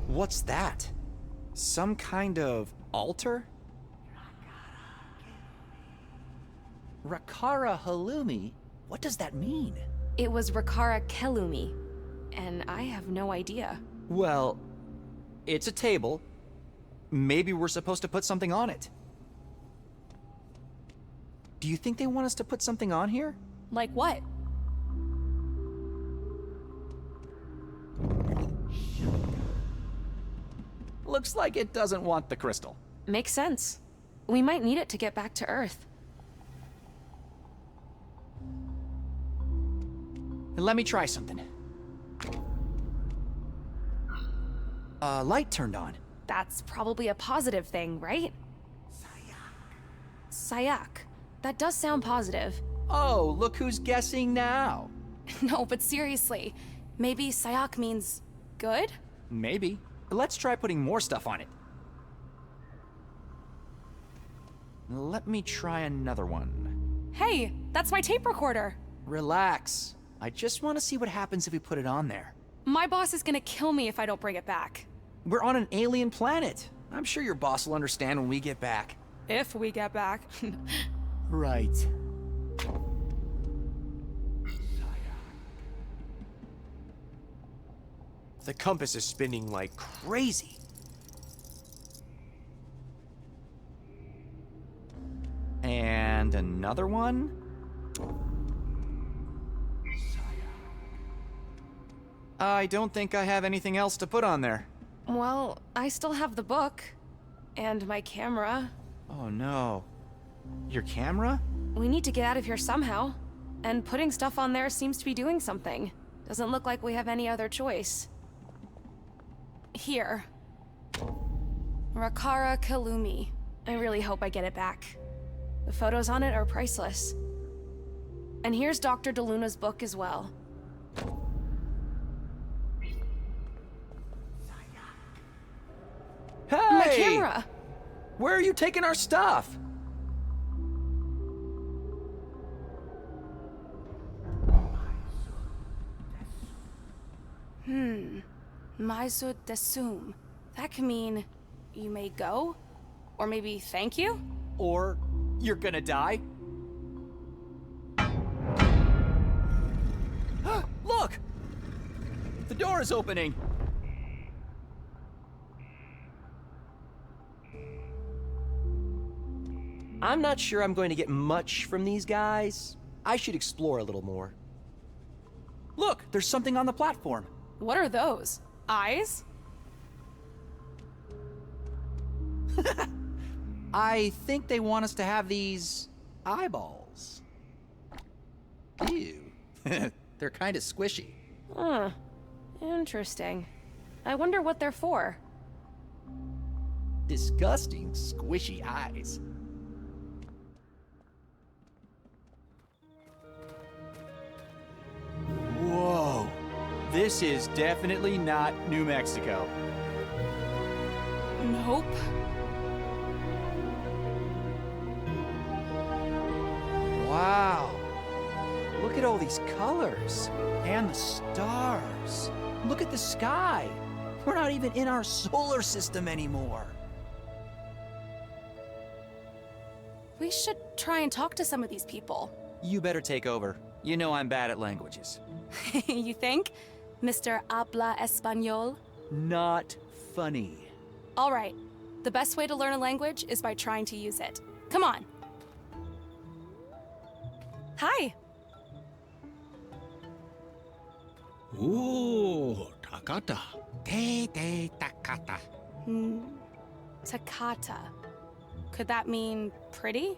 What's that? Some kind of altar? Rakara Halloumi? What does that mean? It was Rakara Kellumi, and I have no idea. Well, it's a table. Maybe we're supposed to put something on it. Do you think they want us to put something on here? Like what? Looks like it doesn't want the crystal. Makes sense. We might need it to get back to Earth. Let me try something. Light turned on. That's probably a positive thing, right? Sayak. That does sound positive. Oh, look who's guessing now. No, but seriously, maybe Sayak means good? Maybe. Let's try putting more stuff on it. Let me try another one. Hey, that's my tape recorder. Relax. I just want to see what happens if we put it on there. My boss is gonna kill me if I don't bring it back. We're on an alien planet. I'm sure your boss will understand when we get back. If we get back. Right. The compass is spinning like crazy. And another one? I don't think I have anything else to put on there. Well, I still have the book. And my camera. Oh no. Your camera? We need to get out of here somehow. And putting stuff on there seems to be doing something. Doesn't look like we have any other choice. Here. Rakara Kellumi. I really hope I get it back. The photos on it are priceless. And here's Dr. de Luna's book as well. Hey! My camera! Where are you taking our stuff? Maisud Desum. That can mean you may go? Or maybe thank you? Or you're gonna die? Look! The door is opening! I'm not sure I'm going to get much from these guys. I should explore a little more. Look, there's something on the platform. What are those? Eyes? I think they want us to have these eyeballs. Ew. They're kind of squishy. Huh. Interesting. I wonder what they're for. Disgusting, squishy eyes. Whoa. This is definitely not New Mexico. Nope. Wow. Look at all these colors. And the stars. Look at the sky. We're not even in our solar system anymore. We should try and talk to some of these people. You better take over. You know I'm bad at languages. You think? Mr. Habla Español? Not funny. All right. The best way to learn a language is by trying to use it. Come on. Hi. Ooh, Takata. Te Takata. Takata. Could that mean pretty?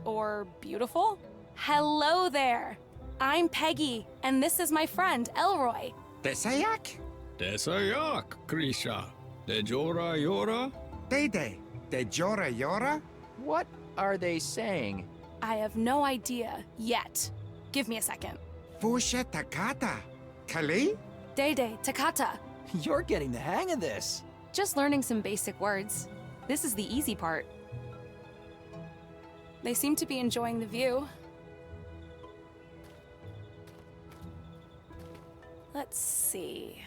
Or beautiful? Hello there. I'm Peggy, and this is my friend, Elroy. Desayak? Desayak, Krisha. De Jora Yora? De Jora Yora? What are they saying? I have no idea yet. Give me a second. Fusha Takata. Kali? Dede, Takata. You're getting the hang of this. Just learning some basic words. This is the easy part. They seem to be enjoying the view. Let's see.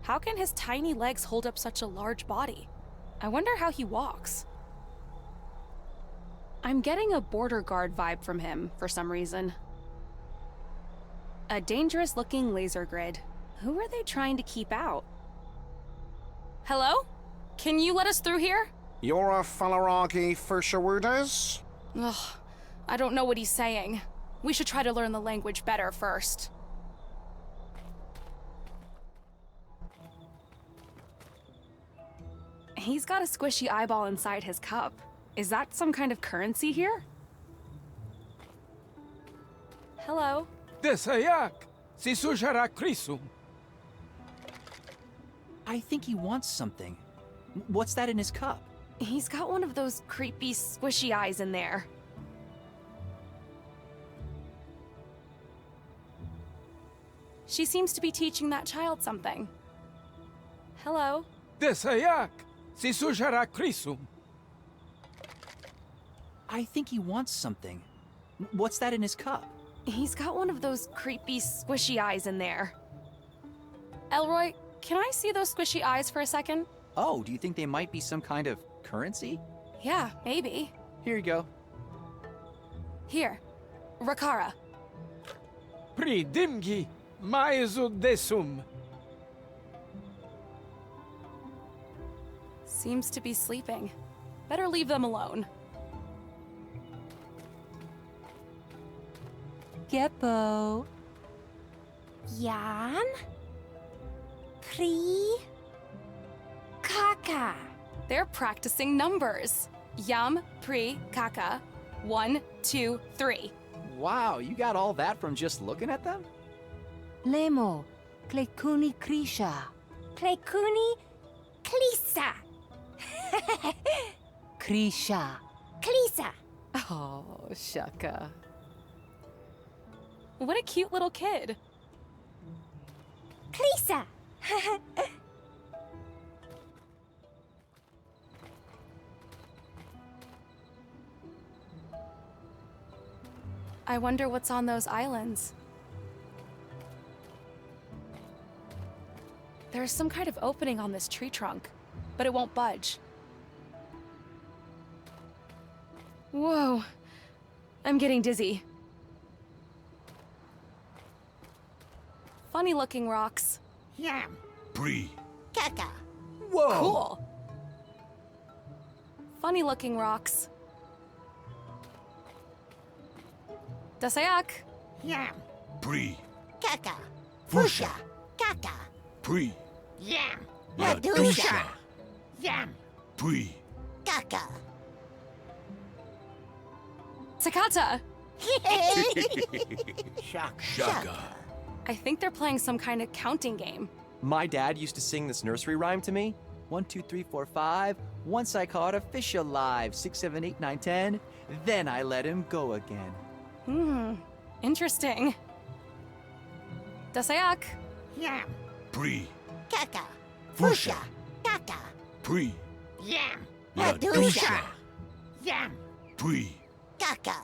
How can his tiny legs hold up such a large body? I wonder how he walks. I'm getting a border guard vibe from him for some reason. A dangerous-looking laser grid. Who are they trying to keep out? Hello? Can you let us through here? You're a Falaragi Fushawudas? Ugh, I don't know what he's saying. We should try to learn the language better first. He's got a squishy eyeball inside his cup. Is that some kind of currency here? Hello? Desayak, si sujara krisum. I think he wants something. What's that in his cup? He's got one of those creepy squishy eyes in there. She seems to be teaching that child something. Hello? Desayak, si sujara krisum. I think he wants something. What's that in his cup? He's got one of those creepy squishy eyes in there. Elroy, can I see those squishy eyes for a second? Oh, do you think they might be some kind of currency? Yeah, maybe. Here you go. Here. Rakara. Pri dimgi, maezu desum. Seems to be sleeping. Better leave them alone. Geppo. Jan? Pri? Kaka. They're practicing numbers. Yam, Pri, Kaka. 1, 2, 3. Wow, you got all that from just looking at them? Lemo, Klekuni Krisha. Klekuni Klisa. Krisha. Klisa. Oh, Shaka. What a cute little kid. Klisa. I wonder what's on those islands. There's some kind of opening on this tree trunk, but it won't budge. Whoa, I'm getting dizzy. Funny looking rocks. Yam. Pri. Kaka. Whoa! Cool. Funny looking rocks. Dasayak. Yam. Pri. Kaka. Fusha. Kaka. Pri. Yam. Ladusha. Yam. Pri. Kaka. Takata. Shaka. I think they're playing some kind of counting game. My dad used to sing this nursery rhyme to me. 1, 2, 3, 4, 5. Once I caught a fish alive. 6, 7, 8, 9, 10. Then I let him go again. Interesting. Dasayak. Yam. Pri. Kaka. Fusha. Kaka. Pri. Yam. Ladusha. Yam. Pri. Kaka.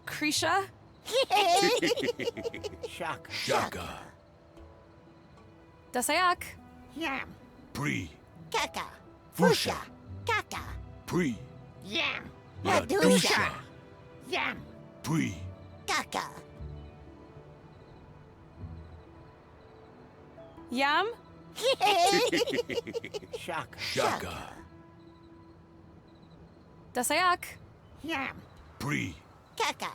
Krisha. Shaka. Dasayak. Yam. Pri. Kaka. Fusha. Kaka. Pri. Yam. Ladusha. Yam. Pri. Kaka. Yam? Shaka. Shaka. Dasayak. Yam. Pri. Kaka.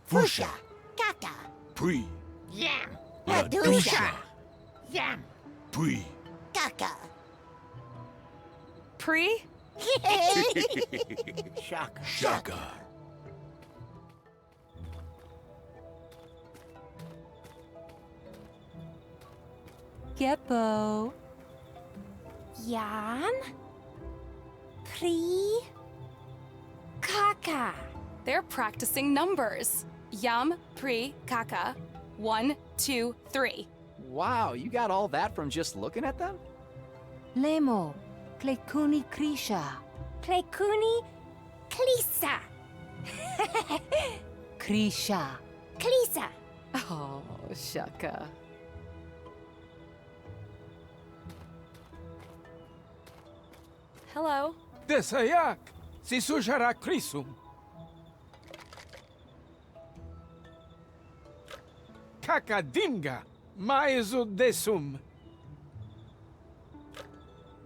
Fusha. Kaka. Pri. Yam. Ladusha. Yam. Pri. Kaka. Pre? Shaka. Shaka. Geppo. Yam. Pri. Kaka. They're practicing numbers. Yam, pre, kaka. 1, 2, 3. Wow, you got all that from just looking at them? Lemo. Klekuni Krisha. Klekuni. Klisa. Krisha. Klisa. Oh, Shaka. Hello. Desayak. Sisujara Krisum. Kakadinga. Maezu desum.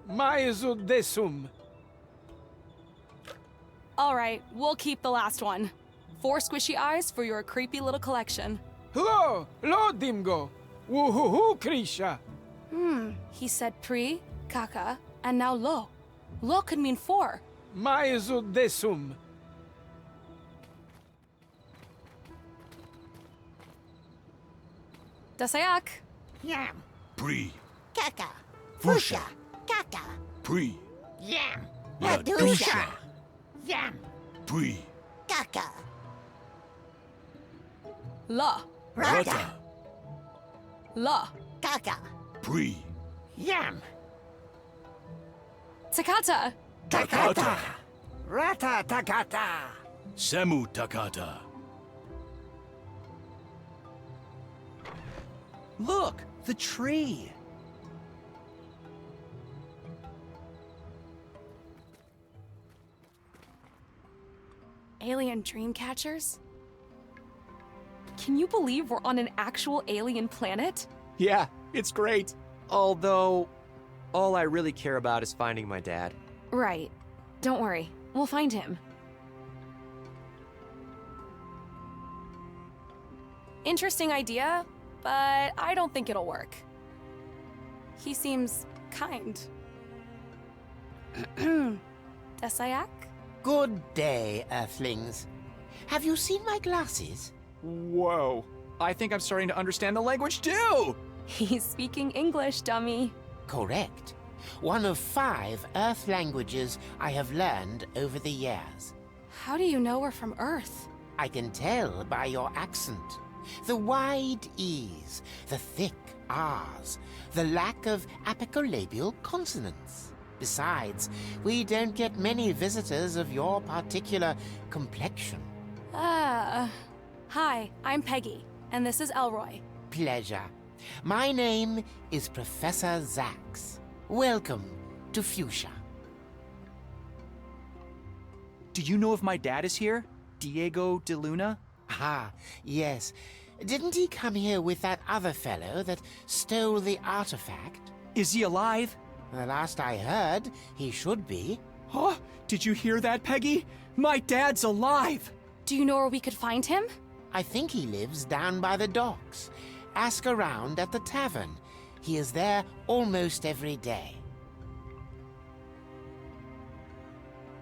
Maezu desum. All right, we'll keep the last one. 4 squishy eyes for your creepy little collection. Lo dimgo. Woohoo Krisha. He said pre, kaka, and now lo. Lo could mean 4. Maezu desum. Dasayak. Yam. Pri. Kaka. Fusha. Kaka. Pri. Yam. Ladusha. Yam. Pri. Kaka. La. Rata. La. Kaka. Pri. Yam. Takata. Takata. Rata takata. Semu Takata. Look, the tree. Alien dream catchers? Can you believe we're on an actual alien planet? Yeah, it's great. Although, all I really care about is finding my dad. Right. Don't worry. We'll find him. Interesting idea, but I don't think it'll work. He seems kind. Desayak? Good day, Earthlings. Have you seen my glasses? Whoa. I think I'm starting to understand the language too! He's speaking English, dummy. Correct. One of 5 Earth languages I have learned over the years. How do you know we're from Earth? I can tell by your accent. The wide E's, the thick R's, the lack of apicolabial consonants. Besides, we don't get many visitors of your particular complexion. Hi, I'm Peggy, and this is Elroy. Pleasure. My name is Professor Zax. Welcome to Fuchsia. Do you know if my dad is here? Diego de Luna? Ah, yes. Didn't he come here with that other fellow that stole the artifact? Is he alive? The last I heard, he should be. Huh? Did you hear that, Peggy? My dad's alive! Do you know where we could find him? I think he lives down by the docks. Ask around at the tavern. He is there almost every day.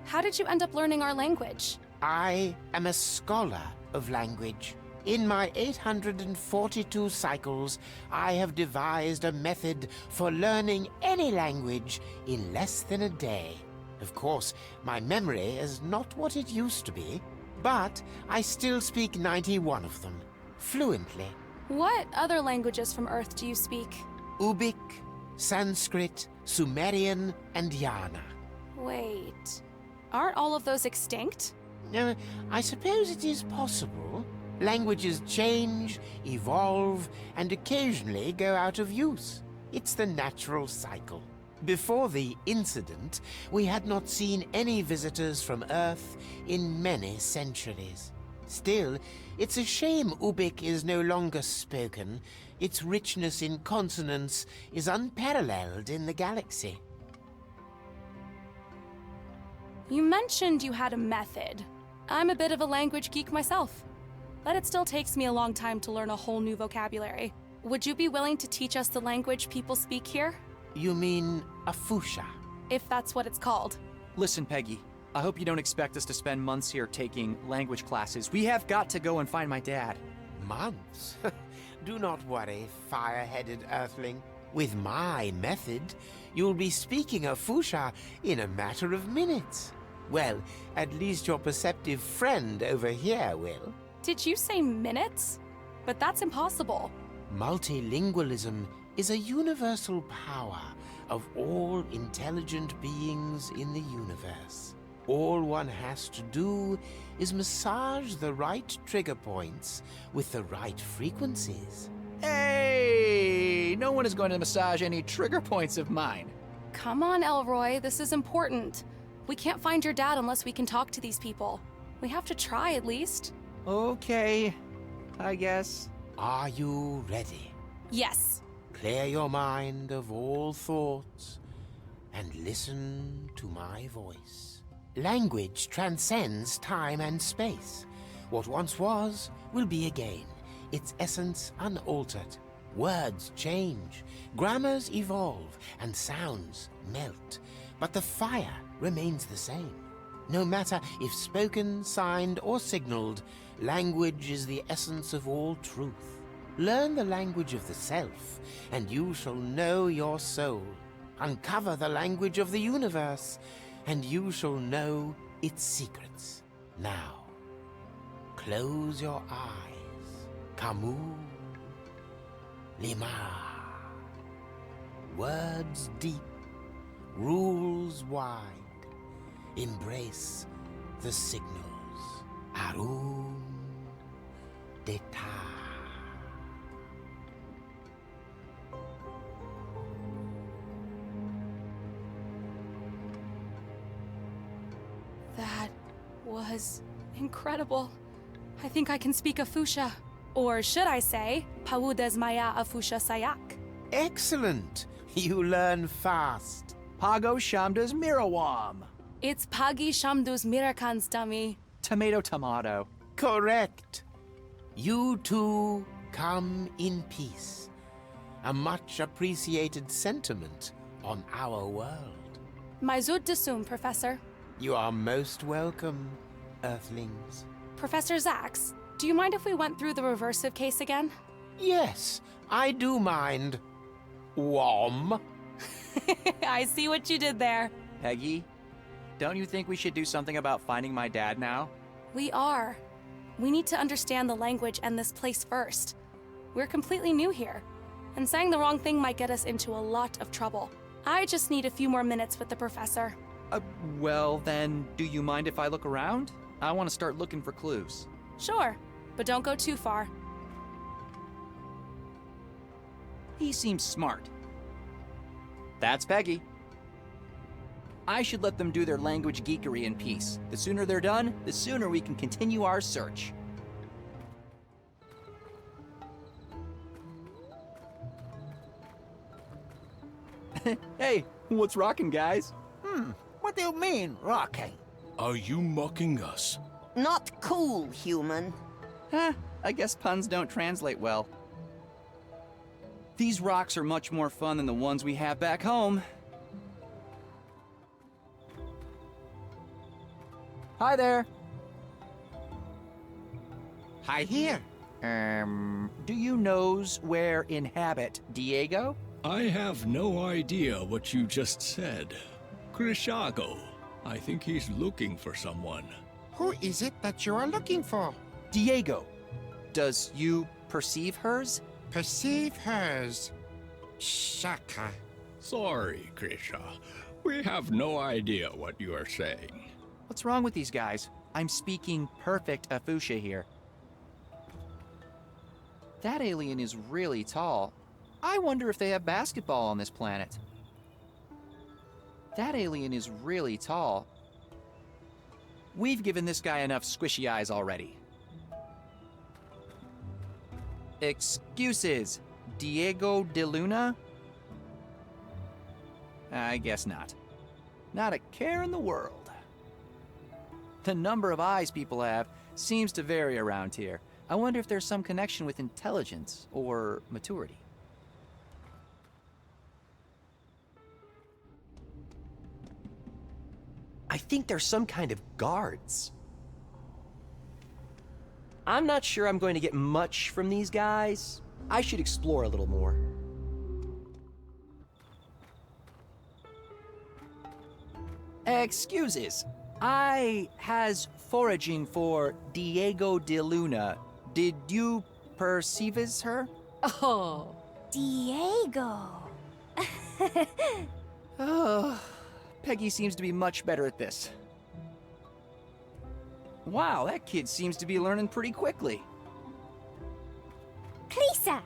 How did you end up learning our language? I am a scholar of language. In my 842 cycles, I have devised a method for learning any language in less than a day. Of course, my memory is not what it used to be, but I still speak 91 of them, fluently. What other languages from Earth do you speak? Ubik, Sanskrit, Sumerian, and Yana. Wait, aren't all of those extinct? I suppose it is possible. Languages change, evolve, and occasionally go out of use. It's the natural cycle. Before the incident, we had not seen any visitors from Earth in many centuries. Still, it's a shame Ubik is no longer spoken. Its richness in consonants is unparalleled in the galaxy. You mentioned you had a method. I'm a bit of a language geek myself, but it still takes me a long time to learn a whole new vocabulary. Would you be willing to teach us the language people speak here? You mean Afusha? If that's what it's called. Listen, Peggy, I hope you don't expect us to spend months here taking language classes. We have got to go and find my dad. Months? Do not worry, fire-headed Earthling. With my method, you'll be speaking Afusha in a matter of minutes. Well, at least your perceptive friend over here will. Did you say minutes? But that's impossible. Multilingualism is a universal power of all intelligent beings in the universe. All one has to do is massage the right trigger points with the right frequencies. Hey! No one is going to massage any trigger points of mine. Come on, Elroy, this is important. We can't find your dad unless we can talk to these people. We have to try at least. Okay, I guess. Are you ready? Yes. Clear your mind of all thoughts and listen to my voice. Language transcends time and space. What once was will be again, its essence unaltered. Words change, grammars evolve, and sounds melt, but the fire remains the same. No matter if spoken, signed, or signaled, language is the essence of all truth. Learn the language of the self, and you shall know your soul. Uncover the language of the universe, and you shall know its secrets. Now, close your eyes. Kamu Lima. Words deep, rules wide. Embrace the signals. Arum Deta. That was incredible. I think I can speak Afusha. Or should I say, Paudes Maya Afusha Sayak. Excellent! You learn fast. Pago Shamdas Mirawam. It's Pagi Shamdus Mirakans, dummy. Tomato. Correct. You two come in peace. A much appreciated sentiment on our world. Maizud Desum, Professor. You are most welcome, Earthlings. Professor Zax, do you mind if we went through the reversive case again? Yes, I do mind. Wom. I see what you did there. Peggy, don't you think we should do something about finding my dad now? We are. We need to understand the language and this place first. We're completely new here, and saying the wrong thing might get us into a lot of trouble. I just need a few more minutes with the professor. Well then, do you mind if I look around? I want to start looking for clues. Sure, but don't go too far. He seems smart. That's Peggy. I should let them do their language geekery in peace. The sooner they're done, the sooner we can continue our search. Hey, what's rocking, guys? What do you mean, rocking? Are you mocking us? Not cool, human. I guess puns don't translate well. These rocks are much more fun than the ones we have back home. Hi there. Hi here. Do you knows where inhabit Diego? I have no idea what you just said. Krishago. I think he's looking for someone. Who is it that you are looking for? Diego. Does you perceive hers? Perceive hers. Shaka. Sorry, Krisha. We have no idea what you are saying. What's wrong with these guys? I'm speaking perfect Afusha here. That alien is really tall. I wonder if they have basketball on this planet. That alien is really tall. We've given this guy enough squishy eyes already. Excuses, Diego de Luna? I guess not. Not a care in the world. The number of eyes people have seems to vary around here. I wonder if there's some connection with intelligence or maturity. I think they're some kind of guards. I'm not sure I'm going to get much from these guys. I should explore a little more. Excuses. I has foraging for Diego de Luna. Did you perceives her? Oh. Diego. Oh, Peggy seems to be much better at this. Wow, that kid seems to be learning pretty quickly. Lisa.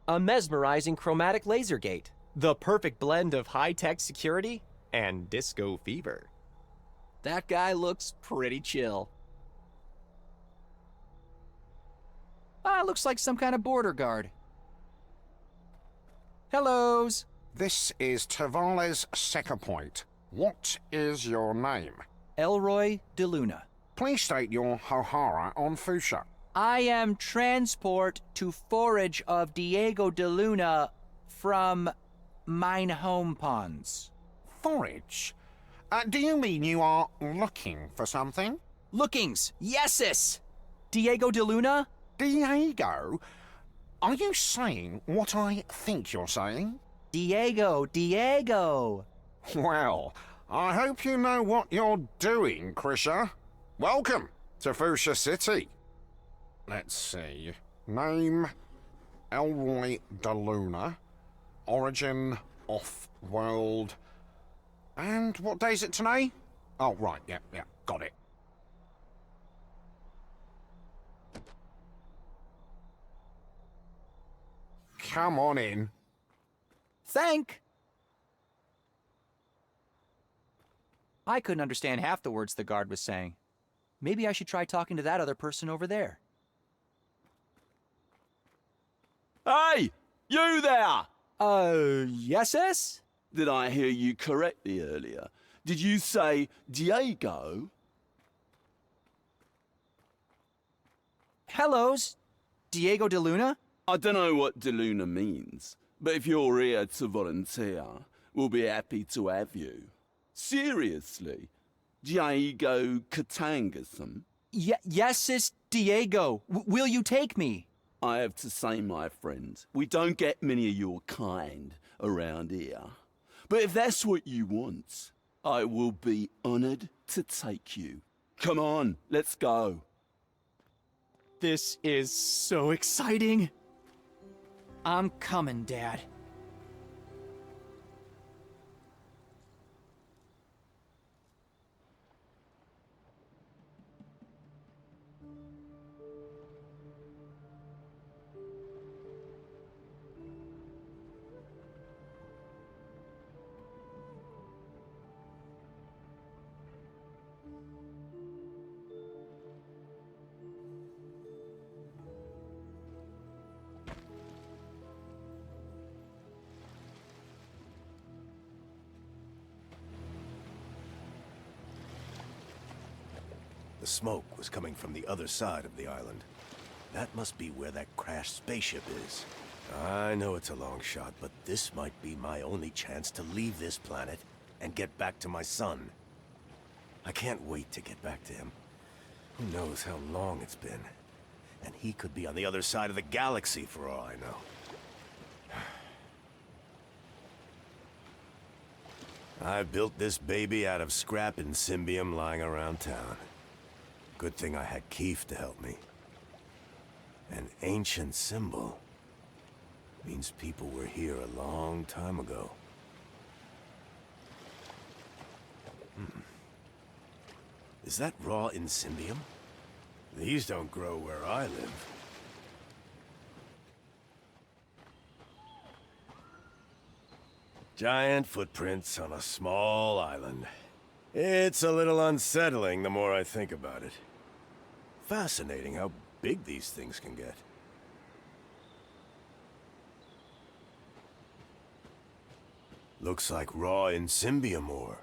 A mesmerizing chromatic laser gate. The perfect blend of high-tech security and disco fever. That guy looks pretty chill. Looks like some kind of border guard. Hellos. This is Tavales Second Point. What is your name? Elroy de Luna. Please state your Hohara on Fuchsia. I am transport to forage of Diego de Luna from mine home ponds. Forage? Do you mean you are looking for something? Lookings, yeses! Diego de Luna? Diego? Are you saying what I think you're saying? Diego! Well, I hope you know what you're doing, Krisha. Welcome to Fuchsia City. Let's see. Name, Elroy de Luna. Origin, off-world. And what day is it today? Oh, right, yeah, got it. Come on in. Thank. I couldn't understand half the words the guard was saying. Maybe I should try talking to that other person over there. Hey! You there! Yeses? Did I hear you correctly earlier? Did you say Diego? Hellos, Diego de Luna? I don't know what de Luna means, but if you're here to volunteer, we'll be happy to have you. Seriously, Diego Katangasum? Yes, it's Diego. Will you take me? I have to say, my friend, we don't get many of your kind around here. But if that's what you want, I will be honored to take you. Come on, let's go. This is so exciting. I'm coming, Dad. The smoke was coming from the other side of the island. That must be where that crashed spaceship is. I know it's a long shot, but this might be my only chance to leave this planet and get back to my son. I can't wait to get back to him. Who knows how long it's been? And he could be on the other side of the galaxy for all I know. I built this baby out of scrap and symbium lying around town. Good thing I had Keith to help me. An ancient symbol. Means people were here a long time ago. Is that raw Incymbium? These don't grow where I live. Giant footprints on a small island. It's a little unsettling the more I think about it. Fascinating how big these things can get. Looks like raw Incymbium ore.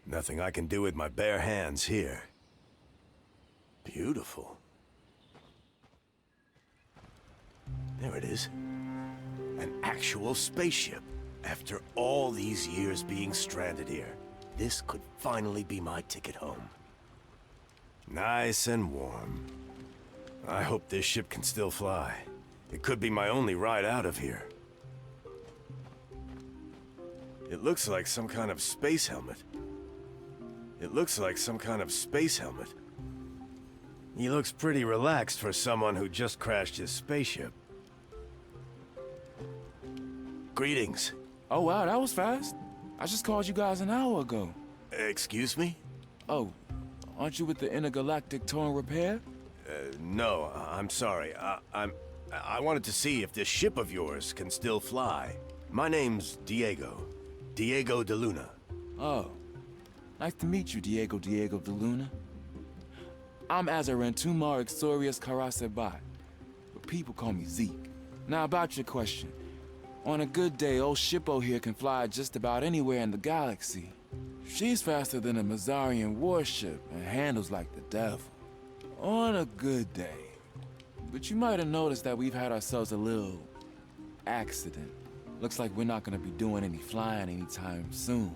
Nothing I can do with my bare hands here. Beautiful. There it is. An actual spaceship. After all these years being stranded here, this could finally be my ticket home. Nice and warm. I hope this ship can still fly. It could be my only ride out of here. It looks like some kind of space helmet. He looks pretty relaxed for someone who just crashed his spaceship. Greetings. Oh wow, that was fast. I just called you guys an hour ago. Excuse me? Oh, aren't you with the Intergalactic Tour and Repair? No, I'm sorry. I wanted to see if this ship of yours can still fly. My name's Diego. Diego de Luna. Oh, nice to meet you, Diego de Luna. I'm Azarentuma Exorius Karasebai, but people call me Zeke. Now about your question. On a good day, old Shippo here can fly just about anywhere in the galaxy. She's faster than a Mazarian warship and handles like the devil. On a good day. But you might have noticed that we've had ourselves a little accident. Looks like we're not gonna be doing any flying anytime soon.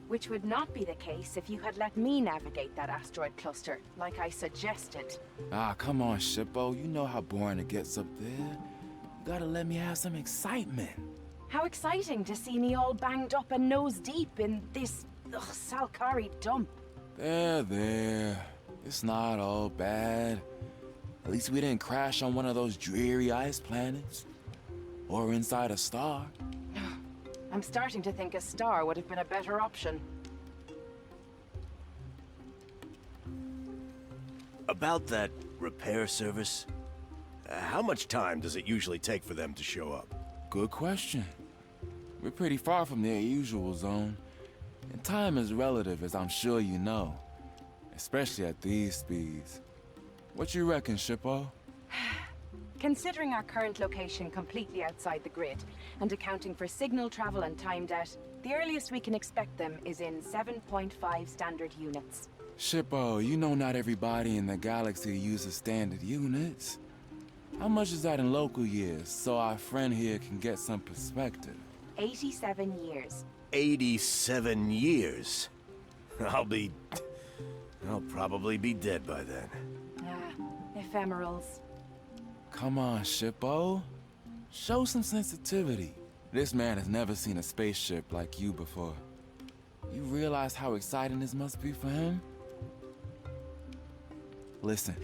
Which would not be the case if you had let me navigate that asteroid cluster, like I suggested. Ah, come on, Shippo. You know how boring it gets up there. You gotta let me have some excitement. How exciting to see me all banged up and nose deep in this Salkari dump. There. It's not all bad. At least we didn't crash on one of those dreary ice planets. Or inside a star. I'm starting to think a star would have been a better option. About that repair service, how much time does it usually take for them to show up? Good question. We're pretty far from their usual zone. And time is relative, as I'm sure you know. Especially at these speeds. What you reckon, Shippo? Considering our current location completely outside the grid, and accounting for signal travel and time debt, the earliest we can expect them is in 7.5 standard units. Shippo, you know not everybody in the galaxy uses standard units. How much is that in local years, so our friend here can get some perspective? 87 years. 87 years? I'll probably be dead by then. Ephemerals. Come on, Shippo. Show some sensitivity. This man has never seen a spaceship like you before. You realize how exciting this must be for him? Listen,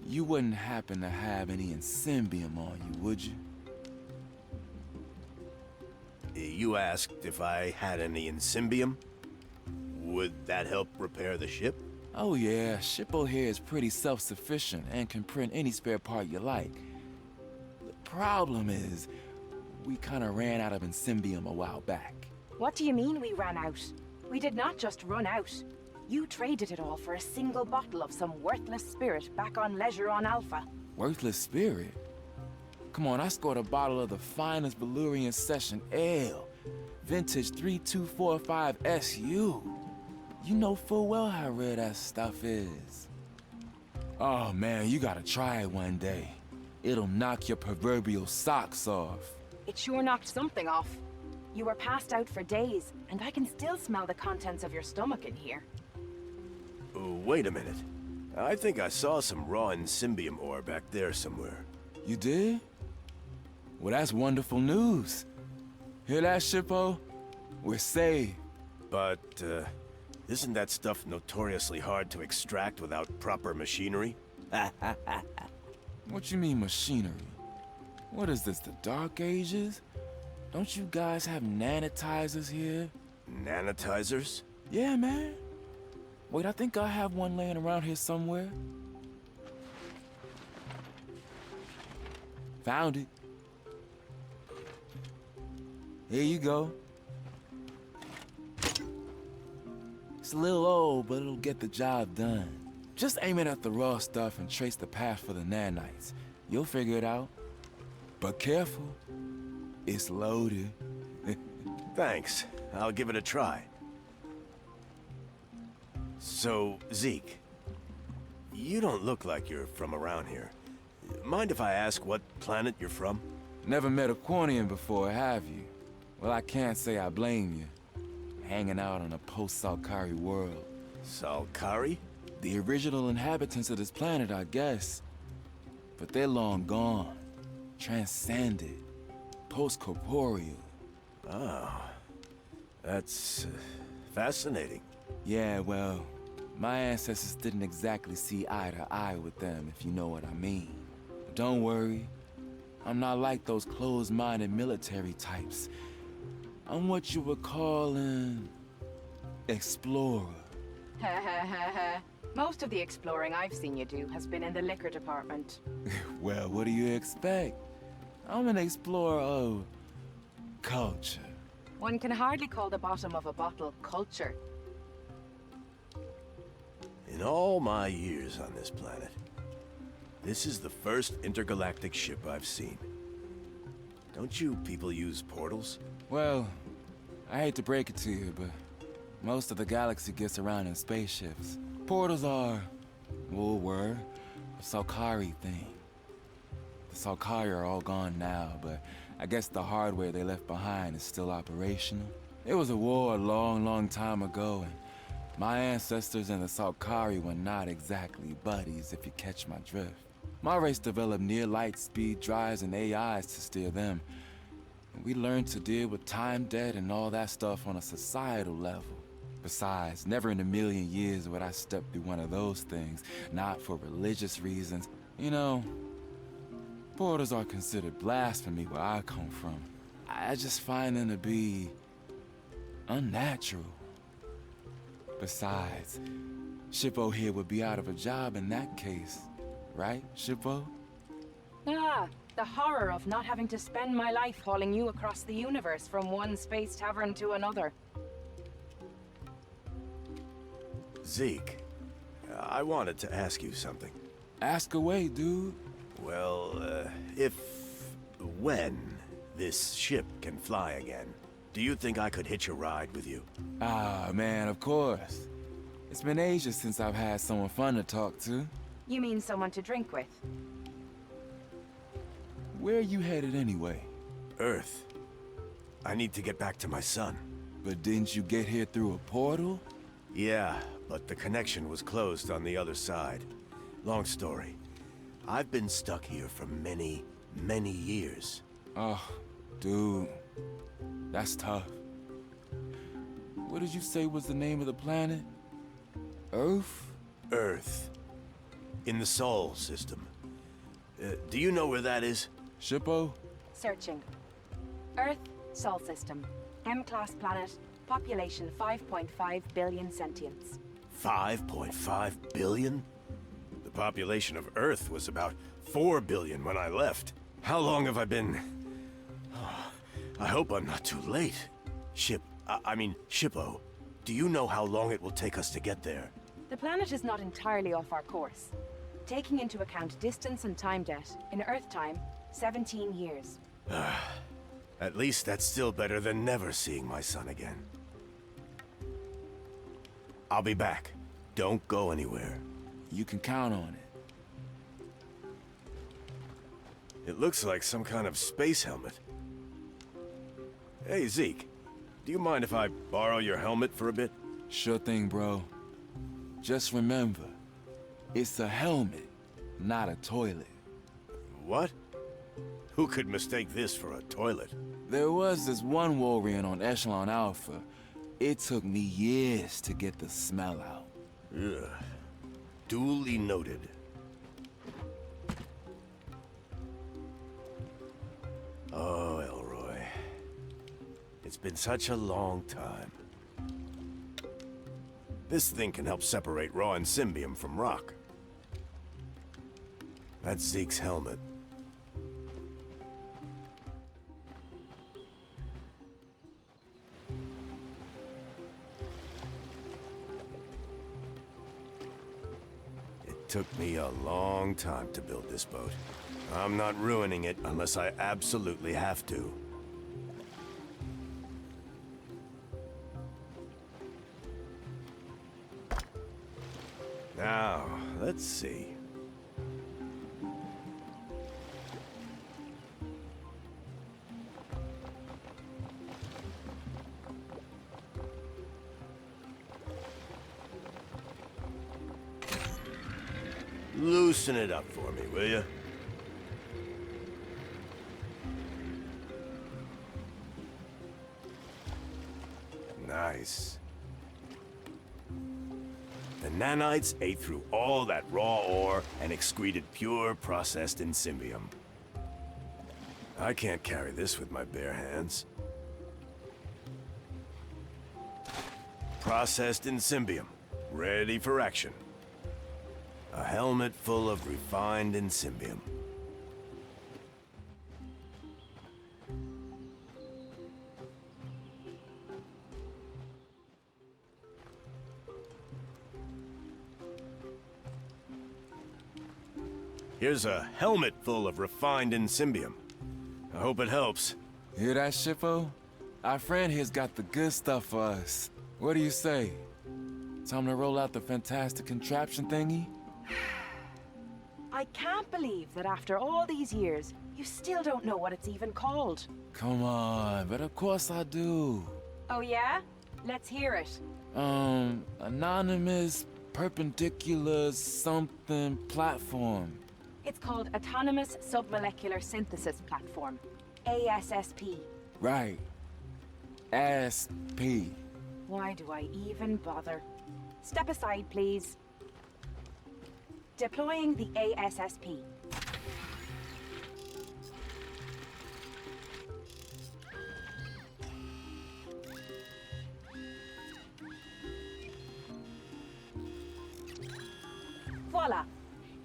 you wouldn't happen to have any Incymbium on you, would you? You asked if I had any Incymbium? Would that help repair the ship? Oh yeah, Shippo here is pretty self-sufficient and can print any spare part you like. The problem is, we kinda ran out of Incymbium a while back. What do you mean we ran out? We did not just run out. You traded it all for a single bottle of some worthless spirit back on Leisure on Alpha. Worthless spirit? Come on, I scored a bottle of the finest Valurian Session Ale. Vintage 3245 SU. You know full well how rare that stuff is. Oh man, you gotta try it one day. It'll knock your proverbial socks off. It sure knocked something off. You were passed out for days, and I can still smell the contents of your stomach in here. Wait a minute. I think I saw some raw Incymbium ore back there somewhere. You did? Well, that's wonderful news. Hear that, Shippo? We're saved. But, isn't that stuff notoriously hard to extract without proper machinery? What you mean machinery? What is this, the Dark Ages? Don't you guys have nanitizers here? Nanitizers? Yeah, man. Wait, I think I have one laying around here somewhere. Found it. Here you go. It's a little old, but it'll get the job done. Just aim it at the raw stuff and trace the path for the nanites. You'll figure it out. But careful, it's loaded. Thanks. I'll give it a try. So, Zeke, you don't look like you're from around here. Mind if I ask what planet you're from? Never met a Quanian before, have you? Well, I can't say I blame you. Hanging out on a post-Salkari world. Salkari? The original inhabitants of this planet, I guess. But they're long gone. Transcended. Post-corporeal. Oh. That's fascinating. Yeah, well, my ancestors didn't exactly see eye to eye with them, if you know what I mean. But don't worry. I'm not like those closed-minded military types. I'm what you would call an explorer. Most of the exploring I've seen you do has been in the liquor department. Well, what do you expect? I'm an explorer of culture. One can hardly call the bottom of a bottle culture. In all my years on this planet, this is the first intergalactic ship I've seen. Don't you people use portals? Well, I hate to break it to you, but most of the galaxy gets around in spaceships. Portals are, well, were a Salkari thing. The Salkari are all gone now, but I guess the hardware they left behind is still operational. It was a war a long, long time ago, and my ancestors and the Salkari were not exactly buddies, if you catch my drift. My race developed near light speed drives and AIs to steer them. And we learned to deal with time debt and all that stuff on a societal level. Besides, never in a million years would I step through one of those things, not for religious reasons. You know, portals are considered blasphemy where I come from. I just find them to be unnatural. Besides, Shippo here would be out of a job in that case. Right, Shippo? Ah, the horror of not having to spend my life hauling you across the universe from one space tavern to another. Zeke, I wanted to ask you something. Ask away, dude. Well, when this ship can fly again, do you think I could hitch a ride with you? Ah, man, of course. It's been ages since I've had someone fun to talk to. You mean someone to drink with? Where are you headed anyway? Earth. I need to get back to my son. But didn't you get here through a portal? Yeah, but the connection was closed on the other side. Long story. I've been stuck here for many, many years. Oh, dude. That's tough. What did you say was the name of the planet? Earth? Earth. In the Sol system. Do you know where that is? Shippo? Searching. Earth, Sol system. M-class planet. Population 5.5 billion sentients. 5.5 billion? The population of Earth was about 4 billion when I left. How long have I been... I hope I'm not too late. Shippo, do you know how long it will take us to get there? The planet is not entirely off our course. Taking into account distance and time debt, in Earth time, 17 years. At least that's still better than never seeing my son again. I'll be back. Don't go anywhere. You can count on it. It looks like some kind of space helmet. Hey, Zeke. Do you mind if I borrow your helmet for a bit? Sure thing, bro. Just remember, it's a helmet, not a toilet. What? Who could mistake this for a toilet? There was this one Warrior on Echelon Alpha. It took me years to get the smell out. Ugh. Duly noted. Oh, Elroy. It's been such a long time. This thing can help separate raw and symbium from rock. That's Zeke's helmet. It took me a long time to build this boat. I'm not ruining it unless I absolutely have to. Now, let's see. Loosen it up for me, will you? Nice. The nanites ate through all that raw ore and excreted pure processed insymbium. I can't carry this with my bare hands. Processed insymbium, ready for action. A helmet full of refined insymbium. Here's a helmet full of refined insymbium. I hope it helps. Hear that, Shippo? Our friend here's got the good stuff for us. What do you say? Time to roll out the fantastic contraption thingy? I can't believe that after all these years, you still don't know what it's even called. Come on, but of course I do. Oh yeah? Let's hear it. Anonymous Perpendicular Something Platform. It's called Autonomous Submolecular Synthesis Platform, ASSP. Right. ASP. Why do I even bother? Step aside, please. Deploying the ASSP. Voila!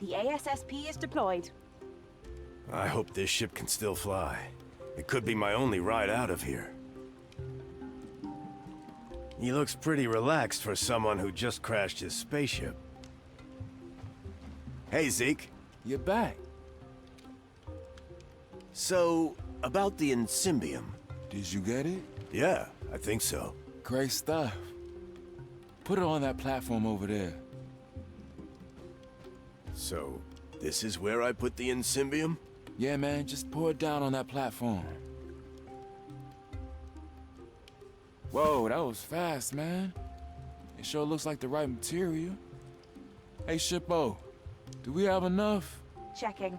The ASSP is deployed. I hope this ship can still fly. It could be my only ride out of here. He looks pretty relaxed for someone who just crashed his spaceship. Hey, Zeke. You're back. So, about the insymbium. Did you get it? Yeah, I think so. Great stuff. Put it on that platform over there. So, this is where I put the insymbium? Yeah, man, just pour it down on that platform. Whoa, that was fast, man. It sure looks like the right material. Hey, Shippo, do we have enough? Checking.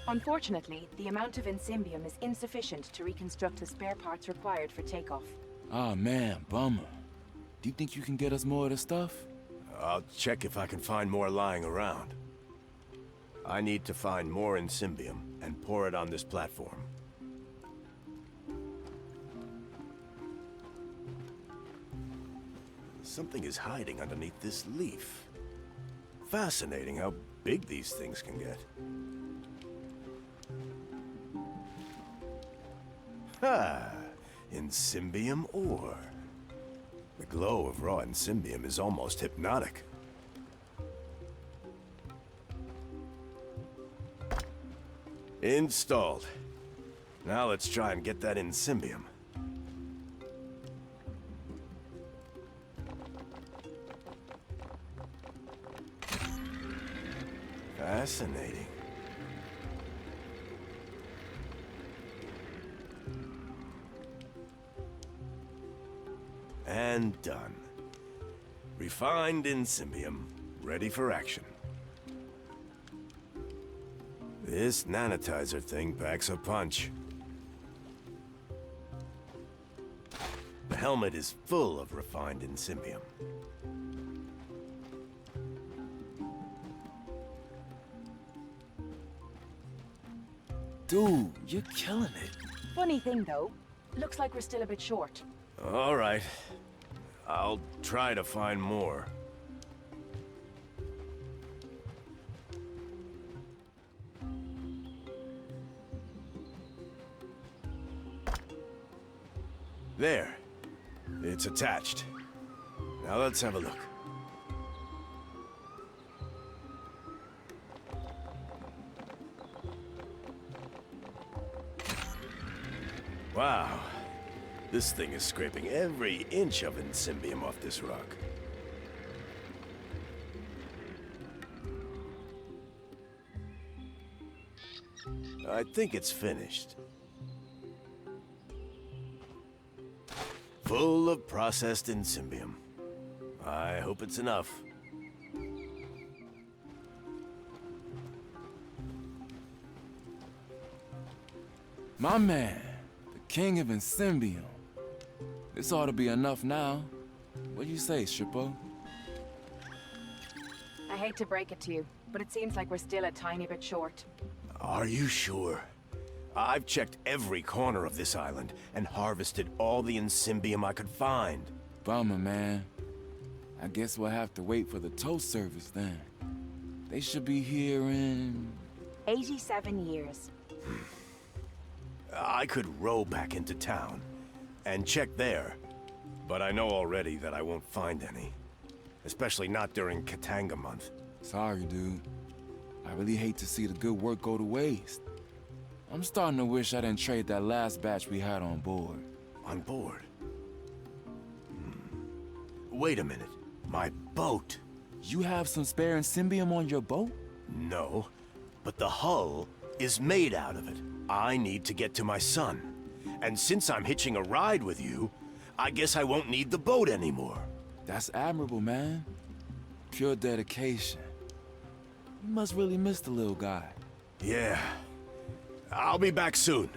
Unfortunately, the amount of insymbium is insufficient to reconstruct the spare parts required for takeoff. Ah, man, bummer. Do you think you can get us more of the stuff? I'll check if I can find more lying around. I need to find more insymbium and pour it on this platform. Something is hiding underneath this leaf. Fascinating how big these things can get. Ha! Insymbium ore. The glow of raw insymbium is almost hypnotic. Installed. Now let's try and get that insymbium. Fascinating. And done. Refined insymbium, ready for action. This nanitizer thing packs a punch. The helmet is full of refined insymbium. Dude, you're killing it. Funny thing, though. Looks like we're still a bit short. All right. I'll try to find more. There. It's attached. Now let's have a look. Wow. This thing is scraping every inch of Insymbium off this rock. I think it's finished. Full of processed Insymbium. I hope it's enough. My man, the king of Insymbium. This ought to be enough now. What do you say, Shippo? I hate to break it to you, but it seems like we're still a tiny bit short. Are you sure? I've checked every corner of this island and harvested all the Insymbium I could find. Bummer, man. I guess we'll have to wait for the tow service then. They should be here in... 87 years. I could row back into town and check there, but I know already that I won't find any. Especially not during Katanga month. Sorry, dude. I really hate to see the good work go to waste. I'm starting to wish I didn't trade that last batch we had on board. On board? Wait a minute. My boat. You have some spare Insymbium on your boat? No, but the hull is made out of it. I need to get to my son. And since I'm hitching a ride with you, I guess I won't need the boat anymore. That's admirable, man. Pure dedication. You must really miss the little guy. Yeah. I'll be back soon.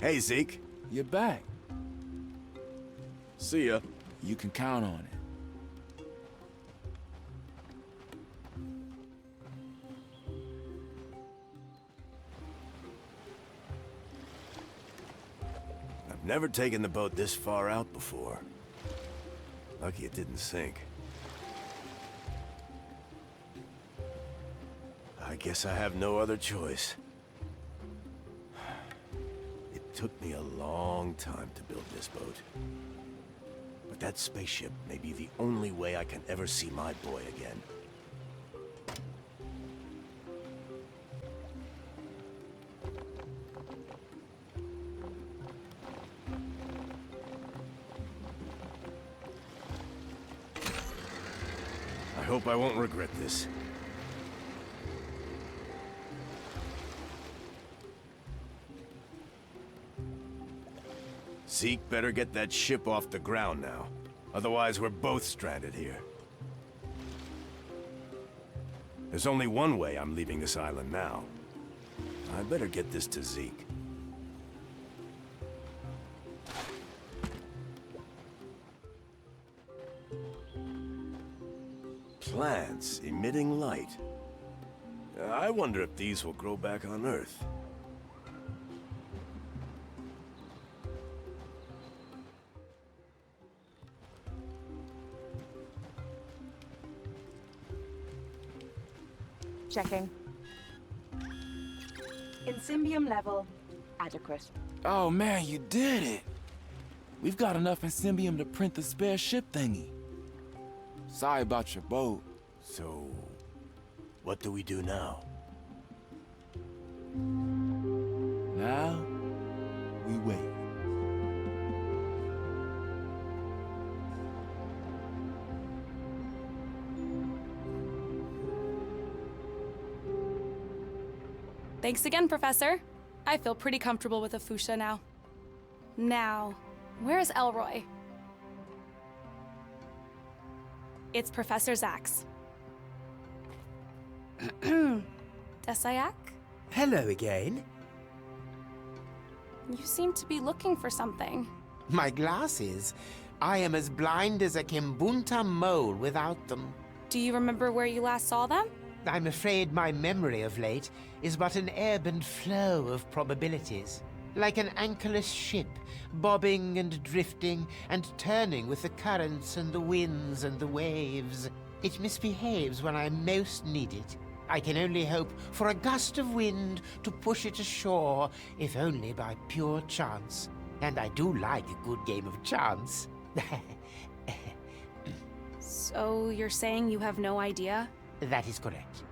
Hey, Zeke. You're back. See ya. You can count on it. I've never taken the boat this far out before. Lucky it didn't sink. I guess I have no other choice. It took me a long time to build this boat. But that spaceship may be the only way I can ever see my boy again. I hope I won't regret this. Zeke better get that ship off the ground now. Otherwise, we're both stranded here. There's only one way I'm leaving this island now. I better get this to Zeke. Plants emitting light. I wonder if these will grow back on Earth. Checking. Insymbium level adequate. Oh man, you did it! We've got enough Insymbium to print the spare ship thingy. Sorry about your boat. So, what do we do now? Now, we wait. Thanks again, Professor. I feel pretty comfortable with Afusha now. Now, where's Elroy? It's Professor Zax. Desayak? Hello again. You seem to be looking for something. My glasses. I am as blind as a Kimbunta mole without them. Do you remember where you last saw them? I'm afraid my memory of late is but an ebb and flow of probabilities. like an anchorless ship, bobbing and drifting and turning with the currents and the winds and the waves. It misbehaves when I most need it. I can only hope for a gust of wind to push it ashore, if only by pure chance. And I do like a good game of chance. So you're saying you have no idea? That is correct.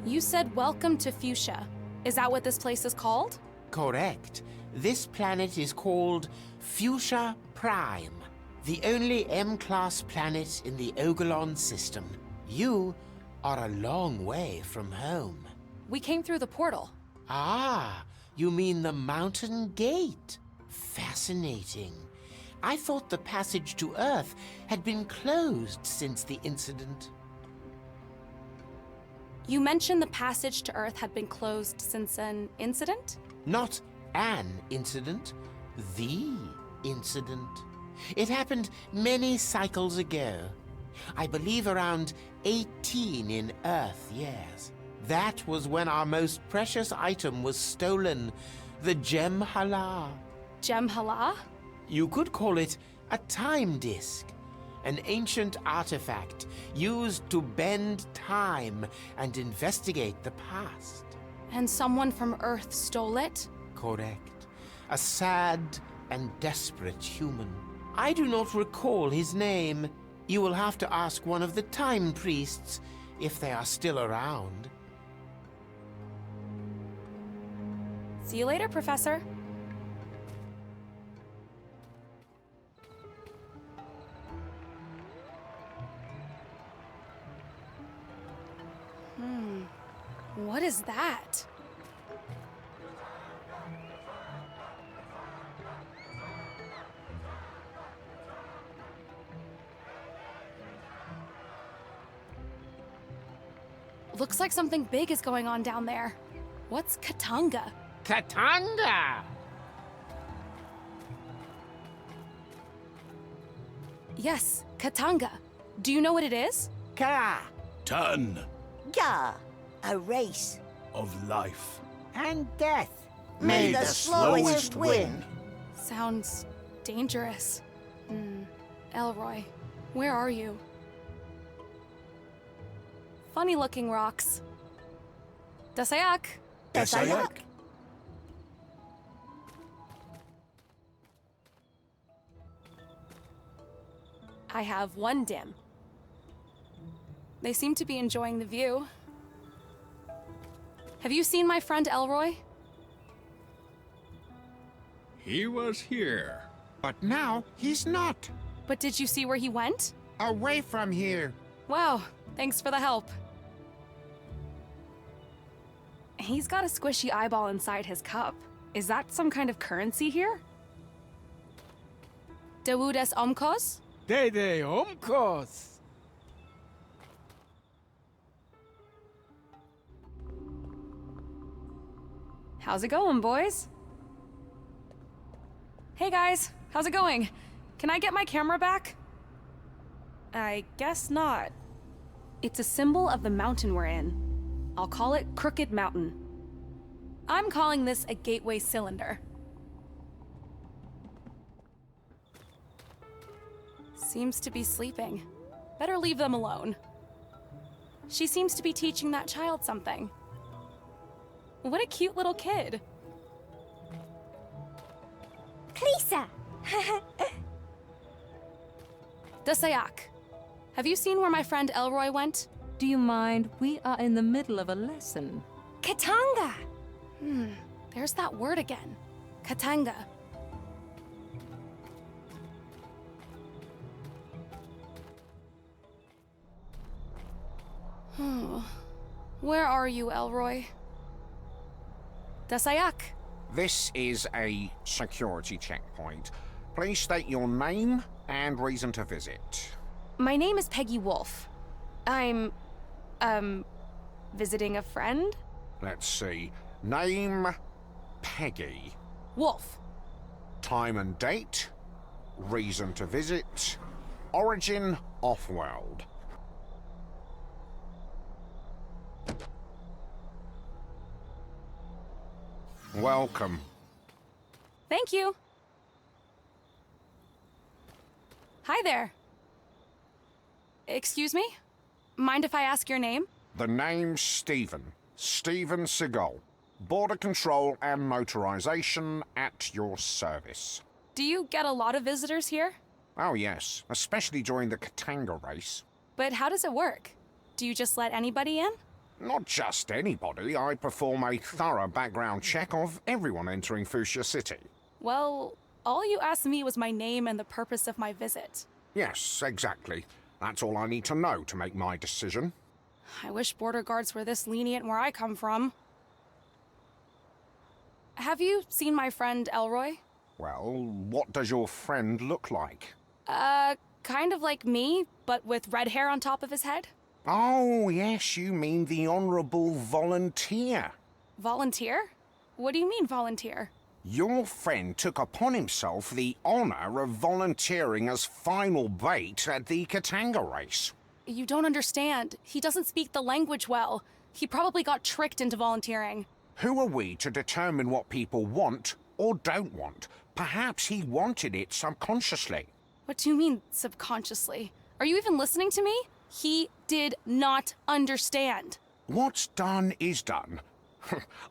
You said welcome to Fuchsia. Is that what this place is called? Correct. This planet is called Fuchsia Prime, the only M-class planet in the Ogolon system. You are a long way from home. We came through the portal. Ah, you mean the Mountain Gate. Fascinating. I thought the passage to Earth had been closed since the incident. You mentioned the passage to Earth had been closed since an incident? Not an incident, the incident. It happened many cycles ago. I believe around 18 in Earth years. That was when our most precious item was stolen, the Gem Hala. Gem Hala? You could call it a time disk, an ancient artifact used to bend time and investigate the past. And someone from Earth stole it? Correct. A sad and desperate human. I do not recall his name. You will have to ask one of the time priests, if they are still around. See you later, Professor. What is that? Looks like something big is going on down there. What's Katanga? Katanga! Yes, Katanga. Do you know what it is? Ka! Tan Ga, a race. of life. And death. May the slowest win. Sounds dangerous. Elroy, where are you? Funny looking rocks. Dasayak! Dasayak. I have one dim. They seem to be enjoying the view. Have you seen my friend Elroy? He was here. But now he's not. But did you see where he went? Away from here. Wow, thanks for the help. He's got a squishy eyeball inside his cup. Is that some kind of currency here? Dewudes Omkos? Dede Omkos! How's it going, boys? Hey guys, how's it going? Can I get my camera back? I guess not. It's a symbol of the mountain we're in. I'll call it Crooked Mountain. I'm calling this a gateway cylinder. Seems to be sleeping. Better leave them alone. She seems to be teaching that child something. What a cute little kid. Klisa! Dasayak, have you seen where my friend Elroy went? Do you mind? We are in the middle of a lesson. Katanga! There's that word again. Katanga. Where are you, Elroy? Dasayak. This is a security checkpoint. Please state your name and reason to visit. My name is Peggy Wolf. I'm, visiting a friend? Let's see. Name, Peggy. Wolf. Time and date. Reason to visit. Origin, off-world. Welcome. Thank you. Hi there. Excuse me? Mind if I ask your name? The name's Stephen. Stephen Seagal. Border Control and Motorization at your service. Do you get a lot of visitors here? Oh yes, especially during the Katanga race. But how does it work? Do you just let anybody in? Not just anybody. I perform a thorough background check of everyone entering Fuchsia City. Well, all you asked me was my name and the purpose of my visit. Yes, exactly. That's all I need to know to make my decision. I wish border guards were this lenient where I come from. Have you seen my friend Elroy? Well, what does your friend look like? Kind of like me, but with red hair on top of his head. Oh, yes, you mean the Honourable Volunteer. Volunteer? What do you mean, volunteer? Your friend took upon himself the honour of volunteering as final bait at the Katanga race. You don't understand. He doesn't speak the language well. He probably got tricked into volunteering. Who are we to determine what people want or don't want? Perhaps he wanted it subconsciously. What do you mean, subconsciously? Are you even listening to me? He did not understand. What's done is done.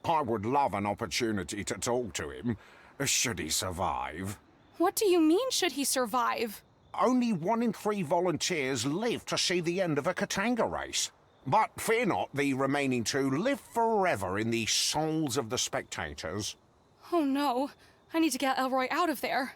I would love an opportunity to talk to him, should he survive. What do you mean, should he survive? Only 1 in 3 volunteers live to see the end of a Katanga race. But fear not, the remaining 2 live forever in the souls of the spectators. Oh no, I need to get Elroy out of there.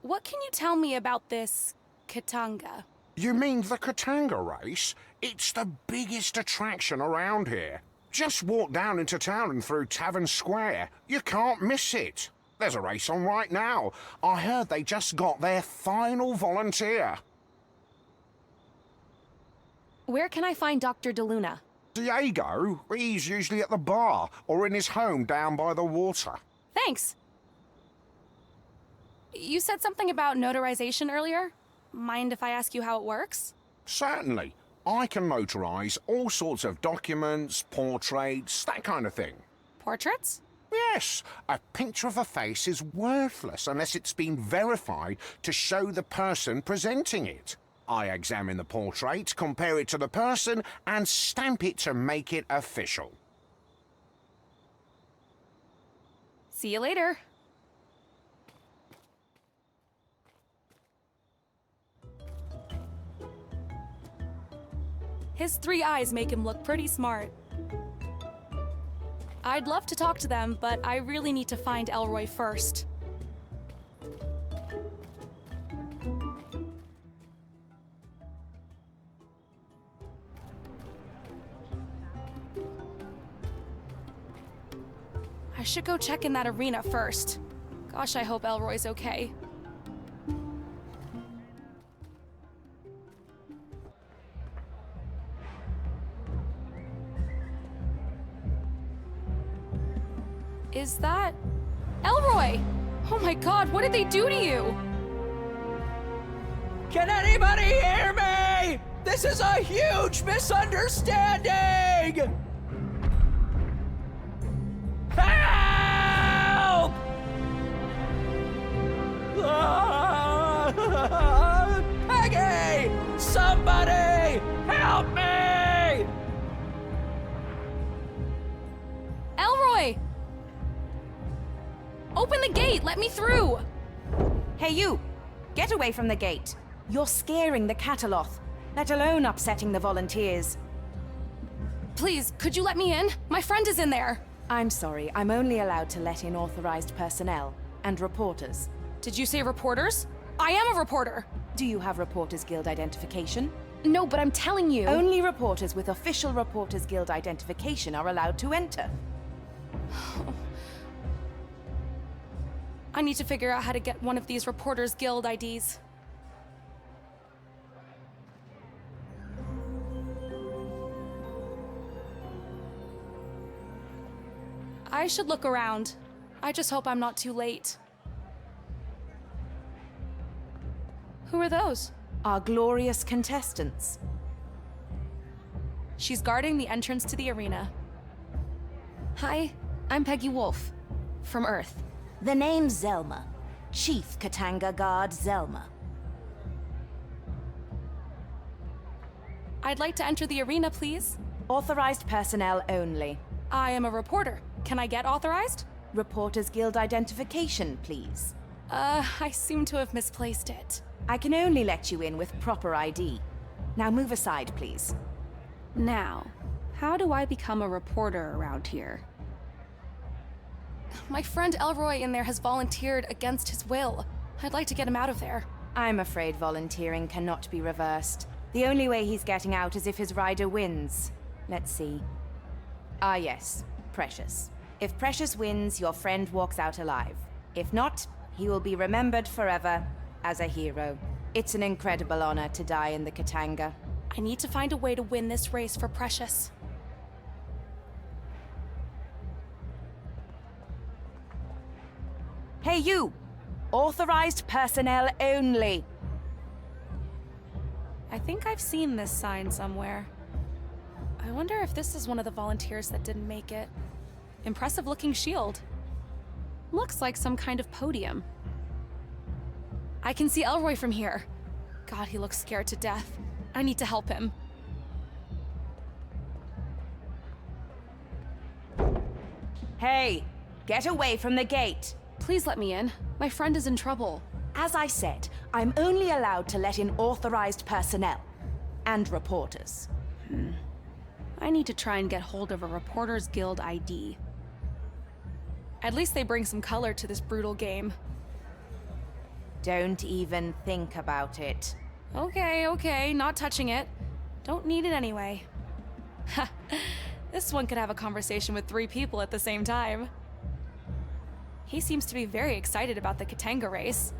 What can you tell me about this Katanga? You mean the Katanga race? It's the biggest attraction around here. Just walk down into town and through Tavern Square. You can't miss it. There's a race on right now. I heard they just got their final volunteer. Where can I find Dr. DeLuna? Diego? He's usually at the bar or in his home down by the water. Thanks. You said something about notarization earlier. Mind if I ask you how it works? Certainly. I can notarize all sorts of documents, portraits, that kind of thing. Portraits? Yes. A picture of a face is worthless unless it's been verified to show the person presenting it. I examine the portrait, compare it to the person, and stamp it to make it official. See you later. His 3 eyes make him look pretty smart. I'd love to talk to them, but I really need to find Elroy first. I should go check in that arena first. Gosh, I hope Elroy's okay. Is that... Elroy! Oh my god, what did they do to you? Can anybody hear me? This is a huge misunderstanding! Help! Peggy! Somebody! Help me! Elroy! Open the gate! Let me through! Hey, you! Get away from the gate. You're scaring the Cataloth, let alone upsetting the volunteers. Please, could you let me in? My friend is in there. I'm sorry, I'm only allowed to let in authorized personnel and reporters. Did you say reporters? I am a reporter. Do you have Reporters Guild identification? No, but I'm telling you. Only reporters with official Reporters Guild identification are allowed to enter. I need to figure out how to get one of these Reporters Guild IDs. I should look around. I just hope I'm not too late. Who are those? Our glorious contestants. She's guarding the entrance to the arena. Hi, I'm Peggy Wolf, from Earth. The name's Zelma. Chief Katanga Guard Zelma. I'd like to enter the arena, please. Authorized personnel only. I am a reporter. Can I get authorized? Reporters Guild identification, please. I seem to have misplaced it. I can only let you in with proper ID. Now move aside, please. Now, how do I become a reporter around here? My friend Elroy in there has volunteered against his will. I'd like to get him out of there. I'm afraid volunteering cannot be reversed. The only way he's getting out is if his rider wins. Let's see. Ah yes, Precious. If Precious wins, your friend walks out alive. If not, he will be remembered forever as a hero. It's an incredible honor to die in the Katanga. I need to find a way to win this race for Precious. Hey you! Authorized personnel only. I think I've seen this sign somewhere. I wonder if this is one of the volunteers that didn't make it. Impressive looking shield. Looks like some kind of podium. I can see Elroy from here. God, he looks scared to death. I need to help him. Hey, get away from the gate. Please let me in. My friend is in trouble. As I said, I'm only allowed to let in authorized personnel. And reporters. I need to try and get hold of a Reporters Guild ID. At least they bring some color to this brutal game. Don't even think about it. Okay, not touching it. Don't need it anyway. Ha, this one could have a conversation with 3 people at the same time. He seems to be very excited about the Katanga race.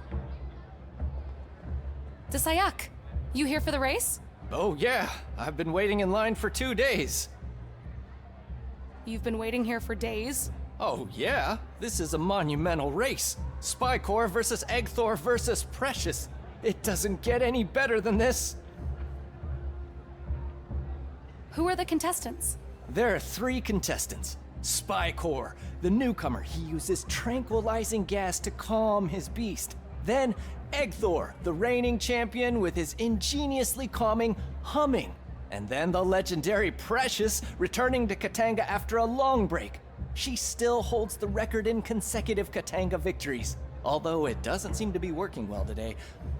Desayak, you here for the race? Oh yeah, I've been waiting in line for 2 days. You've been waiting here for days? Oh yeah, this is a monumental race. Spy Corps versus Eggthor versus Precious. It doesn't get any better than this. Who are the contestants? There are 3 contestants. Spy Corps, the newcomer, he uses tranquilizing gas to calm his beast. Then Eggthor, the reigning champion with his ingeniously calming humming. And then the legendary Precious, returning to Katanga after a long break. She still holds the record in consecutive Katanga victories. Although it doesn't seem to be working well today.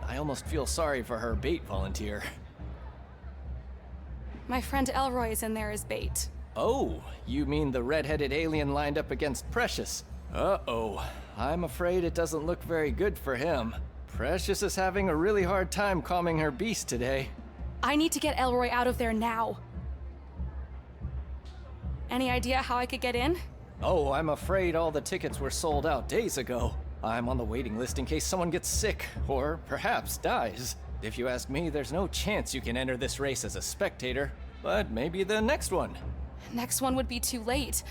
I almost feel sorry for her bait volunteer. My friend Elroy is in there as bait. Oh, you mean the red-headed alien lined up against Precious? Uh-oh, I'm afraid it doesn't look very good for him. Precious is having a really hard time calming her beast today. I need to get Elroy out of there now. Any idea how I could get in? Oh, I'm afraid all the tickets were sold out days ago. I'm on the waiting list in case someone gets sick, or perhaps dies. If you ask me, there's no chance you can enter this race as a spectator. But maybe the next one. Next one would be too late.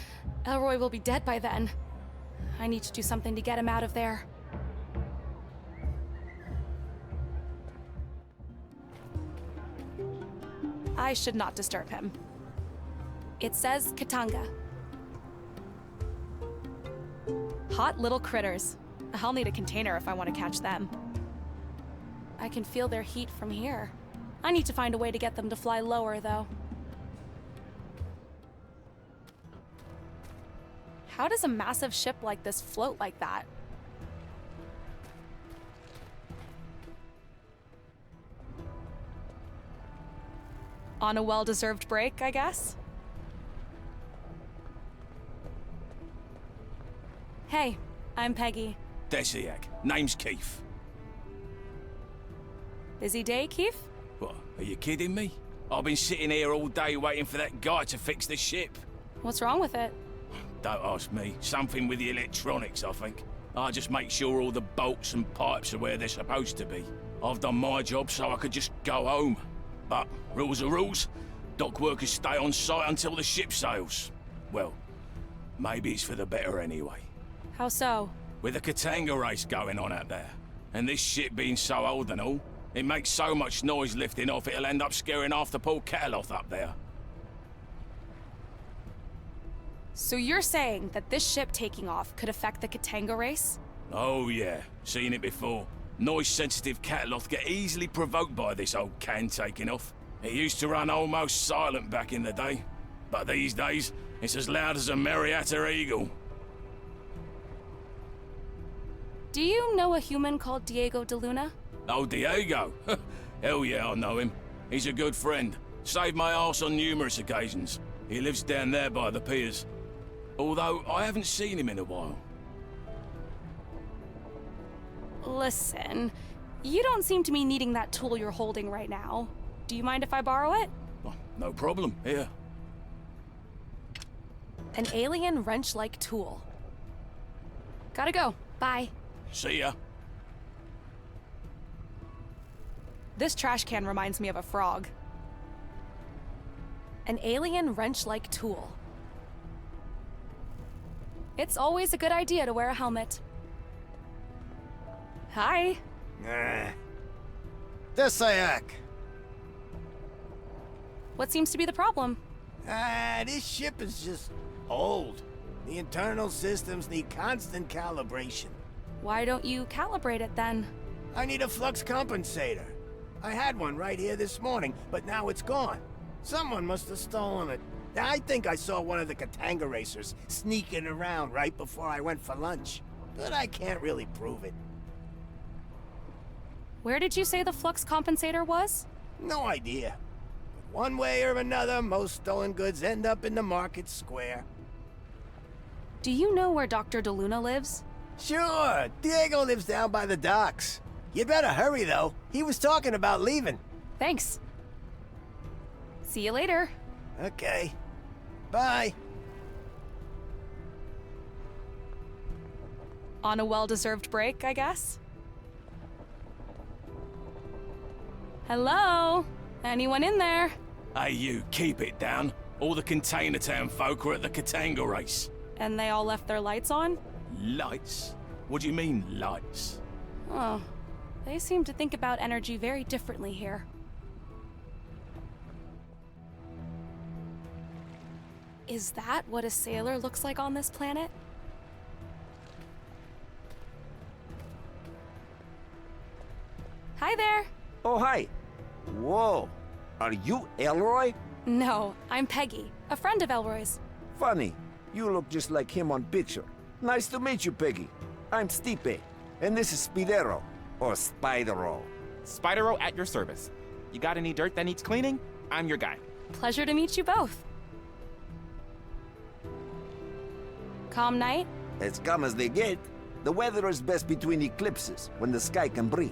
Elroy will be dead by then. I need to do something to get him out of there. I should not disturb him. It says Katanga. Hot little critters. I'll need a container if I want to catch them. I can feel their heat from here. I need to find a way to get them to fly lower, though. How does a massive ship like this float like that? On a well-deserved break, I guess? Hey, I'm Peggy. Desayak. Name's Keith. Busy day, Keith? What, are you kidding me? I've been sitting here all day waiting for that guy to fix the ship. What's wrong with it? Don't ask me. Something with the electronics, I think. I just make sure all the bolts and pipes are where they're supposed to be. I've done my job so I could just go home. But rules are rules. Dock workers stay on site until the ship sails. Well, maybe it's for the better anyway. How so? With the Katanga race going on out there, and this ship being so old and all, it makes so much noise lifting off it'll end up scaring half the Port Cataloth up there. So you're saying that this ship taking off could affect the Katanga race? Oh yeah, seen it before. Noise-sensitive catloth get easily provoked by this old can taking off. It used to run almost silent back in the day, but these days, it's as loud as a Marietta eagle. Do you know a human called Diego de Luna? Oh, Diego? Hell yeah, I know him. He's a good friend. Saved my arse on numerous occasions. He lives down there by the piers. Although, I haven't seen him in a while. Listen, you don't seem to be needing that tool you're holding right now. Do you mind if I borrow it? Oh, no problem. Here. An alien wrench-like tool. Gotta go. Bye. See ya. This trash can reminds me of a frog. An alien wrench-like tool. It's always a good idea to wear a helmet. Hi. Desayak. What seems to be the problem? This ship is just old. The internal systems need constant calibration. Why don't you calibrate it then? I need a flux compensator. I had one right here this morning, but now it's gone. Someone must have stolen it. I think I saw one of the Katanga racers sneaking around right before I went for lunch. But I can't really prove it. Where did you say the flux compensator was? No idea. But one way or another, most stolen goods end up in the market square. Do you know where Dr. de Luna lives? Sure, Diego lives down by the docks. You'd better hurry, though. He was talking about leaving. Thanks. See you later. Okay. Bye. On a well-deserved break, I guess? Hello? Anyone in there? Hey you, keep it down. All the Container Town folk are at the Katanga race. And they all left their lights on? Lights? What do you mean, lights? Oh, they seem to think about energy very differently here. Is that what a sailor looks like on this planet? Hi there! Oh, hi. Whoa. Are you Elroy? No, I'm Peggy, a friend of Elroy's. Funny. You look just like him on picture. Nice to meet you, Peggy. I'm Stipe, and this is Spidero, or Spidero. Spidero at your service. You got any dirt that needs cleaning? I'm your guy. Pleasure to meet you both. Calm night? As calm as they get. The weather is best between eclipses, when the sky can breathe.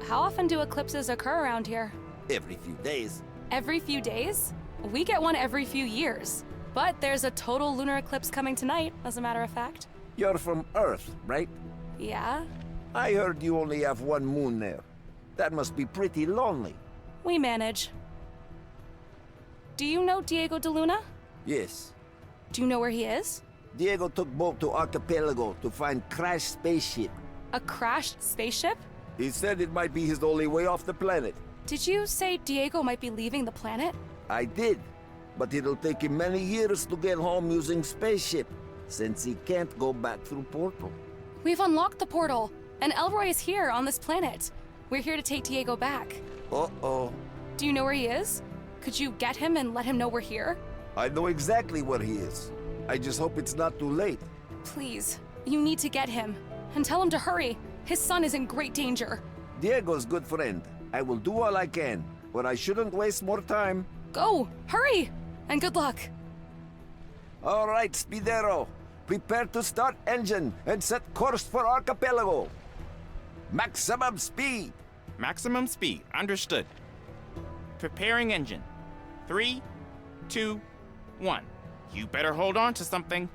How often do eclipses occur around here? Every few days. Every few days? We get one every few years. But there's a total lunar eclipse coming tonight, as a matter of fact. You're from Earth, right? Yeah? I heard you only have one moon there. That must be pretty lonely. We manage. Do you know Diego de Luna? Yes. Do you know where he is? Diego took boat to Archipelago to find crashed spaceship. A crashed spaceship? He said it might be his only way off the planet. Did you say Diego might be leaving the planet? I did. But it'll take him many years to get home using spaceship, since he can't go back through portal. We've unlocked the portal, and Elroy is here on this planet. We're here to take Diego back. Uh-oh. Do you know where he is? Could you get him and let him know we're here? I know exactly where he is. I just hope it's not too late. Please, you need to get him. And tell him to hurry. His son is in great danger. Diego's good friend. I will do all I can, but I shouldn't waste more time. Go! Hurry! And good luck. All right, Spidero. Prepare to start engine and set course for Archipelago. Maximum speed. Maximum speed. Understood. Preparing engine. 3, 2, 1. You better hold on to something.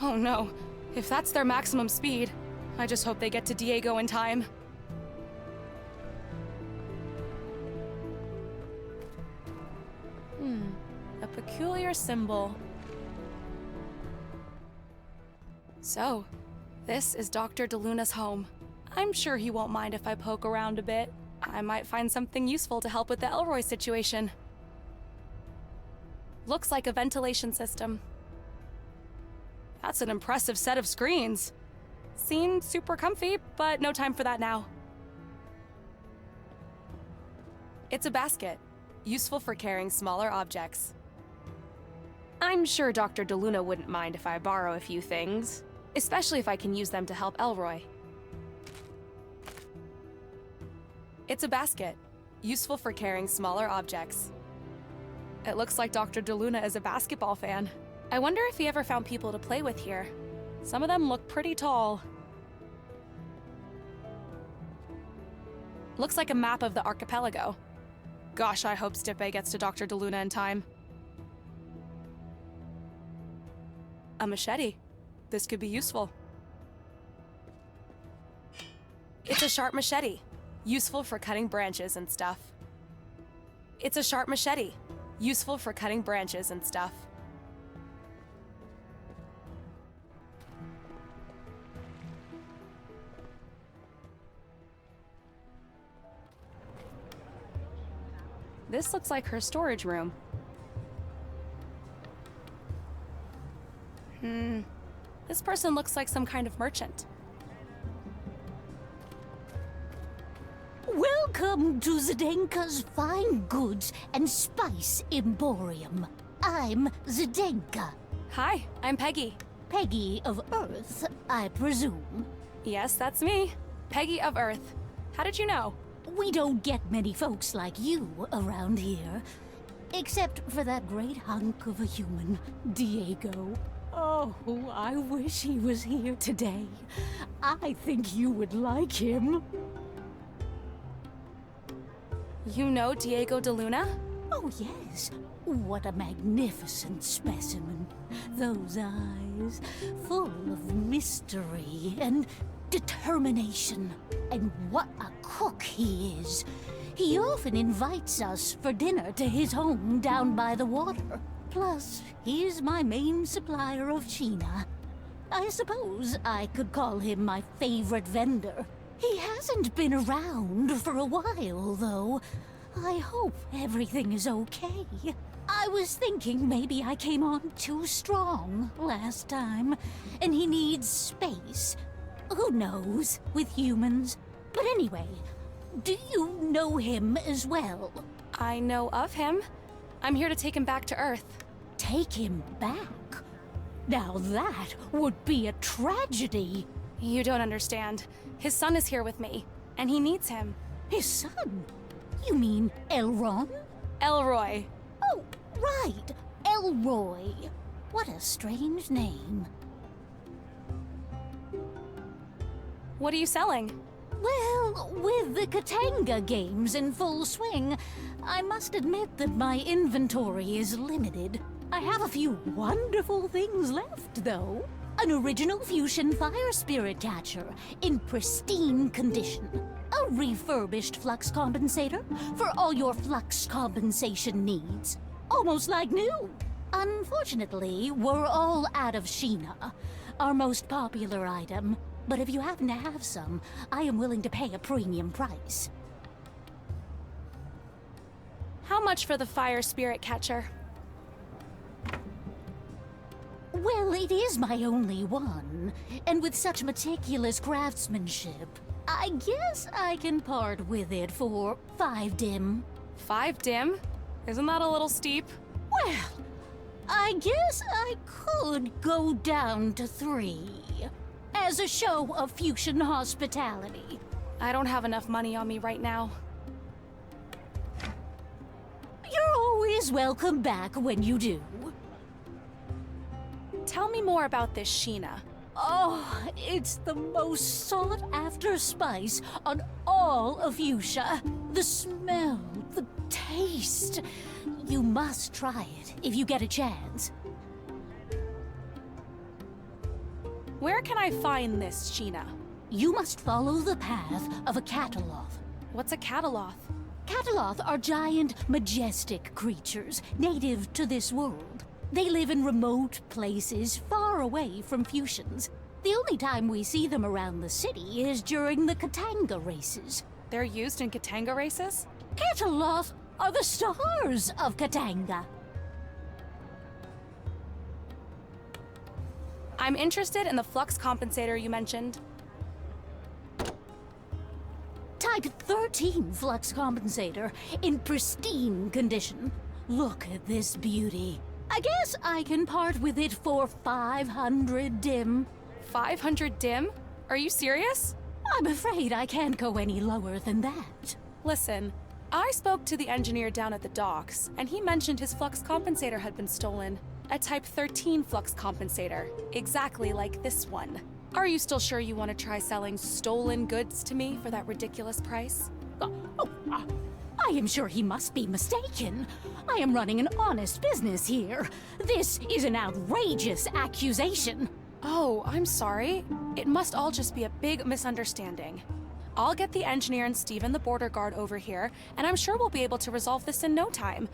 Oh no. If that's their maximum speed, I just hope they get to Diego in time. A peculiar symbol. So, this is Dr. DeLuna's home. I'm sure he won't mind if I poke around a bit. I might find something useful to help with the Elroy situation. Looks like a ventilation system. That's an impressive set of screens. Seem super comfy, but no time for that now. It's a basket, useful for carrying smaller objects. I'm sure Dr. DeLuna wouldn't mind if I borrow a few things, especially if I can use them to help Elroy. It's a basket, useful for carrying smaller objects. It looks like Dr. DeLuna is a basketball fan. I wonder if he ever found people to play with here. Some of them look pretty tall. Looks like a map of the archipelago. Gosh, I hope Stipe gets to Dr. DeLuna in time. A machete. This could be useful. It's a sharp machete, useful for cutting branches and stuff. It's a sharp machete, useful for cutting branches and stuff. This looks like her storage room. This person looks like some kind of merchant. Welcome to Zdenka's Fine Goods and Spice Emporium. I'm Zdenka. Hi, I'm Peggy. Peggy of Earth, I presume. Yes, that's me. Peggy of Earth. How did you know? We don't get many folks like you around here. Except for that great hunk of a human, Diego. Oh, I wish he was here today. I think you would like him. You know Diego DeLuna? Oh, yes. What a magnificent specimen. Those eyes, full of mystery and determination. And what a cook he is. He often invites us for dinner to his home down by the water. Plus, he's my main supplier of Sheena. I suppose I could call him my favorite vendor. He hasn't been around for a while, though. I hope everything is okay. I was thinking maybe I came on too strong last time, and he needs space. Who knows, with humans? But anyway, do you know him as well? I know of him. I'm here to take him back to Earth. Take him back? Now that would be a tragedy. You don't understand. His son is here with me, and he needs him. His son? You mean Elron? Elroy. Oh, right. Elroy. What a strange name. What are you selling? Well, with the Katanga games in full swing, I must admit that my inventory is limited. I have a few wonderful things left, though. An original Fusion Fire Spirit Catcher in pristine condition. A refurbished flux compensator for all your flux compensation needs. Almost like new. Unfortunately, we're all out of Sheena, our most popular item. But if you happen to have some, I am willing to pay a premium price. How much for the Fire Spirit Catcher? Well, it is my only one, and with such meticulous craftsmanship, I guess I can part with it for 5 dim. 5 dim? Isn't that a little steep? Well, I guess I could go down to 3. As a show of Fusion hospitality. I don't have enough money on me right now. You're always welcome back when you do. Tell me more about this Sheena. Oh, it's the most sought-after spice on all of Fuchsia. The smell, the taste. You must try it if you get a chance. Where can I find this Sheena? You must follow the path of a cataloth. What's a cataloth? Cataloth are giant, majestic creatures native to this world. They live in remote places far away from Fusions. The only time we see them around the city is during the Katanga races. They're used in Katanga races? Cataloth are the stars of Katanga. I'm interested in the flux compensator you mentioned. Type 13 flux compensator in pristine condition. Look at this beauty. I guess I can part with it for 500 dim. 500 dim? Are you serious? I'm afraid I can't go any lower than that. Listen, I spoke to the engineer down at the docks, and he mentioned his flux compensator had been stolen. A Type 13 flux compensator, exactly like this one. Are you still sure you want to try selling stolen goods to me for that ridiculous price? I am sure he must be mistaken. I am running an honest business here. This is an outrageous accusation. Oh, I'm sorry. It must all just be a big misunderstanding. I'll get the engineer and Steven the border guard over here, and I'm sure we'll be able to resolve this in no time.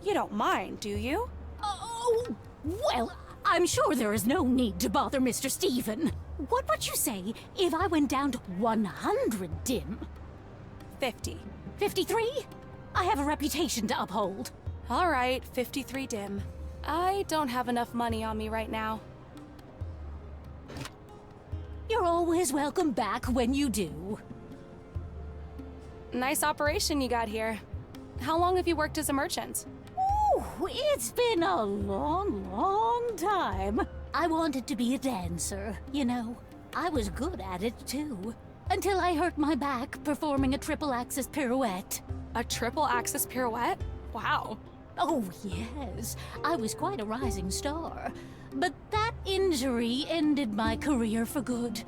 You don't mind, do you? Oh, well, I'm sure there is no need to bother Mr. Steven. What would you say if I went down to 100 dim? 50. 53? I have a reputation to uphold. All right, 53 dim. I don't have enough money on me right now. You're always welcome back when you do. Nice operation you got here. How long have you worked as a merchant? Ooh, it's been a long time. I wanted to be a dancer, you know. I was good at it, too. Until I hurt my back performing a triple-axis pirouette. A triple-axis pirouette? Wow. Oh, yes. I was quite a rising star. But that injury ended my career for good,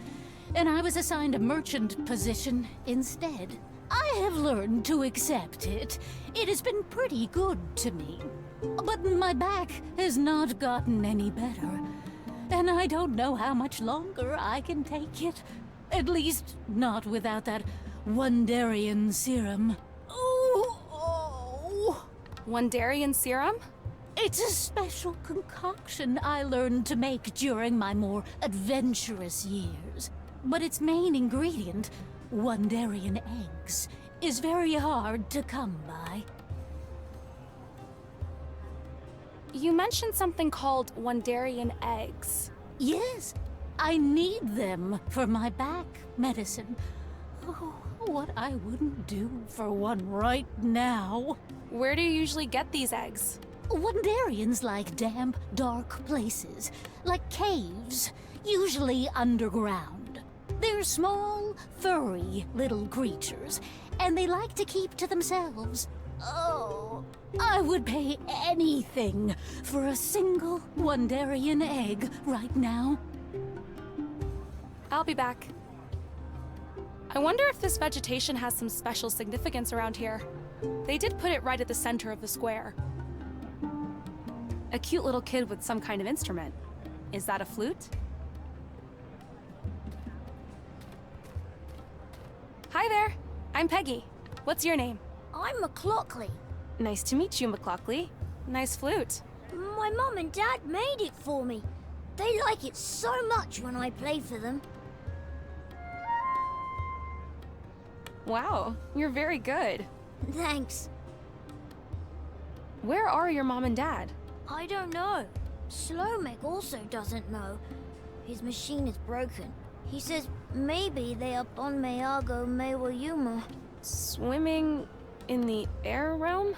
and I was assigned a merchant position instead. I have learned to accept it. It has been pretty good to me. But my back has not gotten any better, and I don't know how much longer I can take it. At least, not without that Wandarian serum. Oh. Wandarian serum? It's a special concoction I learned to make during my more adventurous years. But its main ingredient, Wandarian eggs, is very hard to come by. You mentioned something called Wandarian eggs. Yes, I need them for my back medicine. Oh, what I wouldn't do for one right now. Where do you usually get these eggs? Wandarians like damp, dark places, like caves, usually underground. They're small, furry little creatures, and they like to keep to themselves. Oh, I would pay anything for a single Wandarian egg right now. I'll be back. I wonder if this vegetation has some special significance around here. They did put it right at the center of the square. A cute little kid with some kind of instrument. Is that a flute? Hi there, I'm Peggy. What's your name? I'm McLaughlin. Nice to meet you, McLaughlin. Nice flute. My mom and dad made it for me. They like it so much when I play for them. Wow, you're very good. Thanks. Where are your mom and dad? I don't know. Slomek also doesn't know. His machine is broken. He says maybe they are on Meago Mewayuma. Swimming in the air realm?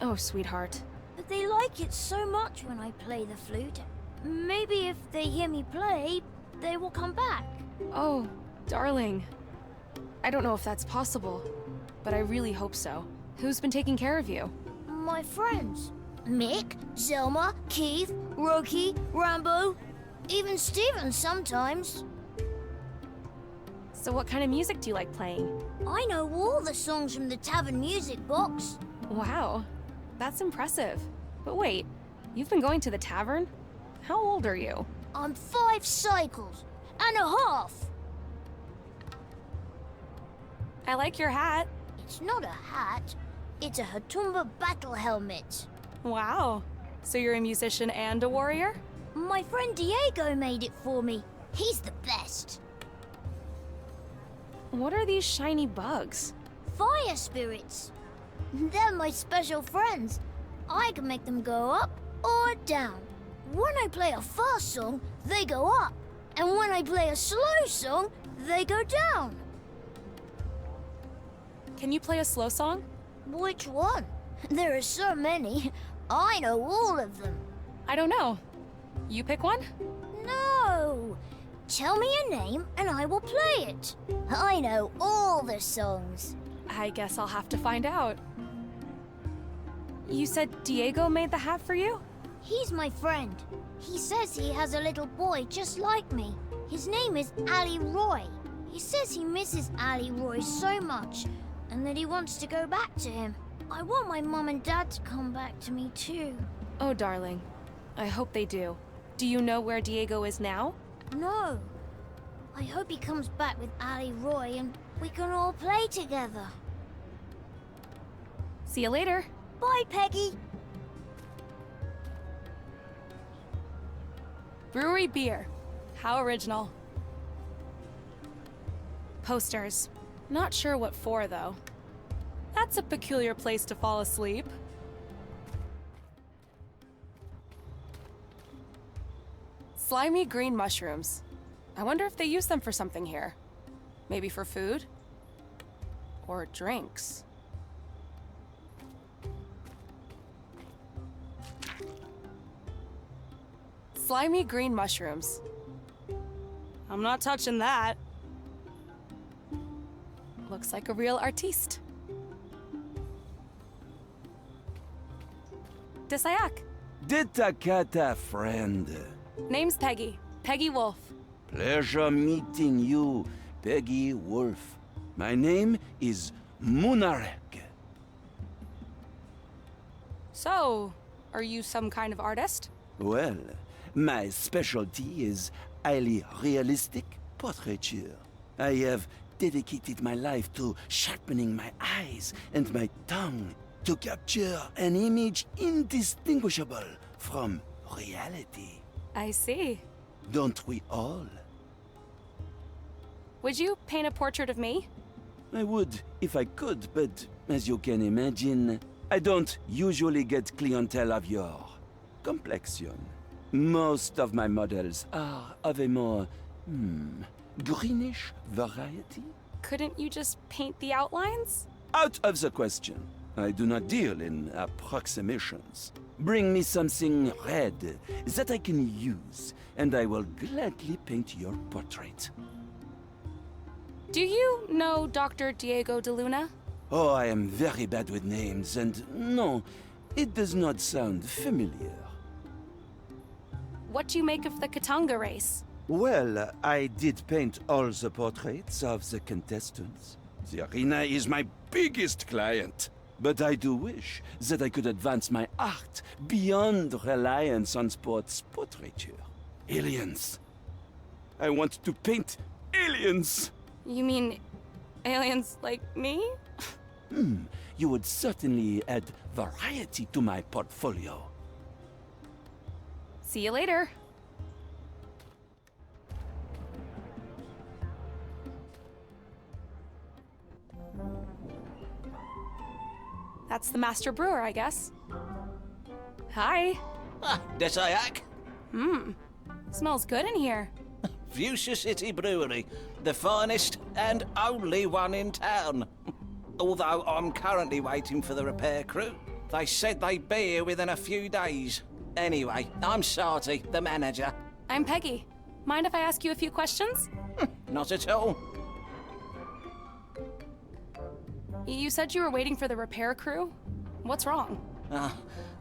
Oh, sweetheart. But they like it so much when I play the flute. Maybe if they hear me play, they will come back. Oh, darling. I don't know if that's possible, but I really hope so. Who's been taking care of you? My friends. Mick, Zelma, Keith, Roki, Rambo, even Steven sometimes. So what kind of music do you like playing? I know all the songs from the tavern music box. Wow, that's impressive. But wait, you've been going to the tavern? How old are you? I'm 5 cycles and a half. I like your hat. It's not a hat. It's a Hatumba battle helmet. Wow. So you're a musician and a warrior? My friend Diego made it for me. He's the best. What are these shiny bugs? Fire spirits. They're my special friends. I can make them go up or down. When I play a fast song, they go up. And when I play a slow song, they go down. Can you play a slow song? Which one? There are so many. I know all of them. I don't know. You pick one? No! Tell me a name and I will play it. I know all the songs. I guess I'll have to find out. You said Diego made the hat for you? He's my friend. He says he has a little boy just like me. His name is Ali Roy. He says he misses Ali Roy so much and that he wants to go back to him. I want my mom and dad to come back to me too. Oh, darling. I hope they do. Do you know where Diego is now? No. I hope he comes back with Ali Roy and we can all play together. See you later. Bye, Peggy. Brewery beer. How original. Posters. Not sure what for, though. That's a peculiar place to fall asleep. Slimy green mushrooms. I wonder if they use them for something here. Maybe for food? Or drinks? Slimy green mushrooms. I'm not touching that. Looks like a real artiste. Desayak. Ditakata, friend. Name's Peggy. Peggy Wolf. Pleasure meeting you, Peggy Wolf. My name is Munarek. So, are you some kind of artist? Well, my specialty is highly realistic portraiture. I have dedicated my life to sharpening my eyes and my tongue to capture an image indistinguishable from reality. I see. Don't we all? Would you paint a portrait of me? I would if I could, but as you can imagine, I don't usually get clientele of your complexion. Most of my models are of a more, greenish variety. Couldn't you just paint the outlines? Out of the question. I do not deal in approximations. Bring me something red that I can use, and I will gladly paint your portrait. Do you know Dr. Diego de Luna? Oh, I am very bad with names, and no, it does not sound familiar. What do you make of the Katanga race? Well, I did paint all the portraits of the contestants. The arena is my biggest client. But I do wish that I could advance my art beyond reliance on sports portraiture. Aliens. I want to paint aliens. You mean aliens like me? You would certainly add variety to my portfolio. See you later. That's the master brewer, I guess. Hi. Desayak. Smells good in here. Fuchsia City Brewery, the finest and only one in town. Although I'm currently waiting for the repair crew. They said they'd be here within a few days. Anyway, I'm Sarty, the manager. I'm Peggy. Mind if I ask you a few questions? Not at all. You said you were waiting for the repair crew? What's wrong?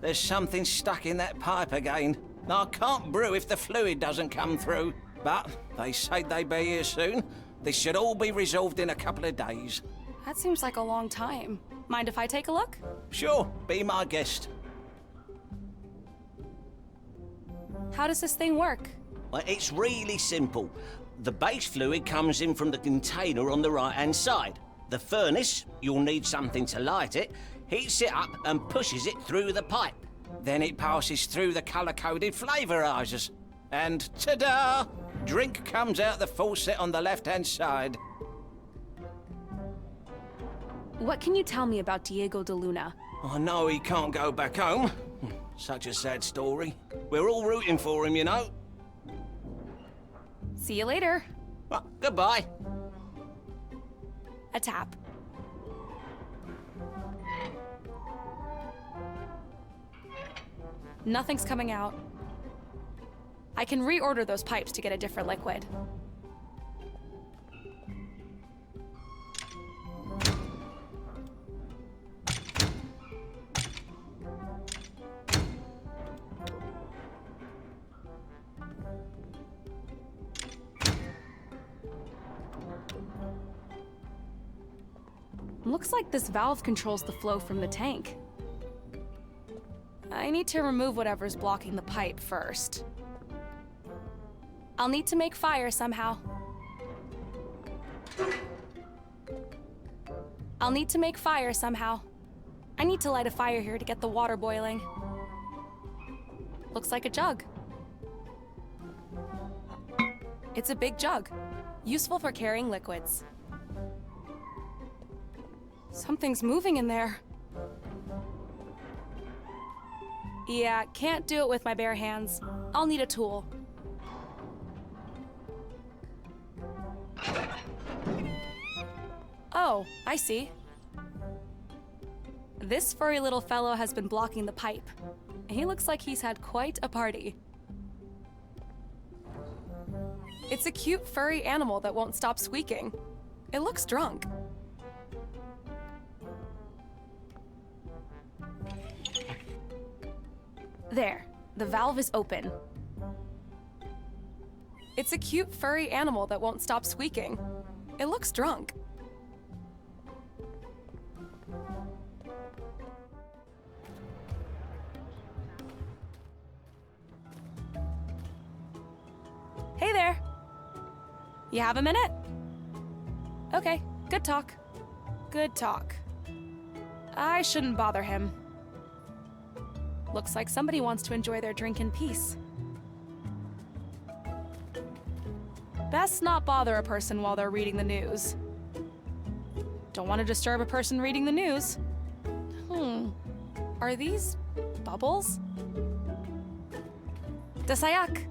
There's something stuck in that pipe again. I can't brew if the fluid doesn't come through. But they say they'll be here soon. This should all be resolved in a couple of days. That seems like a long time. Mind if I take a look? Sure, be my guest. How does this thing work? Well, it's really simple. The base fluid comes in from the container on the right-hand side. The furnace, you'll need something to light it, heats it up and pushes it through the pipe. Then it passes through the colour-coded flavourisers. And ta-da! Drink comes out the faucet on the left-hand side. What can you tell me about Diego de Luna? I know he can't go back home. Such a sad story. We're all rooting for him, you know. See you later. Well, goodbye. A tap. Nothing's coming out. I can reorder those pipes to get a different liquid. Looks like this valve controls the flow from the tank. I need to remove whatever's blocking the pipe first. I'll need to make fire somehow. I need to light a fire here to get the water boiling. Looks like a jug. It's a big jug, useful for carrying liquids. Something's moving in there. Yeah, can't do it with my bare hands. I'll need a tool. Oh, I see. This furry little fellow has been blocking the pipe. He looks like he's had quite a party. It's a cute furry animal that won't stop squeaking. It looks drunk. There, the valve is open. It's a cute furry animal that won't stop squeaking. It looks drunk. Hey there. You have a minute? Okay, good talk. Good talk. I shouldn't bother him. Looks like somebody wants to enjoy their drink in peace. Best not bother a person while they're reading the news. Don't want to disturb a person reading the news. Are these bubbles? Desayak!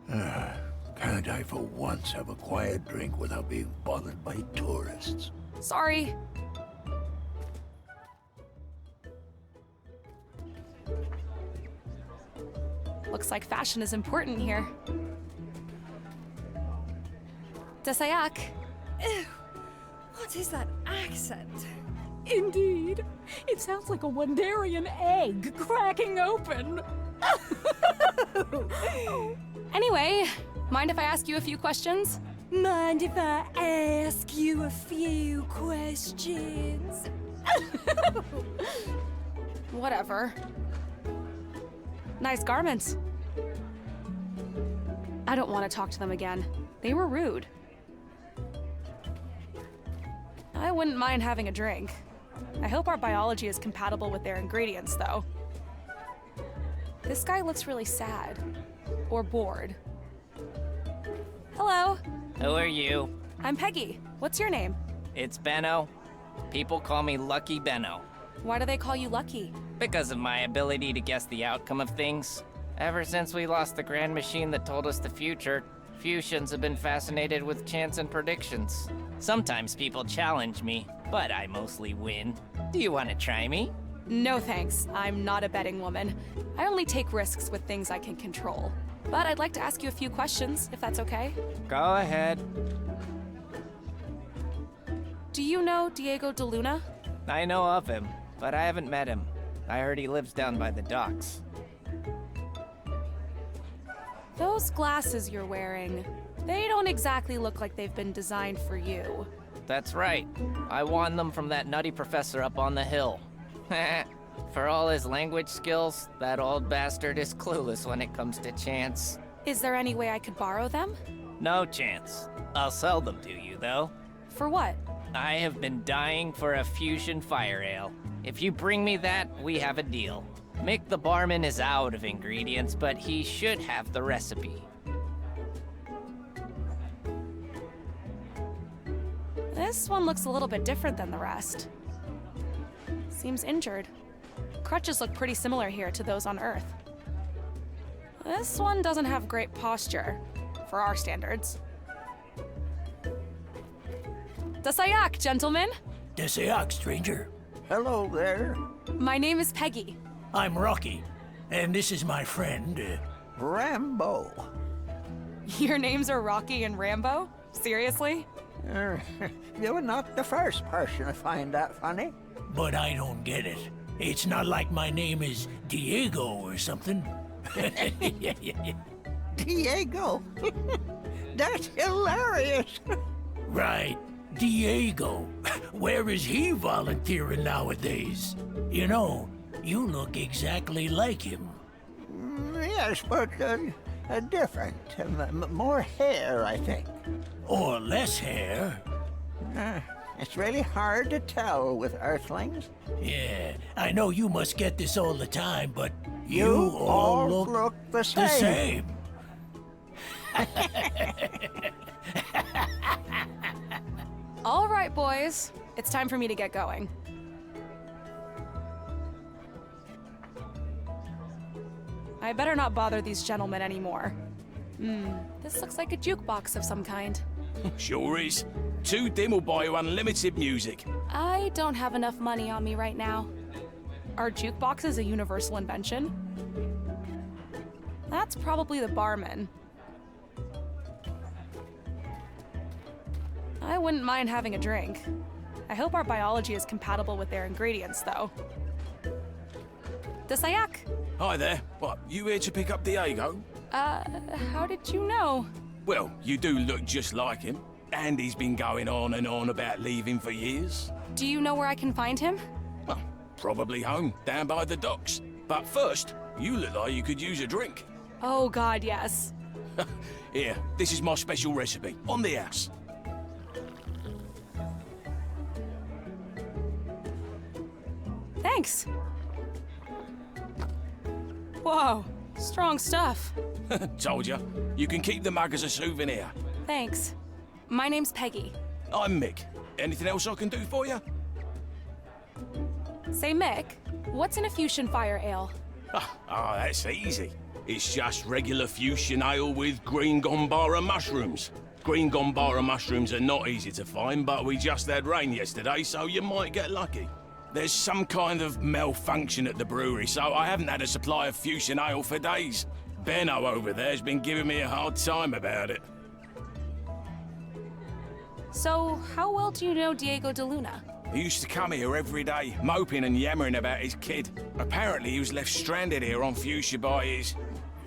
Can't I for once have a quiet drink without being bothered by tourists? Sorry. Looks like fashion is important here. Desayak. Ew, what is that accent? Indeed, it sounds like a Wandarian egg cracking open. Anyway, mind if I ask you a few questions? Mind if I ask you a few questions? Whatever. Nice garments. I don't want to talk to them again. They were rude. I wouldn't mind having a drink. I hope our biology is compatible with their ingredients, though. This guy looks really sad. Or bored. Hello. Who are you? I'm Peggy. What's your name? It's Benno. People call me Lucky Benno. Why do they call you Lucky? Because of my ability to guess the outcome of things. Ever since we lost the grand machine that told us the future, Fusians have been fascinated with chance and predictions. Sometimes people challenge me, but I mostly win. Do you want to try me? No thanks. I'm not a betting woman. I only take risks with things I can control. But I'd like to ask you a few questions, if that's okay. Go ahead. Do you know Diego de Luna? I know of him, but I haven't met him. I heard he lives down by the docks. Those glasses you're wearing, they don't exactly look like they've been designed for you. That's right. I won them from that nutty professor up on the hill. For all his language skills, that old bastard is clueless when it comes to chance. Is there any way I could borrow them? No chance. I'll sell them to you, though. For what? I have been dying for a fusion fire ale. If you bring me that, we have a deal. Mick the barman is out of ingredients, but he should have the recipe. This one looks a little bit different than the rest. Seems injured. Crutches look pretty similar here to those on Earth. This one doesn't have great posture, for our standards. Dasayak, gentlemen! Desayak, stranger. Hello there. My name is Peggy. I'm Rocky, and this is my friend, Rambo. Your names are Rocky and Rambo? Seriously? You're not the first person to find that funny. But I don't get it. It's not like my name is Diego or something. Diego? That's hilarious. Right. Diego. Where is he volunteering nowadays? You know, you look exactly like him. Yes, but different. More hair, I think. Or less hair. It's really hard to tell with Earthlings. Yeah, I know you must get this all the time, but you all look the same. All right, boys. It's time for me to get going. I better not bother these gentlemen anymore. This looks like a jukebox of some kind. Sure is. 2 dim will buy you unlimited music. I don't have enough money on me right now. Are jukeboxes a universal invention? That's probably the barman. I wouldn't mind having a drink. I hope our biology is compatible with their ingredients, though. Dasayak! Hi there. What, you here to pick up Diego? How did you know? Well, you do look just like him. And he's been going on and on about leaving for years. Do you know where I can find him? Well, probably home, down by the docks. But first, you look like you could use a drink. Oh God, yes. Here, this is my special recipe, on the house. Thanks. Whoa, strong stuff. Told ya. You can keep the mug as a souvenir. Thanks. My name's Peggy. I'm Mick. Anything else I can do for you? Say, Mick, what's in a fusion fire ale? That's easy. It's just regular fusion ale with green gombara mushrooms. Green gombara mushrooms are not easy to find, but we just had rain yesterday, so you might get lucky. There's some kind of malfunction at the brewery, so I haven't had a supply of fusion ale for days. Benno over there's been giving me a hard time about it. So, how well do you know Diego de Luna? He used to come here every day, moping and yammering about his kid. Apparently he was left stranded here on Fuchsia by his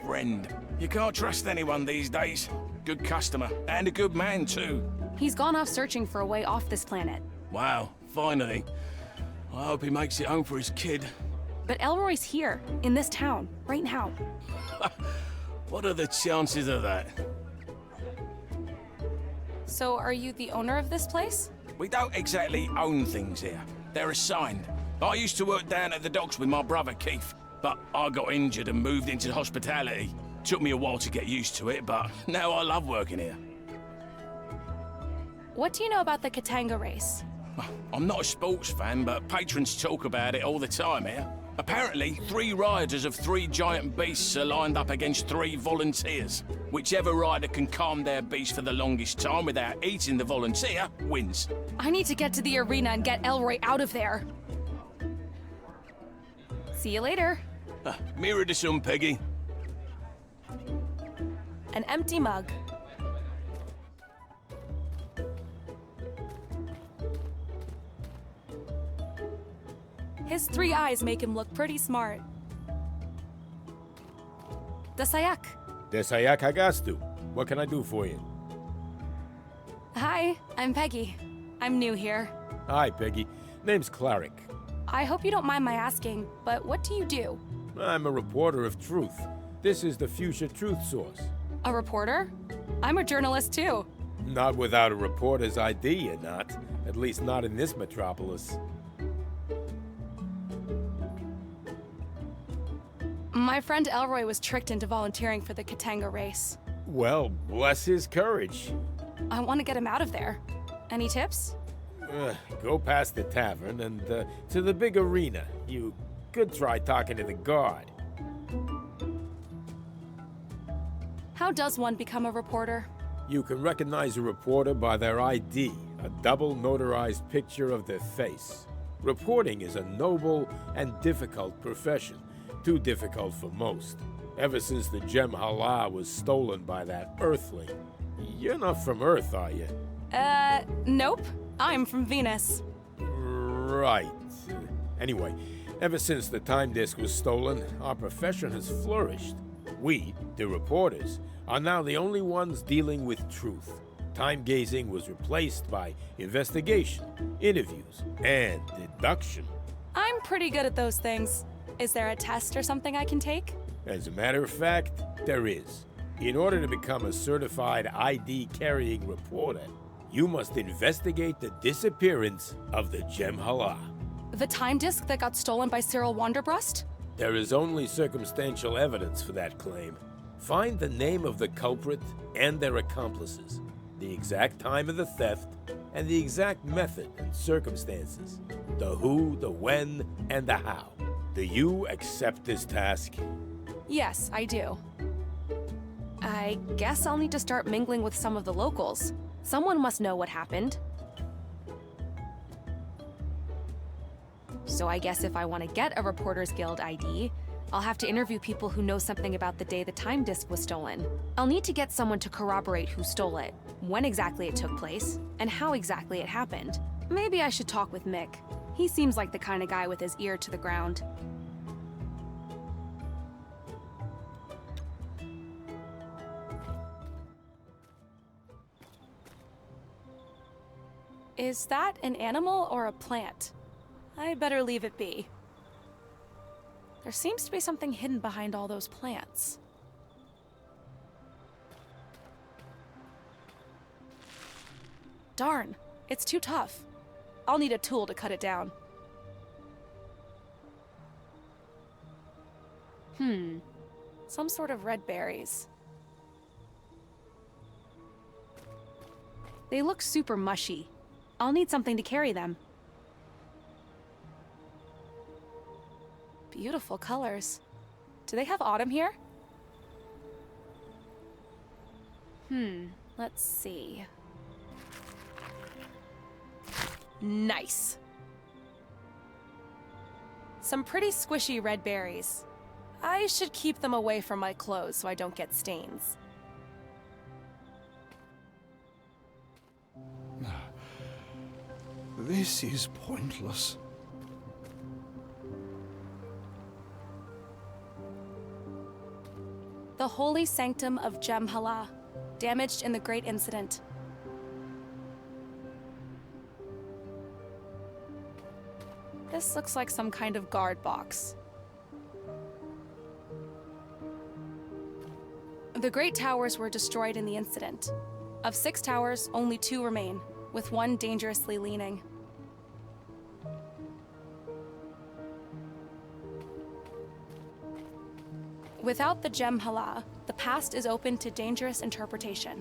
friend. You can't trust anyone these days. Good customer, and a good man too. He's gone off searching for a way off this planet. Wow, finally. I hope he makes it home for his kid. But Elroy's here, in this town, right now. What are the chances of that? So, are you the owner of this place? We don't exactly own things here. They're assigned. I used to work down at the docks with my brother Keith, but I got injured and moved into hospitality. Took me a while to get used to it, but now I love working here. What do you know about the Katanga race? I'm not a sports fan, but patrons talk about it all the time here. Apparently, 3 riders of 3 giant beasts are lined up against 3 volunteers. Whichever rider can calm their beast for the longest time without eating the volunteer wins. I need to get to the arena and get Elroy out of there. See you later. Mirror to some, Peggy. An empty mug. His 3 eyes make him look pretty smart. Dasayak. Desayak Hagastu. What can I do for you? Hi, I'm Peggy. I'm new here. Hi, Peggy. Name's Clarick. I hope you don't mind my asking, but what do you do? I'm a reporter of truth. This is the Fuchsia Truth Source. A reporter? I'm a journalist too. Not without a reporter's ID, you're not. At least not in this metropolis. My friend Elroy was tricked into volunteering for the Katanga race. Well, bless his courage. I want to get him out of there. Any tips? Go past the tavern and to the big arena. You could try talking to the guard. How does one become a reporter? You can recognize a reporter by their ID, a double notarized picture of their face. Reporting is a noble and difficult profession, too difficult for most. Ever since the Gem Hala was stolen by that Earthling. You're not from Earth, are you? Nope. I'm from Venus. Right. Anyway, ever since the time disk was stolen, our profession has flourished. We, the reporters, are now the only ones dealing with truth. Time gazing was replaced by investigation, interviews, and deduction. I'm pretty good at those things. Is there a test or something I can take? As a matter of fact, there is. In order to become a certified ID-carrying reporter, you must investigate the disappearance of the Gem Hala. The time disk that got stolen by Cyril Wanderbrust? There is only circumstantial evidence for that claim. Find the name of the culprit and their accomplices, the exact time of the theft, and the exact method and circumstances. The who, the when, and the how. Do you accept this task? Yes, I do. I guess I'll need to start mingling with some of the locals. Someone must know what happened. So I guess if I want to get a Reporters Guild ID, I'll have to interview people who know something about the day the time disk was stolen. I'll need to get someone to corroborate who stole it, when exactly it took place, and how exactly it happened. Maybe I should talk with Mick. He seems like the kind of guy with his ear to the ground. Is that an animal or a plant? I better leave it be. There seems to be something hidden behind all those plants. Darn, it's too tough. I'll need a tool to cut it down. Some sort of red berries. They look super mushy. I'll need something to carry them. Beautiful colors. Do they have autumn here? Let's see. Nice. Some pretty squishy red berries. I should keep them away from my clothes so I don't get stains. This is pointless. The holy sanctum of Gem Hala, damaged in the Great Incident. This looks like some kind of guard box. The Great Towers were destroyed in the incident. Of 6 towers, only 2 remain, with 1 dangerously leaning. Without the Gem Hala, the past is open to dangerous interpretation.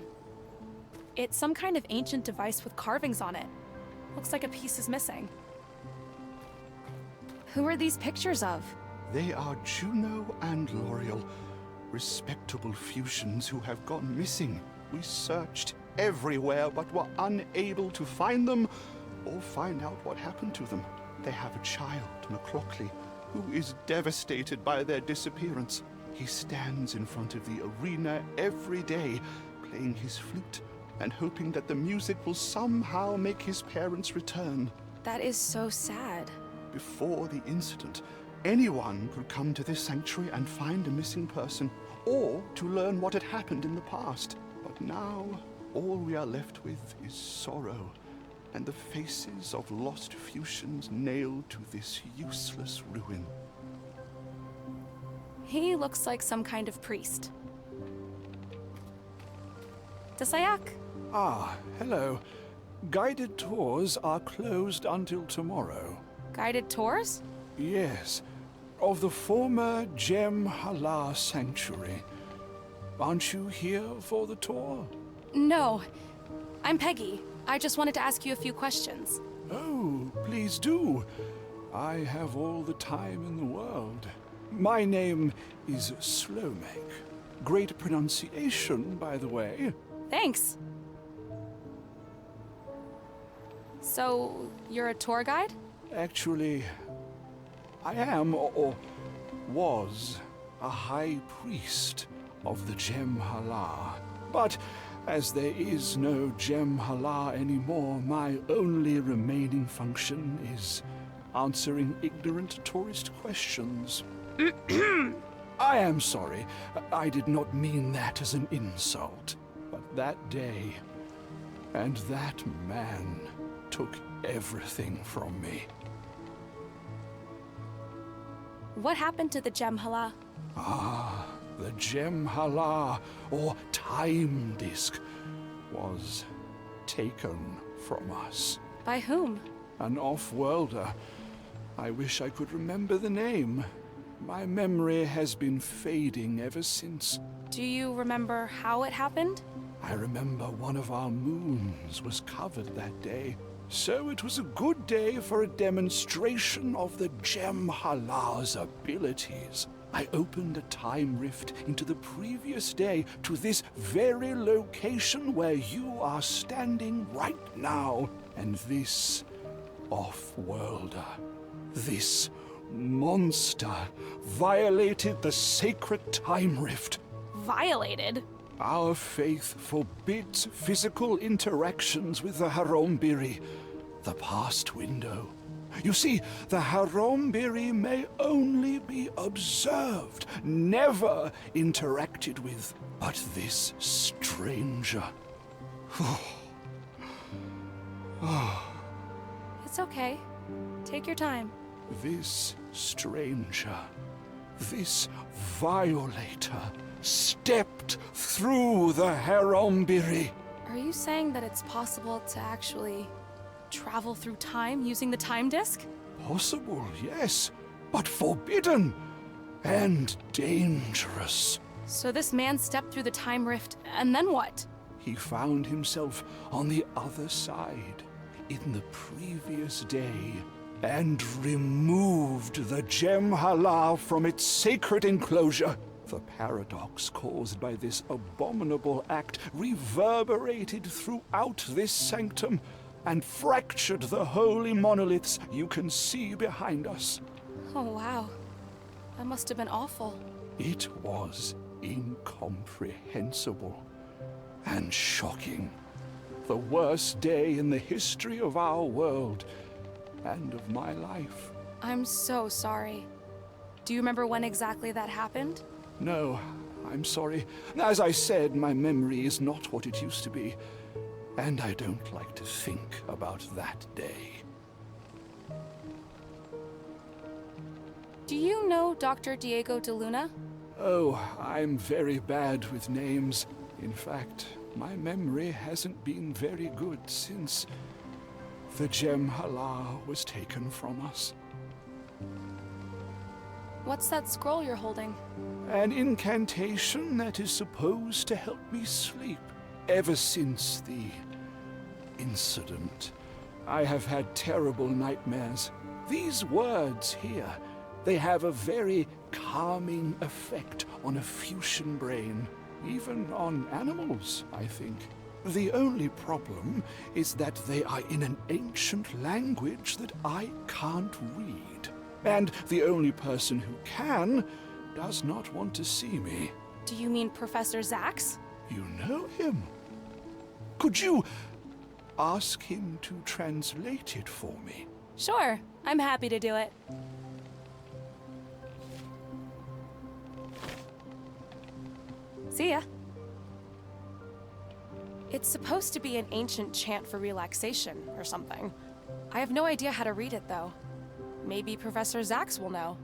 It's some kind of ancient device with carvings on it. Looks like a piece is missing. Who are these pictures of? They are Juno and L'Oreal, respectable Fusians who have gone missing. We searched everywhere but were unable to find them or find out what happened to them. They have a child, McLaughlin, who is devastated by their disappearance. He stands in front of the arena every day, playing his flute and hoping that the music will somehow make his parents return. That is so sad. Before the incident, anyone could come to this sanctuary and find a missing person, or to learn what had happened in the past. But now, all we are left with is sorrow, and the faces of lost Fusians nailed to this useless ruin. He looks like some kind of priest. Desayak? Ah, hello. Guided tours are closed until tomorrow. Guided tours? Yes, of the former Gem Hala Sanctuary. Aren't you here for the tour? No. I'm Peggy. I just wanted to ask you a few questions. Oh, please do. I have all the time in the world. My name is Slomek. Great pronunciation, by the way. Thanks. So, you're a tour guide? Actually, I am, or was, a high priest of the Jem'Hala. But as there is no Jem'Hala anymore, my only remaining function is answering ignorant tourist questions. I am sorry. I did not mean that as an insult. But that day, and that man took everything from me. What happened to the Jem'Hala? Ah, the Jem'Hala, or Time Disk, was taken from us. By whom? An off-worlder. I wish I could remember the name. My memory has been fading ever since. Do you remember how it happened? I remember one of our moons was covered that day. So it was a good day for a demonstration of the Jem'Hala's abilities. I opened a time rift into the previous day to this very location where you are standing right now. And this off-worlder, this monster, violated the sacred time rift. Violated? Our faith forbids physical interactions with the Harombiri, the past window. You see, the Harombiri may only be observed, never interacted with. But this stranger... It's okay. Take your time. This stranger, this violator, stepped through the Harombiri. Are you saying that it's possible to actually travel through time using the time disk? Possible, yes, but forbidden and dangerous. So this man stepped through the time rift, and then what? He found himself on the other side in the previous day and removed the Jem'Hala from its sacred enclosure. The paradox caused by this abominable act reverberated throughout this sanctum and fractured the holy monoliths you can see behind us. Oh, wow. That must have been awful. It was incomprehensible and shocking. The worst day in the history of our world and of my life. I'm so sorry. Do you remember when exactly that happened? No, I'm sorry. As I said, my memory is not what it used to be, and I don't like to think about that day. Do you know Dr. Diego de Luna? Oh, I'm very bad with names. In fact, my memory hasn't been very good since the Jem'Hala was taken from us. What's that scroll you're holding? An incantation that is supposed to help me sleep. Ever since the incident, I have had terrible nightmares. These words here, they have a very calming effect on a Fusion brain, even on animals, I think. The only problem is that they are in an ancient language that I can't read. And the only person who can does not want to see me. Do you mean Professor Zax? You know him? Could you ask him to translate it for me? Sure, I'm happy to do it. See ya. It's supposed to be an ancient chant for relaxation or something. I have no idea how to read it, though. Maybe Professor Zax will know.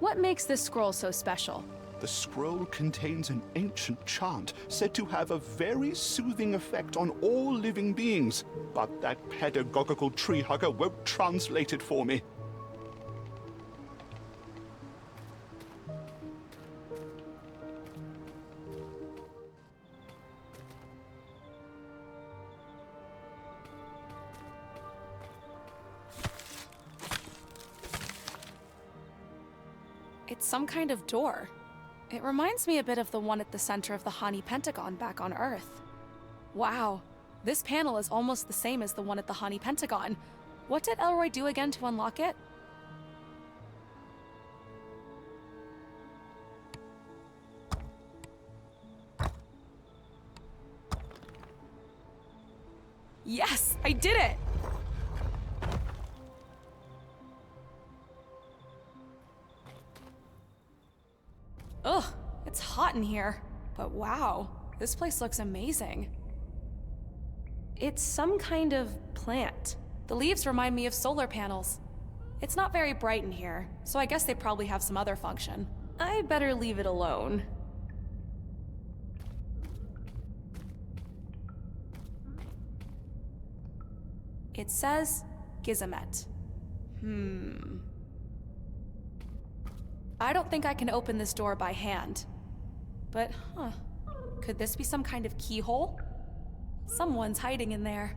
What makes this scroll so special? The scroll contains an ancient chant said to have a very soothing effect on all living beings, but that pedagogical tree hugger won't translate it for me. It's some kind of door. It reminds me a bit of the one at the center of the Hani Pentagon back on Earth. Wow, this panel is almost the same as the one at the Hani Pentagon. What did Elroy do again to unlock it? Yes, I did it! Ugh, it's hot in here. But wow, this place looks amazing. It's some kind of plant. The leaves remind me of solar panels. It's not very bright in here, so I guess they probably have some other function. I better leave it alone. It says Gizamet. I don't think I can open this door by hand. But, could this be some kind of keyhole? Someone's hiding in there.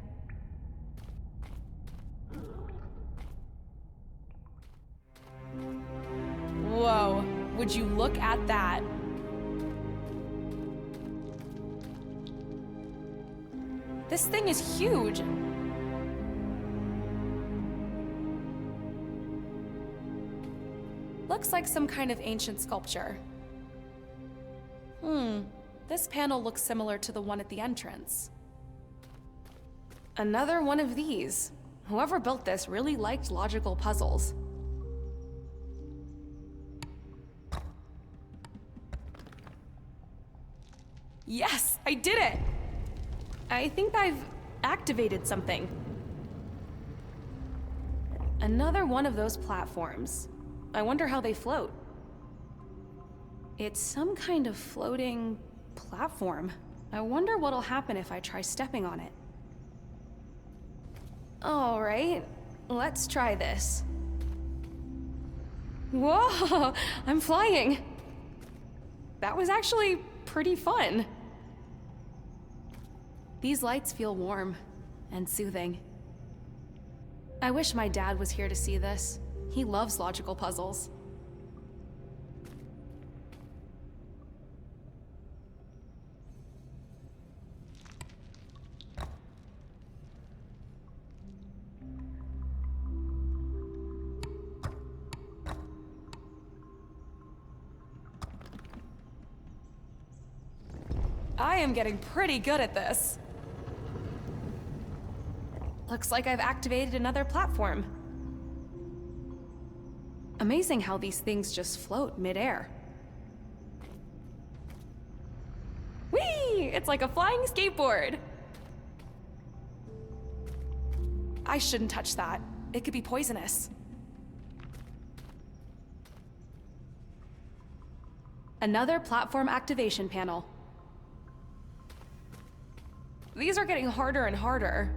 Whoa, would you look at that? This thing is huge. Looks like some kind of ancient sculpture. This panel looks similar to the one at the entrance. Another one of these. Whoever built this really liked logical puzzles. Yes, I did it! I think I've activated something. Another one of those platforms. I wonder how they float. It's some kind of floating platform. I wonder what'll happen if I try stepping on it. All right, let's try this. Whoa, I'm flying. That was actually pretty fun. These lights feel warm and soothing. I wish my dad was here to see this. He loves logical puzzles. I am getting pretty good at this. Looks like I've activated another platform. Amazing how these things just float midair. Whee! It's like a flying skateboard. I shouldn't touch that. It could be poisonous. Another platform activation panel. These are getting harder and harder.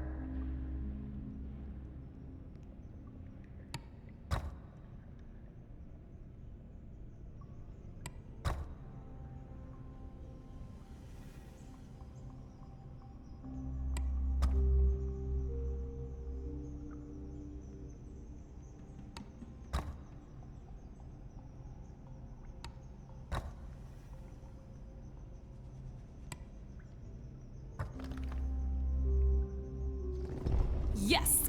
Yes!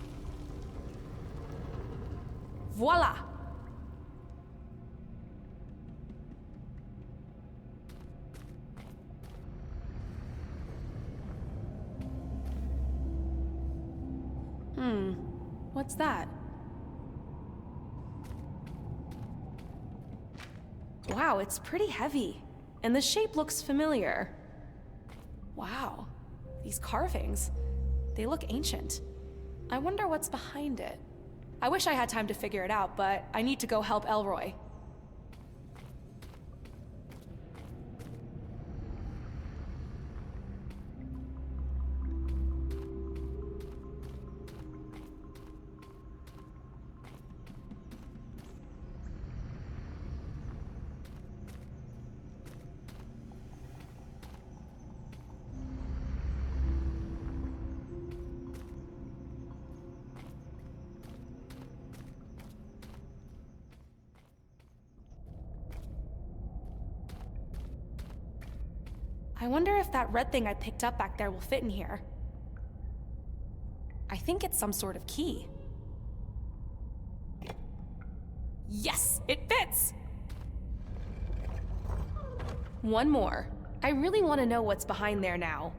Voila! What's that? Wow, it's pretty heavy. And the shape looks familiar. Wow, these carvings, they look ancient. I wonder what's behind it. I wish I had time to figure it out, but I need to go help Elroy. I wonder if that red thing I picked up back there will fit in here. I think it's some sort of key. Yes, it fits! One more. I really want to know what's behind there now.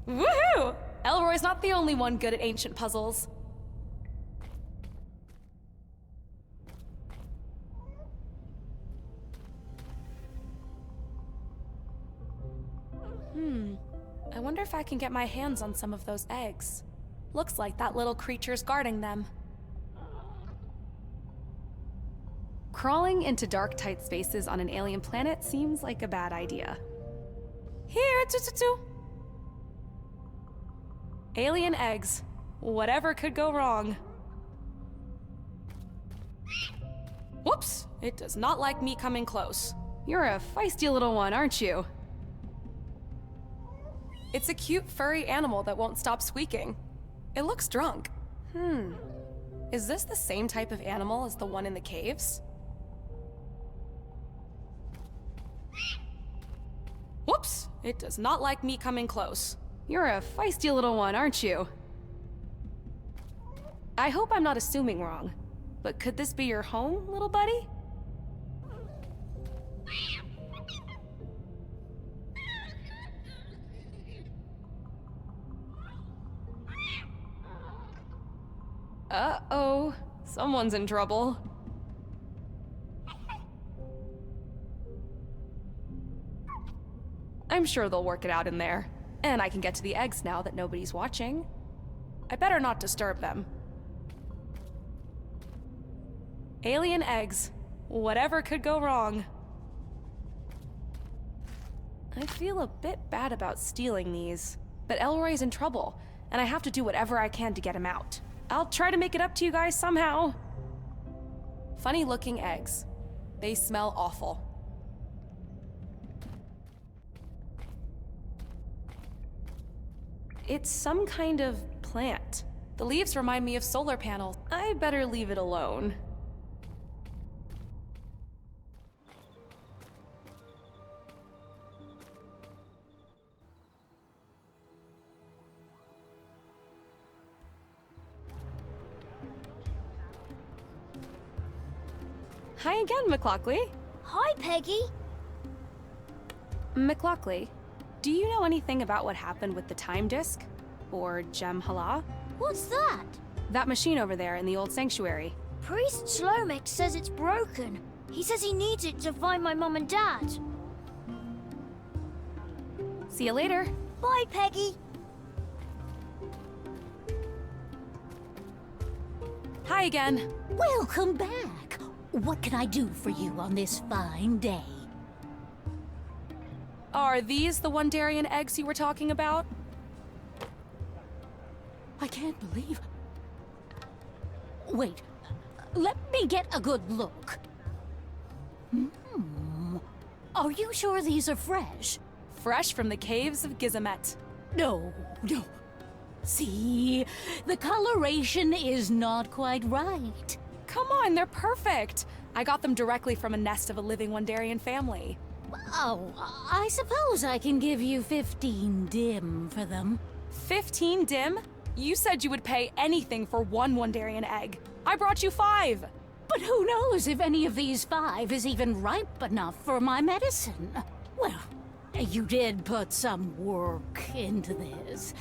Woohoo! Elroy's not the only one good at ancient puzzles. I wonder if I can get my hands on some of those eggs. Looks like that little creature's guarding them. Crawling into dark, tight spaces on an alien planet seems like a bad idea. Here, alien eggs. Whatever could go wrong. Whoops! It does not like me coming close. You're a feisty little one, aren't you? It's a cute, furry animal that won't stop squeaking. It looks drunk. Is this the same type of animal as the one in the caves? Whoops! It does not like me coming close. You're a feisty little one, aren't you? I hope I'm not assuming wrong, but could this be your home, little buddy? Uh-oh, someone's in trouble. I'm sure they'll work it out in there. And I can get to the eggs now that nobody's watching. I better not disturb them. Alien eggs. Whatever could go wrong. I feel a bit bad about stealing these, but Elroy's in trouble, and I have to do whatever I can to get him out. I'll try to make it up to you guys somehow. Funny-looking eggs. They smell awful. It's some kind of plant. The leaves remind me of solar panels. I better leave it alone. Hi again, McLaughley. Hi, Peggy. McLaughley, do you know anything about what happened with the time disk? Or Jem'Hala? What's that? That machine over there in the old sanctuary. Priest Slomek says it's broken. He says he needs it to find my mum and dad. See you later. Bye, Peggy. Hi again. Welcome back. What can I do for you on this fine day? Are these the Wandarian eggs you were talking about? I can't believe... Wait, let me get a good look. Are you sure these are fresh? Fresh from the caves of Gizamet. No. See, the coloration is not quite right. Come on, they're perfect. I got them directly from a nest of a living Wandarian family. Oh, I suppose I can give you 15 dim for them. 15 dim? You said you would pay anything for one Wandarian egg. I brought you 5. But who knows if any of these 5 is even ripe enough for my medicine? Well, you did put some work into this.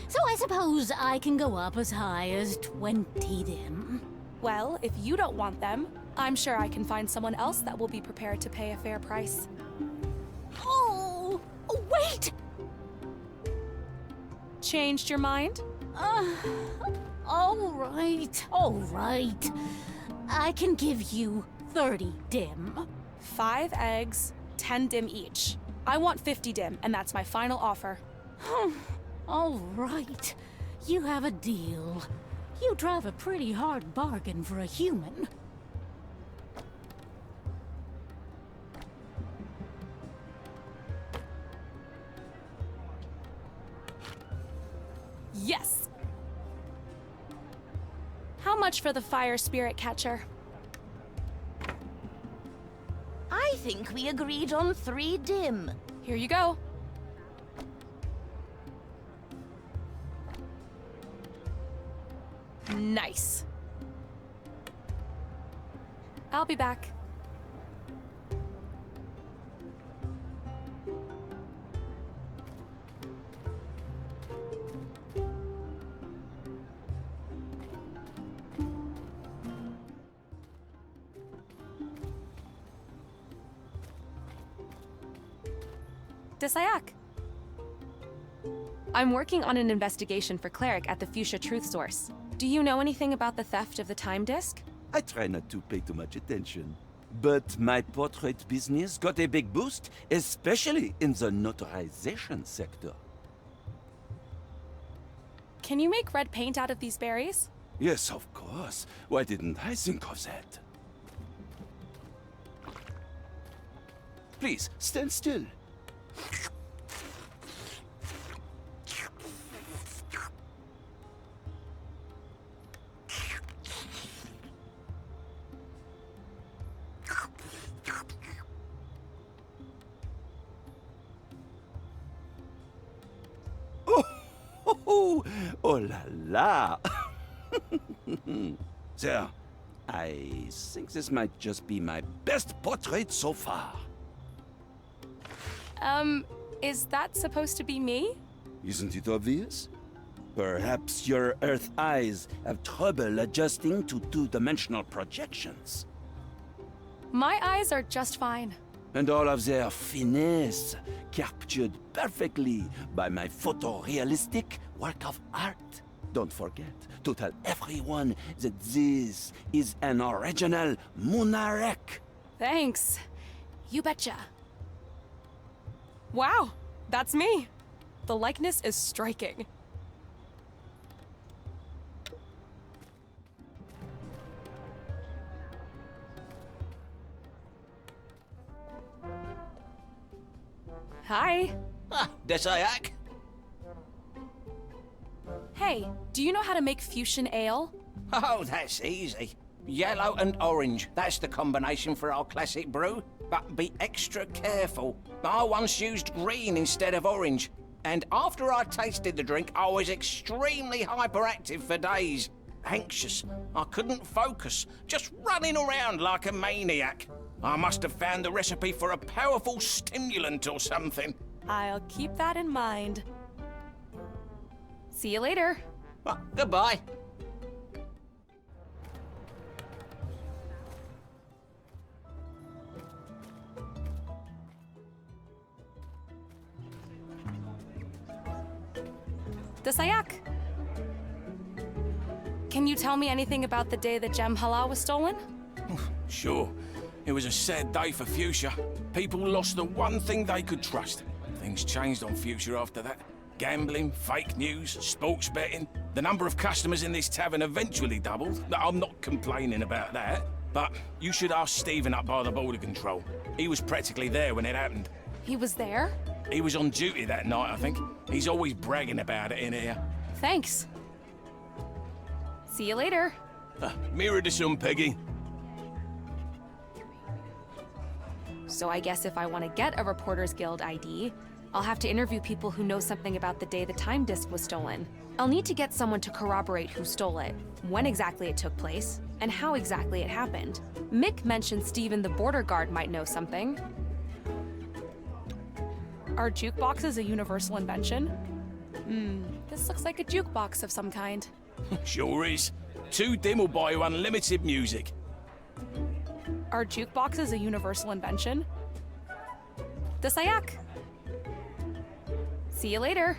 So I suppose I can go up as high as 20 dim. Well, if you don't want them, I'm sure I can find someone else that will be prepared to pay a fair price. Oh, wait! Changed your mind? All right. I can give you 30 dim. 5 eggs, 10 dim each. I want 50 dim, and that's my final offer. All right. You have a deal. You drive a pretty hard bargain for a human. Yes! How much for the fire spirit catcher? I think we agreed on 3 dim. Here you go. Nice. I'll be back. Desayak. I'm working on an investigation for Cleric at the Fuchsia Truth Source. Do you know anything about the theft of the time disk? I try not to pay too much attention. But my portrait business got a big boost, especially in the notarization sector. Can you make red paint out of these berries? Yes, of course. Why didn't I think of that? Please, stand still. Oh la la! There, I think this might just be my best portrait so far. Is that supposed to be me? Isn't it obvious? Perhaps your Earth eyes have trouble adjusting to 2-dimensional projections. My eyes are just fine. And all of their finesse captured perfectly by my photorealistic work of art. Don't forget to tell everyone that this is an original Munarek. Thanks. You betcha. Wow, that's me. The likeness is striking. Hi. Ah, Desayak. Hey, do you know how to make fuchsian ale? Oh, that's easy. Yellow and orange. That's the combination for our classic brew. But be extra careful. I once used green instead of orange. And after I tasted the drink, I was extremely hyperactive for days. Anxious. I couldn't focus. Just running around like a maniac. I must have found the recipe for a powerful stimulant or something. I'll keep that in mind. See you later. Well, goodbye. Desayak. Can you tell me anything about the day that Gem Hala was stolen? Sure. It was a sad day for Fuchsia. People lost the one thing they could trust. Things changed on Fuchsia after that. Gambling, fake news, sports betting. The number of customers in this tavern eventually doubled. I'm not complaining about that. But you should ask Stephen up by the border control. He was practically there when it happened. He was there? He was on duty that night, I think. He's always bragging about it in here. Thanks. See you later. Mirror to some, Peggy. So I guess if I want to get a Reporters Guild ID, I'll have to interview people who know something about the day the time disk was stolen. I'll need to get someone to corroborate who stole it, when exactly it took place, and how exactly it happened. Mick mentioned Stephen the border guard might know something. Are jukeboxes a universal invention? This looks like a jukebox of some kind. Sure is. 2 dim will buy you unlimited music. Are jukeboxes a universal invention? Desayak. See you later.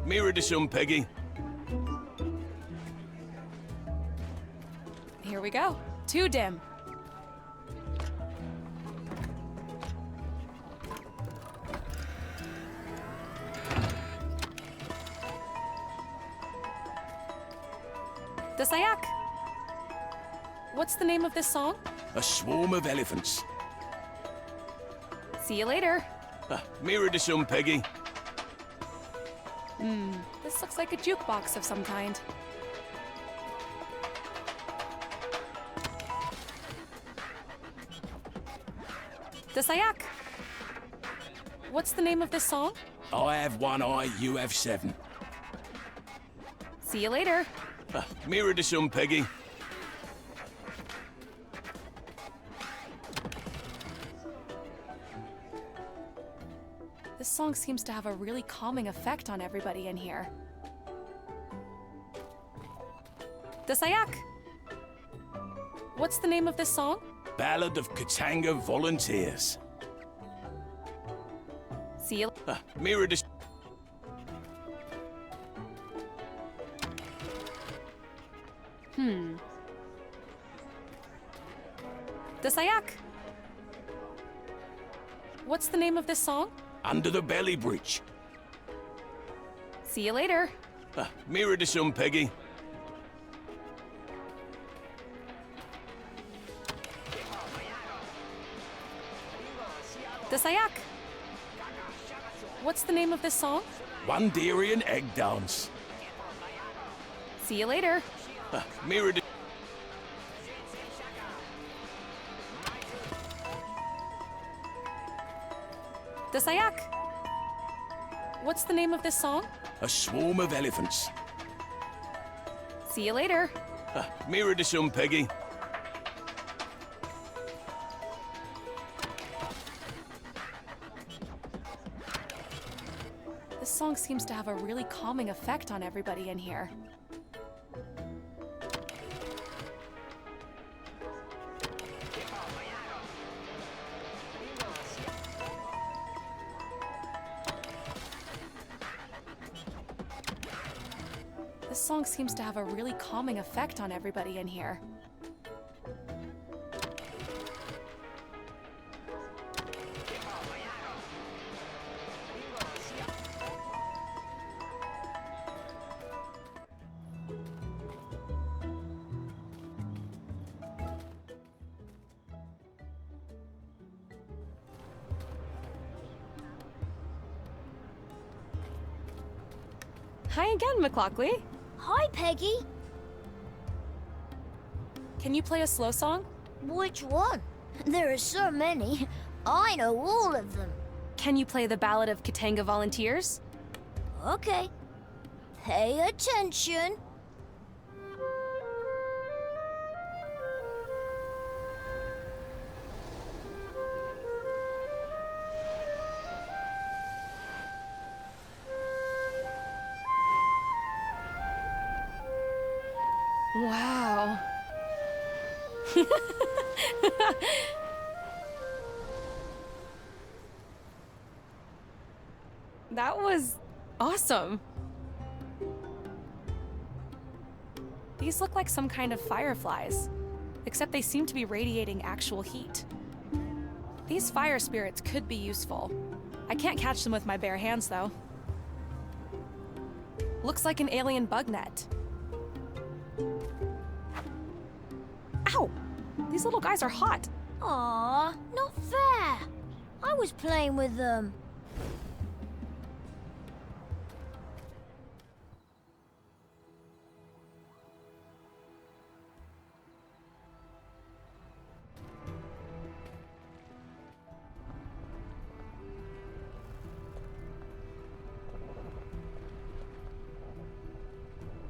Mirror to some, Peggy. Here we go. 2 dim. Desayak! What's the name of this song? A swarm of elephants. See you later. Mirror to some, Peggy. This looks like a jukebox of some kind. Desayak! What's the name of this song? I have one eye, you have seven. See you later. Mirror to some, Peggy. This song seems to have a really calming effect on everybody in here. Desayak! What's the name of this song? Ballad of Katanga Volunteers. See you. Mirror to... Desayak! What's the name of this song? Under the Belly Bridge. See you later. Mirror to some, Peggy. Desayak! What's the name of this song? Wanderian Egg Dance. See you later. Mirror to... Desayak! What's the name of this song? A swarm of elephants. See you later. Mirror to some, Peggy. This song seems to have a really calming effect on everybody in here. This song seems to have a really calming effect on everybody in here. Hi again, McLaughlin. Hi, Peggy. Can you play a slow song? Which one? There are so many. I know all of them. Can you play the Ballad of Katanga Volunteers? Okay. Pay attention. Wow. That was awesome. These look like some kind of fireflies, except they seem to be radiating actual heat. These fire spirits could be useful. I can't catch them with my bare hands, though. Looks like an alien bug net. Ow! These little guys are hot. Aw, not fair. I was playing with them.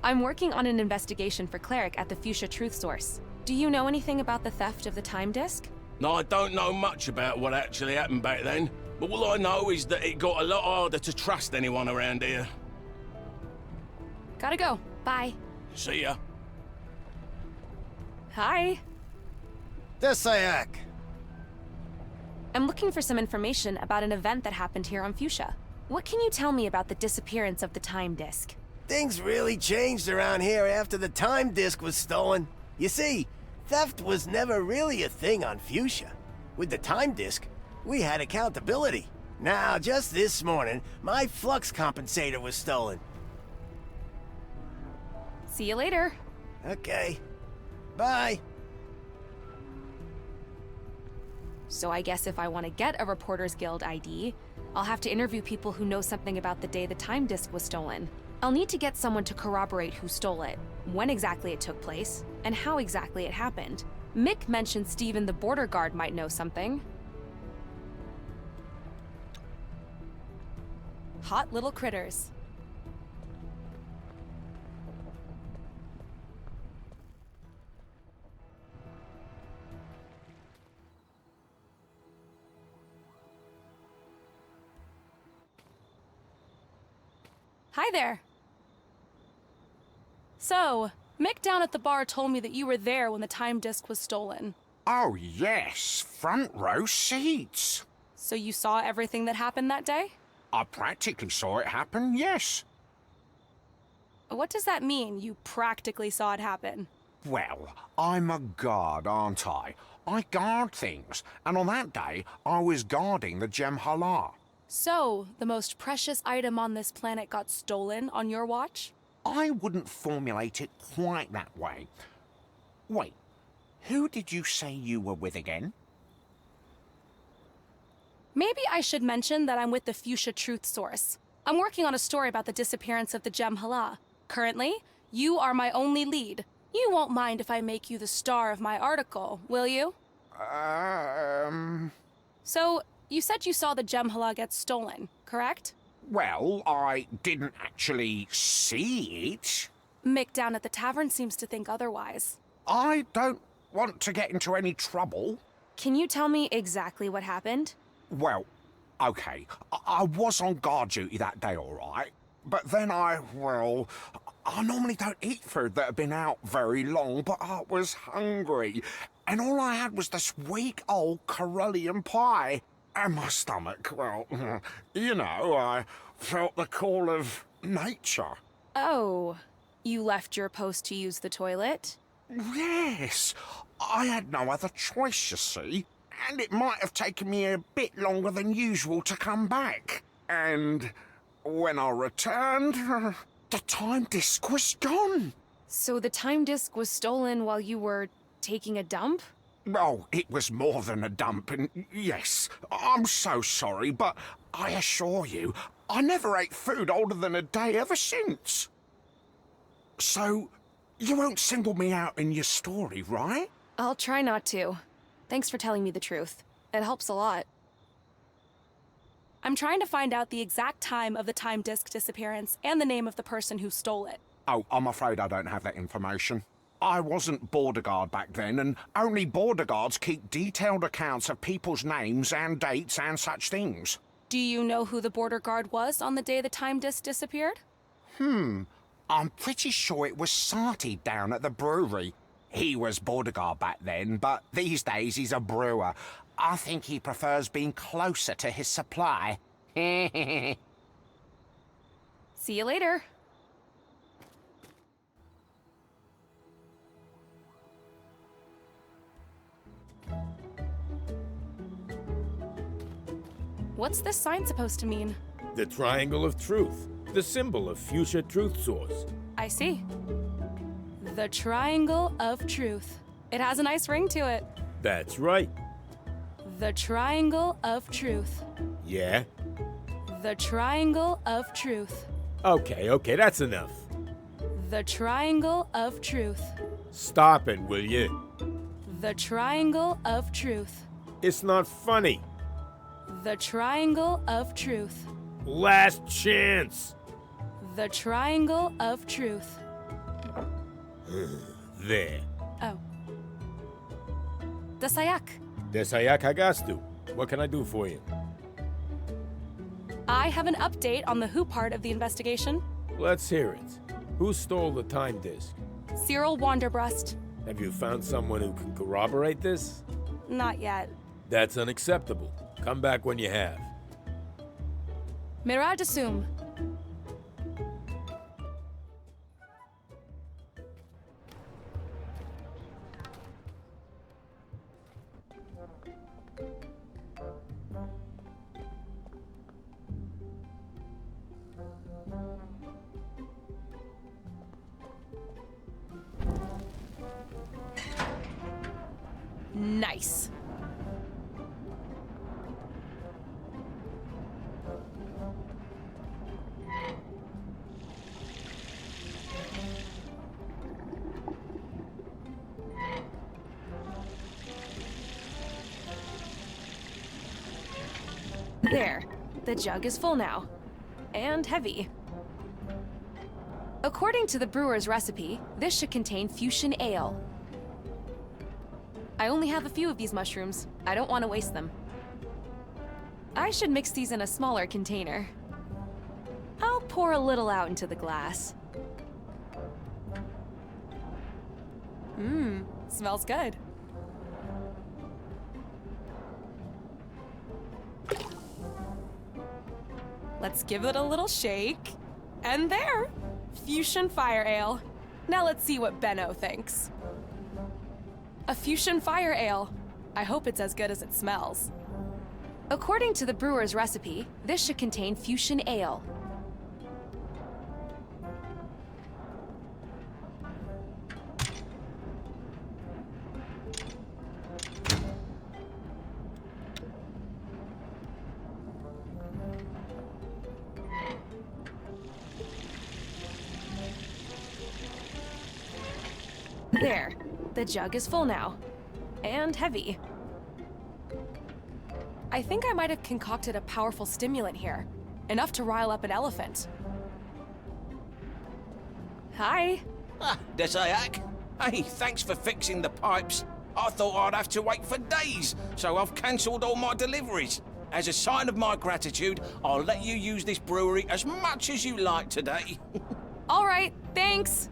I'm working on an investigation for Cleric at the Fuchsia Truth Source. Do you know anything about the theft of the time disk? No, I don't know much about what actually happened back then. But all I know is that it got a lot harder to trust anyone around here. Gotta go. Bye. See ya. Hi. Desayak! I'm looking for some information about an event that happened here on Fuchsia. What can you tell me about the disappearance of the time disk? Things really changed around here after the time disk was stolen. You see, theft was never really a thing on Fuchsia. With the time disk, we had accountability. Now, just this morning, my flux compensator was stolen. See you later. Okay. Bye. So I guess if I want to get a Reporters Guild ID, I'll have to interview people who know something about the day the time disk was stolen. I'll need to get someone to corroborate who stole it, when exactly it took place, and how exactly it happened. Mick mentioned Steven the border guard might know something. Hot little critters. Hi there. So, Mick down at the bar told me that you were there when the time disk was stolen. Oh, yes. Front row seats. So you saw everything that happened that day? I practically saw it happen, yes. What does that mean, you practically saw it happen? Well, I'm a guard, aren't I? I guard things, and on that day, I was guarding the Jem'Hala. So, the most precious item on this planet got stolen on your watch? I wouldn't formulate it quite that way. Wait, who did you say you were with again? Maybe I should mention that I'm with the Fuchsia Truth Source. I'm working on a story about the disappearance of the Jem'Hala. Currently, you are my only lead. You won't mind if I make you the star of my article, will you? So, you said you saw the Jem'Hala get stolen, correct? Well, I didn't actually see it. Mick down at the tavern seems to think otherwise. I don't want to get into any trouble. Can you tell me exactly what happened? Well, okay, I was on guard duty that day, all right. But then I normally don't eat food that had been out very long, but I was hungry. And all I had was this weak old Corellian pie. And my stomach, well, you know, I felt the call of nature. Oh, you left your post to use the toilet? Yes, I had no other choice, you see. And it might have taken me a bit longer than usual to come back. And when I returned, the time disk was gone. So the time disk was stolen while you were taking a dump? Oh, it was more than a dump, and yes, I'm so sorry, but I assure you, I never ate food older than a day ever since. So, you won't single me out in your story, right? I'll try not to. Thanks for telling me the truth. It helps a lot. I'm trying to find out the exact time of the time disk disappearance and the name of the person who stole it. Oh, I'm afraid I don't have that information. I wasn't border guard back then, and only border guards keep detailed accounts of people's names and dates and such things. Do you know who the border guard was on the day the time disk disappeared? I'm pretty sure it was Sati down at the brewery. He was border guard back then, but these days he's a brewer. I think he prefers being closer to his supply. See you later. What's this sign supposed to mean? The Triangle of Truth, the symbol of Fuchsia Truth Source. I see. The Triangle of Truth. It has a nice ring to it. That's right. The Triangle of Truth. Yeah? The Triangle of Truth. Okay, that's enough. The Triangle of Truth. Stop it, will you? The Triangle of Truth. It's not funny. The Triangle of Truth. Last chance. The Triangle of Truth. There. Oh. Dasayak. Desayak Hagastu. What can I do for you? I have an update on the who part of the investigation. Let's hear it. Who stole the time disk? Cyril Wanderbrust. Have you found someone who can corroborate this? Not yet. That's unacceptable. Come back when you have. Mirad Asum. Nice. There. The jug is full now. And heavy. According to the brewer's recipe, this should contain fuchsian ale. I only have a few of these mushrooms. I don't want to waste them. I should mix these in a smaller container. I'll pour a little out into the glass. Mmm, smells good. Let's give it a little shake. And there! Fuchsian Fire Ale. Now let's see what Benno thinks. A Fuchsian Fire Ale. I hope it's as good as it smells. According to the brewer's recipe, this should contain Fuchsian Ale. There. The jug is full now. And heavy. I think I might have concocted a powerful stimulant here. Enough to rile up an elephant. Hi. Ah, Desayak. Hey, thanks for fixing the pipes. I thought I'd have to wait for days, so I've cancelled all my deliveries. As a sign of my gratitude, I'll let you use this brewery as much as you like today. All right, thanks.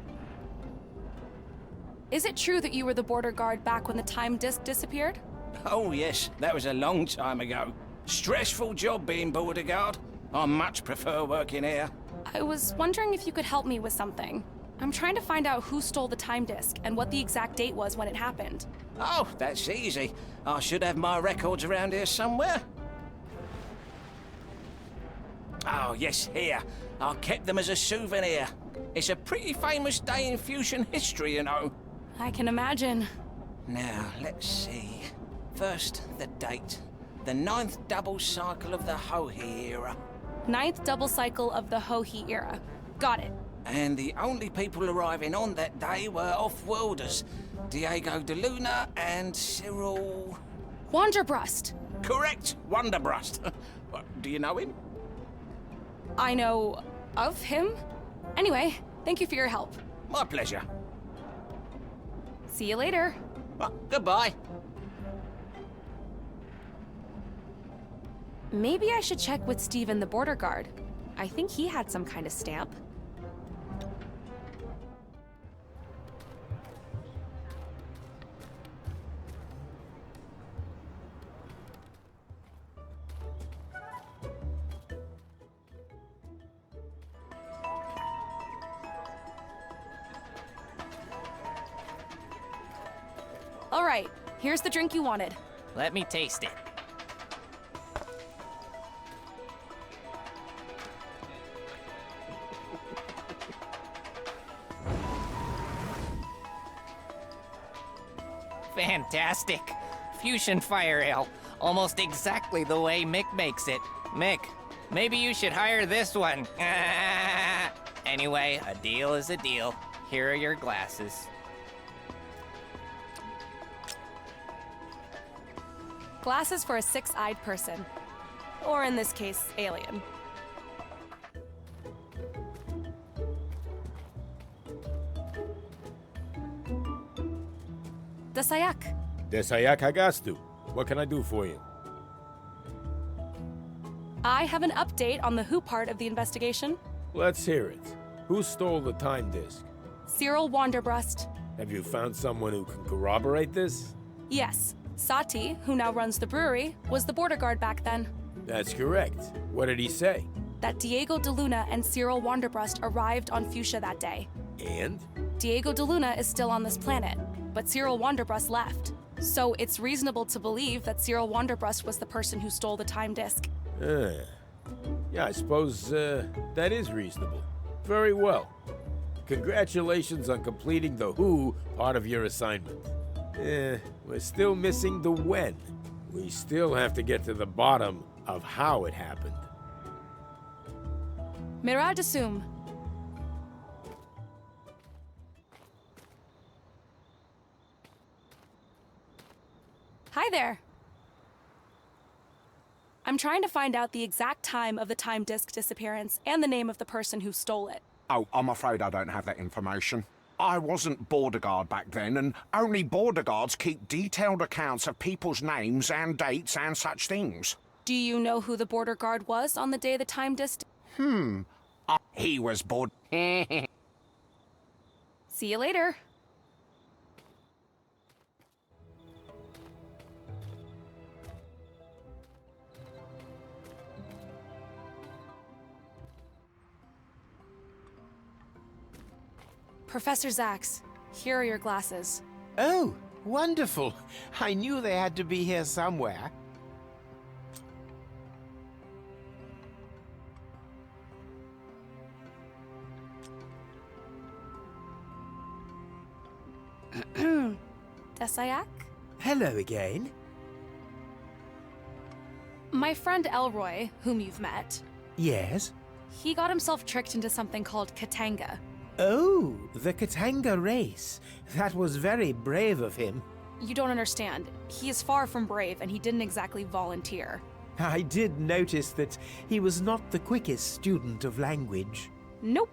Is it true that you were the border guard back when the time disk disappeared? Oh yes, that was a long time ago. Stressful job being border guard. I much prefer working here. I was wondering if you could help me with something. I'm trying to find out who stole the time disk and what the exact date was when it happened. Oh, that's easy. I should have my records around here somewhere. Oh yes, here. I kept them as a souvenir. It's a pretty famous day in fusion history, you know. I can imagine. Now, let's see. First, the date. The 9th double cycle of the Hohi era. 9th double cycle of the Hohi era. Got it. And the only people arriving on that day were off-worlders. Diego de Luna and Cyril... Wanderbrust. Correct, Wanderbrust. Do you know him? I know of him. Anyway, thank you for your help. My pleasure. See you later. Goodbye. Maybe I should check with Steven the border guard. I think he had some kind of stamp. All right, here's the drink you wanted. Let me taste it. Fantastic. Fuchsian Fire Ale. Almost exactly the way Mick makes it. Mick, maybe you should hire this one. Anyway, a deal is a deal. Here are your glasses. Glasses for a six-eyed person. Or in this case, alien. Desayak. Desayak Hagastu. What can I do for you? I have an update on the who part of the investigation. Let's hear it. Who stole the time disk? Cyril Wanderbrust. Have you found someone who can corroborate this? Yes. Sati, who now runs the brewery, was the border guard back then. That's correct. What did he say? That Diego de Luna and Cyril Wanderbrust arrived on Fuchsia that day. And? Diego de Luna is still on this planet, but Cyril Wanderbrust left. So it's reasonable to believe that Cyril Wanderbrust was the person who stole the time disk. Yeah, I suppose that is reasonable. Very well. Congratulations on completing the who part of your assignment. We're still missing the when. We still have to get to the bottom of how it happened. Mirad Asum. Hi there. I'm trying to find out the exact time of the time disk disappearance and the name of the person who stole it. Oh, I'm afraid I don't have that information. I wasn't border guard back then, and only border guards keep detailed accounts of people's names and dates and such things. Do you know who the border guard was on the day the time disk... He was bored. See you later. Professor Zax, here are your glasses. Oh, wonderful. I knew they had to be here somewhere. Desayak? Hello again. My friend Elroy, whom you've met, Yes? he got himself tricked into something called Katanga. Oh, the Katanga race. That was very brave of him. You don't understand. He is far from brave, and he didn't exactly volunteer. I did notice that he was not the quickest student of language. Nope.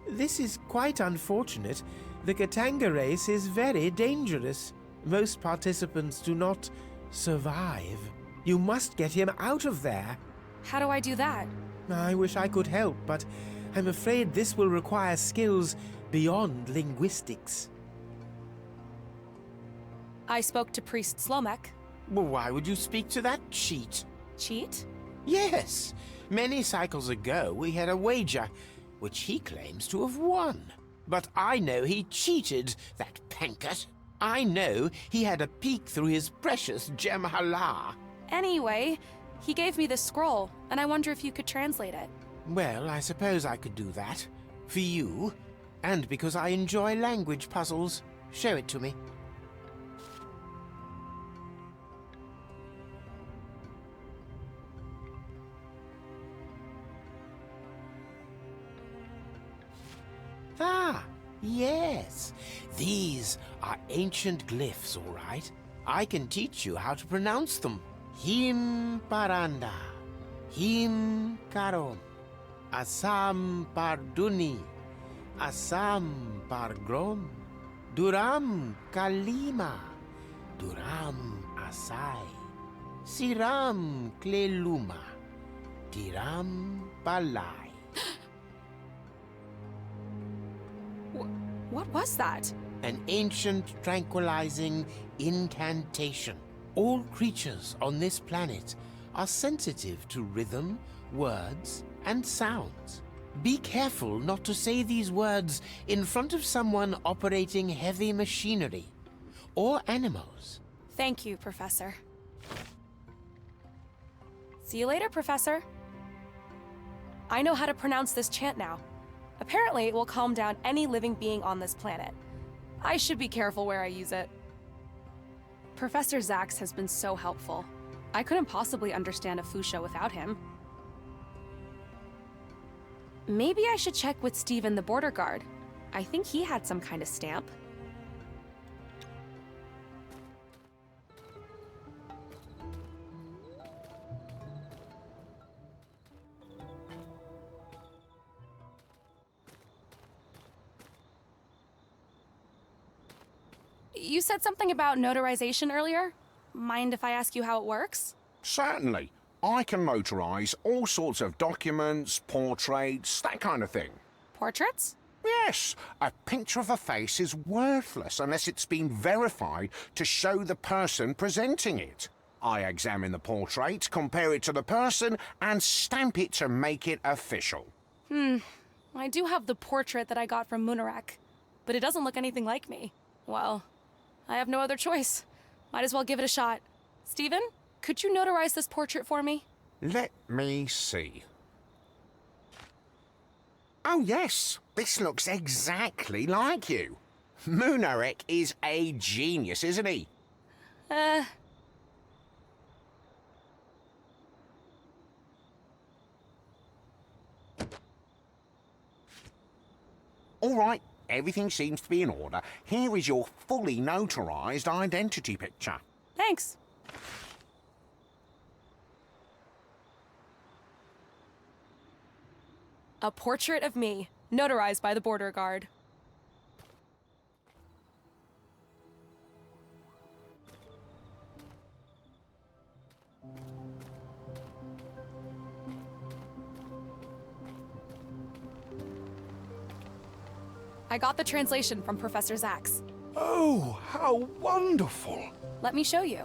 This is quite unfortunate. The Katanga race is very dangerous. Most participants do not survive. You must get him out of there. How do I do that? I wish I could help, but I'm afraid this will require skills beyond linguistics. I spoke to Priest Slomek. Well, why would you speak to that cheat? Cheat? Yes. Many cycles ago, we had a wager, which he claims to have won. But I know he cheated, that Pankot. I know he had a peek through his precious Jem'Hala. Anyway, he gave me this scroll, and I wonder if you could translate it. Well, I suppose I could do that. For you, and because I enjoy language puzzles. Show it to me. Ah, yes. These are ancient glyphs, all right. I can teach you how to pronounce them. Him Paranda, Him Karon, Asam Parduni, Asam Pargrom, Duram Kalima, Duram Asai, Siram Kleluma, Tiram Balai. What was that? An ancient tranquilizing incantation. All creatures on this planet are sensitive to rhythm, words, and sounds. Be careful not to say these words in front of someone operating heavy machinery or animals. Thank you, Professor. See you later, Professor. I know how to pronounce this chant now. Apparently, it will calm down any living being on this planet. I should be careful where I use it. Professor Zax has been so helpful. I couldn't possibly understand a Fuchsia without him. Maybe I should check with Steven the border guard. I think he had some kind of stamp. You said something about notarization earlier? Mind if I ask you how it works? Certainly. I can notarize all sorts of documents, portraits, that kind of thing. Portraits? Yes. A picture of a face is worthless unless it's been verified to show the person presenting it. I examine the portrait, compare it to the person, and stamp it to make it official. I do have the portrait that I got from Munarak, but it doesn't look anything like me. Well, I have no other choice. Might as well give it a shot. Steven, could you notarize this portrait for me? Let me see. Oh, yes. This looks exactly like you. Munarek is a genius, isn't he? All right, everything seems to be in order. Here is your fully notarized identity picture. Thanks. A portrait of me, notarized by the border guard. I got the translation from Professor Zax. Oh, how wonderful! Let me show you.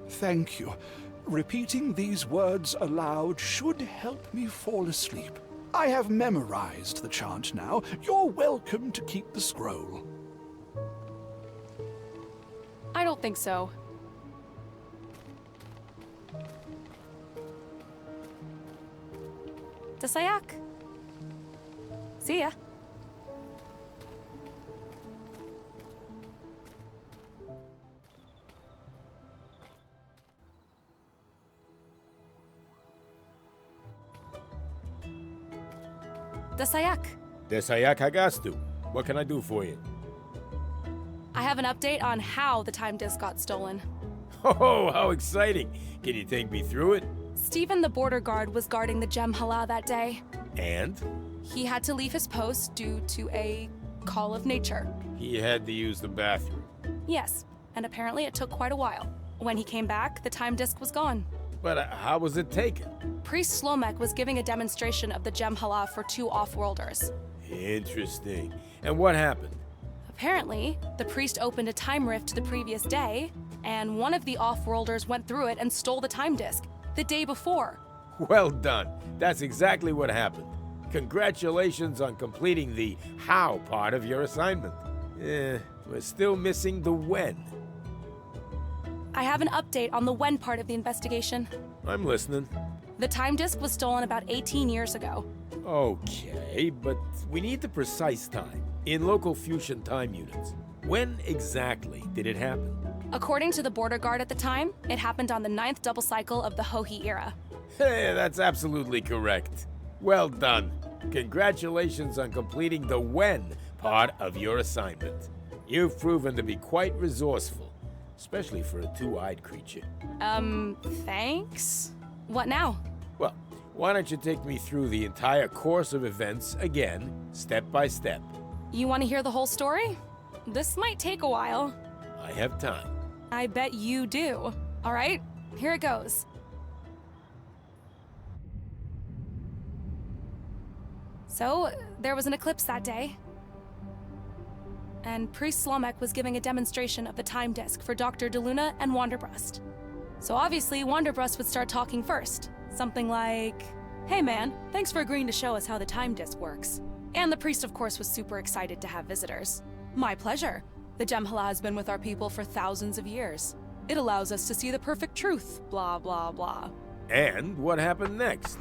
Thank you. Repeating these words aloud should help me fall asleep. I have memorized the chant now. You're welcome to keep the scroll. I don't think so. Dasayak. See ya. Dasayak. Desayak Hagastu. What can I do for you? I have an update on how the time disk got stolen. Oh, how exciting! Can you take me through it? Stephen the border guard was guarding the Gem Hala that day. And? He had to leave his post due to a call of nature. He had to use the bathroom. Yes, and apparently it took quite a while. When he came back, the time disk was gone. But how was it taken? Priest Slomek was giving a demonstration of the Gem Hala for 2 off-worlders. Interesting. And what happened? Apparently, the priest opened a time rift the previous day, and one of the off-worlders went through it and stole the time disk the day before. Well done. That's exactly what happened. Congratulations on completing the how part of your assignment. We're still missing the when. I have an update on the when part of the investigation. I'm listening. The time disk was stolen about 18 years ago. Okay, but we need the precise time in local fusion time units. When exactly did it happen? According to the border guard at the time, it happened on the 9th double cycle of the Hohi era. Hey, that's absolutely correct. Well done. Congratulations on completing the when part of your assignment. You've proven to be quite resourceful, especially for a two-eyed creature. Thanks? What now? Well, why don't you take me through the entire course of events again, step by step? You want to hear the whole story? This might take a while. I have time. I bet you do. All right, here it goes. So, there was an eclipse that day. And Priest Slomek was giving a demonstration of the time disk for Dr. DeLuna and Wanderbrust. So obviously, Wanderbrust would start talking first. Something like, "Hey man, thanks for agreeing to show us how the time disk works." And the priest, of course, was super excited to have visitors. "My pleasure. The Gem Hala has been with our people for thousands of years. It allows us to see the perfect truth, blah, blah, blah." And what happened next?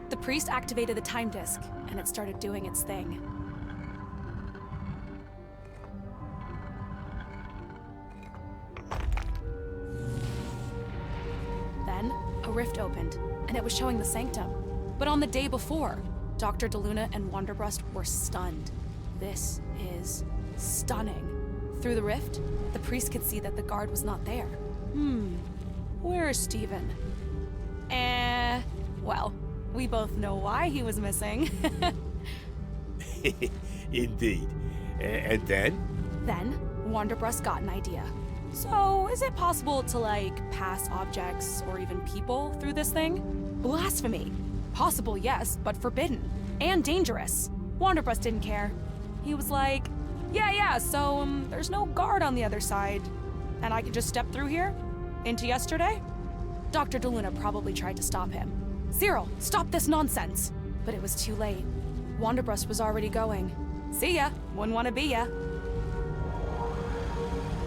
The priest activated the time disk, and it started doing its thing. Then, a rift opened, and it was showing the sanctum. But on the day before, Dr. DeLuna and Wanderbrust were stunned. This is stunning. Through the rift, the priest could see that the guard was not there. Where's Stephen? Well, we both know why he was missing. Indeed. And then? Then, Wanderbrust got an idea. So, is it possible to, pass objects or even people through this thing? Blasphemy. Possible, yes, but forbidden. And dangerous. Wanderbrust didn't care. He was like, yeah, so, there's no guard on the other side. And I could just step through here? Into yesterday? Dr. DeLuna probably tried to stop him. "Cyril, stop this nonsense!" But it was too late. Wanderbrust was already going. "See ya, wouldn't want to be ya."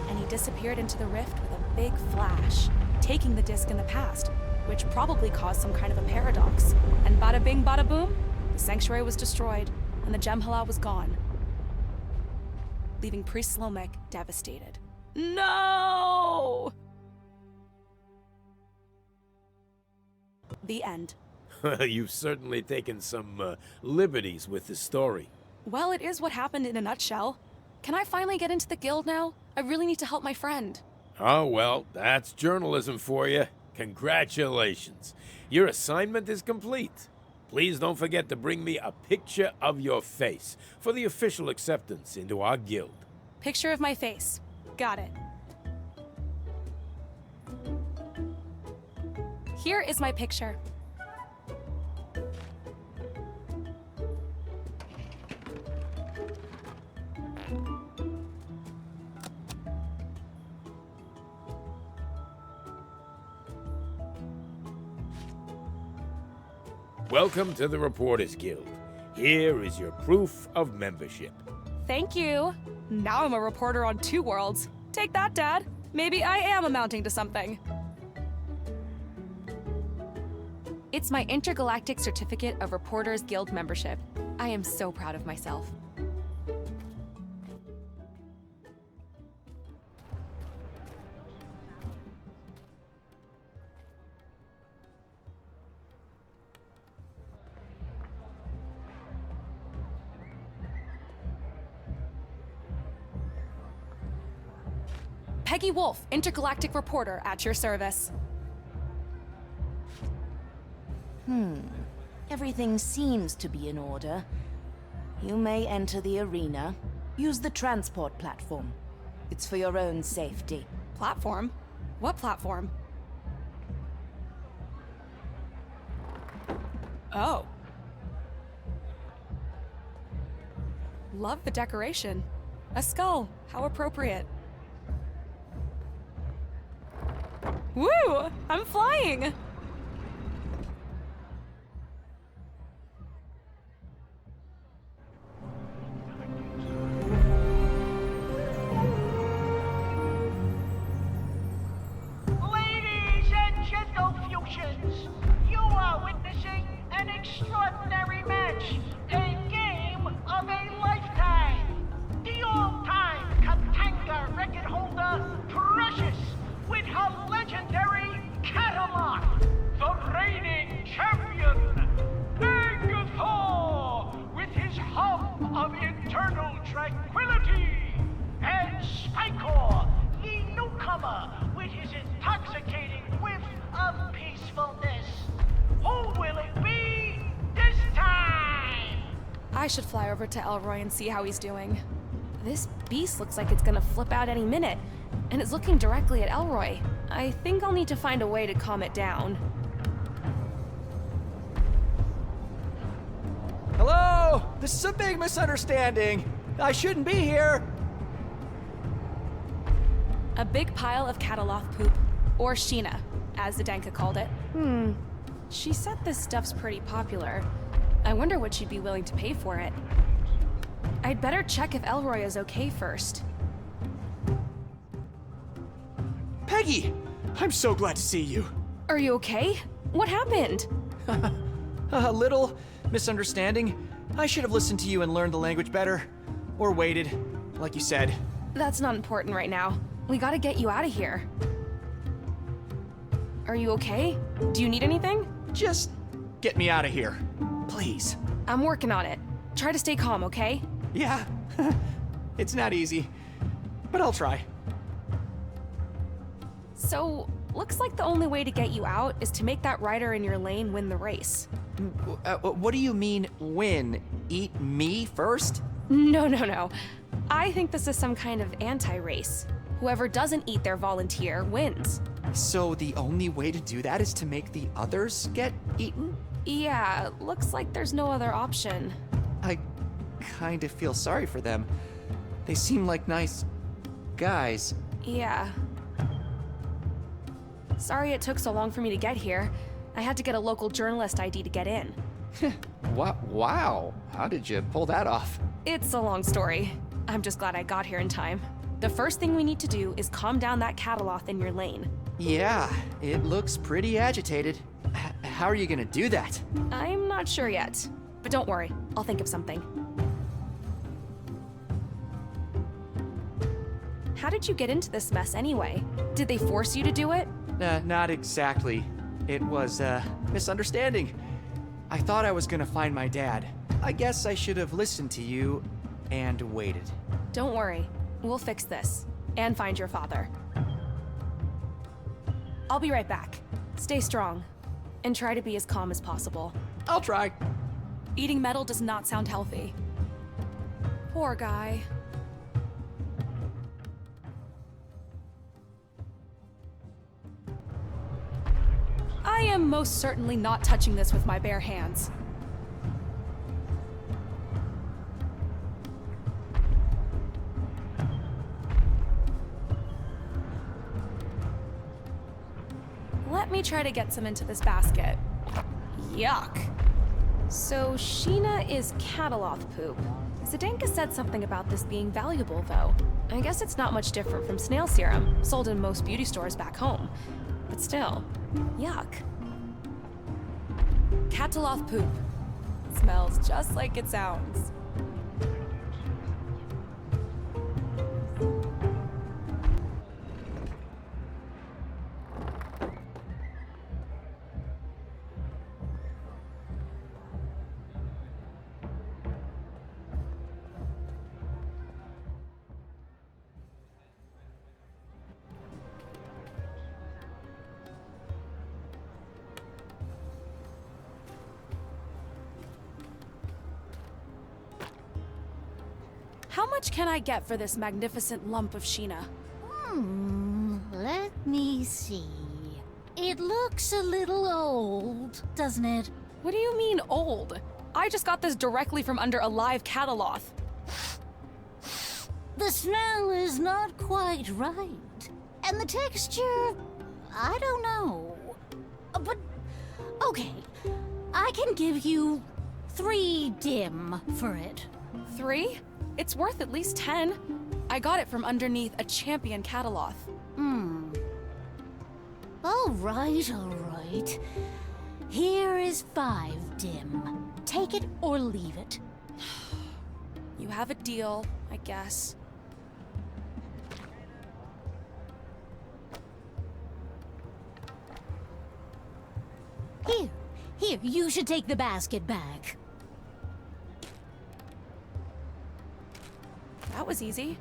And he disappeared into the rift with a big flash, taking the disc in the past, which probably caused some kind of a paradox. And bada bing bada boom, the sanctuary was destroyed. and the Jem'Hala was gone, leaving Priest Slomek devastated. No! The end. You've certainly taken some liberties with the story. Well, it is what happened in a nutshell. Can I finally get into the guild now? I really need to help my friend. Oh, well, that's journalism for you. Congratulations. Your assignment is complete. Please don't forget to bring me a picture of your face for the official acceptance into our guild. Picture of my face. Got it. Here is my picture. Welcome to the Reporters Guild. Here is your proof of membership. Thank you. Now I'm a reporter on 2 worlds. Take that, Dad. Maybe I am amounting to something. It's my intergalactic certificate of Reporters Guild membership. I am so proud of myself. Peggy Wolf, intergalactic reporter, at your service. Everything seems to be in order. You may enter the arena. Use the transport platform. It's for your own safety. Platform? What platform? Oh. Love the decoration. A skull. How appropriate. Woo! I'm flying! Ladies and gentlefusions, you are witnessing an extraordinary match, a game of a lifetime. The all-time Katanga record holder, Precious, with her legendary Catalog, the reigning champion, Agathor, with his hum of internal tranquility, and Spikor, the newcomer, with his intoxicating whiff of peacefulness. Who will it be this time? I should fly over to Elroy and see how he's doing. This beast looks like it's gonna flip out any minute, and it's looking directly at Elroy. I think I'll need to find a way to calm it down. Hello? This is a big misunderstanding. I shouldn't be here. A big pile of Cataloth poop, or Sheena, as Zdenka called it. She said this stuff's pretty popular. I wonder what she'd be willing to pay for it. I'd better check if Elroy is okay first. Peggy! I'm so glad to see you. Are you okay? What happened? A little misunderstanding. I should have listened to you and learned the language better. Or waited, like you said. That's not important right now. We gotta get you out of here. Are you okay? Do you need anything? Just get me out of here, please. I'm working on it. Try to stay calm, okay? Yeah, it's not easy, but I'll try. So, looks like the only way to get you out is to make that rider in your lane win the race. What do you mean, win? Eat me first? No. I think this is some kind of anti-race. Whoever doesn't eat their volunteer wins. So the only way to do that is to make the others get eaten? Yeah, looks like there's no other option. I kind of feel sorry for them. They seem like nice guys. Yeah. Sorry it took so long for me to get here. I had to get a local journalist ID to get in. Wow, how did you pull that off? It's a long story. I'm just glad I got here in time. The first thing we need to do is calm down that Cataloth in your lane. Yeah, it looks pretty agitated. How are you gonna do that? I'm not sure yet. But don't worry, I'll think of something. How did you get into this mess anyway? Did they force you to do it? Not exactly. It was a misunderstanding. I thought I was gonna find my dad. I guess I should have listened to you and waited. Don't worry. We'll fix this. And find your father. I'll be right back. Stay strong. And try to be as calm as possible. I'll try. Eating metal does not sound healthy. Poor guy. I am most certainly not touching this with my bare hands. Let me try to get some into this basket. Yuck. So Sheena is Cataloth poop. Zdenka said something about this being valuable, though. I guess it's not much different from snail serum, sold in most beauty stores back home. But still, yuck. Cataloth poop. Smells just like it sounds. How much can I get for this magnificent lump of Sheena? Let me see. It looks a little old, doesn't it? What do you mean, old? I just got this directly from under a live Cataloth. The smell is not quite right. And the texture, I don't know. But, okay. I can give you 3 dim for it. 3? It's worth at least 10. I got it from underneath a champion Cataloth. All right. Here is 5 dim. Take it or leave it. You have a deal, I guess. Here, you should take the basket back. That was easy.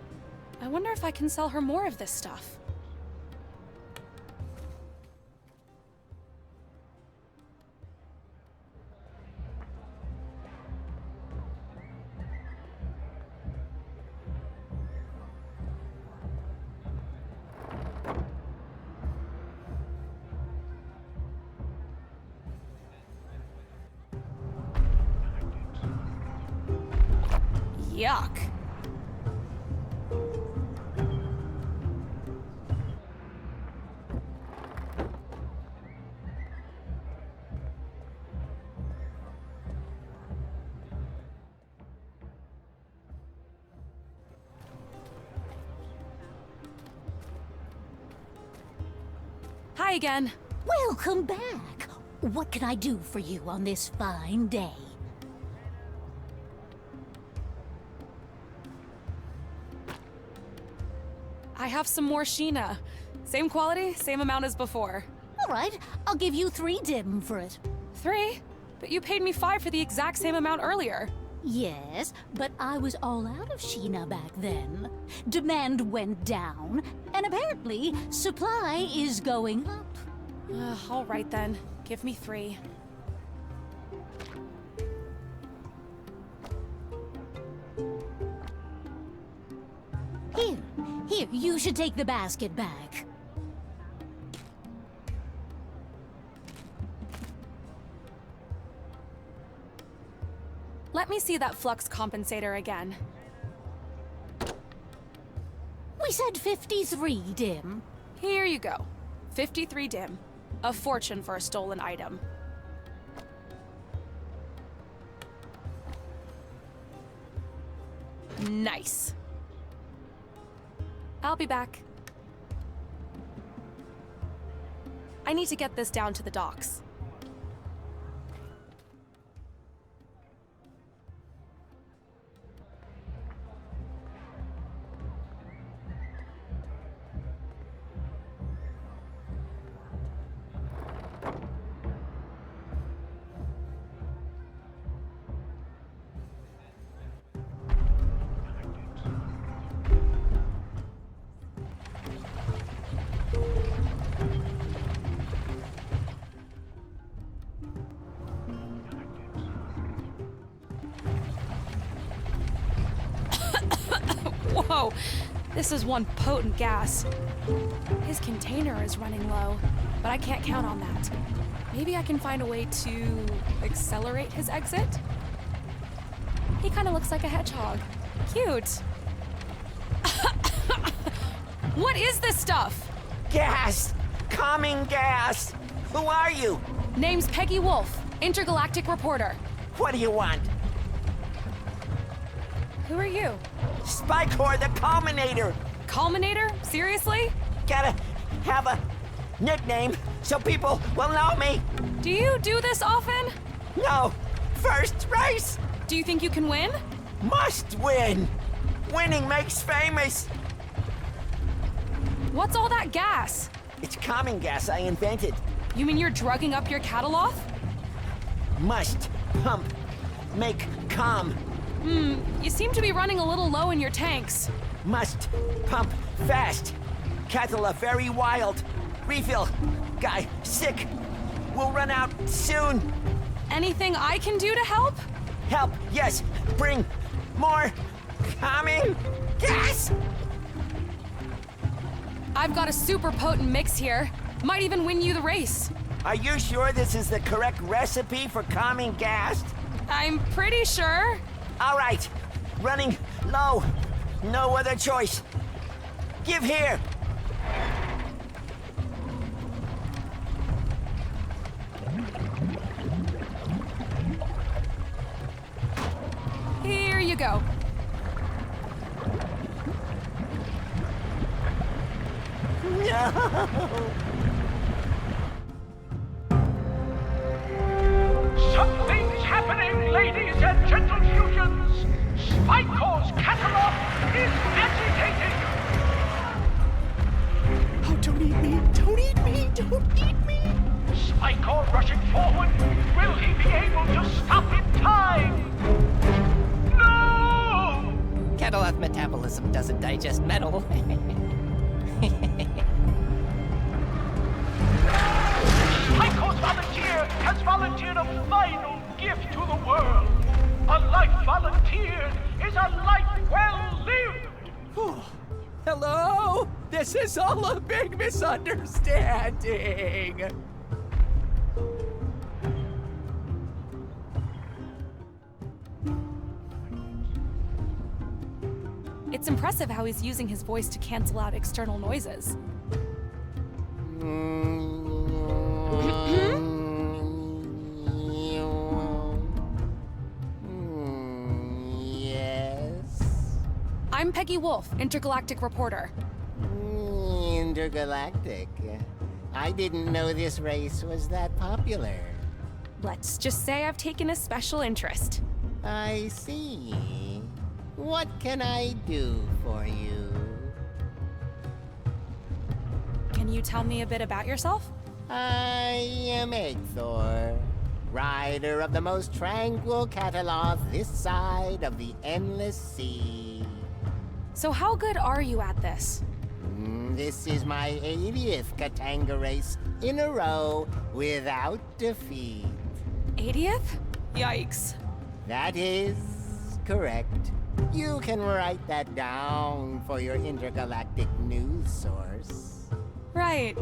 I wonder if I can sell her more of this stuff. Yuck. Hi again. Welcome back. What can I do for you on this fine day? I have some more Sheena. Same quality, same amount as before. All right, I'll give you 3 dim for it. 3? But you paid me 5 for the exact same amount earlier. Yes, but I was all out of Sheena back then. Demand went down, and apparently supply is going up. All right then. Give me 3. Here, you should take the basket back. Let me see that flux compensator again. We said 53 dim. Here you go. 53 dim. A fortune for a stolen item. Nice. I'll be back. I need to get this down to the docks. Whoa! This is one potent gas. His container is running low, but I can't count on that. Maybe I can find a way to accelerate his exit? He kind of looks like a hedgehog. Cute. What is this stuff? Gas! Calming gas! Who are you? Name's Peggy Wolf, intergalactic reporter. What do you want? Who are you? Spycore the Culminator! Culminator? Seriously? Gotta have a nickname so people will know me. Do you do this often? No. First race! Do you think you can win? Must win! Winning makes famous! What's all that gas? It's calming gas I invented. You mean you're drugging up your Cataloth? Must pump. Make calm. You seem to be running a little low in your tanks. Must pump fast. Cataloth very wild. Refill. Guy sick. We'll run out soon. Anything I can do to help? Help, yes. Bring more calming gas. I've got a super potent mix here. Might even win you the race. Are you sure this is the correct recipe for calming gas? I'm pretty sure. All right. Running low. No other choice. Give here. Here you go. No. Something's happening, ladies and gentle fusions. Spycore's Cataloth is agitating. Oh, don't eat me! Don't eat me! Don't eat me! Spycore rushing forward. Will he be able to stop in time? No! Cataloth metabolism doesn't digest metal. Spycore's volunteer has volunteered a final gift to the world. A life volunteered is a life well lived. Hello? This is all a big misunderstanding. It's impressive how he's using his voice to cancel out external noises. Yes? I'm Peggy Wolf, intergalactic reporter. Intergalactic? I didn't know this race was that popular. Let's just say I've taken a special interest. I see. What can I do for you? Can you tell me a bit about yourself? I am Egthor, rider of the most tranquil Cataloth this side of the endless sea. So how good are you at this? This is my 80th Katanga race in a row without defeat. 80th? Yikes. That is correct. You can write that down for your intergalactic news source. Right.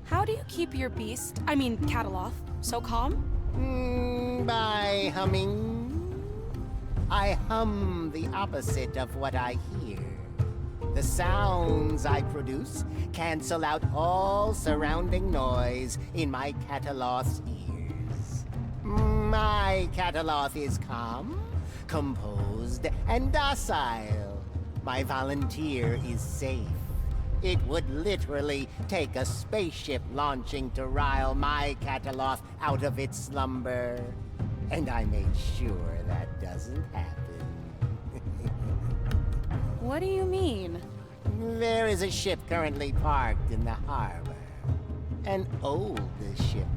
How do you keep your beast, I mean Cataloth, so calm? By humming. I hum the opposite of what I hear. The sounds I produce cancel out all surrounding noise in my Cataloth's ears. My Cataloth is calm, composed, and docile. My volunteer is safe. It would literally take a spaceship launching to rile my Cataloth out of its slumber. And I made sure that doesn't happen. What do you mean? There is a ship currently parked in the harbor. An old ship.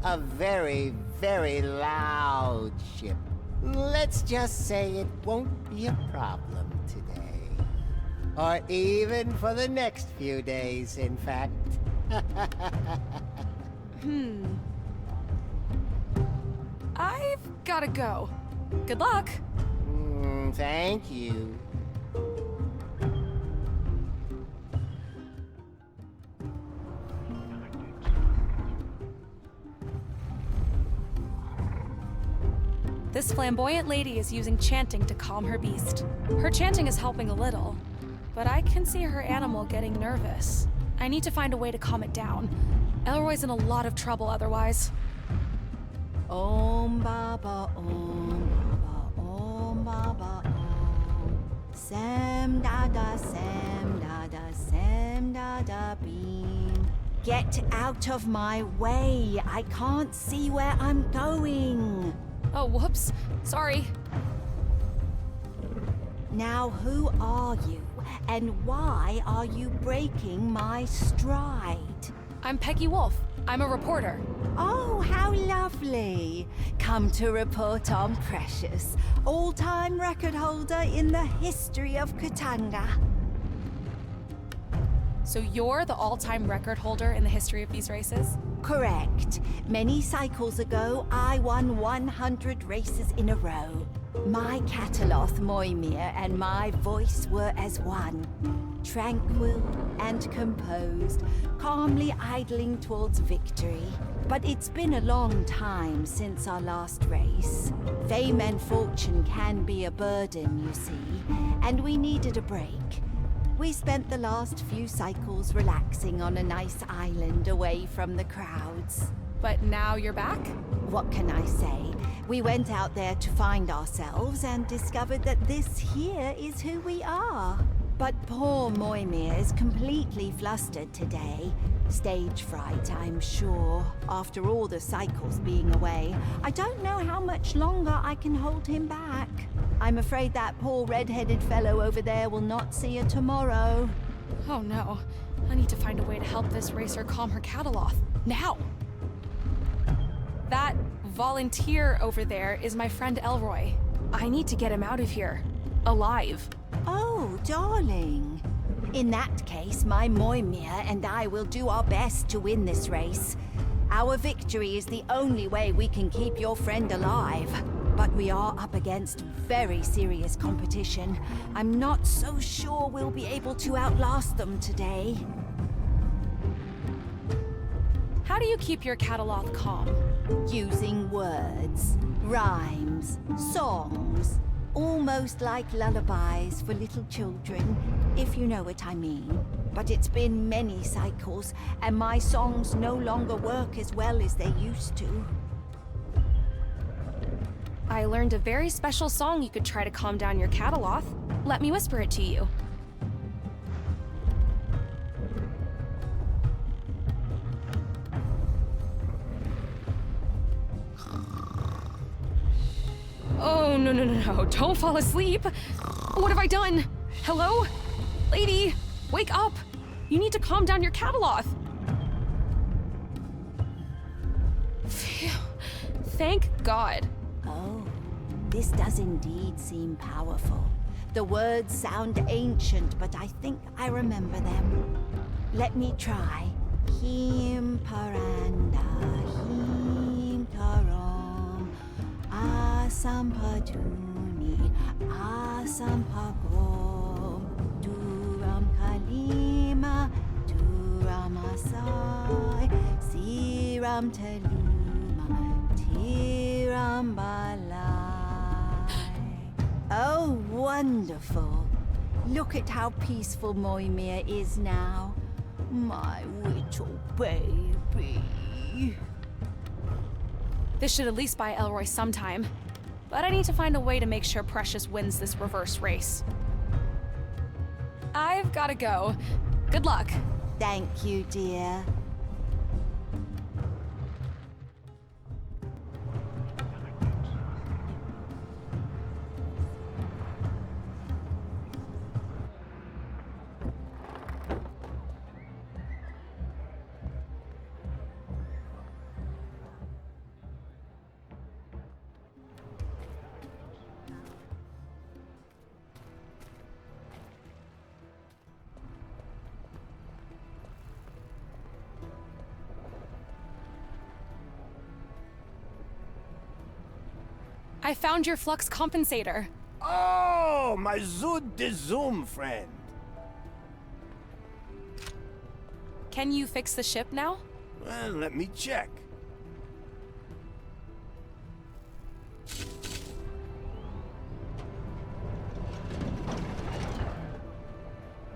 A very, very loud ship. Let's just say it won't be a problem today. Or even for the next few days, in fact. I've gotta go. Good luck. Thank you. This flamboyant lady is using chanting to calm her beast. Her chanting is helping a little, but I can see her animal getting nervous. I need to find a way to calm it down. Elroy's in a lot of trouble otherwise. Om Baba, Om Baba, Om Baba, Om. Sam Dada, Sam Dada, Sam Dada Beam. Get out of my way. I can't see where I'm going. Oh, whoops. Sorry. Now, who are you? And why are you breaking my stride? I'm Peggy Wolf. I'm a reporter. Oh, how lovely. Come to report on Precious, all-time record holder in the history of Katanga. So you're the all-time record holder in the history of these races? Correct. Many cycles ago, I won 100 races in a row. My Cataloth, Moimir, and my voice were as one. Tranquil and composed, calmly idling towards victory. But it's been a long time since our last race. Fame and fortune can be a burden, you see, and we needed a break. We spent the last few cycles relaxing on a nice island away from the crowds. But now you're back? What can I say? We went out there to find ourselves and discovered that this here is who we are. But poor Moimir is completely flustered today. Stage fright, I'm sure, after all the cycles being away. I don't know how much longer I can hold him back. I'm afraid that poor red-headed fellow over there will not see a tomorrow. Oh no. I need to find a way to help this racer calm her Cataloth. Now! That volunteer over there is my friend Elroy. I need to get him out of here. Alive. Oh, darling. In that case, my Moimir and I will do our best to win this race. Our victory is the only way we can keep your friend alive. But we are up against very serious competition. I'm not so sure we'll be able to outlast them today. How do you keep your Cataloth calm? Using words, rhymes, songs. Almost like lullabies for little children, if you know what I mean. But it's been many cycles, and my songs no longer work as well as they used to. I learned a very special song you could try to calm down your Cataloth. Let me whisper it to you. Oh, no. Don't fall asleep. What have I done? Hello? Lady, wake up. You need to calm down your Cataloth. Phew. Thank God. Oh, this does indeed seem powerful. The words sound ancient, but I think I remember them. Let me try. Him paranda, him tarom, asampaduni, asampagom, duram kalima, duram asai, siram teluma, tiram balai. Oh, wonderful. Look at how peaceful Moimir is now. My little baby. This should at least buy Elroy some time. But I need to find a way to make sure Precious wins this reverse race. I've gotta go. Good luck. Thank you, dear. I found your flux compensator. Oh, my Zud de Zoom friend. Can you fix the ship now? Well, let me check.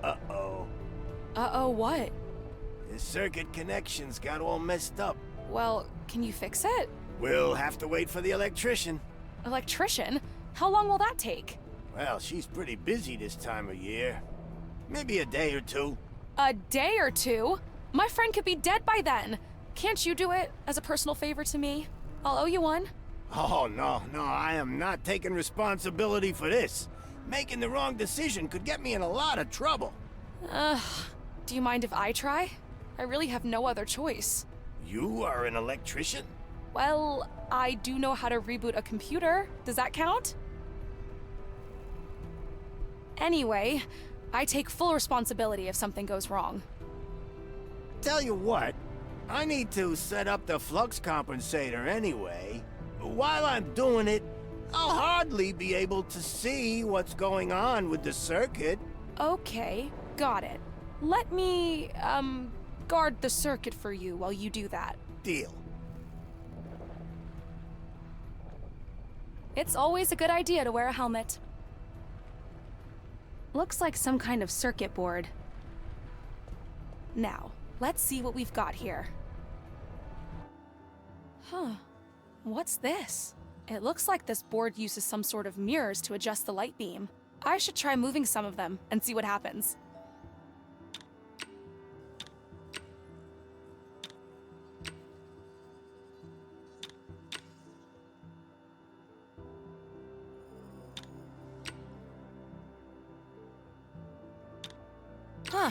Uh-oh. Uh-oh, what? The circuit connections got all messed up. Well, can you fix it? We'll have to wait for the electrician. Electrician? How long will that take? Well, she's pretty busy this time of year. Maybe a day or two. A day or two? My friend could be dead by then. Can't you do it as a personal favor to me? I'll owe you one. Oh, no, I am not taking responsibility for this. Making the wrong decision could get me in a lot of trouble. Do you mind if I try? I really have no other choice. You are an electrician? Well, I do know how to reboot a computer. Does that count? Anyway, I take full responsibility if something goes wrong. Tell you what, I need to set up the flux compensator anyway. While I'm doing it, I'll hardly be able to see what's going on with the circuit. Okay, got it. Let me, guard the circuit for you while you do that. Deal. It's always a good idea to wear a helmet. Looks like some kind of circuit board. Now, let's see what we've got here. Huh. What's this? It looks like this board uses some sort of mirrors to adjust the light beam. I should try moving some of them and see what happens. Huh.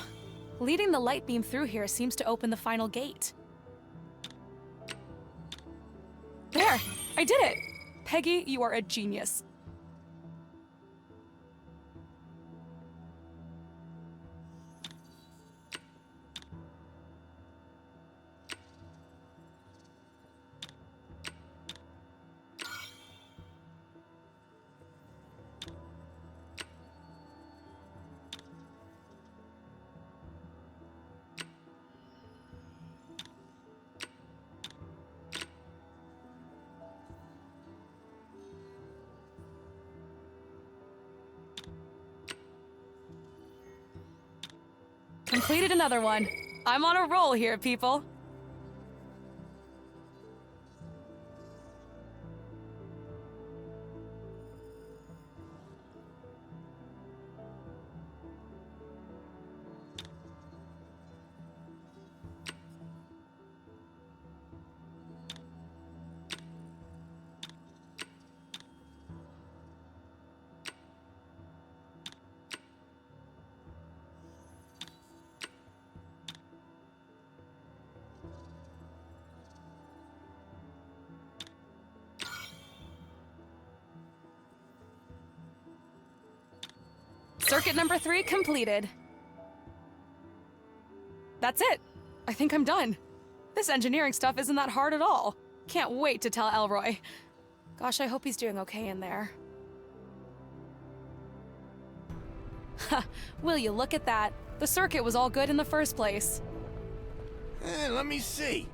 Leading the light beam through here seems to open the final gate. There! I did it! Peggy, you are a genius. Completed another one. I'm on a roll here, people. Circuit number 3 completed. That's it. I think I'm done. This engineering stuff isn't that hard at all. Can't wait to tell Elroy. Gosh, I hope he's doing okay in there. Ha! Will you look at that? The circuit was all good in the first place. Let me see.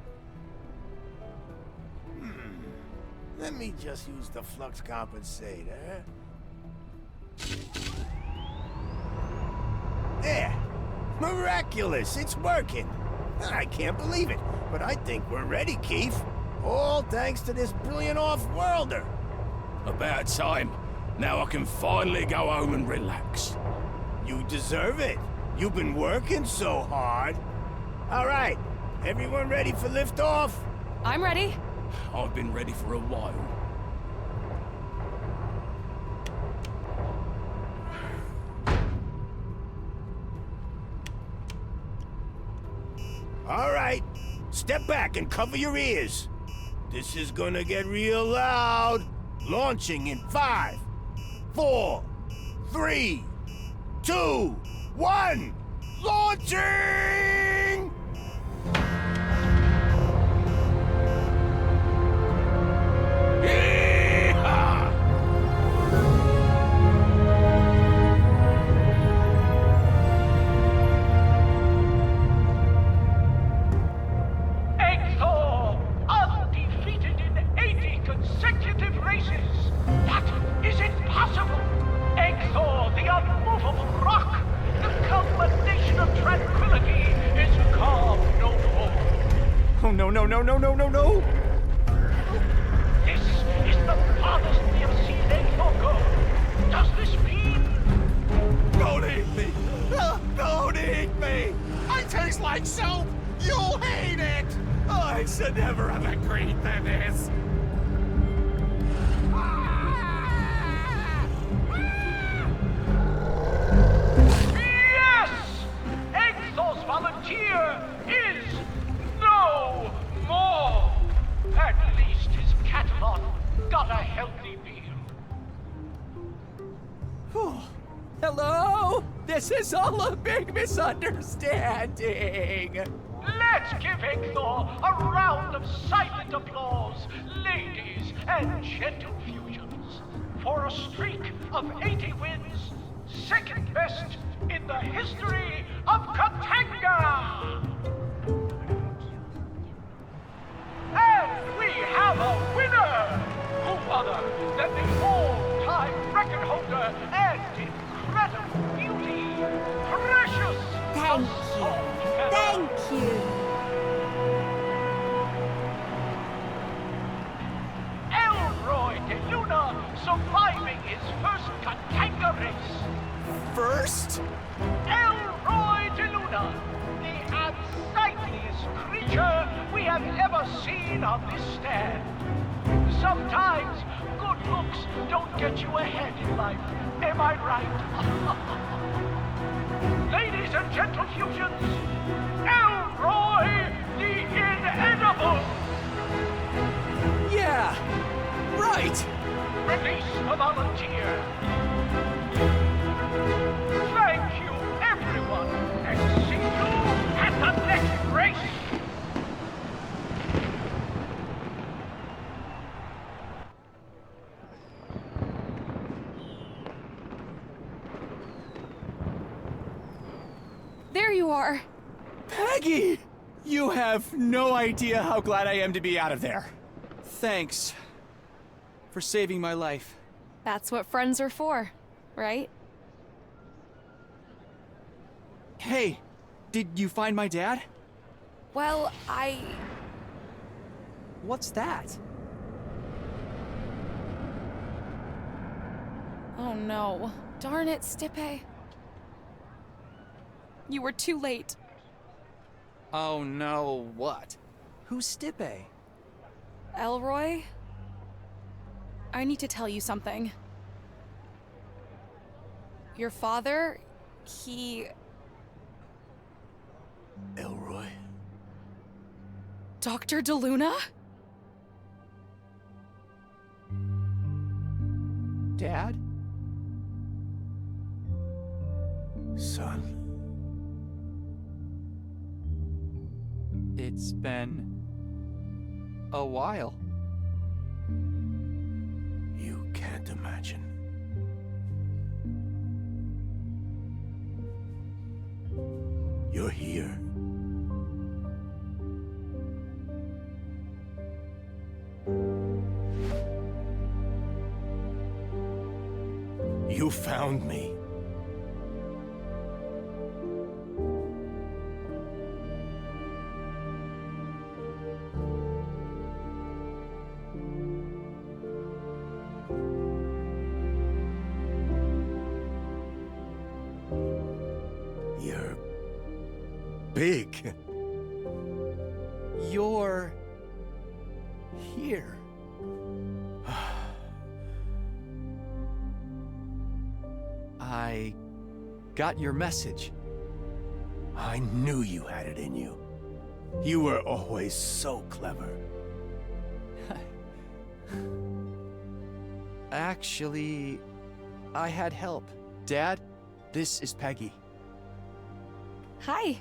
Let me just use the flux compensator. There! Miraculous! It's working! I can't believe it, but I think we're ready, Keith. All thanks to this brilliant off-worlder. About time. Now I can finally go home and relax. You deserve it. You've been working so hard. All right, everyone ready for liftoff? I'm ready. I've been ready for a while. All right, step back and cover your ears. This is gonna get real loud. Launching in 5, 4, 3, 2, 1. Launching! Yeehaw! no, no, no, no, no! This is the farthest we have seen Eggsor go. Does this mean... Don't eat me! Don't eat me! I taste like soap! You'll hate it! I should never have agreed to this! Yes! Eggsor's volunteer is no more! At least his Catalan got a healthy meal. Hello? This is all a big misunderstanding. Let's give Eggsor a round of silent applause, ladies and gentle fusions, for a streak of 80 wins, second best in the history of Katanga! And we have a winner! Who other than the all-time record holder and incredible beauty, Precious! Thank you. Thank you. Elroy de Luna surviving his first Katanga race. First? Elroy de Luna, the unsightliest creature we have ever seen on this stand. Sometimes good looks don't get you ahead in life. Am I right? Ladies and gentle fusions, Elroy the Inedible! Yeah, right! Release the volunteer! Thank you, everyone, and see you at the next race! There you are. Peggy! You have no idea how glad I am to be out of there. Thanks for saving my life. That's what friends are for, right? Hey, did you find my dad? Well, What's that? Oh no. Darn it, Stipe. You were too late. Oh no, what? Who's Stipe? Elroy? I need to tell you something. Your father, he... Elroy? Dr. DeLuna? Dad? Son? It's been a while. You can't imagine. You're here. You found me. You're big. You're here. I got your message. I knew you had it in you. You were always so clever. Actually, I had help. Dad, this is Peggy. Hi.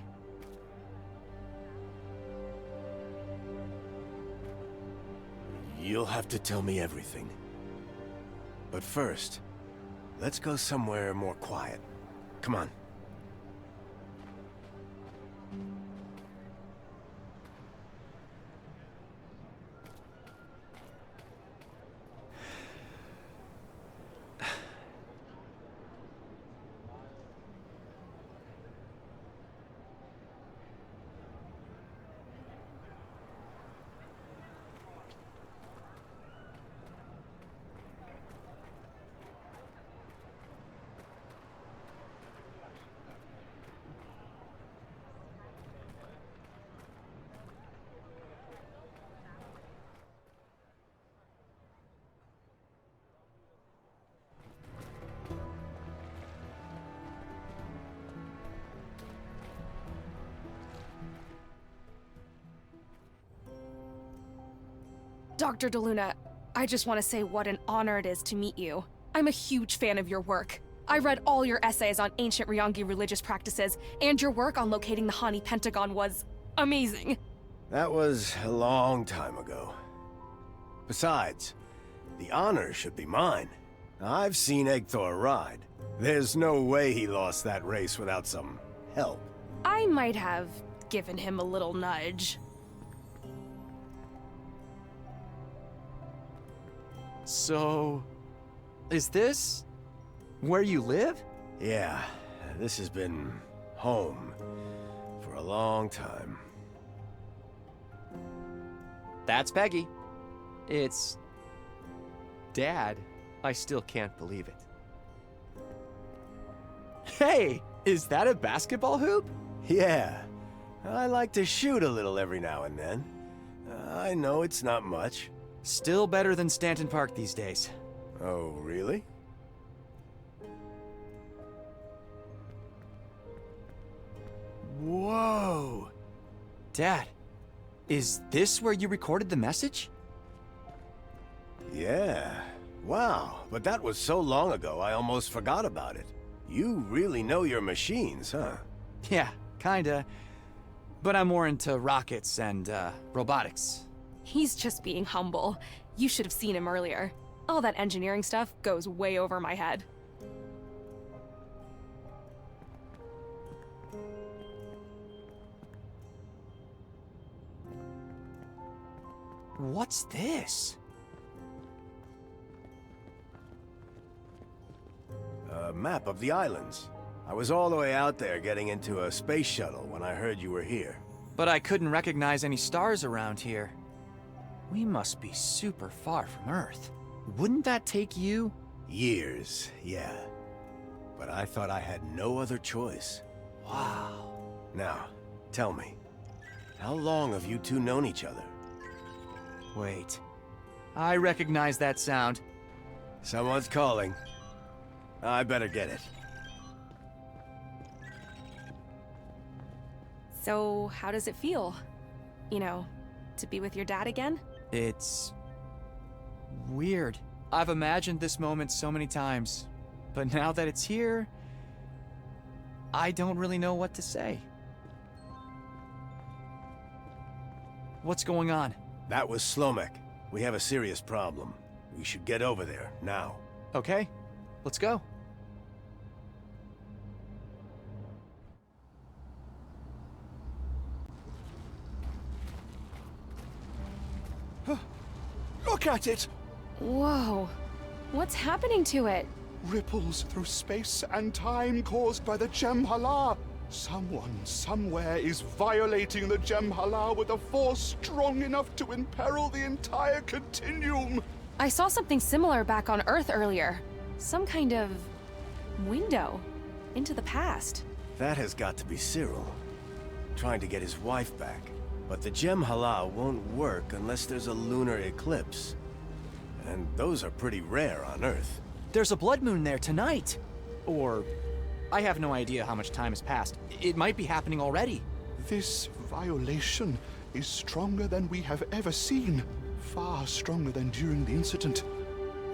You'll have to tell me everything. But first, let's go somewhere more quiet. Come on. Dr. DeLuna, I just want to say what an honor it is to meet you. I'm a huge fan of your work. I read all your essays on ancient Ryongi religious practices, and your work on locating the Hani Pentagon was amazing. That was a long time ago. Besides, the honor should be mine. I've seen Egthor ride. There's no way he lost that race without some help. I might have given him a little nudge. So, is this where you live? Yeah, this has been home for a long time. That's Peggy. It's Dad. I still can't believe it. Hey, is that a basketball hoop? Yeah, I like to shoot a little every now and then. I know it's not much. Still better than Stanton Park these days. Oh, really? Whoa! Dad, is this where you recorded the message? Yeah. Wow, but that was so long ago I almost forgot about it. You really know your machines, huh? Yeah, kinda. But I'm more into rockets and, robotics. He's just being humble. You should have seen him earlier. All that engineering stuff goes way over my head. What's this? A map of the islands. I was all the way out there getting into a space shuttle when I heard you were here. But I couldn't recognize any stars around here. We must be super far from Earth. Wouldn't that take you? Years, yeah. But I thought I had no other choice. Wow. Now, tell me, how long have you two known each other? Wait. I recognize that sound. Someone's calling. I better get it. So, how does it feel? You know, to be with your dad again? It's weird. I've imagined this moment so many times, but now that it's here, I don't really know what to say. What's going on? That was Slomek. We have a serious problem. We should get over there, now. Okay, let's go. Look at it! Whoa. What's happening to it? Ripples through space and time caused by the Jem'Hala. Someone, somewhere, is violating the Jem'Hala with a force strong enough to imperil the entire continuum. I saw something similar back on Earth earlier. Some kind of window into the past. That has got to be Cyril. Trying to get his wife back. But the Jem'Hala won't work unless there's a lunar eclipse. And those are pretty rare on Earth. There's a blood moon there tonight. Or, I have no idea how much time has passed. It might be happening already. This violation is stronger than we have ever seen. Far stronger than during the incident.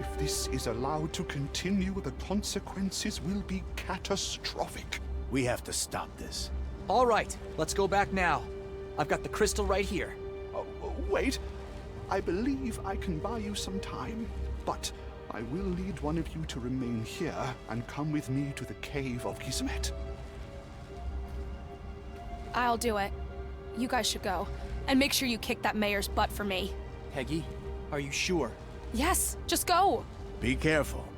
If this is allowed to continue, the consequences will be catastrophic. We have to stop this. All right, let's go back now. I've got the crystal right here. Wait. I believe I can buy you some time, but I will need one of you to remain here and come with me to the cave of Gizmet. I'll do it. You guys should go. And make sure you kick that mayor's butt for me. Peggy, are you sure? Yes, just go. Be careful.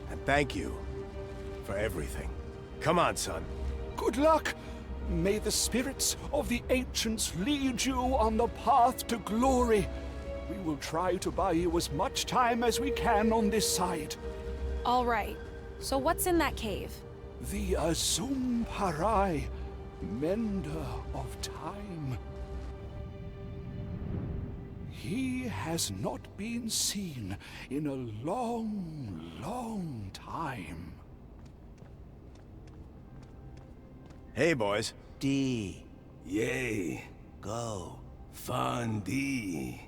And thank you for everything. Come on, son. Good luck! May the spirits of the ancients lead you on the path to glory. We will try to buy you as much time as we can on this side. All right. So what's in that cave? The Azum Parai, mender of time. He has not been seen in a long, long time. Hey, boys. D. Yay. Go. Fun D.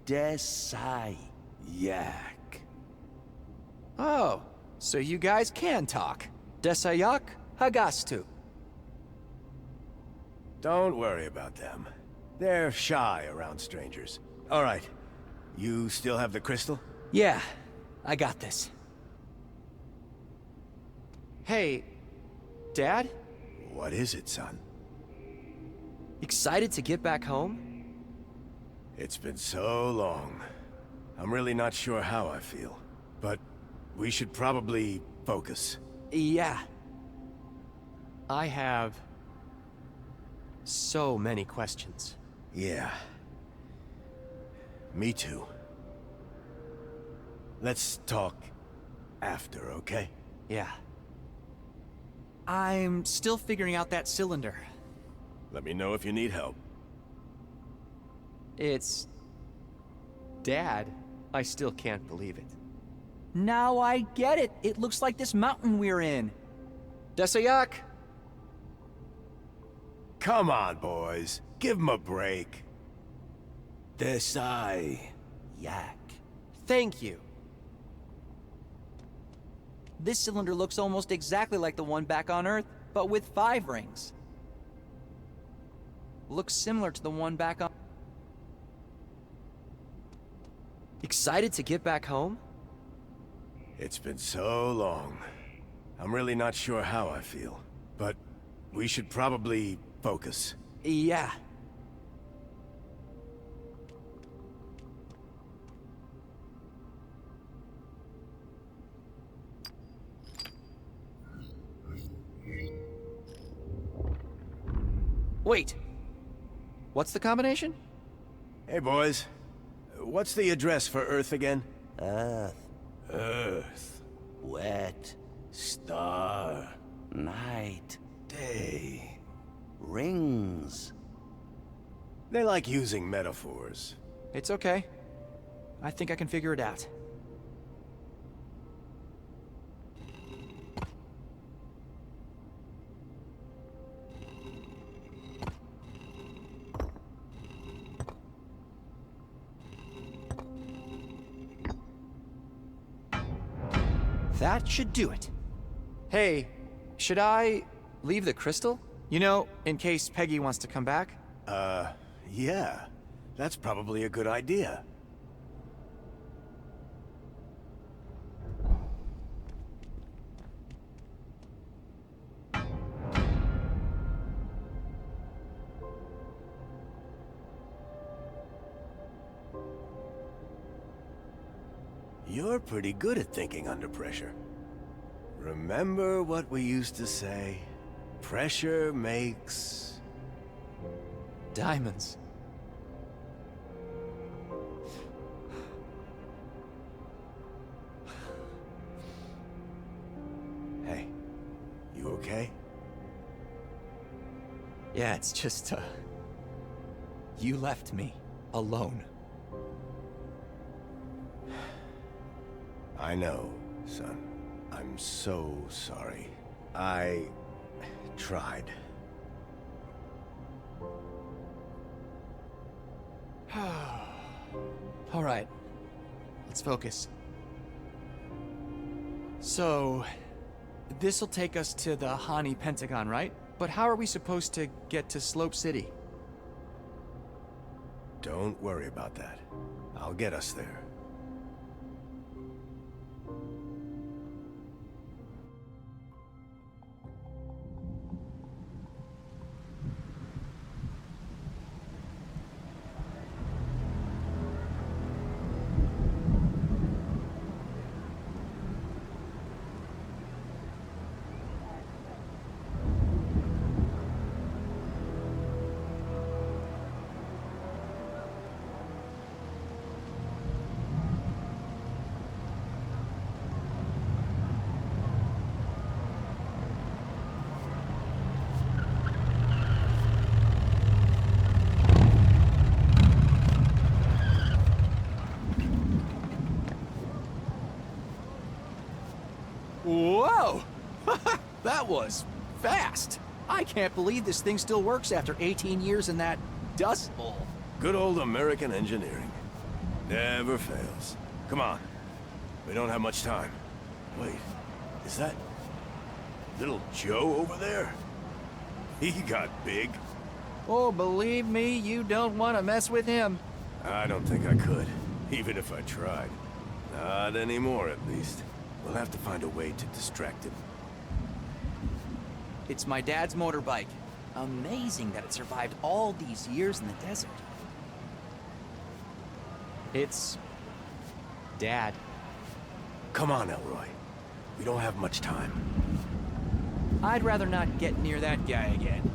Desai Yak. Oh, so you guys can talk. Desayak Hagastu. Don't worry about them. They're shy around strangers. All right. You still have the crystal? Yeah, I got this. Hey, Dad? What is it, son? Excited to get back home? It's been so long. I'm really not sure how I feel. But we should probably focus. Yeah. I have so many questions. Yeah. Me too. Let's talk after, okay? Yeah. I'm still figuring out that cylinder. Let me know if you need help. It's... Dad, I still can't believe it. Now I get it. It looks like this mountain we're in. Desayak! Come on, boys. Give him a break. Desai Yak. Thank you. This cylinder looks almost exactly like the one back on Earth, but with 5 rings. Looks similar to the one back on... Excited to get back home? It's been so long. I'm really not sure how I feel. But we should probably focus. Yeah. Wait. What's the combination? Hey, boys. What's the address for Earth again? Earth. Wet. Star. Night. Day. Rings. They like using metaphors. It's okay. I think I can figure it out. That should do it. Hey, should I leave the crystal? You know, in case Peggy wants to come back? Yeah. That's probably a good idea. You're pretty good at thinking under pressure. Remember what we used to say? Pressure makes... diamonds. Hey, you okay? Yeah, it's just, you left me alone. I know, son. I'm so sorry. I tried. All right, let's focus. So, this'll take us to the Hani Pentagon, right? But how are we supposed to get to Slope City? Don't worry about that. I'll get us there. Whoa! That was fast! I can't believe this thing still works after 18 years in that dust bowl. Good old American engineering. Never fails. Come on. We don't have much time. Wait, is that little Joe over there? He got big. Oh, believe me, you don't want to mess with him. I don't think I could, even if I tried. Not anymore, at least. We'll have to find a way to distract him. It's my dad's motorbike. Amazing that it survived all these years in the desert. It's... Dad. Come on, Elroy. We don't have much time. I'd rather not get near that guy again.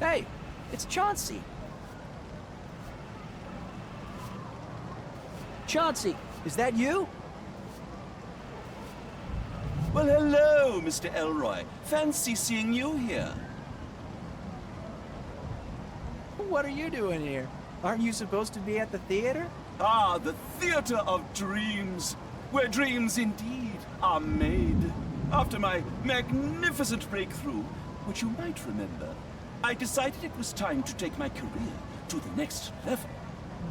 Hey, it's Chauncey. Chauncey, is that you? Well, hello, Mr. Elroy. Fancy seeing you here. What are you doing here? Aren't you supposed to be at the theater? Ah, the Theater of Dreams, where dreams indeed are made. After my magnificent breakthrough, which you might remember, I decided it was time to take my career to the next level.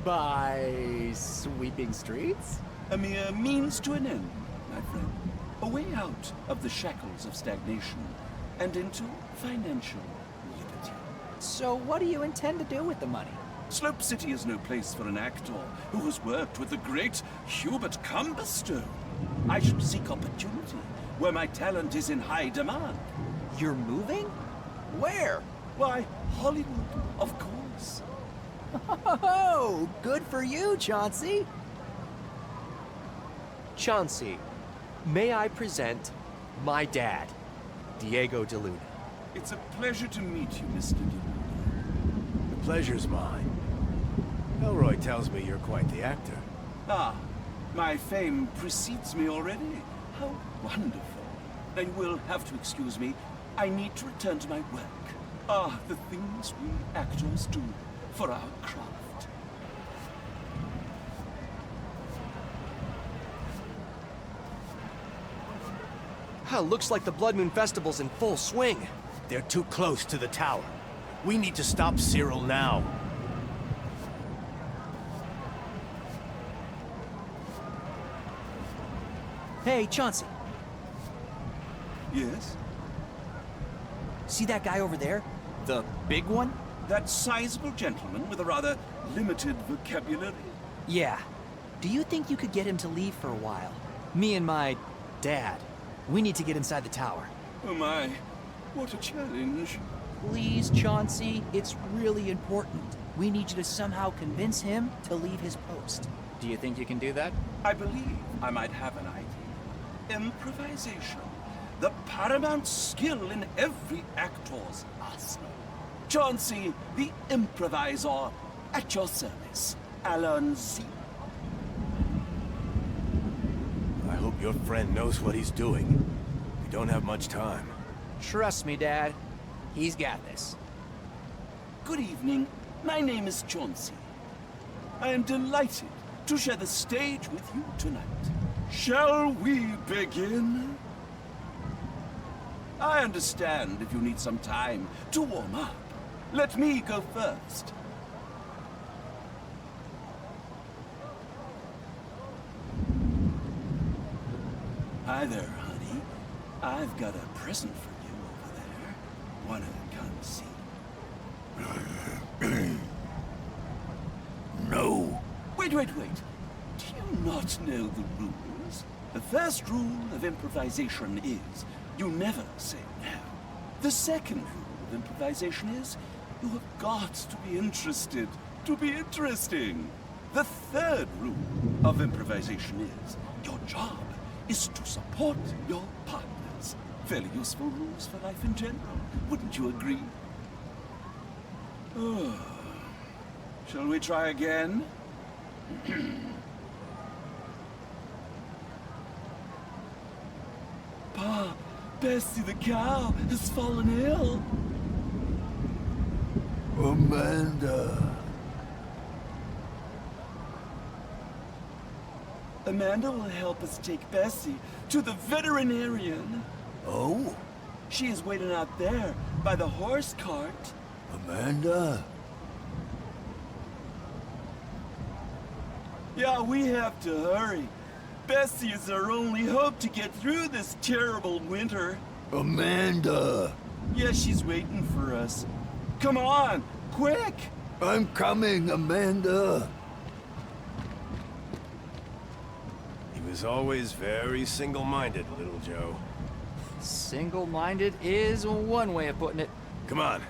By sweeping streets? A mere means to an end, my friend. A way out of the shackles of stagnation and into financial liberty. So what do you intend to do with the money? Slope City is no place for an actor who has worked with the great Hubert Cumberstone. I should seek opportunity where my talent is in high demand. You're moving? Where? Why, Hollywood, of course. Oh, good for you, Chauncey. Chauncey, may I present my dad, Diego De Luna. It's a pleasure to meet you, Mr. De Luna. The pleasure's mine. Elroy tells me you're quite the actor. Ah, my fame precedes me already. How wonderful. Then you will have to excuse me. I need to return to my work. Ah, the things we actors do for our craft. Looks like the Blood Moon Festival's in full swing. They're too close to the tower. We need to stop Cyril now. Hey, Chauncey. Yes? See that guy over there? The big one? That sizable gentleman with a rather limited vocabulary? Yeah. Do you think you could get him to leave for a while? Me and my dad. We need to get inside the tower. Oh my, what a challenge. Please, Chauncey, it's really important. We need you to somehow convince him to leave his post. Do you think you can do that? I believe I might have an idea. Improvisation. The paramount skill in every actor's arsenal. Chauncey, the improviser, at your service. Allons-y. I hope your friend knows what he's doing. We don't have much time. Trust me, Dad. He's got this. Good evening. My name is Chauncey. I am delighted to share the stage with you tonight. Shall we begin? I understand if you need some time to warm up. Let me go first. Hi there, honey. I've got a present for you over there. Wanna come see? No. Wait. Do you not know the rules? The first rule of improvisation is you never say no. The second rule of improvisation is you have got to be interested to be interesting. The third rule of improvisation is your job is to support your partners. Fairly useful rules for life in general, wouldn't you agree? Oh. Shall we try again? Pa, Bessie the cow has fallen ill. Amanda. Amanda will help us take Bessie to the veterinarian. Oh? She is waiting out there by the horse cart. Amanda? Yeah, we have to hurry. Bessie is our only hope to get through this terrible winter. Amanda! Yeah, she's waiting for us. Come on, quick! I'm coming, Amanda. He was always very single-minded, little Joe. Single-minded is one way of putting it. Come on,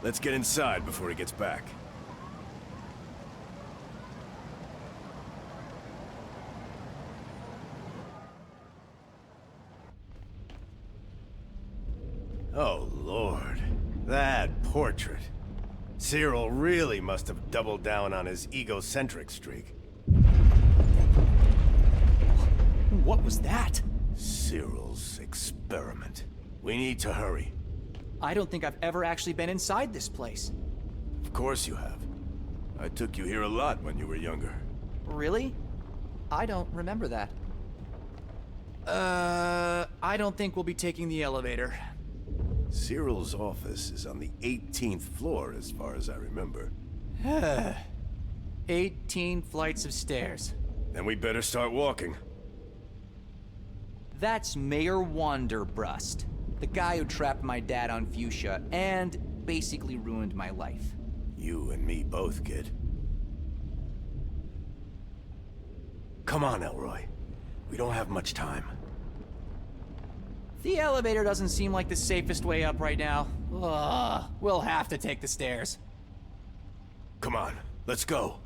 let's get inside before he gets back. Oh, Lord. That portrait. Cyril really must have doubled down on his egocentric streak. What was that? Cyril's experiment. We need to hurry. I don't think I've ever actually been inside this place. Of course you have. I took you here a lot when you were younger. Really? I don't remember that. I don't think we'll be taking the elevator. Cyril's office is on the 18th floor, as far as I remember. 18 flights of stairs. Then we better start walking. That's Mayor Wanderbrust, the guy who trapped my dad on Fuchsia and basically ruined my life. You and me both, kid. Come on, Elroy. We don't have much time. The elevator doesn't seem like the safest way up right now. We'll have to take the stairs. Come on, let's go.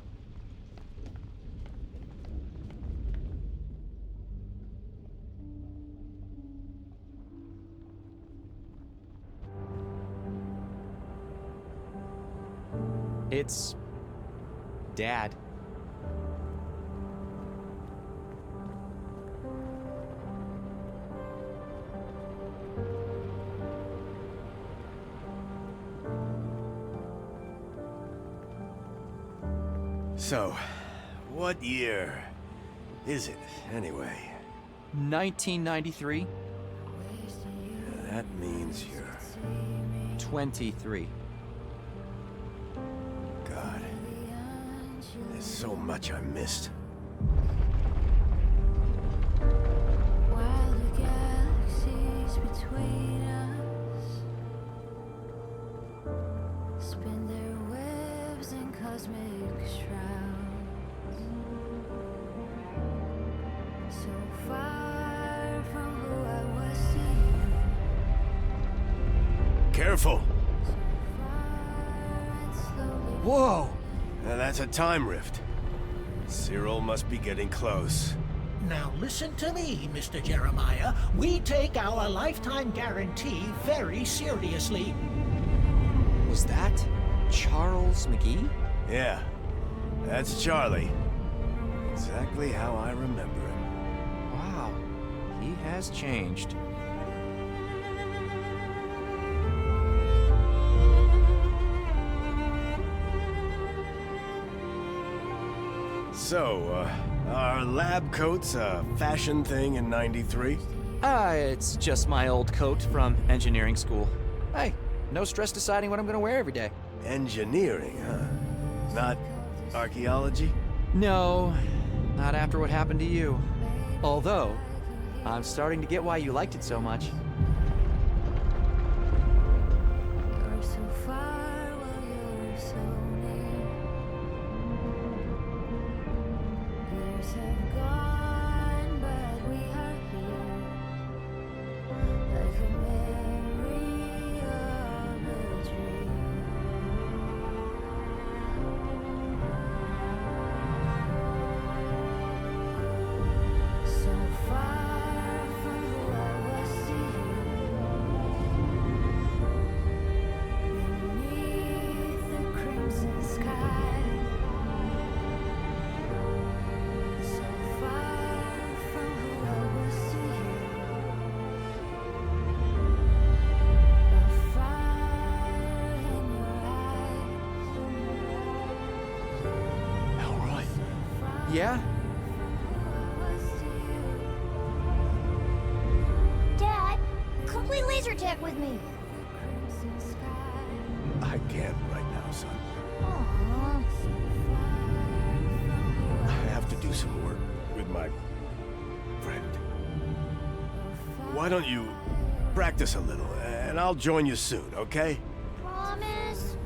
It's Dad. So, what year is it, anyway? 1993. That means you're... 23. God. There's so much I missed. While the galaxies between us spin their webs in cosmic shrouds, so far from who I was to you. Careful! Whoa! Now that's a time rift. Cyril must be getting close. Now listen to me, Mr. Jeremiah. We take our lifetime guarantee very seriously. Was that Charles McGee? Yeah, that's Charlie. Exactly how I remember him. Wow, he has changed. So, are lab coats a fashion thing in '93? It's just my old coat from engineering school. Hey, no stress deciding what I'm gonna wear every day. Engineering, huh? Not archaeology? No, not after what happened to you. Although, I'm starting to get why you liked it so much. You're so far while you're so near. Years have gone, but we are here, like a memory of a dream. So far from who I was to you, beneath the crimson sky. So far from who I was to you, a fire in your eyes. Elroy? Yeah? Dad, come play laser tag with me. I can't right now, son. Aww. I have to some work with my friend. Why don't you practice a little, and I'll join you soon, okay? Promise?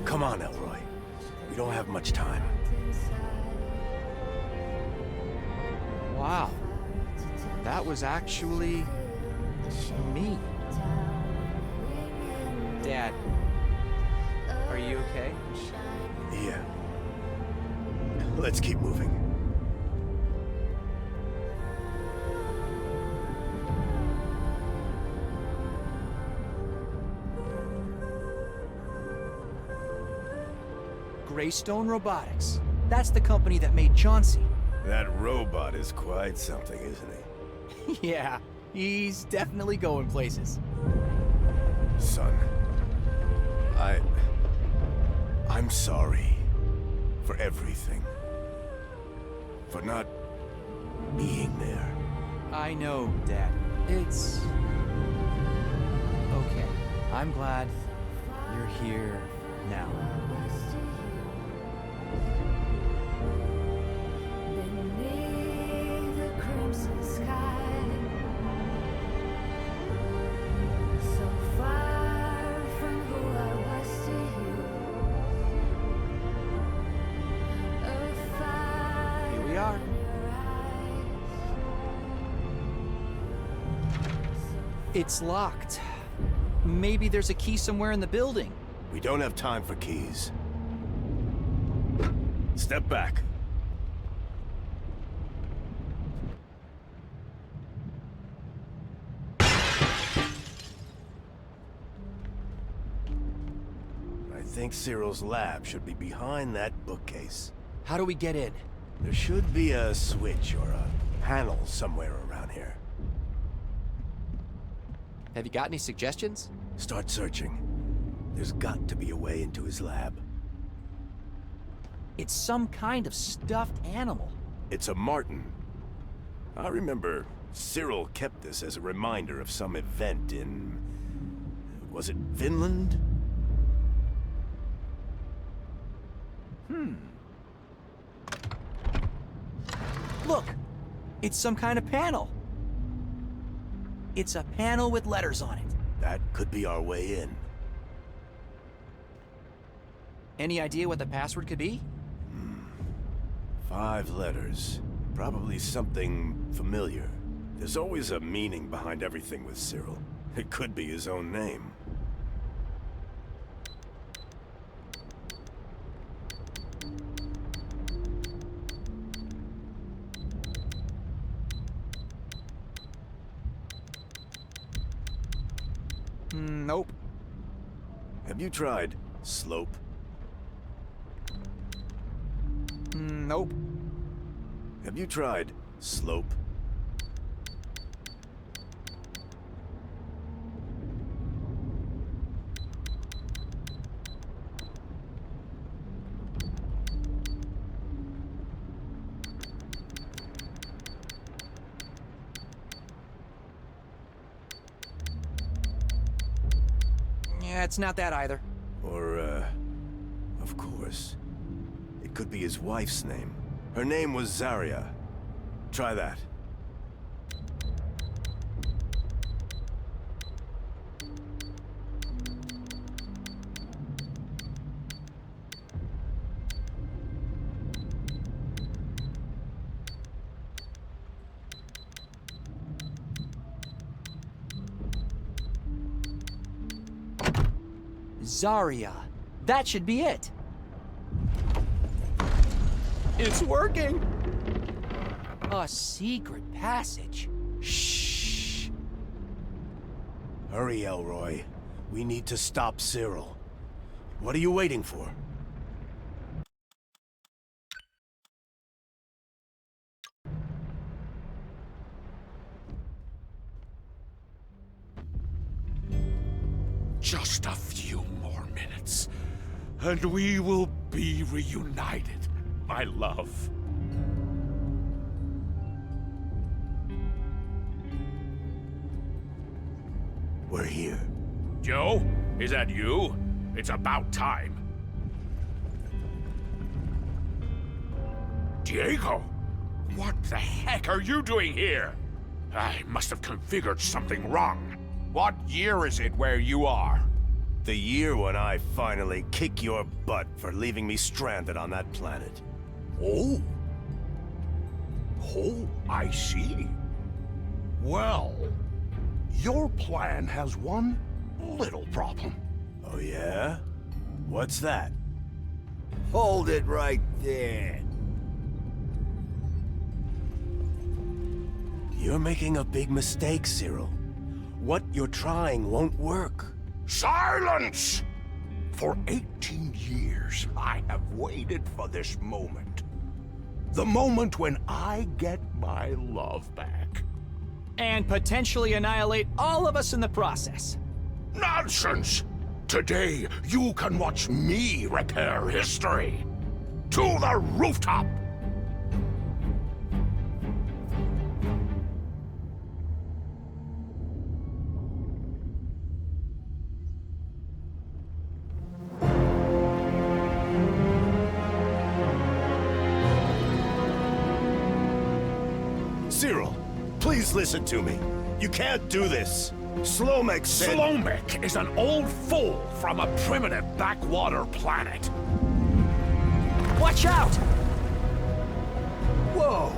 Come on, Elroy. We don't have much time. Wow. That was actually me. Dad, are you okay? Yeah. Let's keep moving. Greystone Robotics. That's the company that made Chauncey. That robot is quite something, isn't he? Yeah, he's definitely going places. Son, I'm sorry for everything. For not being there. I know, Dad. It's okay. I'm glad you're here now. Beneath the crimson sky, so far from who I was to you. Here we are. It's locked. Maybe there's a key somewhere in the building. We don't have time for keys. Step back. I think Cyril's lab should be behind that bookcase. How do we get in? There should be a switch or a panel somewhere around here. Have you got any suggestions? Start searching. There's got to be a way into his lab. It's some kind of stuffed animal. It's a marten. I remember Cyril kept this as a reminder of some event in... was it Finland? Look! It's some kind of panel. It's a panel with letters on it. That could be our way in. Any idea what the password could be? 5 letters. Probably something familiar. There's always a meaning behind everything with Cyril. It could be his own name. Nope. Have you tried slope? Nope. Have you tried slope? Yeah, it's not that either. Or, of course. It could be his wife's name. Her name was Zarya. Try that. Zarya. That should be it. It's working! A secret passage. Shh. Hurry, Elroy. We need to stop Cyril. What are you waiting for? Just a few more minutes, and we will be reunited, my love. We're here. Joe, is that you? It's about time. Diego! What the heck are you doing here? I must have configured something wrong. What year is it where you are? The year when I finally kick your butt for leaving me stranded on that planet. Oh? Oh, I see. Well, your plan has one little problem. Oh yeah? What's that? Hold it right there. You're making a big mistake, Cyril. What you're trying won't work. Silence! For 18 years, I have waited for this moment. The moment when I get my love back. And potentially annihilate all of us in the process. Nonsense! Today, you can watch me repair history. To the rooftop! Cyril, please listen to me. You can't do this. Slomek said— Slomek is an old fool from a primitive backwater planet. Watch out! Whoa!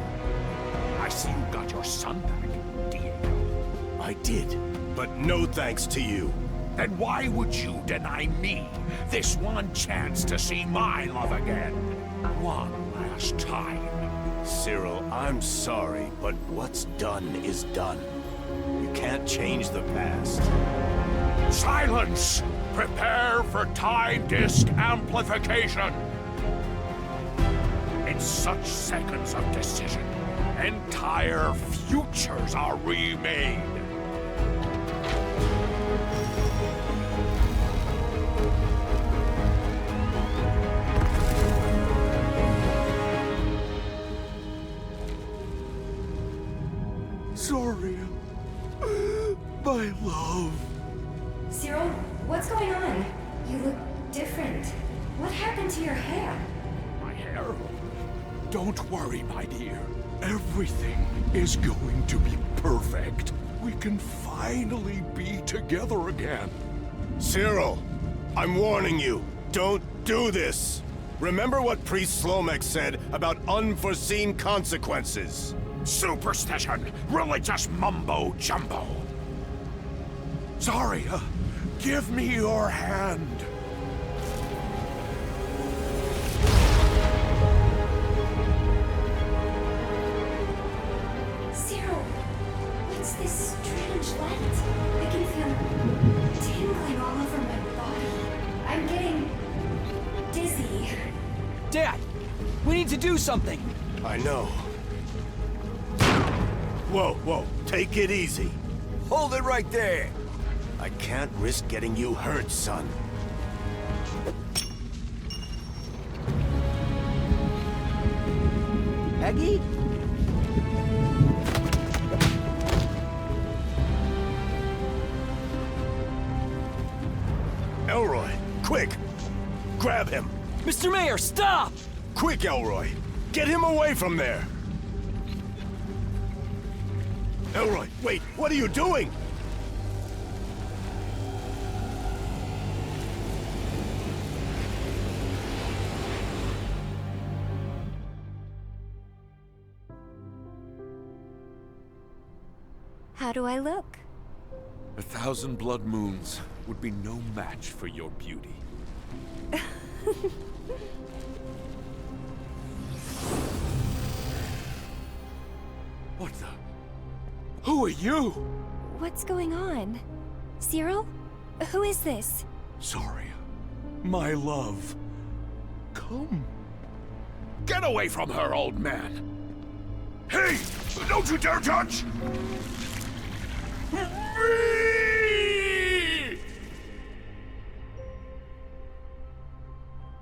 I see you got your son back, Diego. I did, but no thanks to you. Then why would you deny me this one chance to see my love again? One last time. Cyril, I'm sorry, but what's done is done. You can't change the past. Silence! Prepare for time disk amplification! In such seconds of decision, entire futures are remade. Zoria, my love. Cyril, what's going on? You look different. What happened to your hair? My hair? Don't worry, my dear. Everything is going to be perfect. We can finally be together again. Cyril, I'm warning you. Don't do this. Remember what Priest Slomek said about unforeseen consequences. Superstition! Religious mumbo-jumbo! Zarya, give me your hand! Cyril, what's this strange light? I can feel tingling all over my body. I'm getting dizzy. Dad, we need to do something. I know. Whoa, whoa, take it easy. Hold it right there. I can't risk getting you hurt, son. Peggy? Elroy, quick! Grab him! Mr. Mayor, stop! Quick, Elroy! Get him away from there! Elroy, wait! What are you doing? How do I look? 1,000 blood moons would be no match for your beauty. What the? Who are you? What's going on? Cyril? Who is this? Zarya, my love. Come. Get away from her, old man! Hey! Don't you dare touch! Me!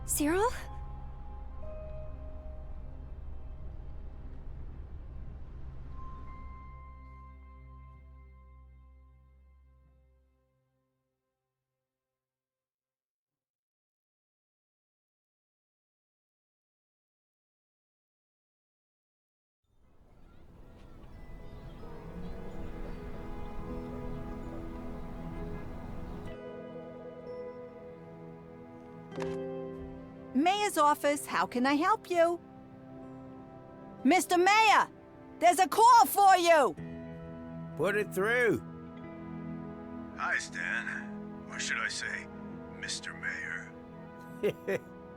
Cyril? Mayor's office. How can I help you? Mr. Mayor, there's a call for you. Put it through. Hi, Stan. Or should I say, Mr. Mayor?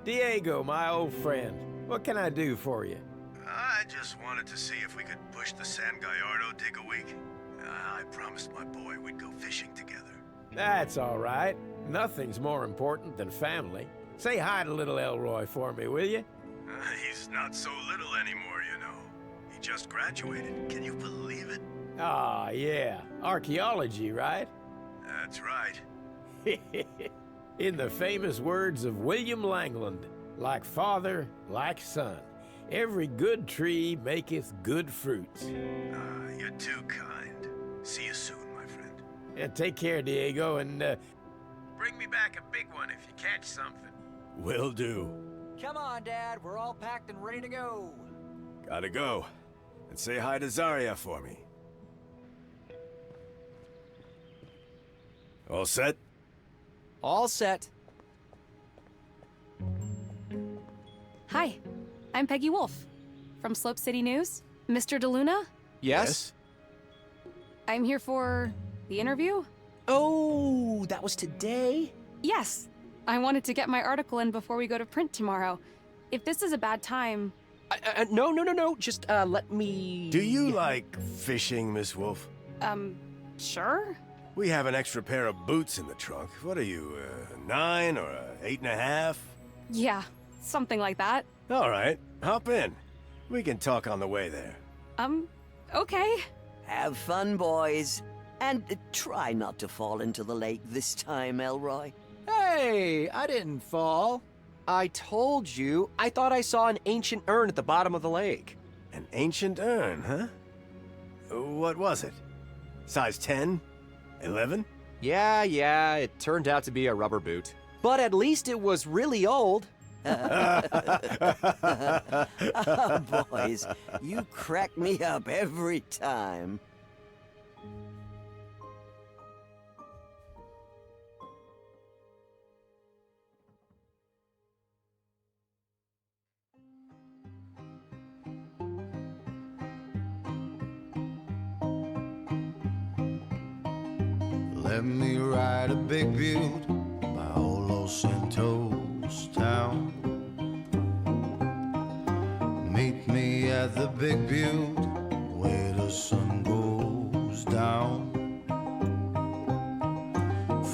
Diego, my old friend. What can I do for you? I just wanted to see if we could push the San Gallardo dig a week. I promised my boy we'd go fishing together. That's all right. Nothing's more important than family. Say hi to little Elroy for me, will you? He's not so little anymore, you know. He just graduated. Can you believe it? Ah, yeah. Archaeology, right? That's right. In the famous words of William Langland, like father, like son, every good tree maketh good fruits. You're too kind. See you soon, my friend. Yeah, take care, Diego, and bring me back a big one if you catch something. Will do. Come on, Dad. We're all packed and ready to go. Gotta go. And say hi to Zarya for me. All set? All set. Hi, I'm Peggy Wolf from Slope City News. Mr. DeLuna? Yes? I'm here for the interview. Oh, that was today? Yes. I wanted to get my article in before we go to print tomorrow. If this is a bad time... No. Just, let me... Do you like fishing, Miss Wolf? Sure? We have an extra pair of boots in the trunk. What are you, 9 or 8.5? Yeah, something like that. All right, hop in. We can talk on the way there. Okay. Have fun, boys. And try not to fall into the lake this time, Elroy. Hey, I didn't fall. I told you, I thought I saw an ancient urn at the bottom of the lake. An ancient urn, huh? What was it? Size 10? 11? Yeah, it turned out to be a rubber boot. But at least it was really old. Oh, boys, you crack me up every time. Let me ride a big butte by old Los Santos town. Meet me at the big butte where the sun goes down.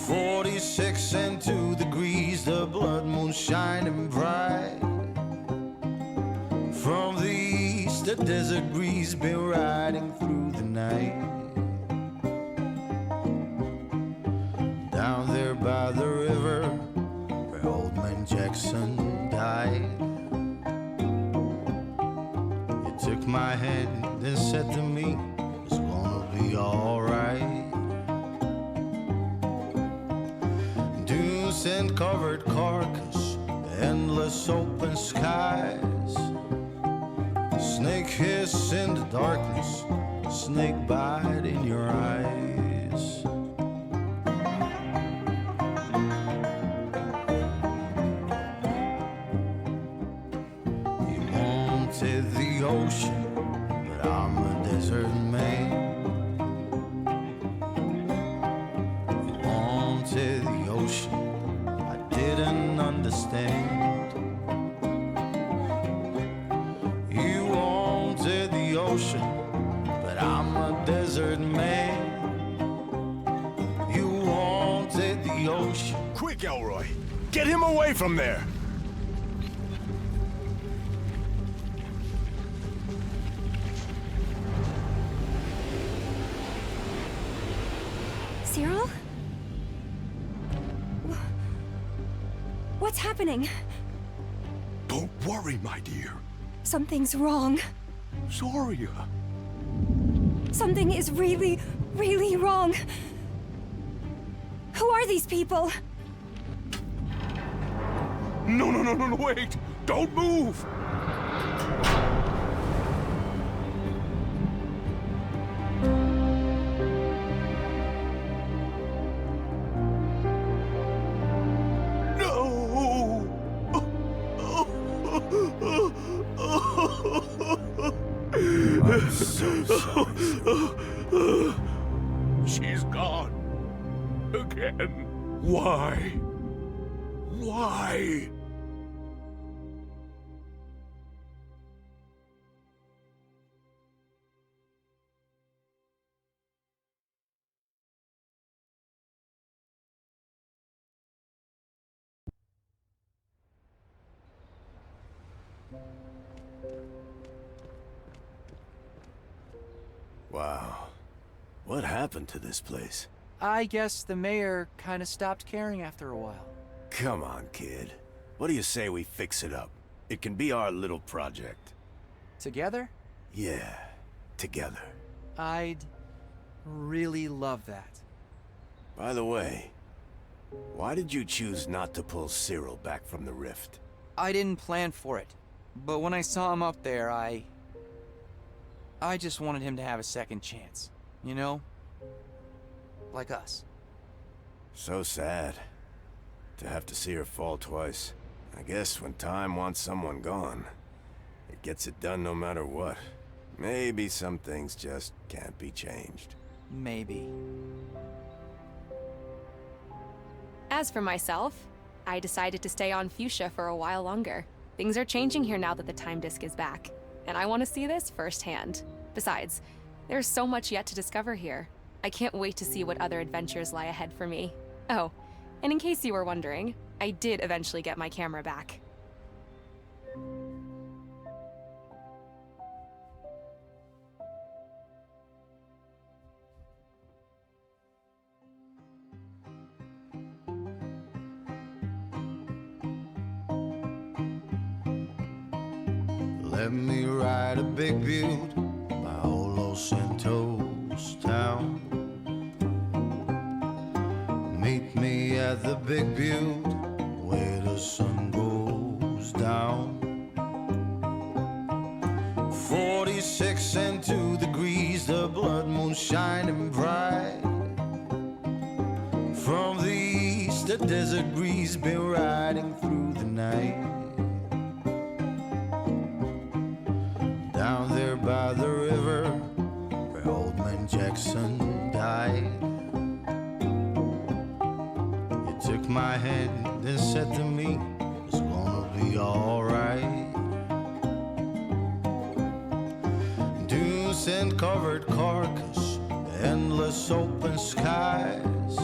46 and 2 degrees, the blood moon shining bright. From the east, the desert breeze been riding through the night. Down there by the river where old man Jackson died. You took my hand and said to me, it's gonna be alright. Dunes and covered carcass, endless open skies. Snake hiss in the darkness, snake bite in your eyes. The ocean, but I'm a desert man. You wanted the ocean, I didn't understand. You wanted the ocean, but I'm a desert man. You wanted the ocean. Quick, Elroy! Get him away from there! Cyril? What's happening? Don't worry, my dear. Something's wrong. Zarya. Something is really, really wrong. Who are these people? No, wait! Don't move! I'm so sorry. She's gone. Again. Why? Why? Wow. What happened to this place? I guess the mayor kind of stopped caring after a while. Come on, kid. What do you say we fix it up? It can be our little project. Together? Yeah, together. I'd really love that. By the way, why did you choose not to pull Cyril back from the rift? I didn't plan for it, but when I saw him up there, I just wanted him to have a second chance, you know? Like us. So sad to have to see her fall twice. I guess when time wants someone gone, it gets it done no matter what. Maybe some things just can't be changed. Maybe. As for myself, I decided to stay on Fuchsia for a while longer. Things are changing here now that the time disk is back, and I want to see this firsthand. Besides, there's so much yet to discover here. I can't wait to see what other adventures lie ahead for me. Oh, and in case you were wondering, I did eventually get my camera back. Let me ride a big butte by old Los Santos town. Meet me at the big butte where the sun goes down. 46 and 2 degrees, the blood moon shining bright. From the east, the desert breeze been riding through the night. Down there by the river where old man Jackson died. You took my hand and said to me, it's gonna be alright. Dunes and covered carcass, endless open skies.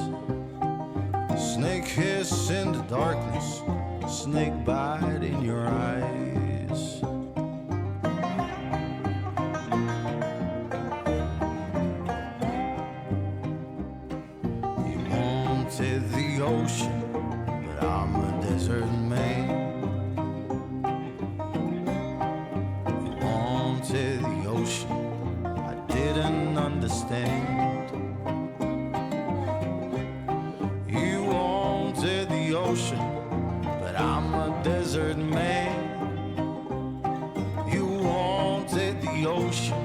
Snake hiss in the darkness, snake bite in your eyes. The ocean, but I'm a desert man. You wanted the ocean, I didn't understand. You wanted the ocean, but I'm a desert man. You wanted the ocean.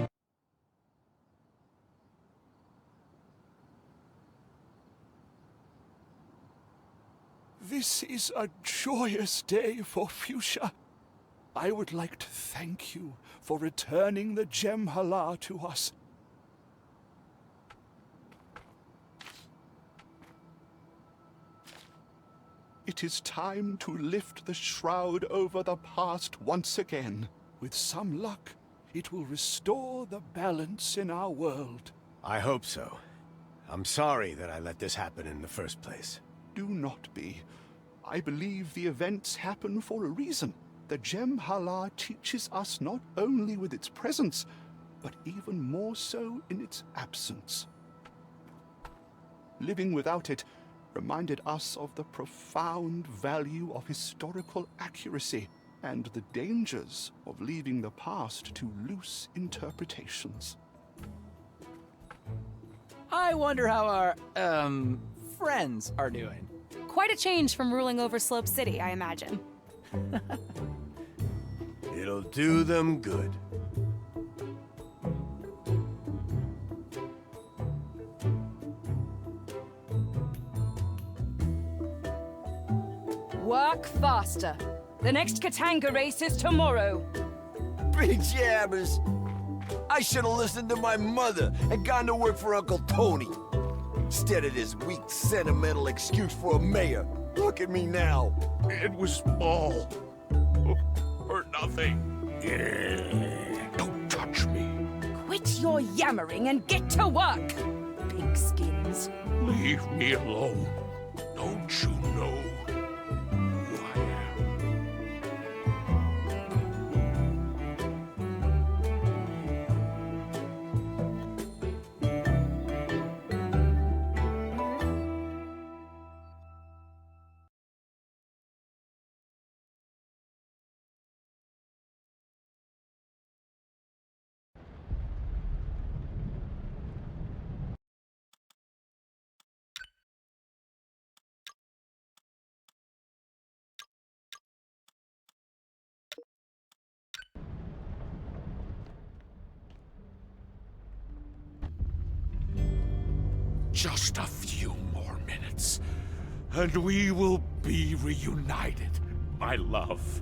This is a joyous day for Fuchsia. I would like to thank you for returning the Jem'Hala to us. It is time to lift the shroud over the past once again. With some luck, it will restore the balance in our world. I hope so. I'm sorry that I let this happen in the first place. Do not be. I believe the events happen for a reason. The Jem'Hala teaches us not only with its presence, but even more so in its absence. Living without it reminded us of the profound value of historical accuracy and the dangers of leaving the past to loose interpretations. I wonder how our, friends are doing. Quite a change from ruling over Slope City, I imagine. It'll do them good. Work faster. The next Katanga race is tomorrow. Big jabbers. I should have listened to my mother and gone to work for Uncle Tony. Instead of this weak, sentimental excuse for a mayor. Look at me now. It was all for nothing. Don't touch me. Quit your yammering and get to work, pigskins. Leave me alone. Don't you know who I am? Just a few more minutes, and we will be reunited, my love.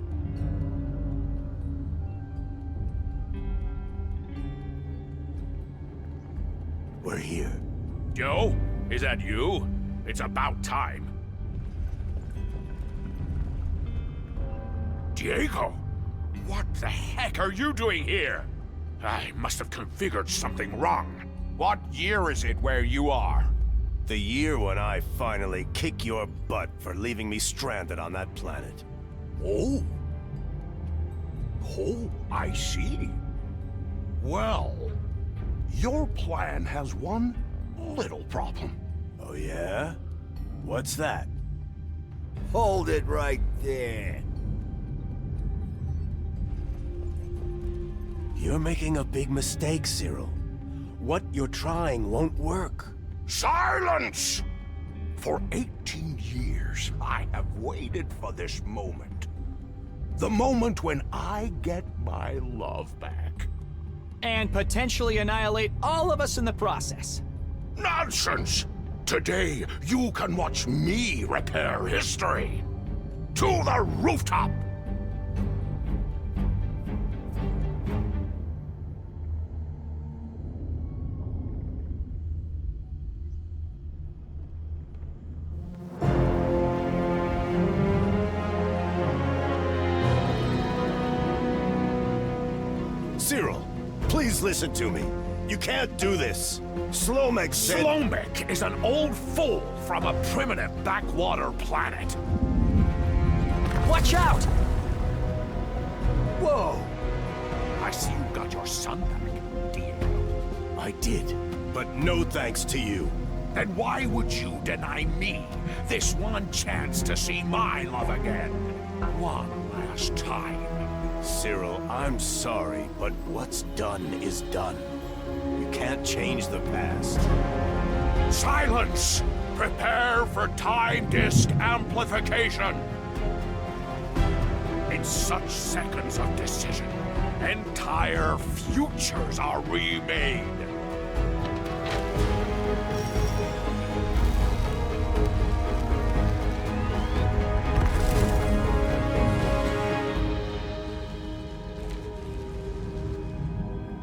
We're here. Joe, is that you? It's about time. Diego, what the heck are you doing here? I must have configured something wrong. What year is it where you are? The year when I finally kick your butt for leaving me stranded on that planet. Oh. Oh, I see. Well, your plan has one little problem. Oh yeah? What's that? Hold it right there. You're making a big mistake, Cyril. What you're trying won't work. Silence! For 18 years, I have waited for this moment. The moment when I get my love back. And potentially annihilate all of us in the process. Nonsense! Today, you can watch me repair history. To the rooftop! Cyril, please listen to me. You can't do this. Slomek said— Slomek is an old fool from a primitive backwater planet. Watch out! Whoa! I see you got your son back, Diego. I did, but no thanks to you. Then why would you deny me this one chance to see my love again? One last time. Cyril, I'm sorry, but what's done is done. You can't change the past. Silence! Prepare for time disk amplification! In such seconds of decision, entire futures are remade.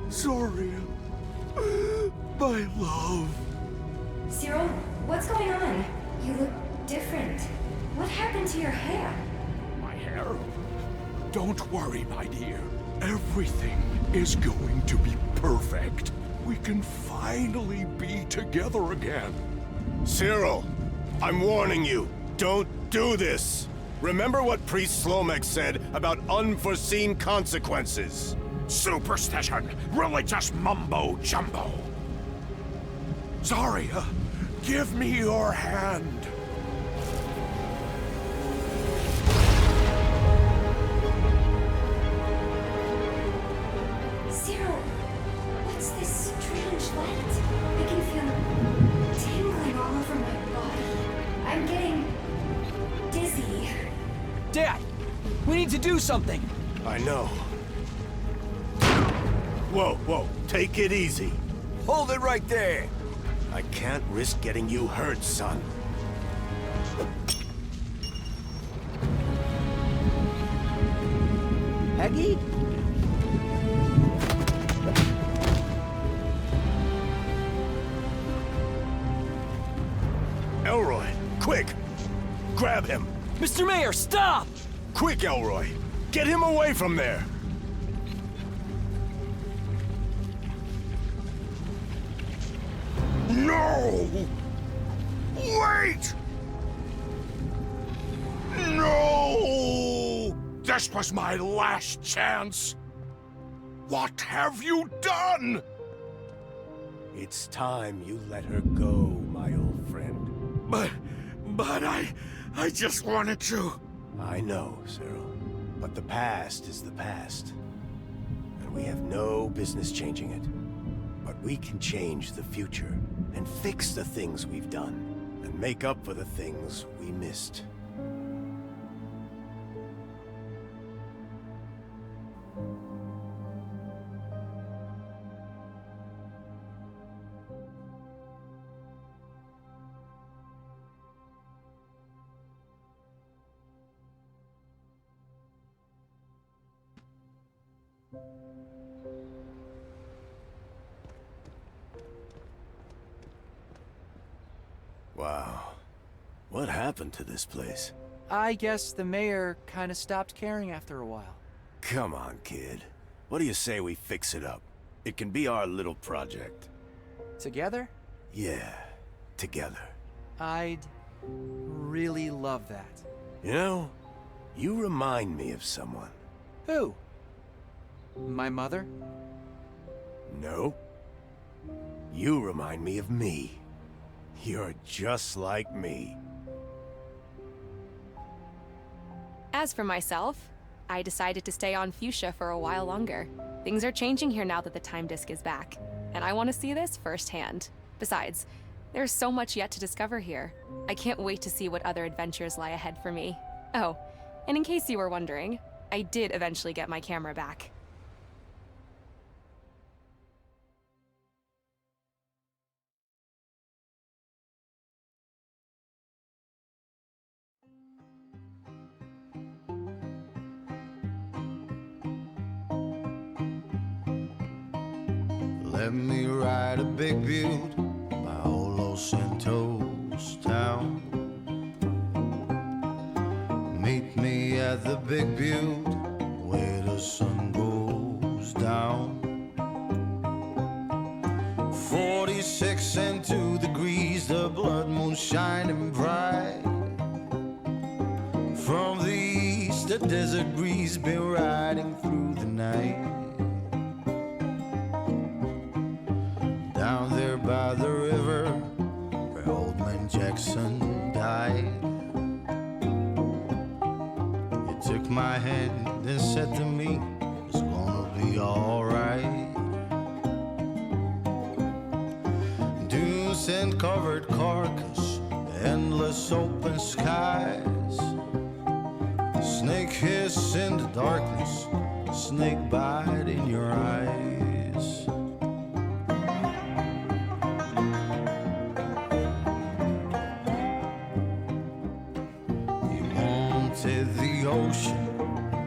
Zoriel, my love. Cyril, what's going on? You look different. What happened to your hair? My hair? Don't worry, my dear. Everything is going to be perfect. We can finally be together again. Cyril, I'm warning you. Don't do this. Remember what Priest Slomek said about unforeseen consequences. Superstition! Religious mumbo-jumbo! Zarya, give me your hand! Cyril, what's this strange light? I can feel tingling all over my body. I'm getting dizzy. Dad, we need to do something. I know. Whoa, whoa, take it easy. Hold it right there. I can't risk getting you hurt, son. Peggy? Grab him! Mr. Mayor, stop! Quick, Elroy! Get him away from there! No! Wait! No! This was my last chance! What have you done? It's time you let her go, my old friend. But I just wanted to. I know, Cyril. But the past is the past. And we have no business changing it. But we can change the future and fix the things we've done and make up for the things we missed. Wow. What happened to this place? I guess the mayor kind of stopped caring after a while. Come on, kid. What do you say we fix it up? It can be our little project. Together? Yeah, together. I'd really love that. You know, you remind me of someone. Who? My mother? No. You remind me of me. You're just like me. As for myself, I decided to stay on Fuchsia for a while longer. Things are changing here now that the time disk is back, and I want to see this firsthand. Besides, there's so much yet to discover here. I can't wait to see what other adventures lie ahead for me. Oh, and in case you were wondering, I did eventually get my camera back. Let me ride a big butte by old Los Santos town. Meet me at the big butte where the sun goes down. 46 and 2 degrees, the blood moon shining bright. From the east, the desert breeze been riding through the night. Down there by the river where old man Jackson died. He took my hand and said to me, it's gonna be alright. Dunes and covered carcass, endless open skies. Snake hiss in the darkness, snake bite in your eyes. The ocean,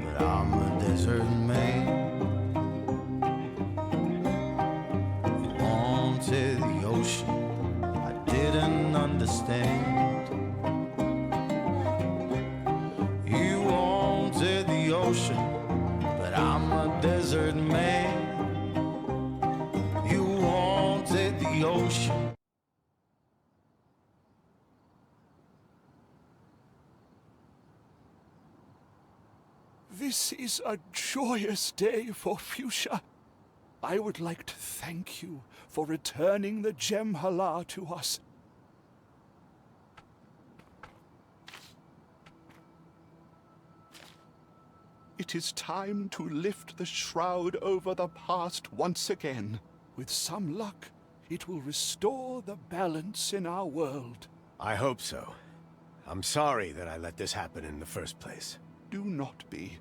but I'm a desert man. You wanted the ocean, I didn't understand. You wanted the ocean, but I'm a desert man. You wanted the ocean. This is a joyous day for Fuchsia. I would like to thank you for returning the Jem'Hala to us. It is time to lift the shroud over the past once again. With some luck, it will restore the balance in our world. I hope so. I'm sorry that I let this happen in the first place. Do not be.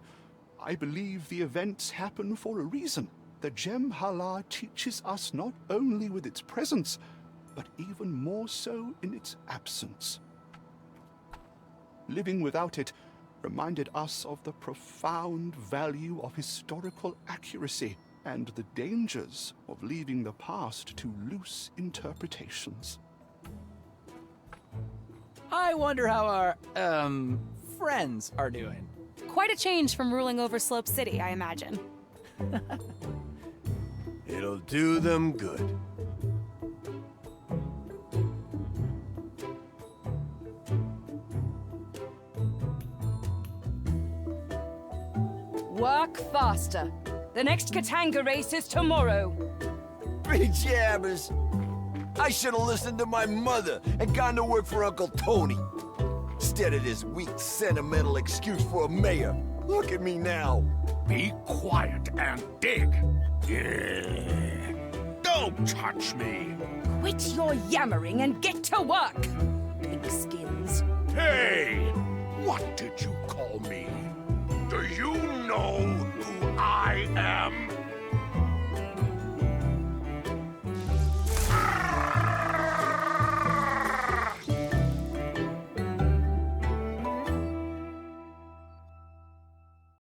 I believe the events happen for a reason. The Jem'Hala teaches us not only with its presence, but even more so in its absence. Living without it reminded us of the profound value of historical accuracy and the dangers of leaving the past to loose interpretations. I wonder how our, friends are doing. Quite a change from ruling over Slope City, I imagine. It'll do them good. Work faster. The next Katanga race is tomorrow. Big jabbers. I should have listened to my mother and gone to work for Uncle Tony. Instead of this weak, sentimental excuse for a mayor. Look at me now. Be quiet and dig. Yeah. Don't touch me. Quit your yammering and get to work, pigskins. Hey! What did you call me? Do you know